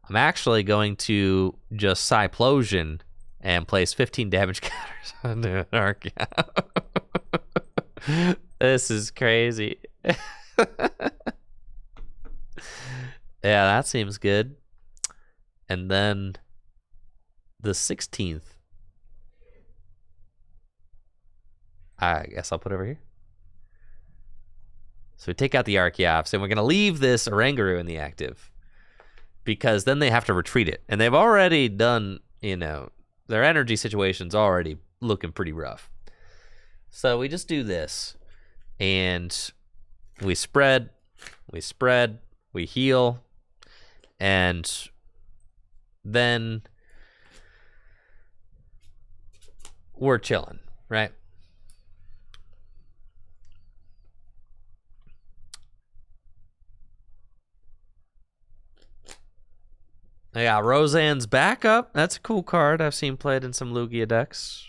I'm actually going to just Cyplosion and place 15 damage counters onto an Archeop. This is crazy. Yeah, that seems good. And then the 16th, I guess I'll put over here. So we take out the Archeops, and we're going to leave this Oranguru in the active, because then they have to retreat it. And they've already done, you know, their energy situation's already looking pretty rough. So we just do this, and we spread, we heal, and then we're chilling, right? I got Roseanne's Backup. That's a cool card. I've seen played in some Lugia decks.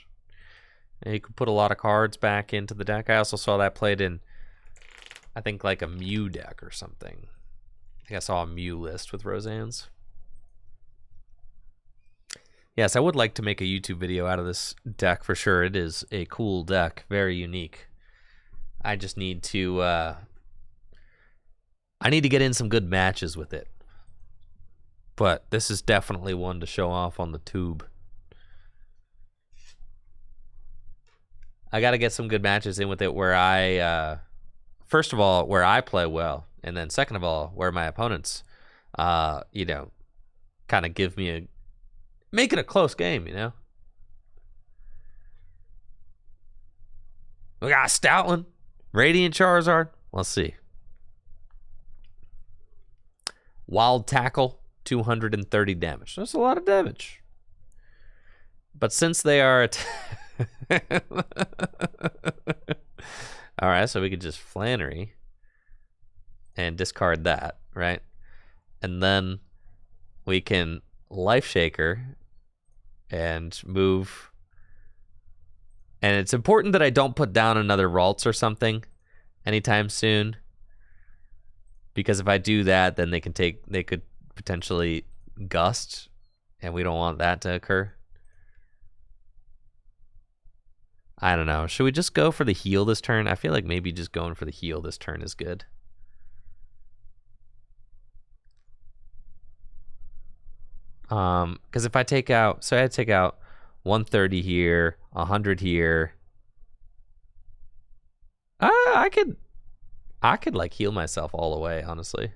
And you can put a lot of cards back into the deck. I also saw that played in, I think, like a Mew deck or something. I think I saw a Mew list with Roseanne's. Yes, I would like to make a YouTube video out of this deck for sure. It is a cool deck. Very unique. I just need to... I need to get in some good matches with it. But this is definitely one to show off on the tube. I got to get some good matches in with it where I first of all, where I play well, and then second of all, where my opponents, you know, kind of make it a close game, you know? We got a Stoutland, Radiant Charizard. Let's see. Wild Tackle, 230 damage. That's a lot of damage. But since they are... Alright, so we could just Flannery and discard that, right? And then we can Life Shaker and move. And it's important that I don't put down another Ralts or something anytime soon. Because if I do that, then they could potentially Gust, and we don't want that to occur. I don't know. Should we just go for the heal this turn? I feel like maybe just going for the heal this turn is good. Because if I take out, so I take out 130 here, 100 here. I could like heal myself all the way, honestly.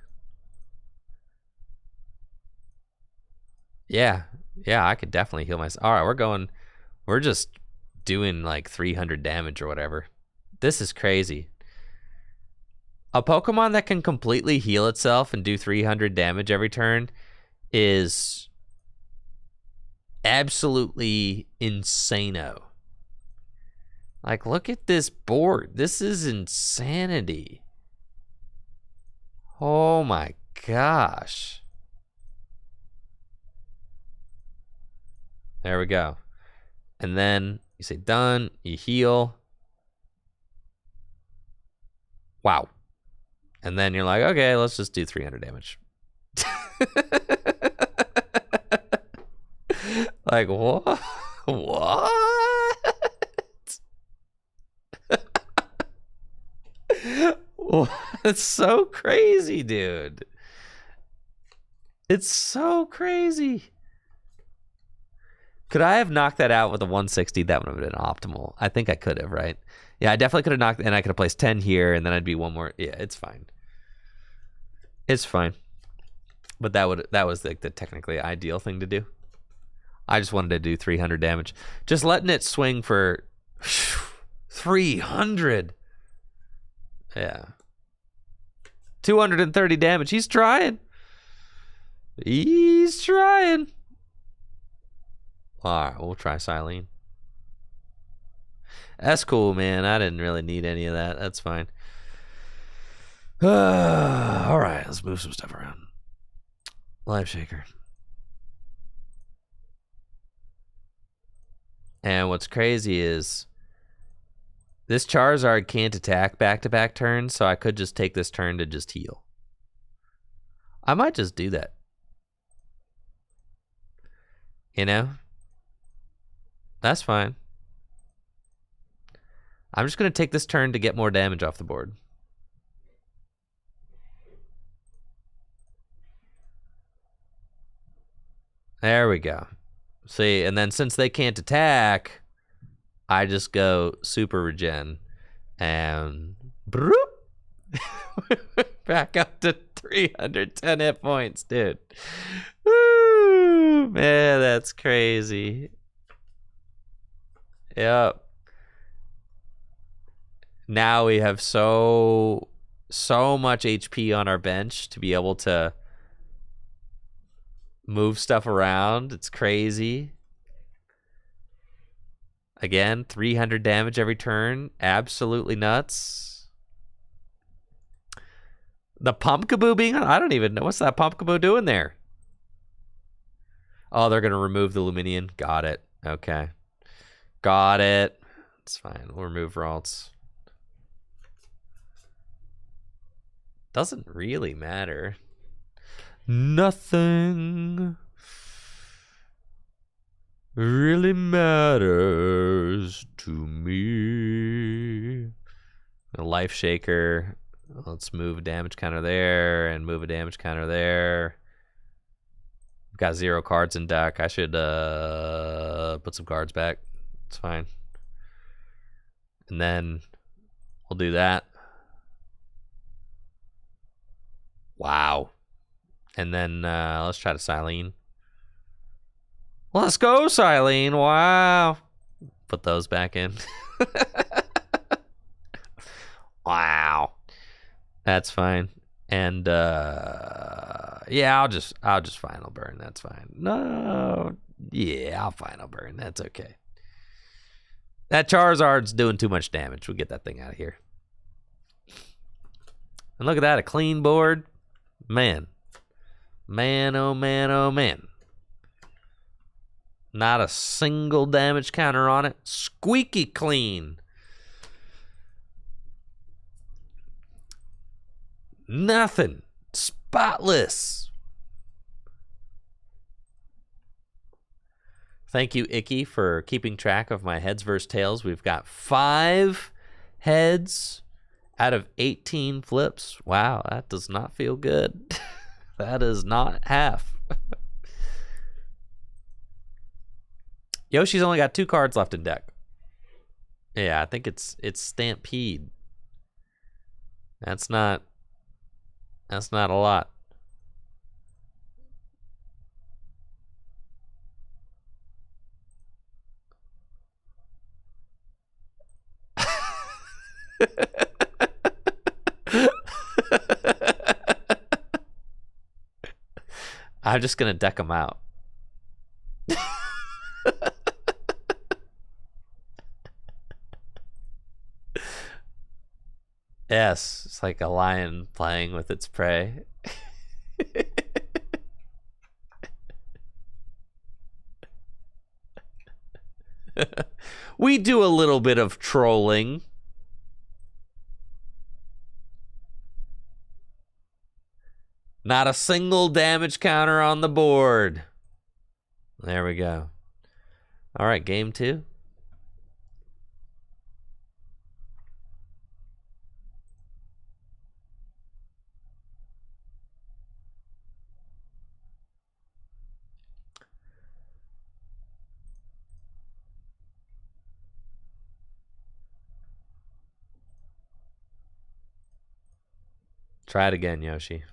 Yeah, I could definitely heal myself. All right, we're just doing like 300 damage or whatever. This is crazy. A Pokemon that can completely heal itself and do 300 damage every turn is absolutely insano. Like, look at this board. This is insanity. Oh my gosh. There we go. And then you say done, you heal. Wow. And then you're like, okay, let's just do 300 damage. Like, what? What? It's so crazy, dude. It's so crazy. Could I have knocked that out with a 160? That would have been optimal. I think I could have, right? Yeah, I definitely could have knocked, and I could have placed 10 here, and then I'd be one more. Yeah, it's fine. It's fine. But that was like the technically ideal thing to do. I just wanted to do 300 damage. Just letting it swing for 300. Yeah. 230 damage. He's trying. He's trying. All right, we'll try Silene. That's cool, man. I didn't really need any of that. That's fine. All right, let's move some stuff around. Life Shaker. And what's crazy is this Charizard can't attack back-to-back turns, so I could just take this turn to just heal. I might just do that. You know? That's fine. I'm just going to take this turn to get more damage off the board. There we go. See, and then since they can't attack, I just go super regen and broop, back up to 310 hit points, dude. Woo, man, that's crazy. Yep. Now we have so much HP on our bench to be able to move stuff around. It's crazy. Again, 300 damage every turn. Absolutely nuts. The Pumpkaboo being on? I don't even know. What's that Pumpkaboo doing there? Oh, they're going to remove the Luminion. Got it. Okay. Got it. It's fine. We'll remove Ralts. Doesn't really matter. Nothing really matters to me. A Life Shaker. Let's move a damage counter there and move a damage counter there. We've got 0 cards in deck. I should put some cards back. It's fine. And then we'll do that. Wow. And then let's try to Silene. Let's go, Silene. Wow. Put those back in. Wow. That's fine. And yeah, I'll just final burn. That's fine. No. Yeah, I'll final burn. That's okay. That Charizard's doing too much damage. We'll get that thing out of here. And look at that, a clean board. Man. Man, oh man, oh man. Not a single damage counter on it. Squeaky clean. Nothing. Spotless. Thank you, Icky, for keeping track of my heads versus tails. We've got 5 heads out of 18 flips. Wow, that does not feel good. That is not half. Yoshi's only got 2 cards left in deck. Yeah, I think it's Stampede. That's not a lot. I'm just gonna deck them out. Yes, it's like a lion playing with its prey. We do a little bit of trolling. Not a single damage counter on the board. There we go. All right, game 2. Try it again, Yoshi.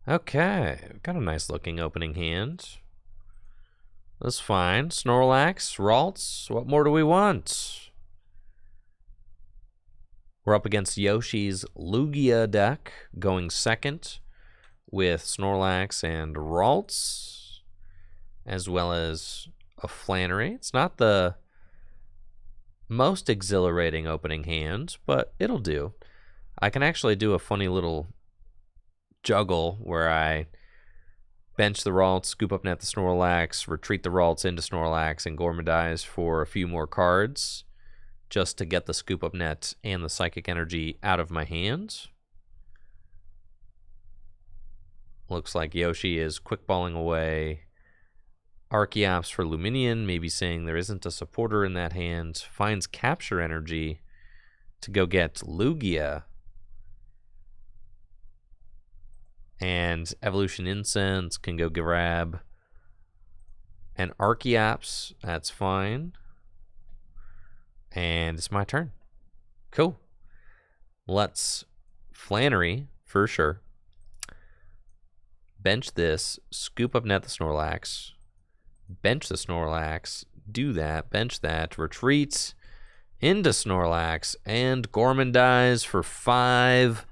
Okay, got a nice looking opening hand. That's fine. Snorlax, Ralts, what more do we want? We're up against Yoshi's Lugia deck, going second with Snorlax and Ralts, as well as a Flannery. It's not the most exhilarating opening hand, but it'll do. I can actually do a funny little juggle where I bench the Ralts, scoop up net the Snorlax, retreat the Ralts into Snorlax, and Gormandize for a few more cards just to get the scoop up net and the psychic energy out of my hands. Looks like Yoshi is quickballing away Archeops for Luminion, maybe saying there isn't a supporter in that hand. Finds capture energy to go get Lugia. And Evolution Incense can go grab an Archeops. That's fine. And it's my turn. Cool. Let's Flannery for sure. Bench this. Scoop up net the Snorlax. Bench the Snorlax. Do that. Bench that. Retreat into Snorlax. And Gormandize for 5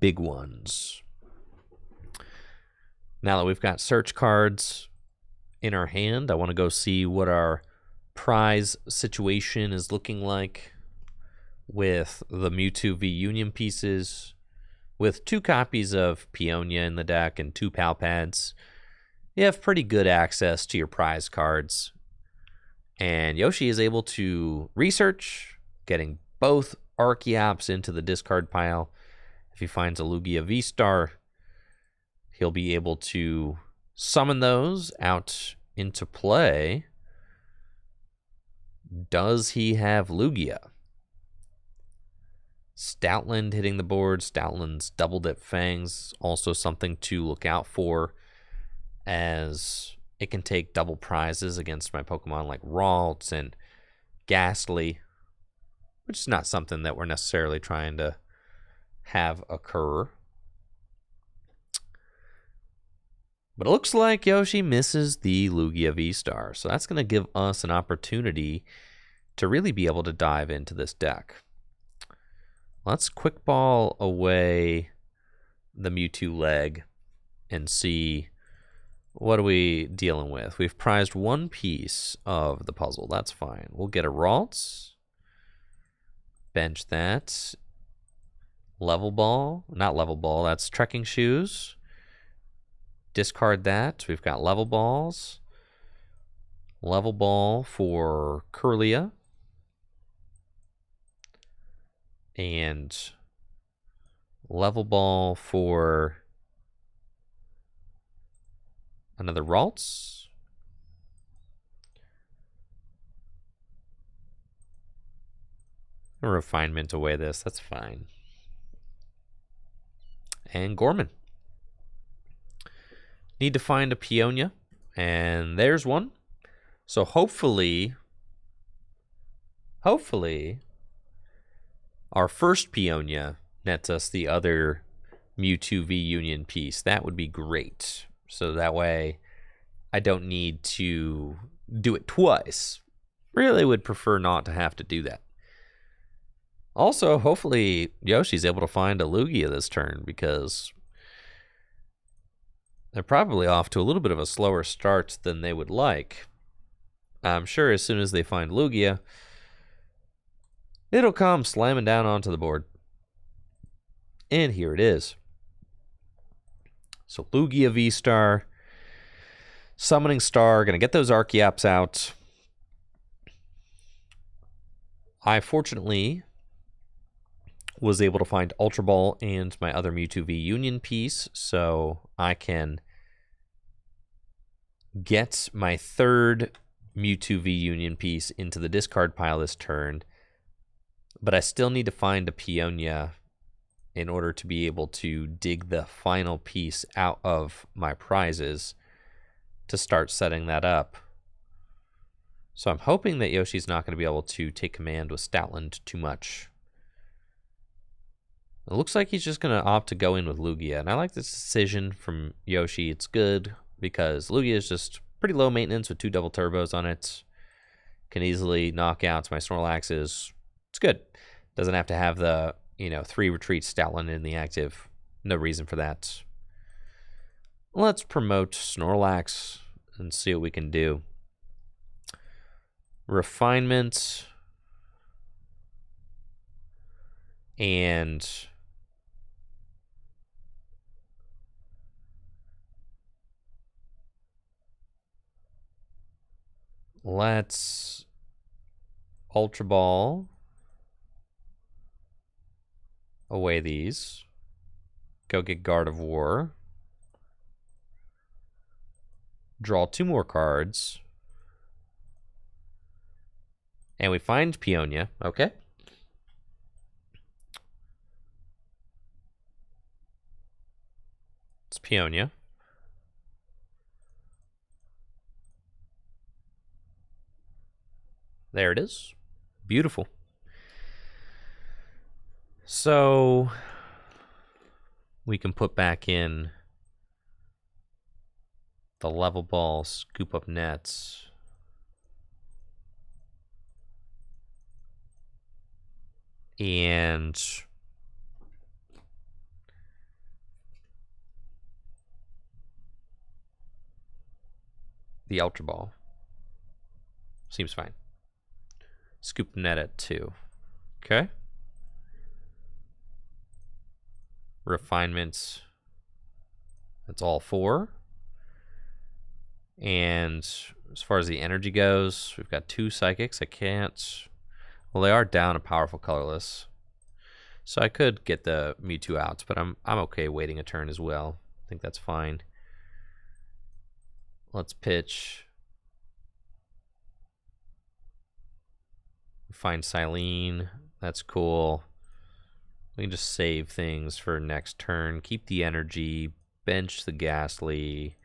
big ones. Now that we've got search cards in our hand, I want to go see what our prize situation is looking like with the Mewtwo VUnion pieces, with 2 copies of Peonia in the deck and 2 Pal Pads. You have pretty good access to your prize cards. And Yoshi is able to research, getting both Archeops into the discard pile. If he finds a Lugia V-Star, he'll be able to summon those out into play. Does he have Lugia? Stoutland hitting the board. Stoutland's double dip fangs, also something to look out for, as it can take double prizes against my Pokemon like Ralts and Ghastly, which is not something that we're necessarily trying to have occur. But it looks like Yoshi misses the Lugia V-Star, so that's going to give us an opportunity to really be able to dive into this deck. Let's quick ball away the Mewtwo leg and see what are we dealing with. We've prized one piece of the puzzle. That's fine. We'll get a Ralts. Bench that. Level ball. Not level ball. That's trekking shoes. Discard that. We've got level balls. Level ball for Curlia. And level ball for another Ralts. A refinement away this. That's fine. And Gorman. Need to find a Peonia. And there's one. So hopefully, our first Peonia nets us the other Mewtwo VUnion piece. That would be great. So that way I don't need to do it twice. Really would prefer not to have to do that. Also, hopefully Yoshi's able to find a Lugia this turn, because they're probably off to a little bit of a slower start than they would like. I'm sure as soon as they find Lugia, it'll come slamming down onto the board. And here it is. So Lugia V-Star, Summoning Star, gonna get those Archeops out. I fortunately was able to find Ultra Ball and my other Mewtwo VUnion piece, so I can get my third Mewtwo VUnion piece into the discard pile this turn, but I still need to find a Peonia in order to be able to dig the final piece out of my prizes to start setting that up. So I'm hoping that Yoshi's not going to be able to take command with Stoutland too much. It looks like he's just going to opt to go in with Lugia, and I like this decision from Yoshi. It's good because Lugia is just pretty low maintenance with 2 double turbos on it. Can easily knock out my Snorlaxes. It's good. Doesn't have to have the, 3 retreats Stoutland in the active. No reason for that. Let's promote Snorlax and see what we can do. Refinement. And let's Ultra Ball away these. Go get Guard of War. Draw 2 more cards. And we find Peonia. Okay. It's Peonia. There it is. Beautiful. So we can put back in the level ball, scoop up nets. And the Ultra Ball. Seems fine. Scoop net at 2. Okay. Refinements. That's all 4. And as far as the energy goes, we've got 2 Psychics. I can't... Well, they are down a powerful colorless. So I could get the Mewtwo out, but I'm okay waiting a turn as well. I think that's fine. Let's pitch. Find Silene. That's cool. We can just save things for next turn. Keep the energy. Bench the Ghastly.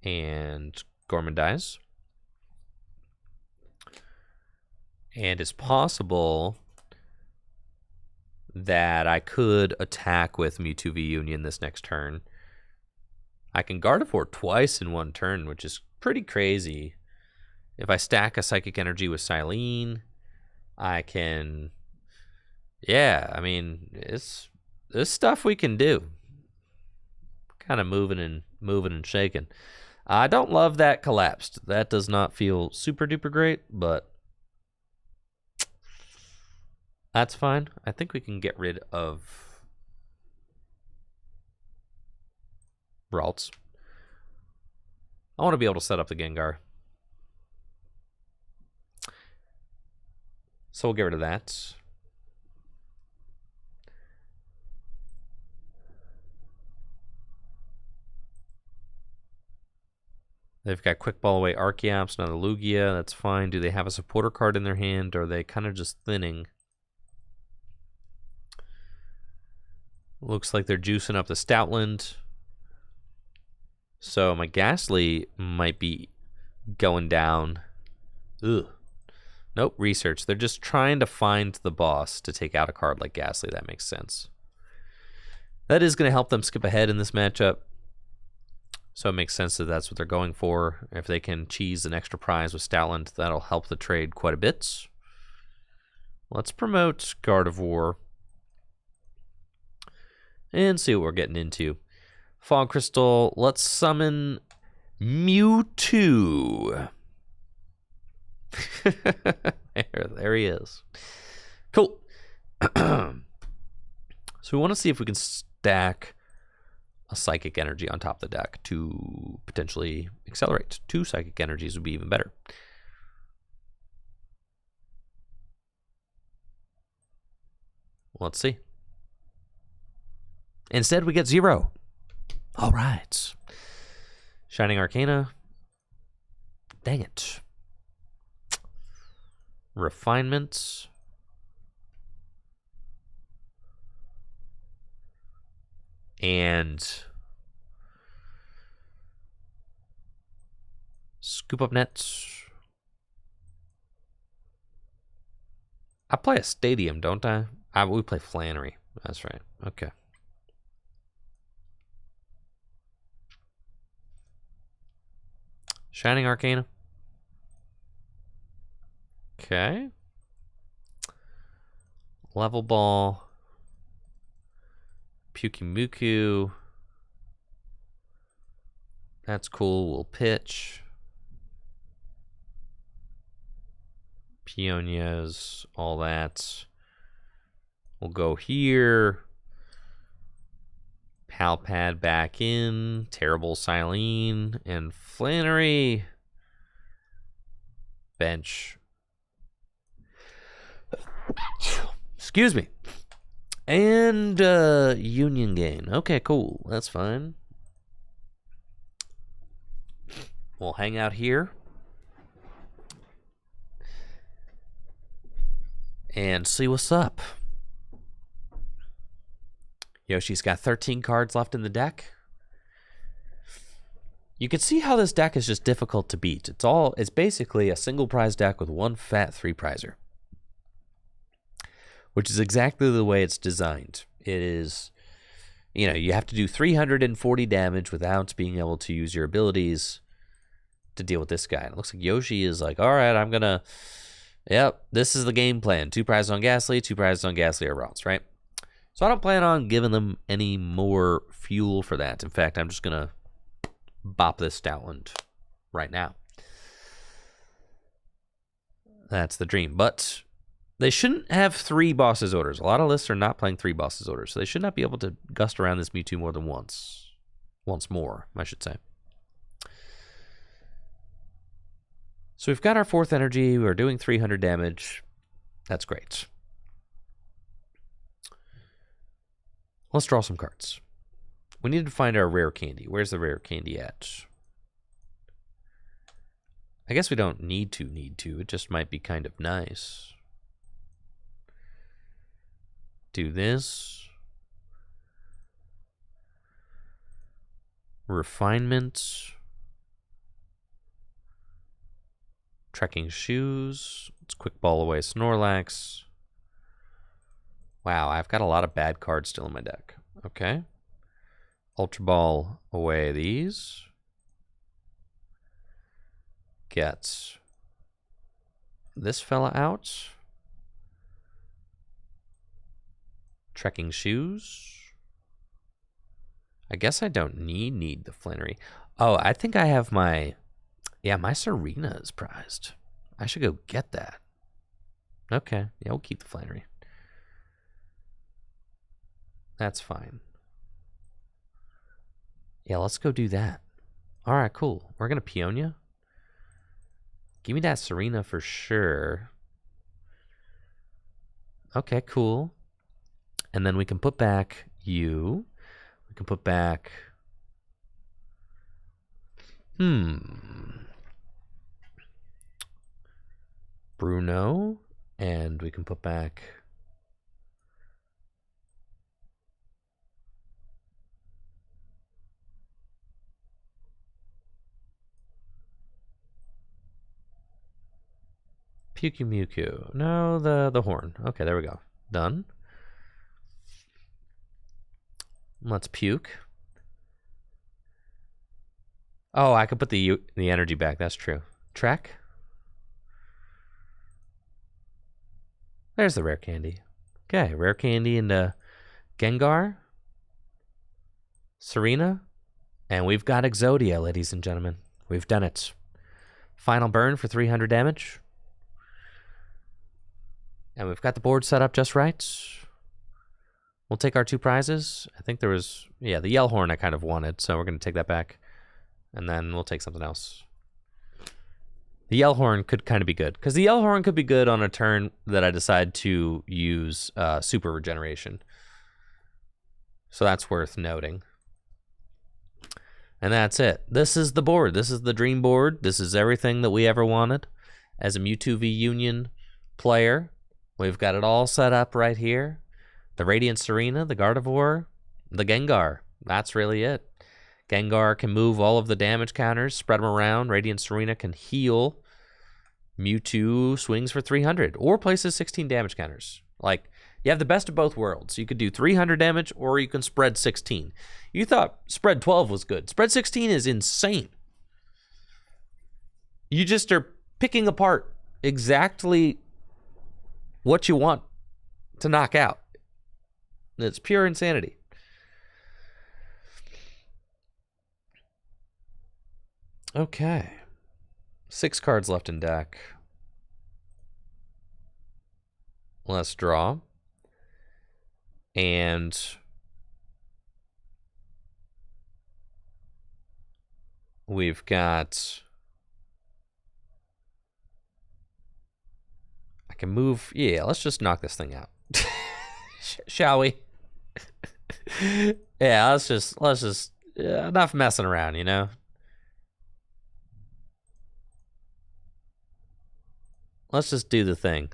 And Gorman dies. And it's possible that I could attack with Mewtwo VUnion this next turn. I can Gardevoir twice in one turn, which is pretty crazy. If I stack a Psychic Energy with Silene, I can... Yeah, I mean, it's stuff we can do. Kind of moving and shaking. I don't love that collapsed. That does not feel super duper great, but that's fine. I think we can get rid of Ralts. I want to be able to set up the Gengar. So we'll get rid of that. They've got Quick Ball away Archeops, not a Lugia. That's fine. Do they have a supporter card in their hand, or are they kind of just thinning? Looks like they're juicing up the Stoutland. So my Ghastly might be going down. Ugh. Nope, research. They're just trying to find the boss to take out a card like Ghastly. That makes sense. That is going to help them skip ahead in this matchup. So it makes sense that that's what they're going for. If they can cheese an extra prize with Stoutland, that'll help the trade quite a bit. Let's promote Gardevoir. And see what we're getting into. Fog Crystal. Let's summon Mewtwo. there he is. Cool. So we want to see if we can stack a Psychic Energy on top of the deck to potentially accelerate. 2 Psychic Energies would be even better. Let's see. Instead, we get 0. All right. Shining Arcana. Dang it. Refinement. And Scoop Up Nets. I play a Stadium, don't I? We play Flannery. That's right. Okay. Shining Arcana. Okay. Level Ball. Pyukumuku. That's cool. We'll pitch. Peonias, all that. We'll go here. Palpad back in. Terrible Silene and Flannery. Bench. Excuse me. And Union Gain. Okay, cool. That's fine. We'll hang out here. And see what's up. Yoshi's got 13 cards left in the deck. You can see how this deck is just difficult to beat. It's basically a single prize deck with one fat 3-prizer. Which is exactly the way it's designed. It is, you have to do 340 damage without being able to use your abilities to deal with this guy. And it looks like Yoshi is like, all right, I'm going to, yep, this is the game plan. 2 prizes on Ghastly, 2 prizes on Ghastly or Ralts, right? So I don't plan on giving them any more fuel for that. In fact, I'm just going to bop this Stoutland right now. That's the dream. But they shouldn't have 3 bosses orders. A lot of lists are not playing 3 bosses orders, so they should not be able to gust around this Mewtwo more than once. Once more, I should say. So we've got our 4th energy. We're doing 300 damage. That's great. Let's draw some cards. We need to find our rare candy. Where's the rare candy at? I guess we don't need to. It just might be kind of nice. Do this. Refinement. Trekking shoes. Let's quick ball away Snorlax. Wow, I've got a lot of bad cards still in my deck. Okay. Ultra Ball away these. Get this fella out. Trekking shoes. I guess I don't need the Flannery. Oh, I think I have my... Yeah, my Serena is prized. I should go get that. Okay, yeah, we'll keep the Flannery. That's fine. Yeah, let's go do that. All right, cool. We're going to Peonia. Give me that Serena for sure. Okay, cool. And then we can put back you. We can put back... Bruno. And we can put back... Mewtwo. No, the horn. Okay, there we go. Done. Let's puke. Oh, I could put the energy back. That's true. Track. There's the rare candy. Okay, rare candy into Gengar. Serena. And we've got Exodia, ladies and gentlemen. We've done it. Final burn for 300 damage. And we've got the board set up just right. We'll take our 2 prizes. I think there was... Yeah, the Yell Horn I kind of wanted, so we're going to take that back. And then we'll take something else. The Yell Horn could kind of be good. Because the Yell Horn could be good on a turn that I decide to use Super Regeneration. So that's worth noting. And that's it. This is the board. This is the dream board. This is everything that we ever wanted as a Mewtwo VUnion player. We've got it all set up right here. The Radiant Serena, the Gardevoir, the Gengar. That's really it. Gengar can move all of the damage counters, spread them around. Radiant Serena can heal. Mewtwo swings for 300 or places 16 damage counters. Like, you have the best of both worlds. You could do 300 damage or you can spread 16. You thought spread 12 was good. Spread 16 is insane. You just are picking apart exactly what you want to knock out. It's pure insanity. Okay. 6 cards left in deck. Let's draw. And we've got... I can move... Yeah, let's just knock this thing out. Shall we? Yeah, let's just enough messing around, you know? Let's just do the thing.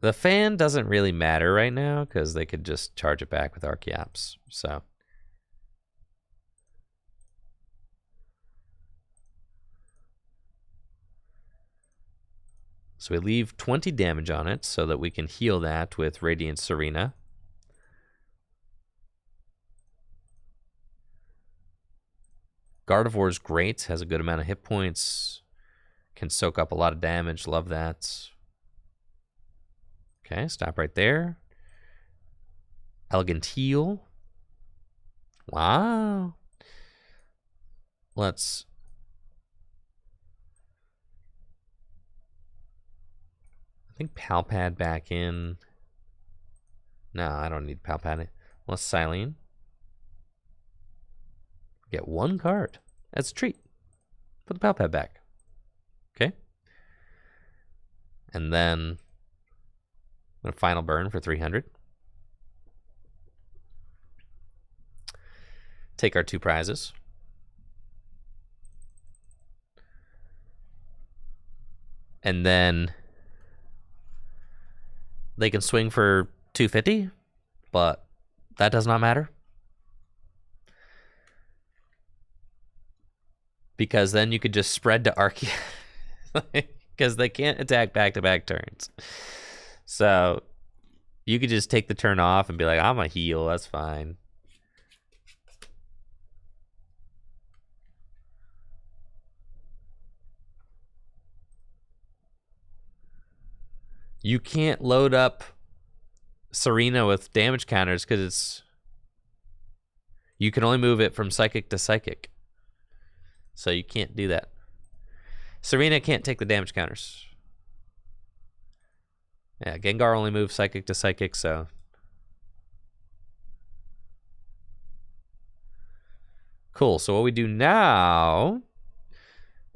The fan doesn't really matter right now because they could just charge it back with Archeops. So we leave 20 damage on it so that we can heal that with Radiant Serena. Gardevoir's great, has a good amount of hit points, can soak up a lot of damage, love that. Okay, stop right there. Elegant Heal. Wow. Let's... I think Palpad back in. No, I don't need Palpad. Let's Silene. Get 1 card. That's a treat. Put the Palpad back. Okay. And then I'm gonna final burn for 300. Take our 2 prizes. And then they can swing for 250, but that does not matter. Because then you could just spread to Archaea. Because they can't attack back-to-back turns. So you could just take the turn off and be like, I'm a heal, that's fine. You can't load up Serena with damage counters because it's... You can only move it from Psychic to Psychic. So you can't do that. Serena can't take the damage counters. Yeah, Gengar only moves Psychic to Psychic, so... Cool, so what we do now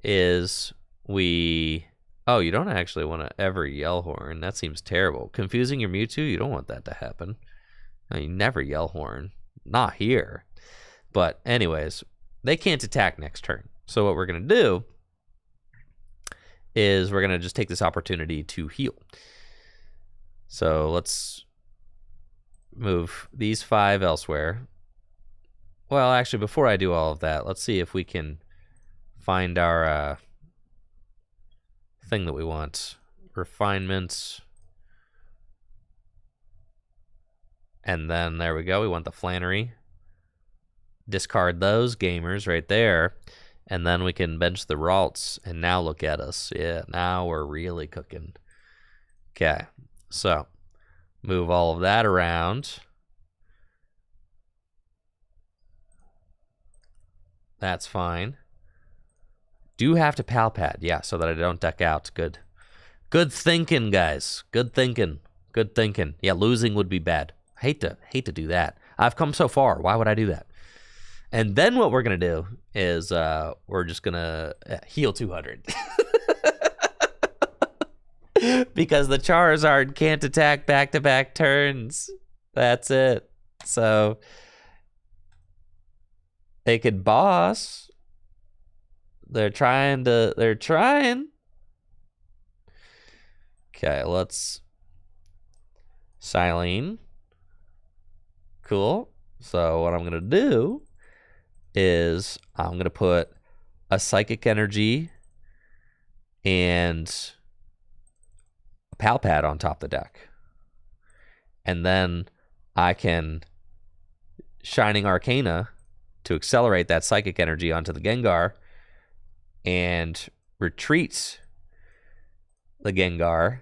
is we... Oh, you don't actually want to ever yell horn. That seems terrible. Confusing your Mewtwo, you don't want that to happen. No, you never yell horn. Not here. But anyways, they can't attack next turn. So what we're going to do is we're going to just take this opportunity to heal. So let's move these 5 elsewhere. Well, actually, before I do all of that, let's see if we can find our thing that we want. Refinements. And then there we go. We want the Flannery. Discard those gamers right there. And then we can bench the Ralts. And now look at us. Yeah, now we're really cooking. Okay. So, move all of that around. That's fine. Do have to pal pad, yeah, so that I don't duck out. Good. Good thinking, guys. Good thinking. Good thinking. Yeah, losing would be bad. Hate to do that. I've come so far. Why would I do that? And then what we're gonna do is we're just gonna heal 200 because the Charizard can't attack back-to-back turns. That's it. So they could boss. They're trying. Okay, let's Silene. Cool. So what I'm gonna do is I'm gonna put a Psychic Energy and a Pal Pad on top of the deck. And then I can Shining Arcana to accelerate that Psychic Energy onto the Gengar and retreat the Gengar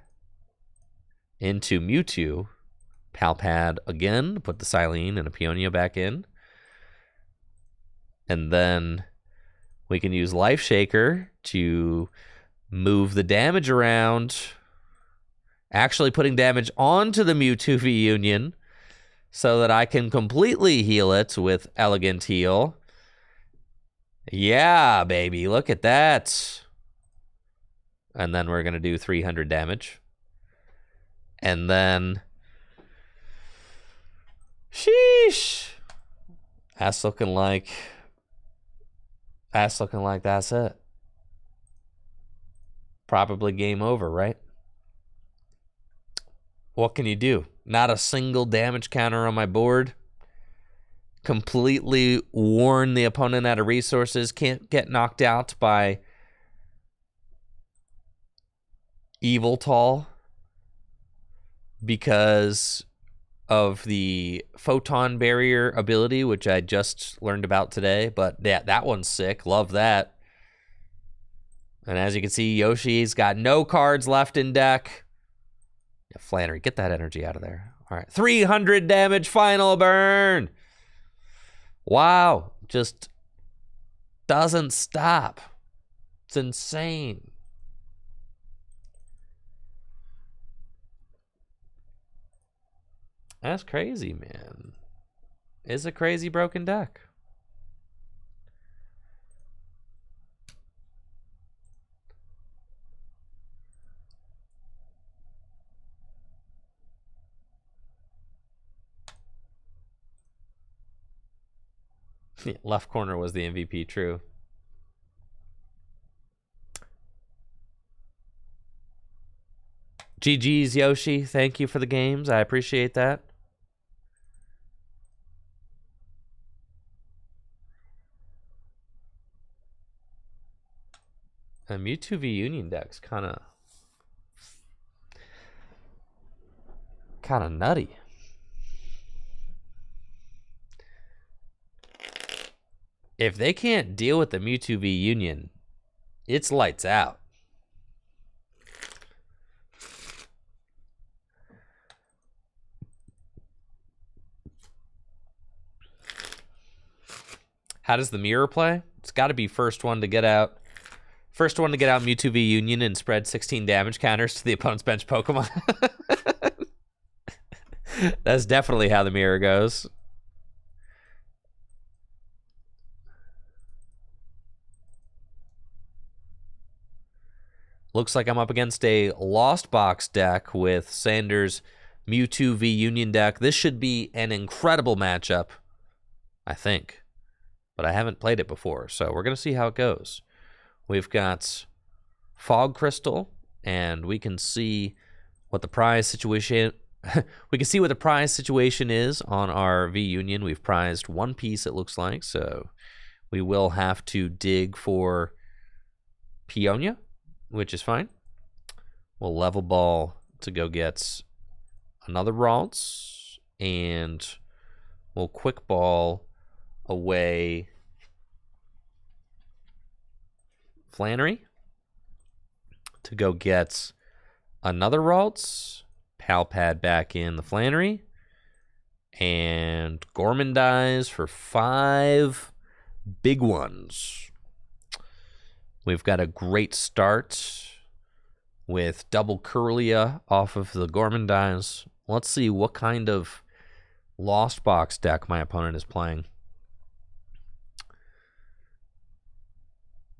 into Mewtwo. Pal Pad again, put the Silene and a Peonia back in. And then we can use Life Shaker to move the damage around, actually putting damage onto the Mewtwo VUnion so that I can completely heal it with Elegant Heal. Yeah, baby, look at that. And then we're going to do 300 damage. And then... Sheesh. That's looking like that's it. Probably game over, right? What can you do? Not a single damage counter on my board. Completely worn the opponent out of resources. Can't get knocked out by Evil Tall because of the Photon Barrier ability, which I just learned about today. But yeah, that one's sick. Love that. And as you can see, Yoshi's got no cards left in deck. Yeah, Flannery, get that energy out of there. All right, 300 damage final burn. Wow, just doesn't stop. It's insane. That's crazy, man. It's a crazy broken deck. Yeah, left corner was the MVP, true. GG's, Yoshi. Thank you for the games. I appreciate that. A Mewtwo VUnion deck's kind of nutty. If they can't deal with the Mewtwo VUnion, it's lights out. How does the mirror play? It's got to be first one to get out. First one to get out Mewtwo VUnion and spread 16 damage counters to the opponent's bench Pokemon. That's definitely how the mirror goes. Looks like I'm up against a Lost Box deck with Sanders' Mewtwo VUnion deck. This should be an incredible matchup, I think. But I haven't played it before, so we're going to see how it goes. We've got Fog Crystal, and we can see what the prize situation we can see what the prize situation is on our VUnion. We've prized one piece, it looks like, so we will have to dig for Peonia, which is fine. We'll level ball to go get another Ralts, and we'll quick ball away Flannery to go get another Ralts. Pal Pad back in the Flannery. And Gorman dies for 5 big ones. We've got a great start with double Curlia off of the Gorman dies. Let's see what kind of Lost Box deck my opponent is playing.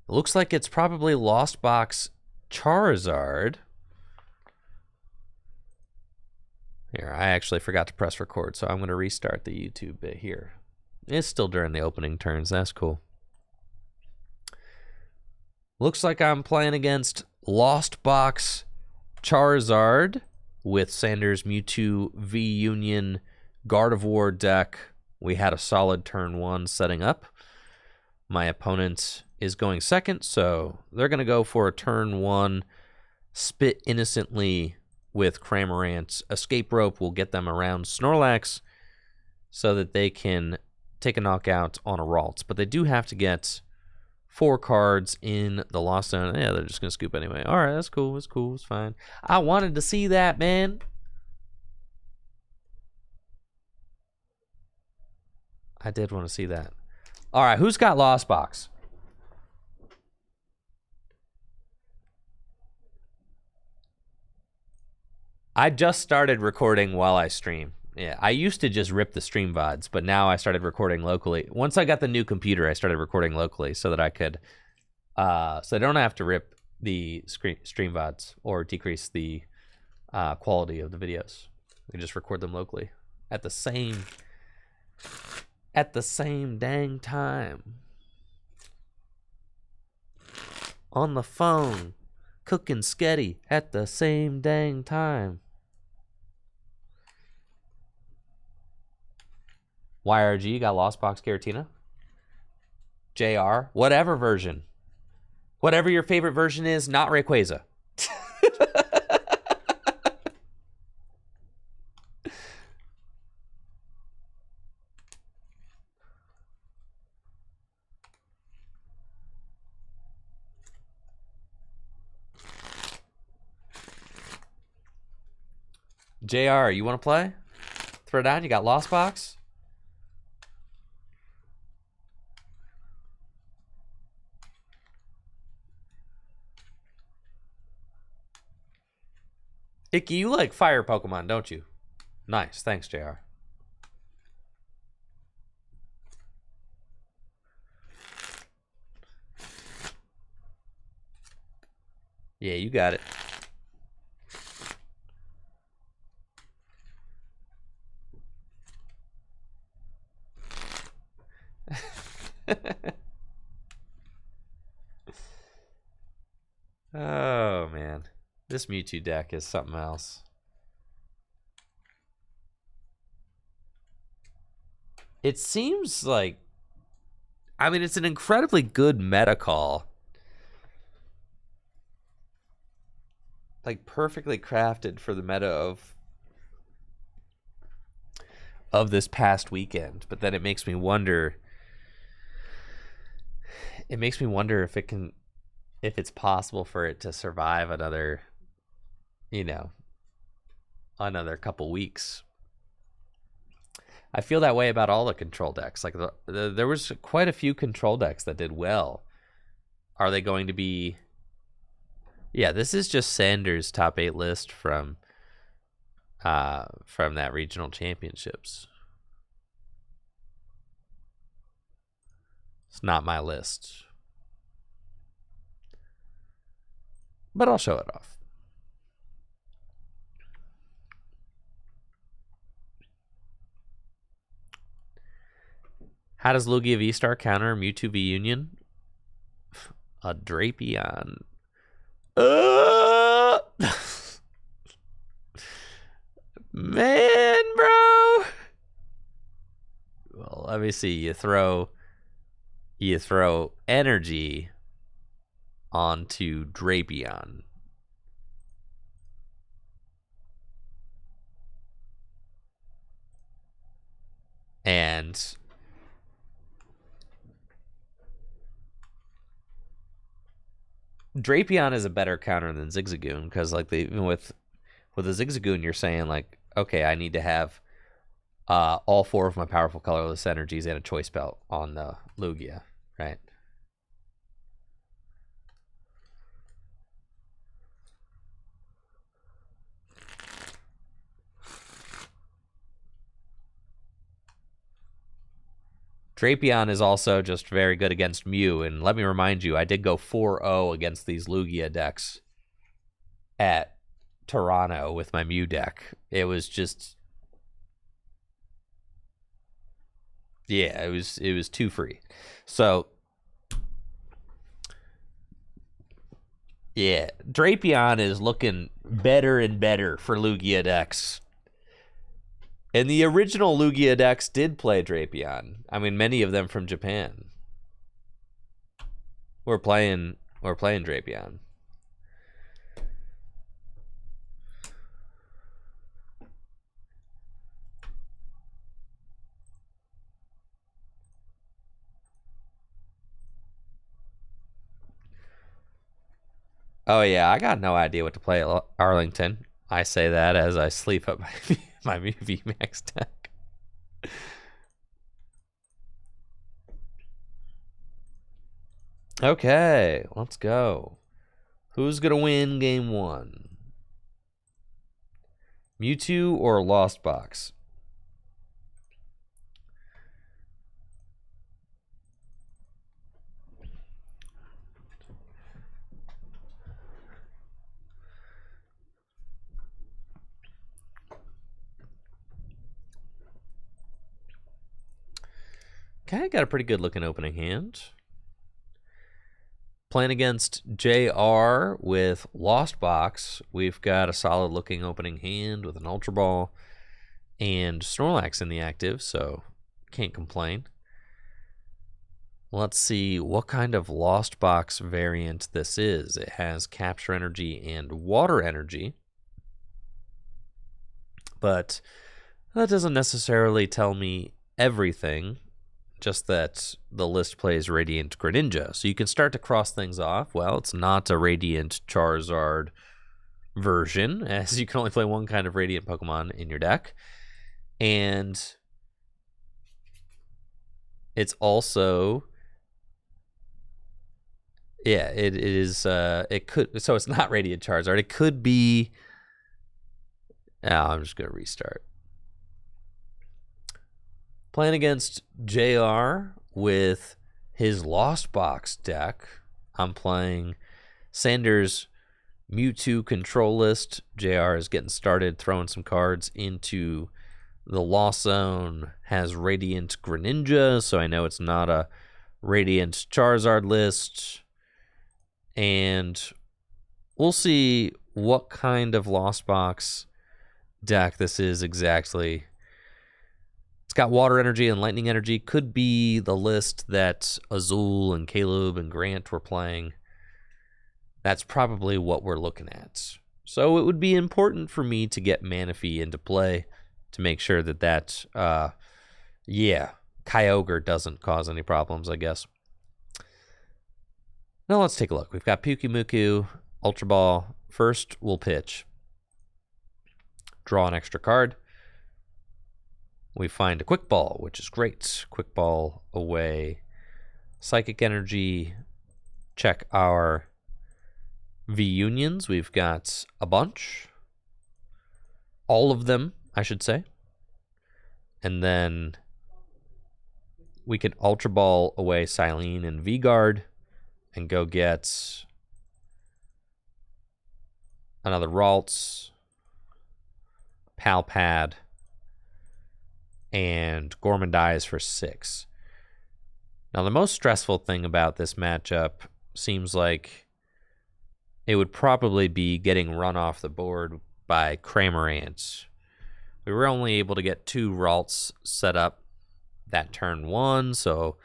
It looks like it's probably Lost Box Charizard. Here, I actually forgot to press record, so I'm going to restart the YouTube bit here. It's still during the opening turns. That's cool. Looks like I'm playing against Lost Box Charizard with Sanders' Mewtwo VUnion Gardevoir deck. We had a solid turn 1 setting up. My opponent is going second, so they're going to go for a turn 1 Spit Innocently with Cramorant. Escape Rope will get them around Snorlax so that they can take a knockout on a Ralts. But they do have to get 4 cards in the Lost Zone. Yeah, they're just going to scoop anyway. All right, that's cool. It's cool. It's fine. I wanted to see that, man. I did want to see that. All right, who's got Lost Box? I just started recording while I stream. Yeah, I used to just rip the stream VODs, but now I started recording locally. Once I got the new computer, I started recording locally so that I could, so I don't have to rip the stream VODs or decrease the quality of the videos. We just record them locally at the same dang time. On the phone, cooking sketty at the same dang time. YRG got Lost Box Giratina. JR, whatever version. Whatever your favorite version is, not Rayquaza. JR, you want to play? Throw down, you got Lost Box? Icky, you like fire Pokemon, don't you? Nice, thanks, JR. Yeah, you got it. Oh, man. This Mewtwo deck is something else. It seems like... I mean, it's an incredibly good meta call. Like, perfectly crafted for the meta of this past weekend. But then it makes me wonder... It makes me wonder if it can... If it's possible for it to survive another... You know... Another couple weeks. I feel that way about all the control decks. Like there was quite a few control decks that did well. Are they going to be... Yeah, this is just Sanders' top 8 list from that regional championships. It's not my list. But I'll show it off. How does Lugia V-Star counter Mewtwo VUnion? A Drapion. Man, bro. Well, let me see. You throw energy onto Drapion. And Drapion is a better counter than Zigzagoon, because like even with the Zigzagoon, you're saying like, okay, I need to have all 4 of my powerful colorless energies and a choice belt on the Lugia, right? Drapion is also just very good against Mew, and let me remind you, I did go 4-0 against these Lugia decks at Toronto with my Mew deck. It was just... Yeah, it was too free. So... Yeah, Drapion is looking better and better for Lugia decks. And the original Lugia decks did play Drapion. I mean, many of them from Japan. We're playing Drapion. Oh yeah, I got no idea what to play at Arlington. I say that as I sleep up my VMAX deck. Okay, let's go. Who's gonna win game 1? Mewtwo or Lost Box? Okay, got a pretty good looking opening hand. Playing against JR with Lost Box, we've got a solid looking opening hand with an Ultra Ball and Snorlax in the active, so can't complain. Let's see what kind of Lost Box variant this is. It has Capture Energy and Water Energy, but that doesn't necessarily tell me everything. Just that the list plays Radiant Greninja. So you can start to cross things off. Well, it's not a Radiant Charizard version, as you can only play one kind of Radiant Pokemon in your deck. And it's also... Yeah, it is... it could... So it's not Radiant Charizard. It could be... Oh, I'm just going to restart. Playing against JR with his Lost Box deck. I'm playing Sanders' Mewtwo control list. JR is getting started, throwing some cards into the Lost Zone. Has Radiant Greninja, so I know it's not a Radiant Charizard list. And we'll see what kind of Lost Box deck this is exactly. It's got water energy and lightning energy. Could be the list that Azul and Caleb and Grant were playing. That's probably what we're looking at. So it would be important for me to get Manaphy into play to make sure that Kyogre doesn't cause any problems, I guess. Now let's take a look. We've got Pyukumuku, Ultra Ball. First, we'll pitch. Draw an extra card. We find a Quick Ball, which is great. Quick Ball away. Psychic Energy. Check our VUnions. We've got a bunch. All of them, I should say. And then we can Ultra Ball away Silene and V-Guard and go get another Ralts, Palpad, and Gormandize for 6. Now, the most stressful thing about this matchup seems like it would probably be getting run off the board by Cramorant. We were only able to get 2 Ralts set up that turn 1, so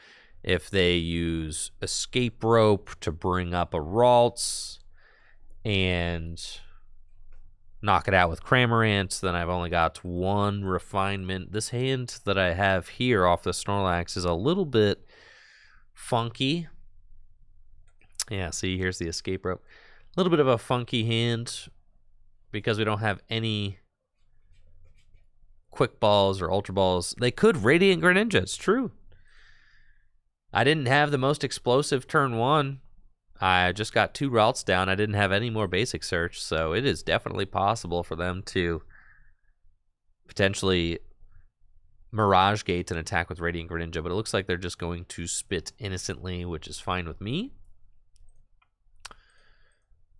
if they use Escape Rope to bring up a Ralts and knock it out with Cramorant, then I've only got 1 refinement. This hand that I have here off the Snorlax is a little bit funky. Yeah, see, here's the Escape Rope. A little bit of a funky hand because we don't have any Quick Balls or Ultra Balls. They could Radiant Greninja, it's true. I didn't have the most explosive turn 1. I just got 2 routes down. I didn't have any more basic search, so it is definitely possible for them to potentially Mirage Gate and attack with Radiant Greninja, but it looks like they're just going to spit innocently, which is fine with me.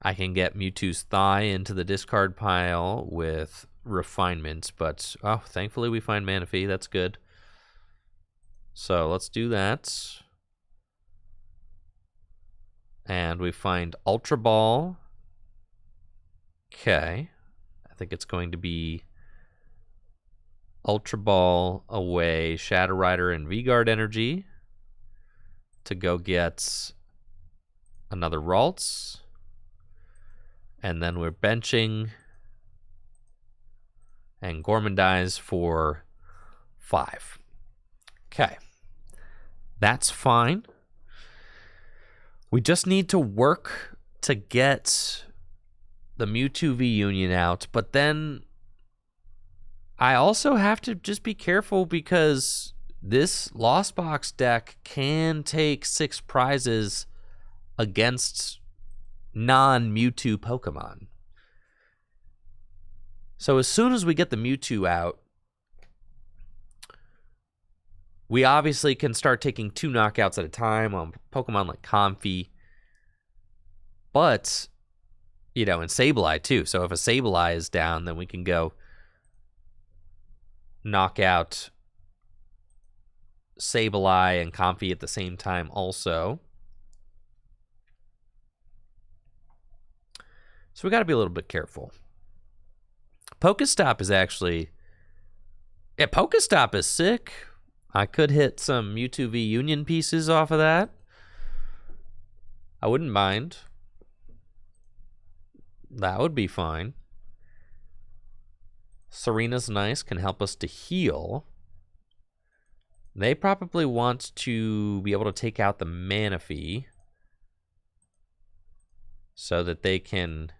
I can get Mewtwo's Thigh into the discard pile with Refinement, but thankfully we find Manaphy. That's good. So let's do that. And we find Ultra Ball. Okay. I think it's going to be Ultra Ball away Shadow Rider and V-Guard Energy to go get another Ralts. And then we're benching and Gormandize for 5. Okay. That's fine. We just need to work to get the Mewtwo VUnion out, but then I also have to just be careful because this Lost Box deck can take 6 prizes against non-Mewtwo Pokemon. So as soon as we get the Mewtwo out, we obviously can start taking 2 knockouts at a time on Pokemon like Comfey. But, and Sableye too. So if a Sableye is down, then we can go knock out Sableye and Comfey at the same time also. So we got to be a little bit careful. Pokestop is actually... Yeah, Pokestop is sick. I could hit some Mewtwo VUnion pieces off of that. I wouldn't mind. That would be fine. Serena's nice, can help us to heal. They probably want to be able to take out the Manaphy so that they can...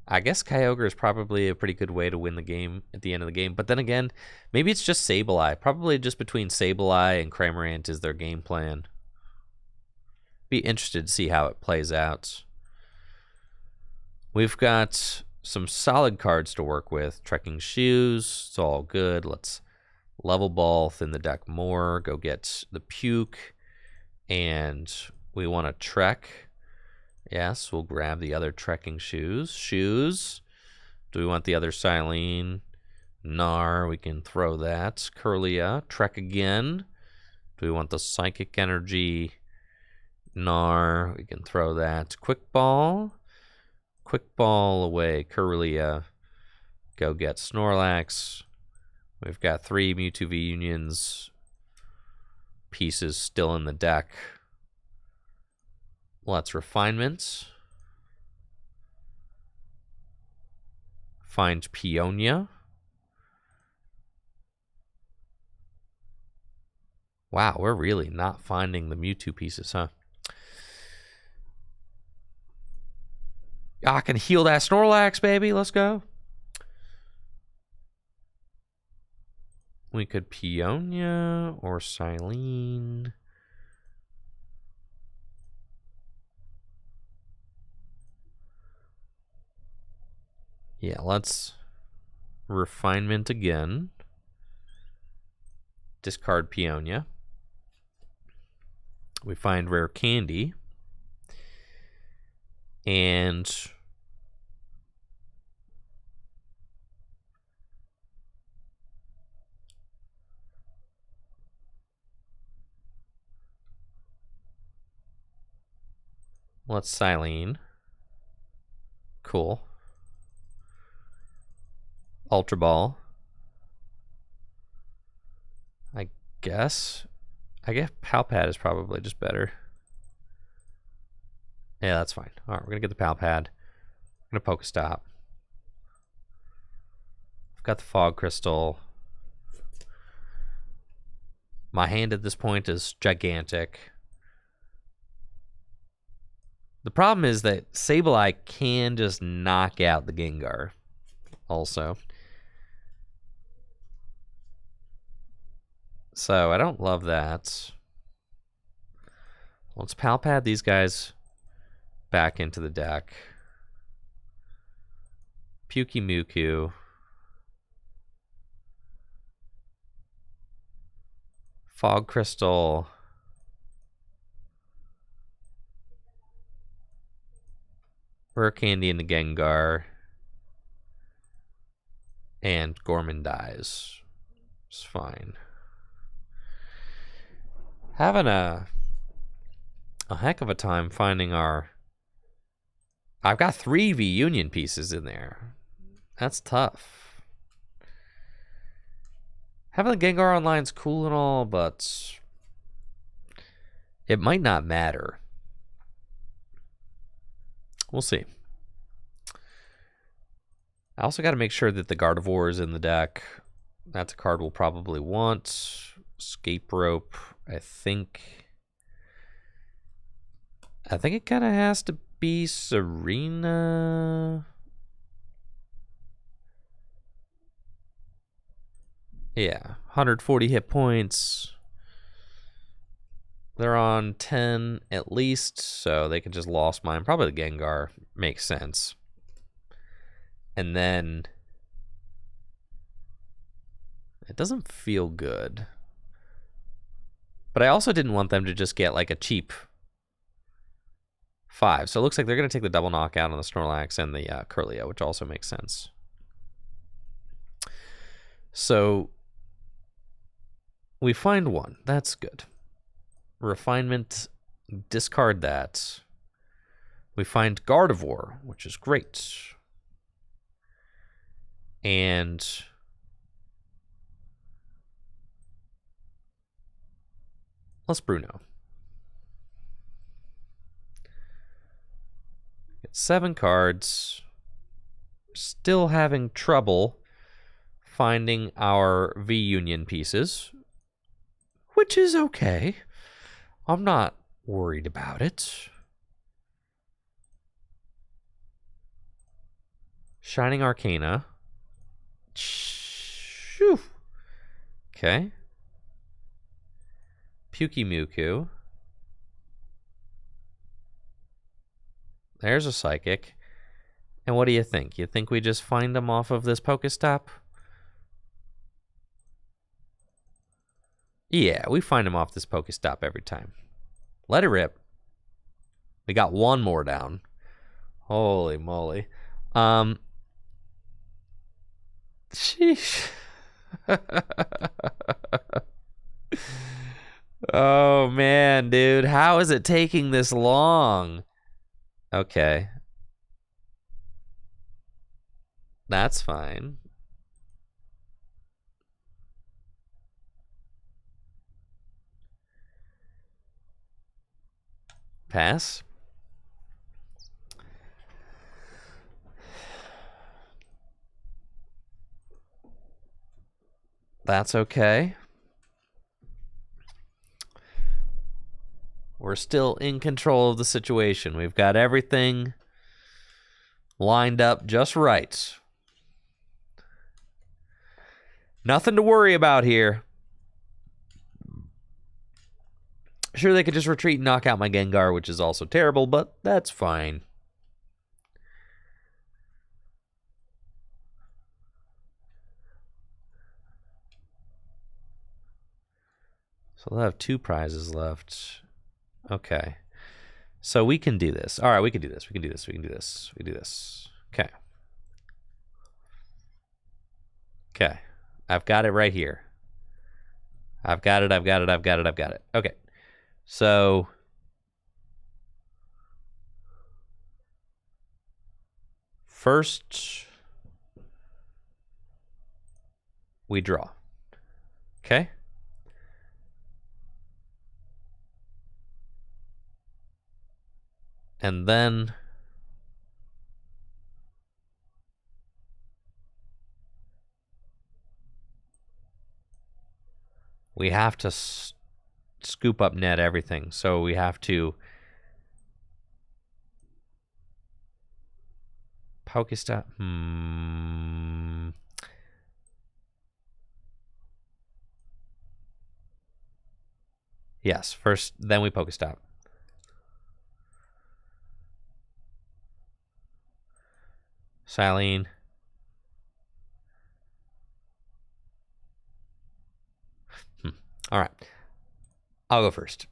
I guess Kyogre is probably a pretty good way to win the game at the end of the game. But then again, maybe it's just Sableye. Probably just between Sableye and Cramorant is their game plan. Be interested to see how it plays out. We've got some solid cards to work with. Trekking Shoes, it's all good. Let's level ball in the deck more. Go get the Puke. And we want to Trek. Yes, we'll grab the other Trekking Shoes. Do we want the other Silene? Gnar, we can throw that. Curlia, Trek again. Do we want the Psychic Energy? Gnar, we can throw that. Quick Ball. Quick Ball away. Kirlia. Go get Snorlax. We've got 3 Mewtwo VUnions pieces still in the deck. Let's Refinement. Find Peonia. Wow, we're really not finding the Mewtwo pieces, huh? I can heal that Snorlax, baby. Let's go. We could Peonia or Silene. Yeah, let's Refinement again. Discard Peonia. We find Rare Candy. And let's Silene. Cool. Ultra Ball. I guess Palpad is probably just better. Yeah, that's fine. All right, we're going to get the Palpad. I'm going to Pokestop. I've got the Fog Crystal. My hand at this point is gigantic. The problem is that Sableye can just knock out the Gengar also. So I don't love that. Let's Palpad these guys back into the deck. Mewtwo. Fog Crystal. Rare Candy into Gengar. And Gorman dies. It's fine. Having a heck of a time finding our... I've got 3 VUnion pieces in there. That's tough. Having the Gengar online is cool and all, but it might not matter. We'll see. I also got to make sure that the Gardevoir is in the deck. That's a card we'll probably want. Escape Rope, I think it kind of has to be Serena. Yeah, 140 hit points. They're on 10 at least, so they can just Lost Mine. Probably the Gengar makes sense. And then it doesn't feel good. But I also didn't want them to just get like a cheap 5. So it looks like they're going to take the double knockout on the Snorlax and the Kirlia, which also makes sense. So we find 1. That's good. Refinement, discard that. We find Gardevoir, which is great. And let's Bruno. Get 7 cards. Still having trouble finding our VUnion pieces, which is okay. I'm not worried about it. Shining Arcana. Shoo. Okay. Mewtwo. There's a Psychic. And what do you think? You think we just find them off of this Pokestop? Yeah, we find them off this Pokestop every time. Let it rip. We got 1 more down. Holy moly. Sheesh. Oh man, dude, how is it taking this long? Okay. That's fine. Pass. That's okay. We're still in control of the situation. We've got everything lined up just right. Nothing to worry about here. Sure, they could just retreat and knock out my Gengar, which is also terrible, but that's fine. So they'll have 2 prizes left. Okay. So we can do this. All right, we can do this. We can do this. We can do this. We can do this. Okay. Okay. I've got it right here. I've got it. I've got it. I've got it. I've got it. Okay. So first we draw. Okay. And then we have to scoop up net everything. So we have to Pokestop. Yes, first, then we Pokestop. Silene. All right. I'll go first.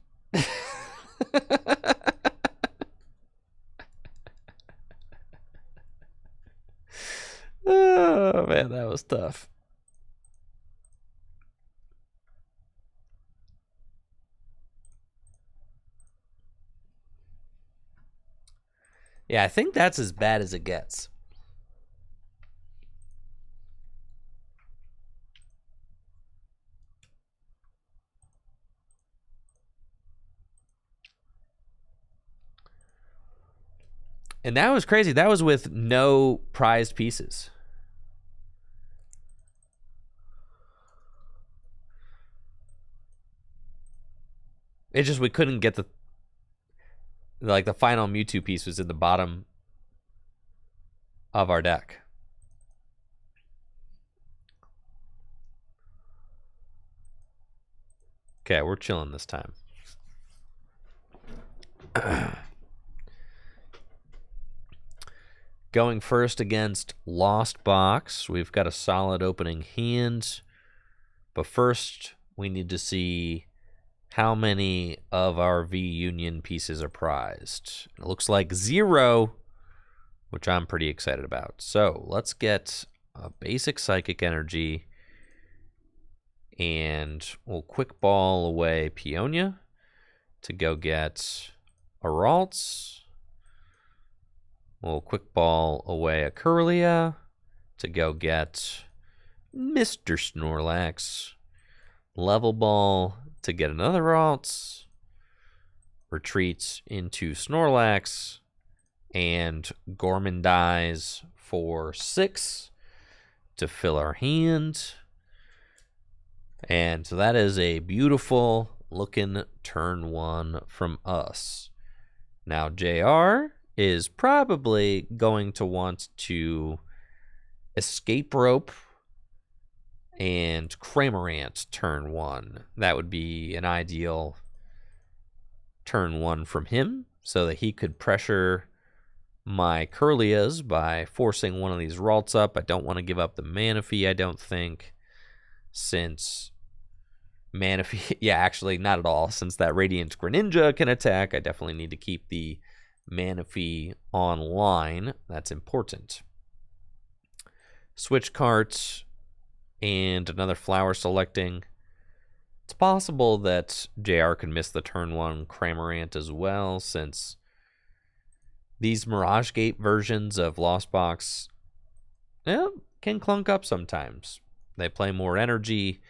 Oh, man, that was tough. Yeah, I think that's as bad as it gets. And that was crazy. That was with no prized pieces. It's just we couldn't get the final Mewtwo piece was in the bottom of our deck. Okay, we're chilling this time. Going first against Lost Box. We've got a solid opening hand. But first, we need to see how many of our VUnion pieces are prized. It looks like 0, which I'm pretty excited about. So let's get a basic Psychic Energy, and we'll quick ball away Peonia to go get a Ralts. We'll quick ball away a Curlia to go get Mr. Snorlax. Level ball to get another Ralts. Retreats into Snorlax. And Gormandize for 6 to fill our hand. And so that is a beautiful looking turn 1 from us. Now JR is probably going to want to Escape Rope and Cramorant turn 1. That would be an ideal turn 1 from him, so that he could pressure my Curlias by forcing one of these Ralts up. I don't want to give up the Manaphy, I don't think, since Manaphy, yeah, actually not at all, since that Radiant Greninja can attack. I definitely need to keep the Manaphy online. That's important. Switch carts and another flower selecting. It's possible that JR can miss the turn 1 Cramorant as well, since these Mirage Gate versions of Lost Box can clunk up sometimes. They play more energy.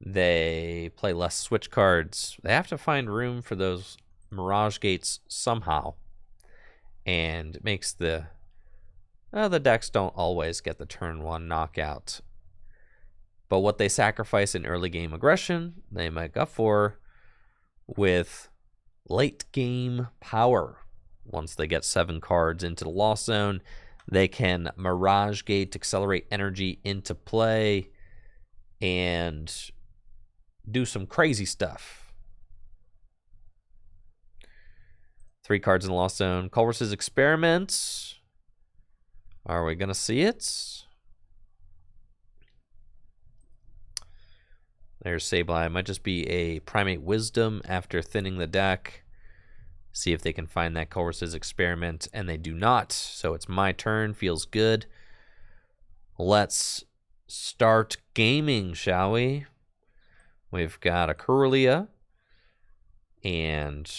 They play less switch cards. They have to find room for those Mirage Gates somehow. And it makes the decks don't always get the turn 1 knockout. But what they sacrifice in early game aggression, they make up for with late game power. Once they get 7 cards into the Lost Zone, they can Mirage Gate, accelerate energy into play, and do some crazy stuff. 3 cards in the Lost Zone. Culver's Experiments. Are we going to see it? There's Sableye. It might just be a Primate Wisdom after thinning the deck. See if they can find that Culver's Experiment, and they do not. So it's my turn. Feels good. Let's start gaming, shall we? We've got a Kirlia, and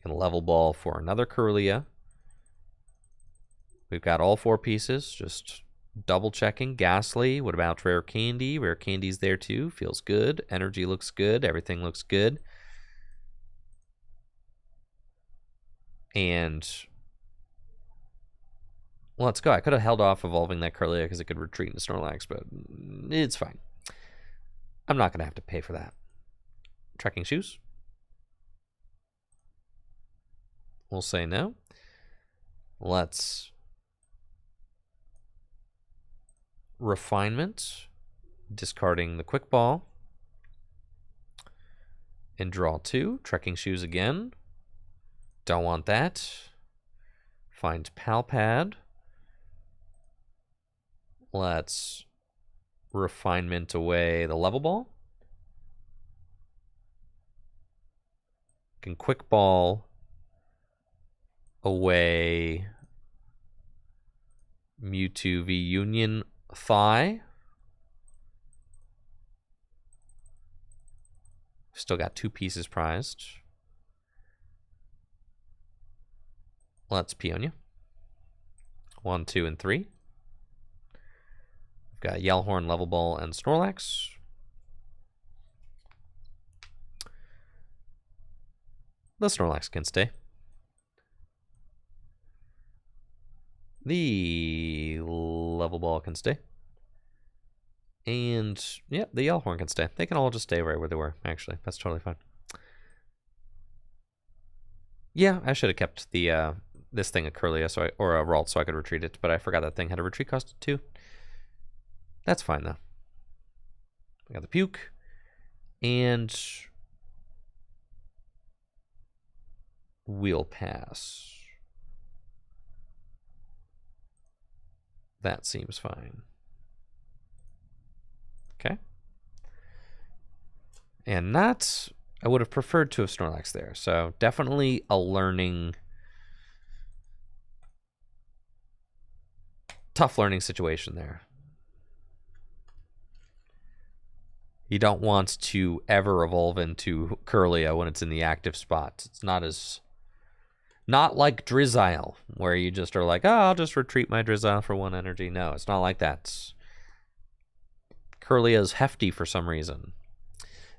a level ball for another Kirlia. We've got all 4 pieces, just double checking. Ghastly. What about Rare Candy? Rare Candy's there too. Feels good. Energy looks good. Everything looks good. And let's go. I could have held off evolving that Kirlia because it could retreat into Snorlax, but it's fine. I'm not going to have to pay for that. Trekking Shoes. We'll say no. Let's Refinement, discarding the Quick Ball, and draw 2. Trekking Shoes again. Don't want that. Find Palpad. Let's Refinement away the Level Ball. Can Quick Ball away Mewtwo VUnion Thigh. Still got 2 pieces prized. Let's Peonia. 1, 2, and 3. We've got Yellhorn, Level Ball, and Snorlax. The Snorlax can stay. The Level Ball can stay. And, yeah, the Yellhorn can stay. They can all just stay right where they were, actually. That's totally fine. Yeah, I should have kept the this thing a Kirlia or a Ralt so I could retreat it, but I forgot that thing had a retreat cost too. That's fine, though. I got the Puke. And we'll pass. That seems fine. Okay. And not, I would have preferred to have Snorlax there. So definitely a tough learning situation there. You don't want to ever evolve into Kirlia when it's in the active spot. It's not like Drizzile, where you just are like, oh, I'll just retreat my Drizzile for 1 energy. No, it's not like that. Kirlia is hefty for some reason.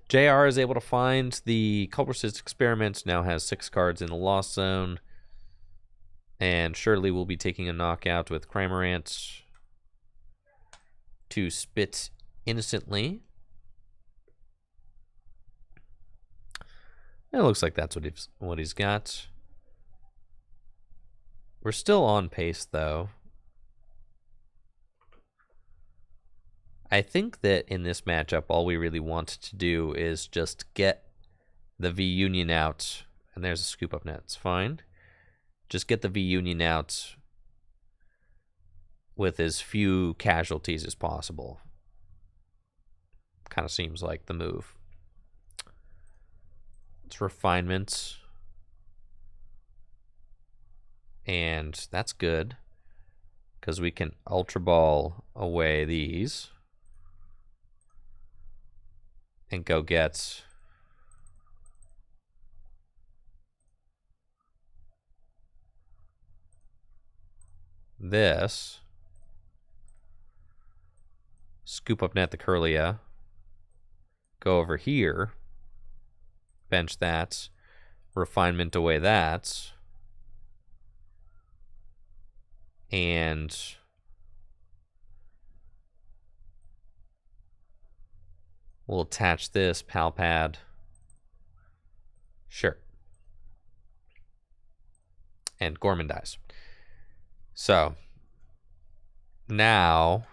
JR is able to find the Culver's Experiment, now has 6 cards in the Lost Zone. And surely will be taking a knockout with Cramorant to spit innocently. It looks like that's what he's got. We're still on pace, though. I think that in this matchup, all we really want to do is just get the VUnion out. And there's a scoop up net. It's fine. Just get the VUnion out with as few casualties as possible. Kind of seems like the move. It's Refinement. And that's good, because we can Ultra Ball away these and go get this. Scoop up net the Curlia. Go over here. Bench that. Refinement away that. And we'll attach this pal pad. Sure. And Gorman dies. So now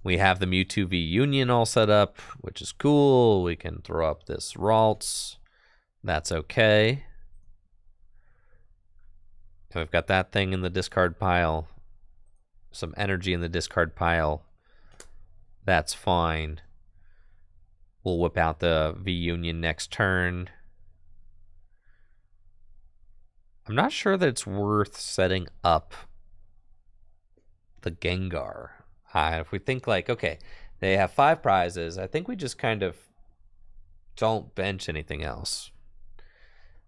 we have the Mewtwo VUnion all set up, which is cool. We can throw up this Ralts. That's okay. And we've got that thing in the discard pile. Some energy in the discard pile. That's fine. We'll whip out the VUnion next turn. I'm not sure that it's worth setting up the Gengar. If we think like, okay, they have 5 prizes, I think we just kind of don't bench anything else.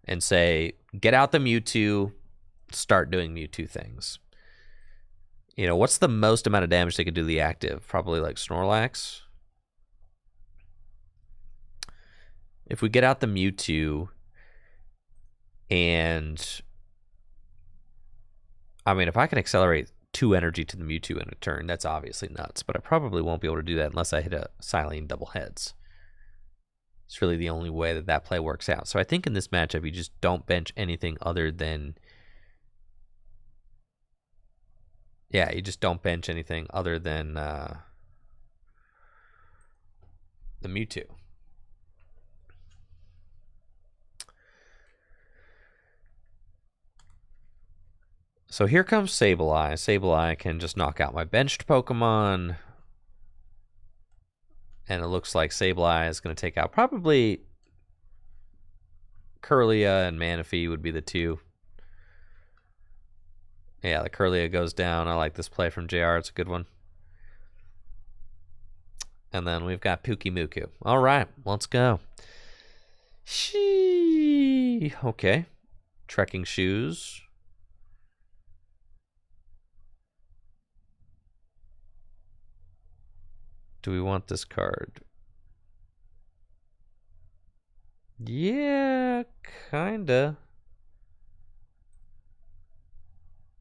And say, get out the Mewtwo, start doing Mewtwo things. You know, what's the most amount of damage they could do to the active? Probably like Snorlax. If we get out the Mewtwo, and I mean, if I can accelerate 2 energy to the Mewtwo in a turn, that's obviously nuts, but I probably won't be able to do that unless I hit a Silene double heads. It's really the only way that that play works out. So I think in this matchup, you just don't bench anything other than... Yeah, you just don't bench anything other than the Mewtwo. So here comes Sableye. Sableye can just knock out my benched Pokemon. And it looks like Sableye is going to take out probably Curlia and Manaphy would be the 2. Yeah, the Curlia goes down. I like this play from JR. It's a good one. And then we've got Pukimuku. All right, let's go. Shee. Okay. Trekking Shoes. Do we want this card? Yeah, kinda.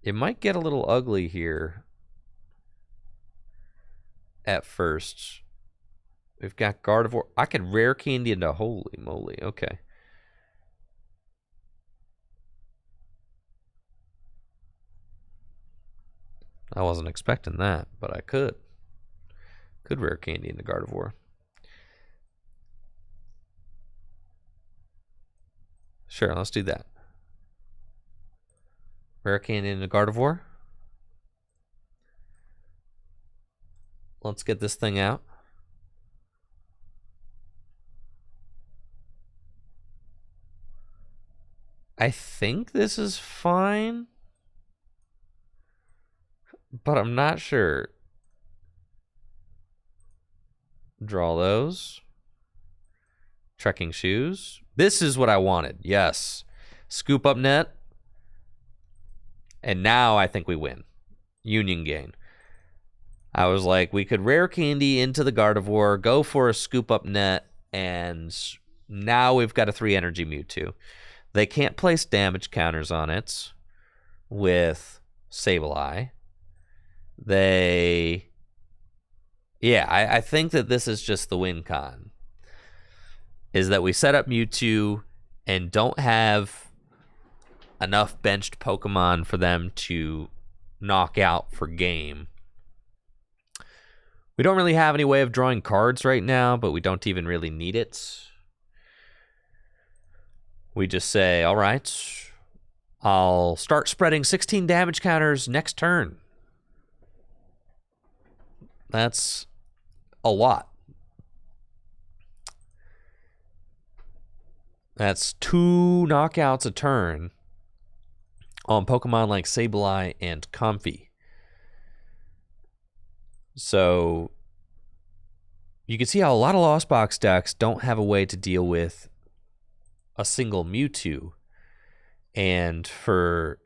It might get a little ugly here at first. We've got Gardevoir. I could rare candy into holy moly. Okay. I wasn't expecting that, but I could. Could rare candy into Gardevoir. Sure, let's do that. Rare candy into Gardevoir. Let's get this thing out. I think this is fine, but I'm not sure. Draw those. Trekking Shoes. This is what I wanted. Yes. Scoop up net. And now I think we win. Union gain. I was like, we could rare candy into the Gardevoir, go for a scoop up net, and now we've got a 3 energy Mewtwo. They can't place damage counters on it with Sableye. Yeah, I think that this is just the win con. Is that we set up Mewtwo and don't have enough benched Pokemon for them to knock out for game. We don't really have any way of drawing cards right now, but we don't even really need it. We just say, all right, I'll start spreading 16 damage counters next turn. That's a lot. That's 2 knockouts a turn on Pokemon like Sableye and Comfey. So you can see how a lot of Lost Box decks don't have a way to deal with a single Mewtwo. And for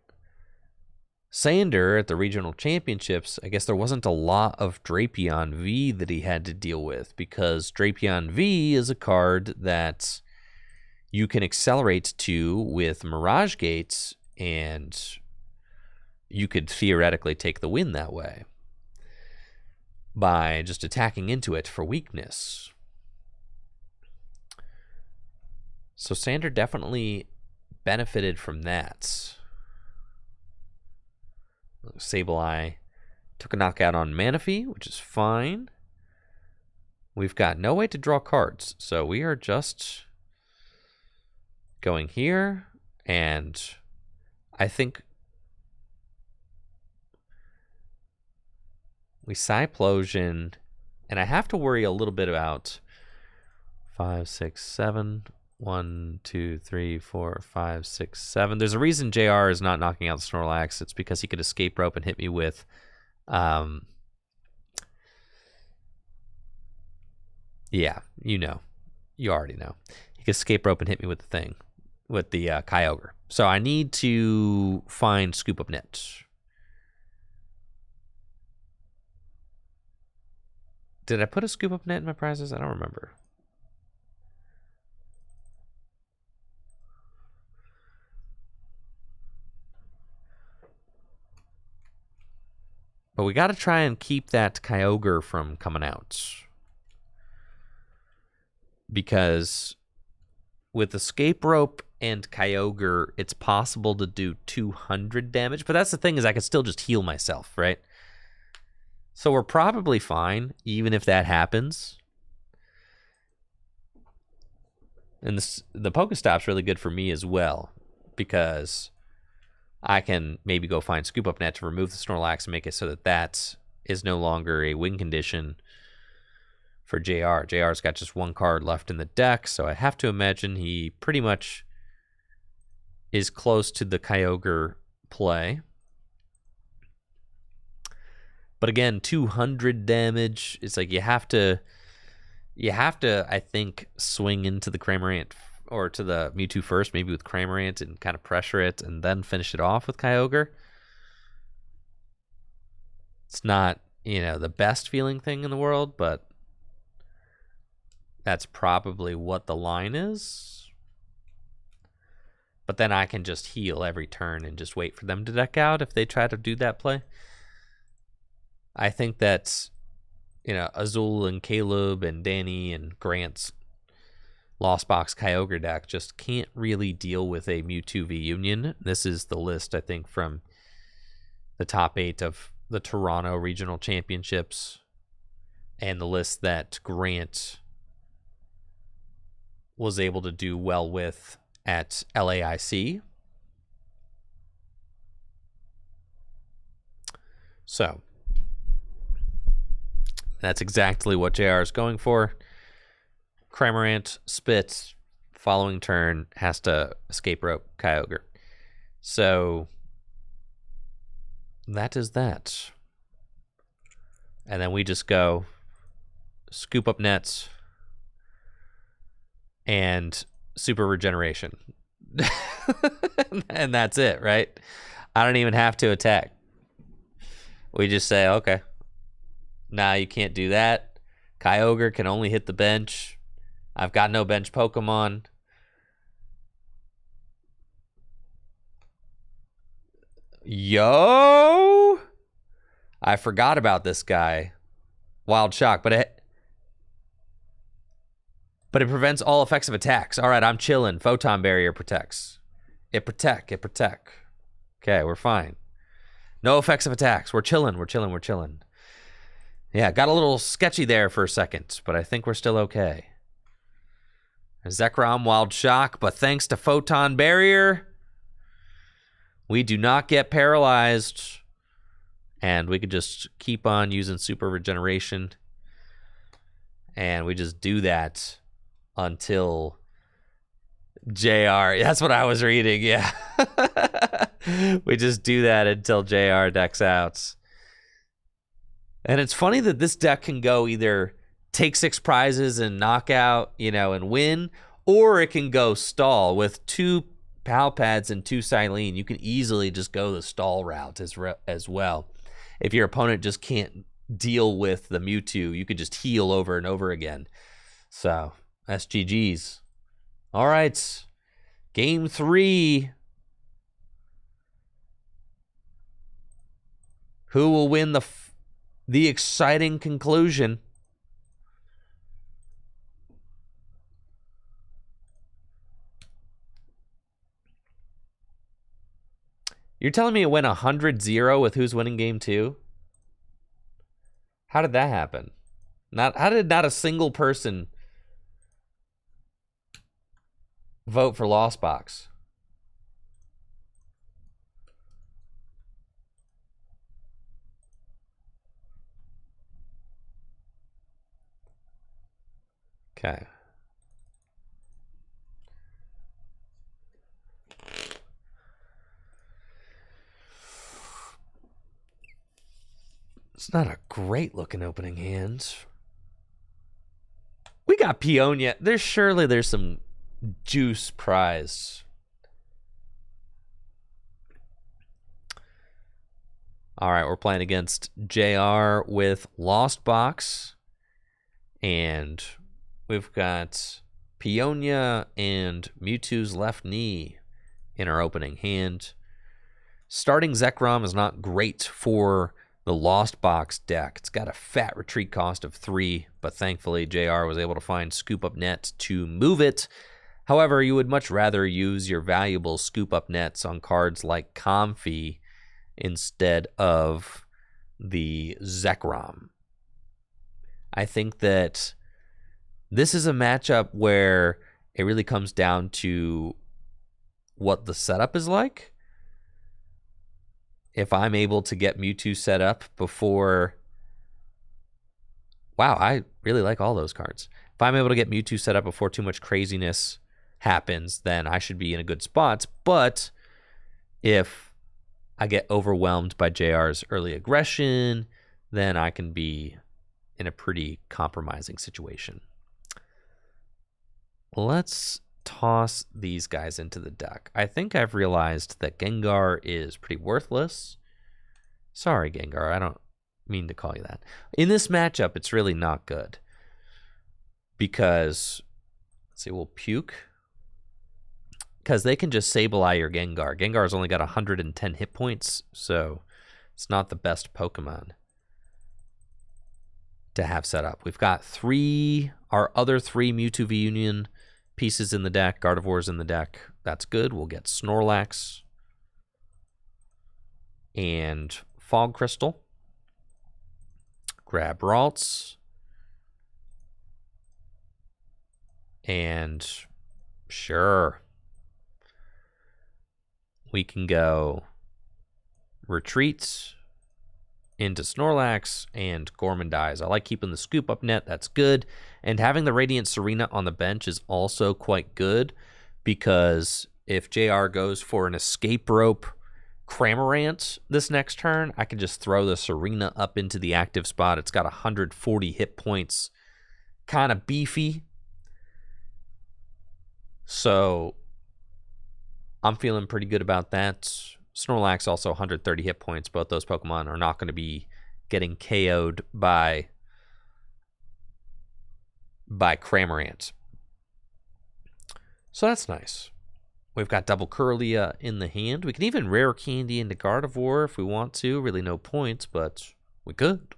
Sander at the regional championships, I guess there wasn't a lot of Drapion V that he had to deal with, because Drapion V is a card that you can accelerate to with Mirage Gates, and you could theoretically take the win that way by just attacking into it for weakness. So Sander definitely benefited from that. Sableye took a knockout on Manaphy, which is fine. We've got no way to draw cards, so we are just going here, and I think we Cyplosion, and I have to worry a little bit about 5, 6, 7. 1, 2, 3, 4, 5, 6, 7. There's a reason JR is not knocking out the Snorlax. It's because he could escape rope and hit me with yeah, you know. You already know. He could escape rope and hit me with the thing, with the Kyogre. So I need to find Scoop Up Net. Did I put a Scoop Up Net in my prizes? I don't remember. But we got to try and keep that Kyogre from coming out. Because with Escape Rope and Kyogre, it's possible to do 200 damage. But that's the thing, is I can still just heal myself, right? So we're probably fine, even if that happens. And the Pokestop's really good for me as well, because I can maybe go find Scoop Up Net to remove the Snorlax and make it so that that is no longer a win condition for JR. JR's got just one card left in the deck, so I have to imagine he pretty much is close to the Kyogre play. But again, 200 damage. It's like you have to, I think, swing into the Cramorant or to the Mewtwo first, maybe with Cramorant, and kind of pressure it, and then finish it off with Kyogre. It's not, the best feeling thing in the world, but that's probably what the line is. But then I can just heal every turn and just wait for them to deck out if they try to do that play. I think that, Azul and Caleb and Danny and Grant's Lost Box Kyogre deck just can't really deal with a Mewtwo VUnion. This is the list, I think, from the top 8 of the Toronto Regional Championships, and the list that Grant was able to do well with at LAIC. So that's exactly what JR is going for. Cramorant spits, following turn has to escape rope Kyogre. So that is that. And then we just go Scoop Up Nets and Super Regeneration. And that's it, right? I don't even have to attack. We just say, okay, nah, you can't do that. Kyogre can only hit the bench. I've got no bench Pokemon. Yo! I forgot about this guy. Wild Shock, but it prevents all effects of attacks. All right, I'm chilling. Photon Barrier protects. It protect. Okay, we're fine. No effects of attacks. We're chilling. Yeah, got a little sketchy there for a second, but I think we're still okay. Zekrom, Wild Shock, but thanks to Photon Barrier, we do not get paralyzed, and we could just keep on using Super Regeneration, and we just do that until JR. That's what I was reading, yeah. We just do that until JR decks out. And it's funny that this deck can go either take 6 prizes and knock out, and win, or it can go stall with 2 Pal Pads and 2 Silene, you can easily just go the stall route as well. If your opponent just can't deal with the Mewtwo, you could just heal over and over again. So, SGG's. All right. Game 3. Who will win the exciting conclusion? You're telling me it went 100-0 with who's winning game 2? How did that happen? How did not a single person vote for Lost Box? Okay. It's not a great looking opening hand. We got Peonia. There's some juice prize. All right, we're playing against JR with Lost Box. And we've got Peonia and Mewtwo's left knee in our opening hand. Starting Zekrom is not great for the Lost Box deck. It's got a fat retreat cost of 3, but thankfully JR was able to find Scoop Up Net to move it. However, you would much rather use your valuable Scoop Up Nets on cards like Comfy instead of the Zekrom. I think that this is a matchup where it really comes down to what the setup is like. If I'm able to get Mewtwo set up before... Wow, I really like all those cards. If I'm able to get Mewtwo set up before too much craziness happens, then I should be in a good spot. But if I get overwhelmed by JR's early aggression, then I can be in a pretty compromising situation. Let's toss these guys into the deck. I think I've realized that Gengar is pretty worthless. Sorry, Gengar, I don't mean to call you that. In this matchup, it's really not good. Because, let's see, we'll puke. Because they can just Sableye your Gengar. Gengar's only got 110 hit points, so it's not the best Pokemon to have set up. We've got our other three Mewtwo VUnion pieces in the deck, Gardevoir's in the deck. That's good. We'll get Snorlax and Fog Crystal. Grab Ralts. And sure, we can go Retreats into Snorlax and Gormandize. I like keeping the Scoop Up Net. That's good. And having the Radiant Serena on the bench is also quite good, because if JR goes for an Escape Rope Cramorant this next turn, I can just throw the Serena up into the active spot. It's got 140 hit points. Kind of beefy. So I'm feeling pretty good about that. Snorlax also 130 hit points. Both those Pokemon are not going to be getting KO'd by Cramorant. So that's nice. We've got double Curlia in the hand. We can even rare candy into Gardevoir if we want to. Really no points, but we could,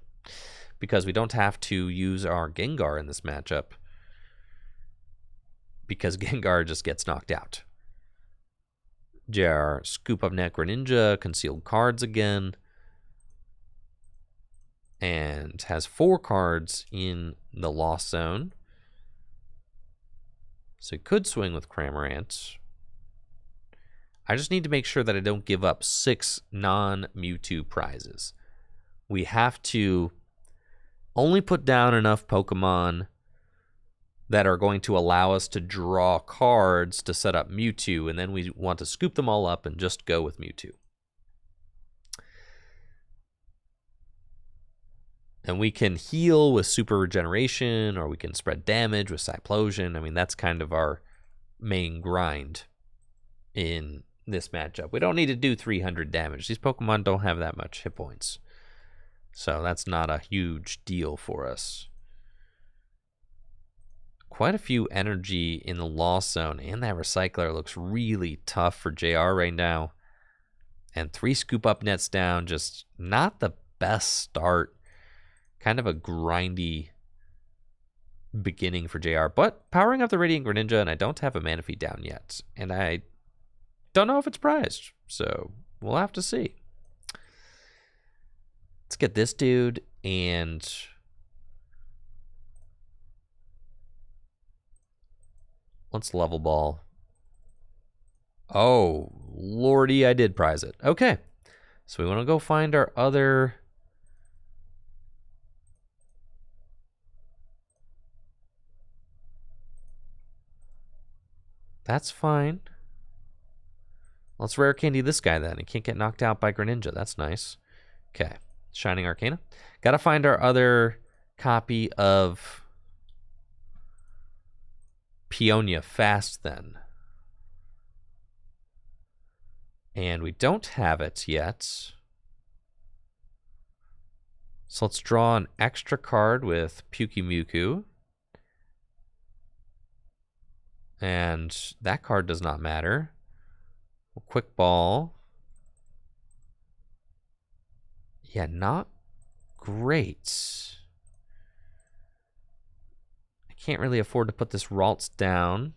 because we don't have to use our Gengar in this matchup, because Gengar just gets knocked out. JR, Scoop Up Net Greninja, concealed cards again, and has 4 cards in the Lost Zone. So he could swing with Cramorant. I just need to make sure that I don't give up 6 non-Mewtwo prizes. We have to only put down enough Pokemon that are going to allow us to draw cards to set up Mewtwo, and then we want to scoop them all up and just go with Mewtwo. And we can heal with Super Regeneration, or we can spread damage with Cyplosion. I mean, that's kind of our main grind. in this matchup. We don't need to do 300 damage. These Pokemon don't have that much hit points. So that's not a huge deal for us. Quite a few energy in the Lost Zone, and that Recycler looks really tough for JR right now. And 3 Scoop Up Nets down, just not the best start. Kind of a grindy beginning for JR, but powering up the Radiant Greninja, and I don't have a Manaphy down yet. And I don't know if it's prized, so we'll have to see. Let's get this dude, and let's level ball. Oh, lordy, I did prize it. Okay, so we want to go find our other... That's fine. Let's rare candy this guy then. He can't get knocked out by Greninja. That's nice. Okay, Shining Arcana. Gotta find our other copy of Peonia fast then. And we don't have it yet. So let's draw an extra card with Mewtwo. And that card does not matter. Quick Ball. Yeah, not great. I can't really afford to put this Ralts down,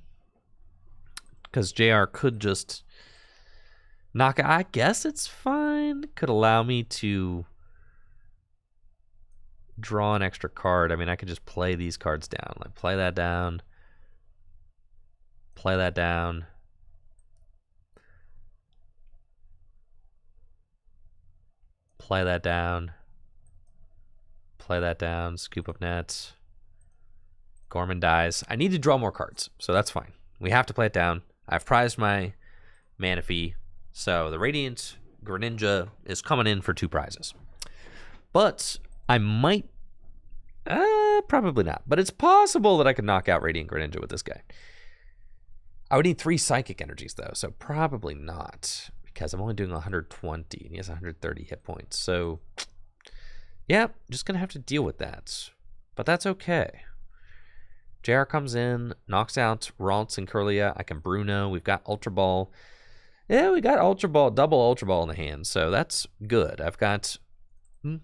because JR could just knock it. I guess it's fine. Could allow me to draw an extra card. I mean, I could just play these cards down. Like, play that down. Play that down. Play that down. Play that down. Scoop Up Nets. Gorman dies. I need to draw more cards, so that's fine. We have to play it down. I've prized my Manaphy, so the Radiant Greninja is coming in for 2 prizes. But I might... probably not. But it's possible that I could knock out Radiant Greninja with this guy. I would need 3 Psychic Energies, though, so probably not, because I'm only doing 120, and he has 130 hit points. So, yeah, just going to have to deal with that. But that's okay. JR comes in, knocks out Ralts and Curlia. I can Bruno. We've got Ultra Ball. Yeah, we got Ultra Ball, double Ultra Ball in the hand, so that's good. I've got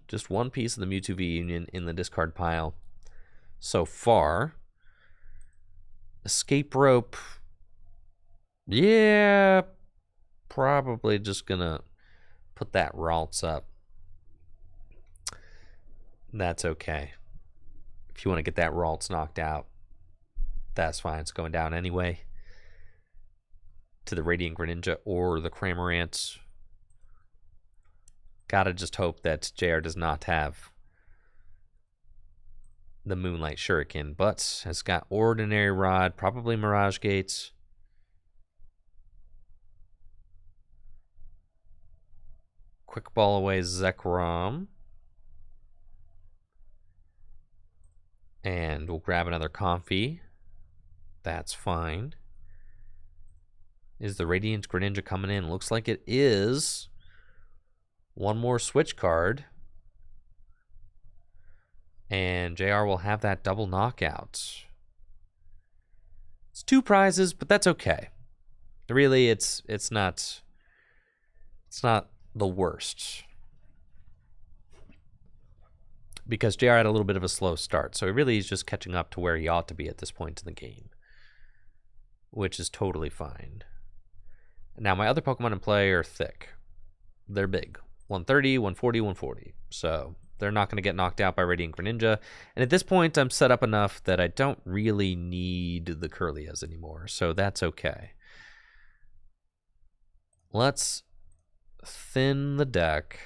just 1 piece of the Mewtwo VUnion in the discard pile so far. Escape Rope. Yeah, probably just gonna put that Ralts up. That's okay. If you want to get that Ralts knocked out, that's fine. It's going down anyway to the Radiant Greninja or the Cramorant. Gotta just hope that JR does not have the Moonlight Shuriken, but has got Ordinary Rod, probably Mirage Gates. Quick Ball away Zekrom. And we'll grab another Comfy. That's fine. Is the Radiant Greninja coming in? Looks like it is. 1 more switch card. And JR will have that double knockout. It's 2 prizes, but that's okay. Really, it's not the worst, because JR had a little bit of a slow start, so he really is just catching up to where he ought to be at this point in the game, which is totally fine. Now, my other Pokemon in play are thick. They're big. 130, 140, 140. So they're not going to get knocked out by Radiant Greninja. And at this point, I'm set up enough that I don't really need the Curlias anymore, so that's okay. Let's thin the deck.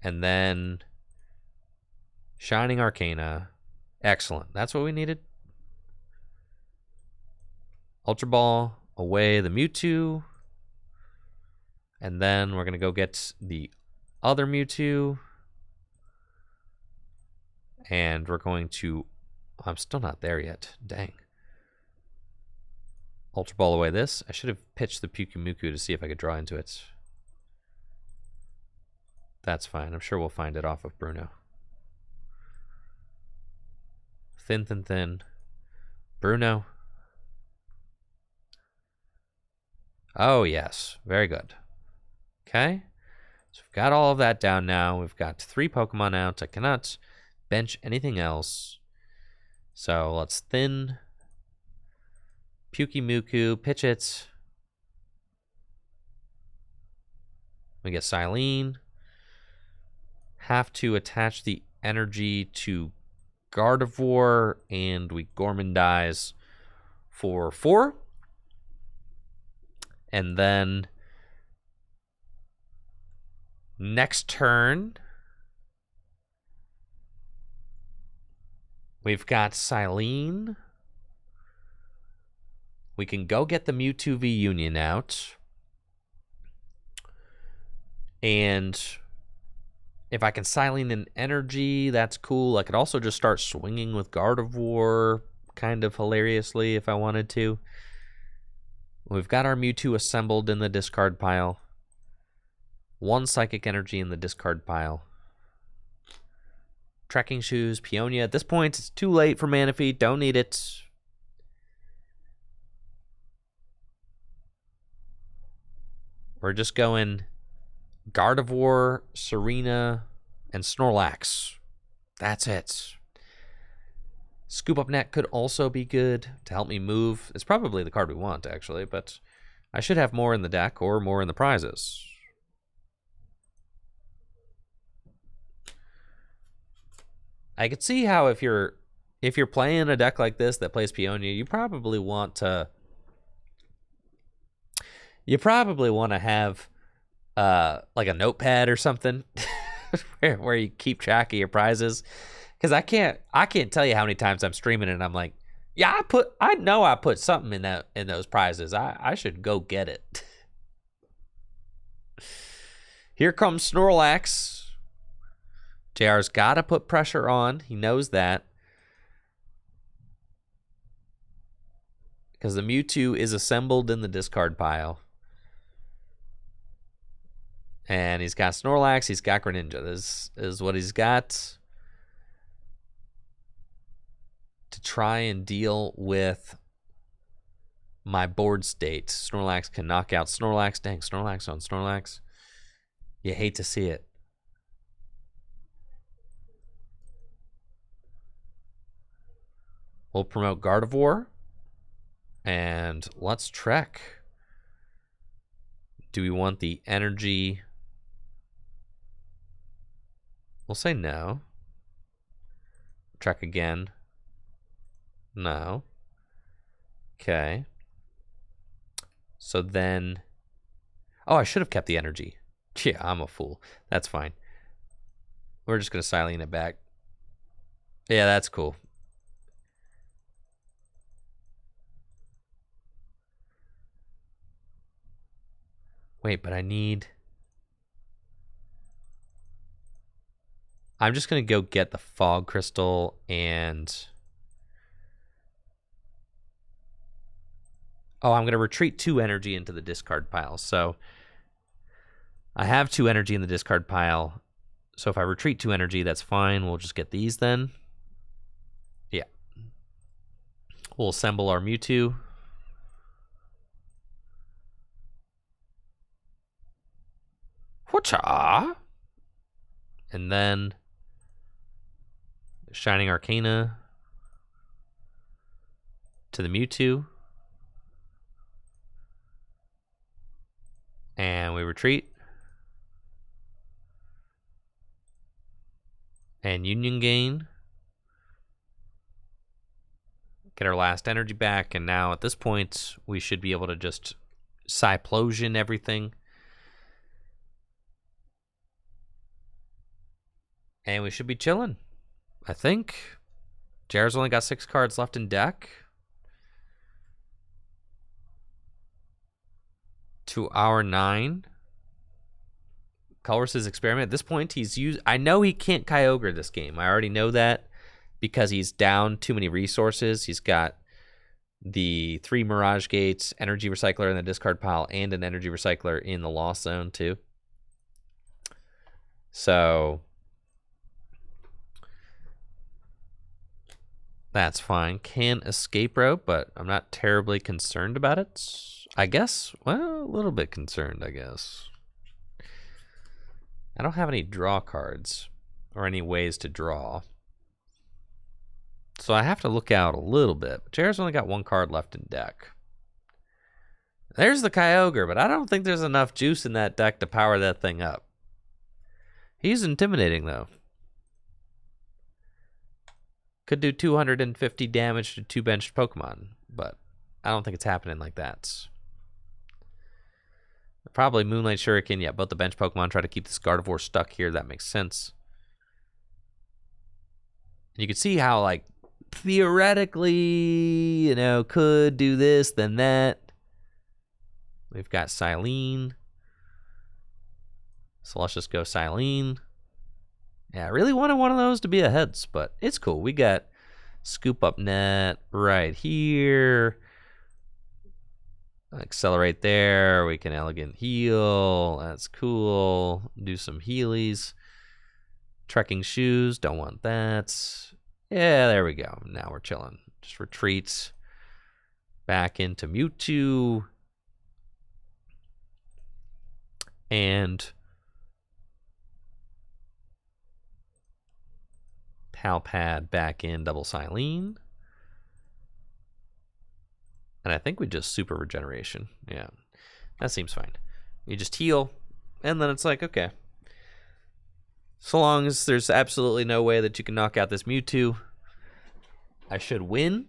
And then Shining Arcana. Excellent. That's what we needed. Ultra Ball away the Mewtwo. And then we're going to go get the other Mewtwo. And we're going to... I'm still not there yet. Dang. Ultra Ball away this. I should have pitched the Pyukumuku to see if I could draw into it. That's fine. I'm sure we'll find it off of Bruno. Thin, thin, thin. Bruno. Oh, yes. Very good. Okay. So we've got all of that down now. We've got 3 Pokemon out. I cannot bench anything else. So let's thin Pyukumuku, pitch it. We get Silene. Have to attach the energy to Gardevoir, and we Gormandize for 4. And then next turn, we've got Silene. We can go get the Mewtwo VUnion out. And if I can Silene an energy, that's cool. I could also just start swinging with Gardevoir kind of hilariously if I wanted to. We've got our Mewtwo assembled in the discard pile. 1 Psychic Energy in the discard pile. Trekking Shoes, Peonia. At this point, it's too late for Manaphy. Don't need it. We're just going Gardevoir, Serena, and Snorlax. That's it. Scoop Up Net could also be good to help me move. It's probably the card we want, actually, but I should have more in the deck or more in the prizes. I could see how if you're playing a deck like this that plays Peonia, you probably want to have like a notepad or something where you keep track of your prizes. Because I can't tell you how many times I'm streaming and I'm like, yeah, I know I put something in those prizes. I should go get it. Here comes Snorlax. JR's got to put pressure on. He knows that. Because the Mewtwo is assembled in the discard pile. And he's got Snorlax, he's got Greninja. This is what he's got to try and deal with my board state. Snorlax can knock out Snorlax. Dang, Snorlax on Snorlax. You hate to see it. We'll promote Gardevoir. And let's trek. Do we want the energy? We'll say no. Trek again. No. Okay. So then... Oh, I should have kept the energy. Yeah, I'm a fool. That's fine. We're just going to Silene it back. Yeah, that's cool. Wait, but I need... I'm just going to go get the Fog Crystal and... Oh, I'm going to retreat 2 energy into the discard pile. So I have 2 energy in the discard pile. So if I retreat 2 energy, that's fine. We'll just get these then. Yeah. We'll assemble our Mewtwo. Whatcha? And then Shining Arcana to the Mewtwo. And we retreat. And Union Gain. Get our last energy back. And now at this point, we should be able to just Cyplosion everything. And we should be chilling, I think. JR's only got 6 cards left in deck. To our 9. Colress's Experiment. At this point, he's used... I know he can't Kyogre this game. I already know that because he's down too many resources. He's got the 3 Mirage Gates, Energy Recycler in the discard pile, and an Energy Recycler in the Lost Zone too. So that's fine. Can escape rope, but I'm not terribly concerned about it. I guess, well, a little bit concerned, I guess. I don't have any draw cards or any ways to draw. So I have to look out a little bit. JR's only got 1 card left in deck. There's the Kyogre, but I don't think there's enough juice in that deck to power that thing up. He's intimidating, though. Could do 250 damage to 2 benched Pokemon, but I don't think it's happening like that. Probably Moonlight Shuriken. Yeah, both the bench Pokemon try to keep this Gardevoir stuck here. That makes sense. You can see how, like, theoretically, you know, could do this, then that. We've got Silene. So let's just go Silene. Yeah, I really wanted one of those to be a heads, but it's cool. We got Scoop Up Net right here. Accelerate there. We can Elegant Heal. That's cool. Do some Healies. Trekking Shoes. Don't want that. Yeah, there we go. Now we're chilling. Just retreats back into Mewtwo. And Palpad back in double Silene. And I think we just super regeneration. Yeah, that seems fine. You just heal, and then it's like, okay. So long as there's absolutely no way that you can knock out this Mewtwo, I should win.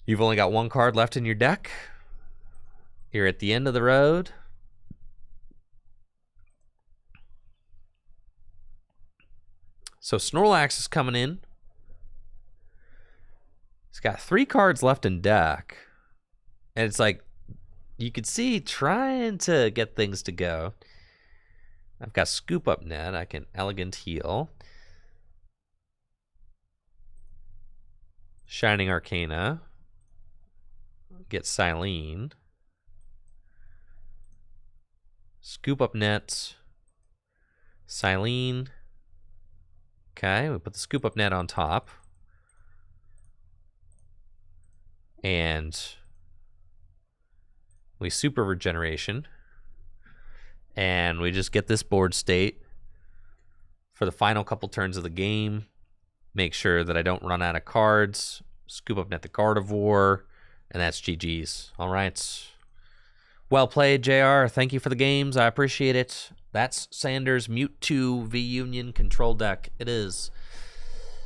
You've only got 1 card left in your deck. You're at the end of the road. So Snorlax is coming in. He's got 3 cards left in deck. And it's like, you could see trying to get things to go. I've got Scoop Up Net. I can Elegant Heal. Shining Arcana. Get Silene. Scoop Up Net. Silene. Okay, we put the Scoop Up Net on top. And we super regeneration. And we just get this board state for the final couple turns of the game. Make sure that I don't run out of cards. Scoop Up Net the Gardevoir. And that's GG's. All right. Well played, JR. Thank you for the games. I appreciate it. That's Sanders' Mewtwo VUnion control deck. It is.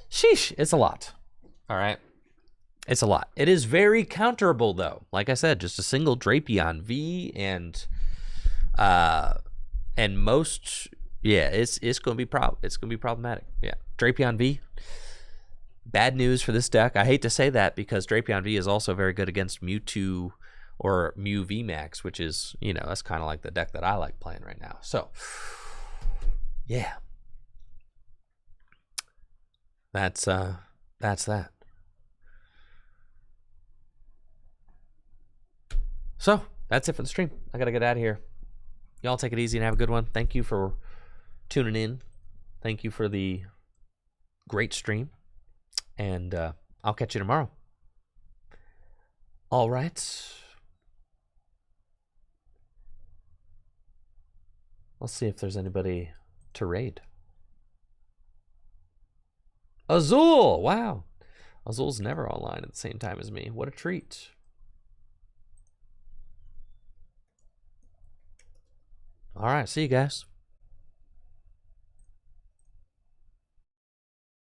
Sheesh. It's a lot. All right. It's a lot. It is very counterable, though. Like I said, just a single Drapion V and most, yeah, it's going to be problematic. Yeah, Drapion V. Bad news for this deck. I hate to say that because Drapion V is also very good against Mewtwo or Mew VMAX, which is, you know, that's kind of like the deck that I like playing right now. So, yeah, that's that. So that's it for the stream. I gotta get out of here. Y'all take it easy and have a good one. Thank you for tuning in. Thank you for the great stream. And I'll catch you tomorrow. All right. Let's see if there's anybody to raid. Azul! Wow. Azul's never online at the same time as me. What a treat. All right, see you guys.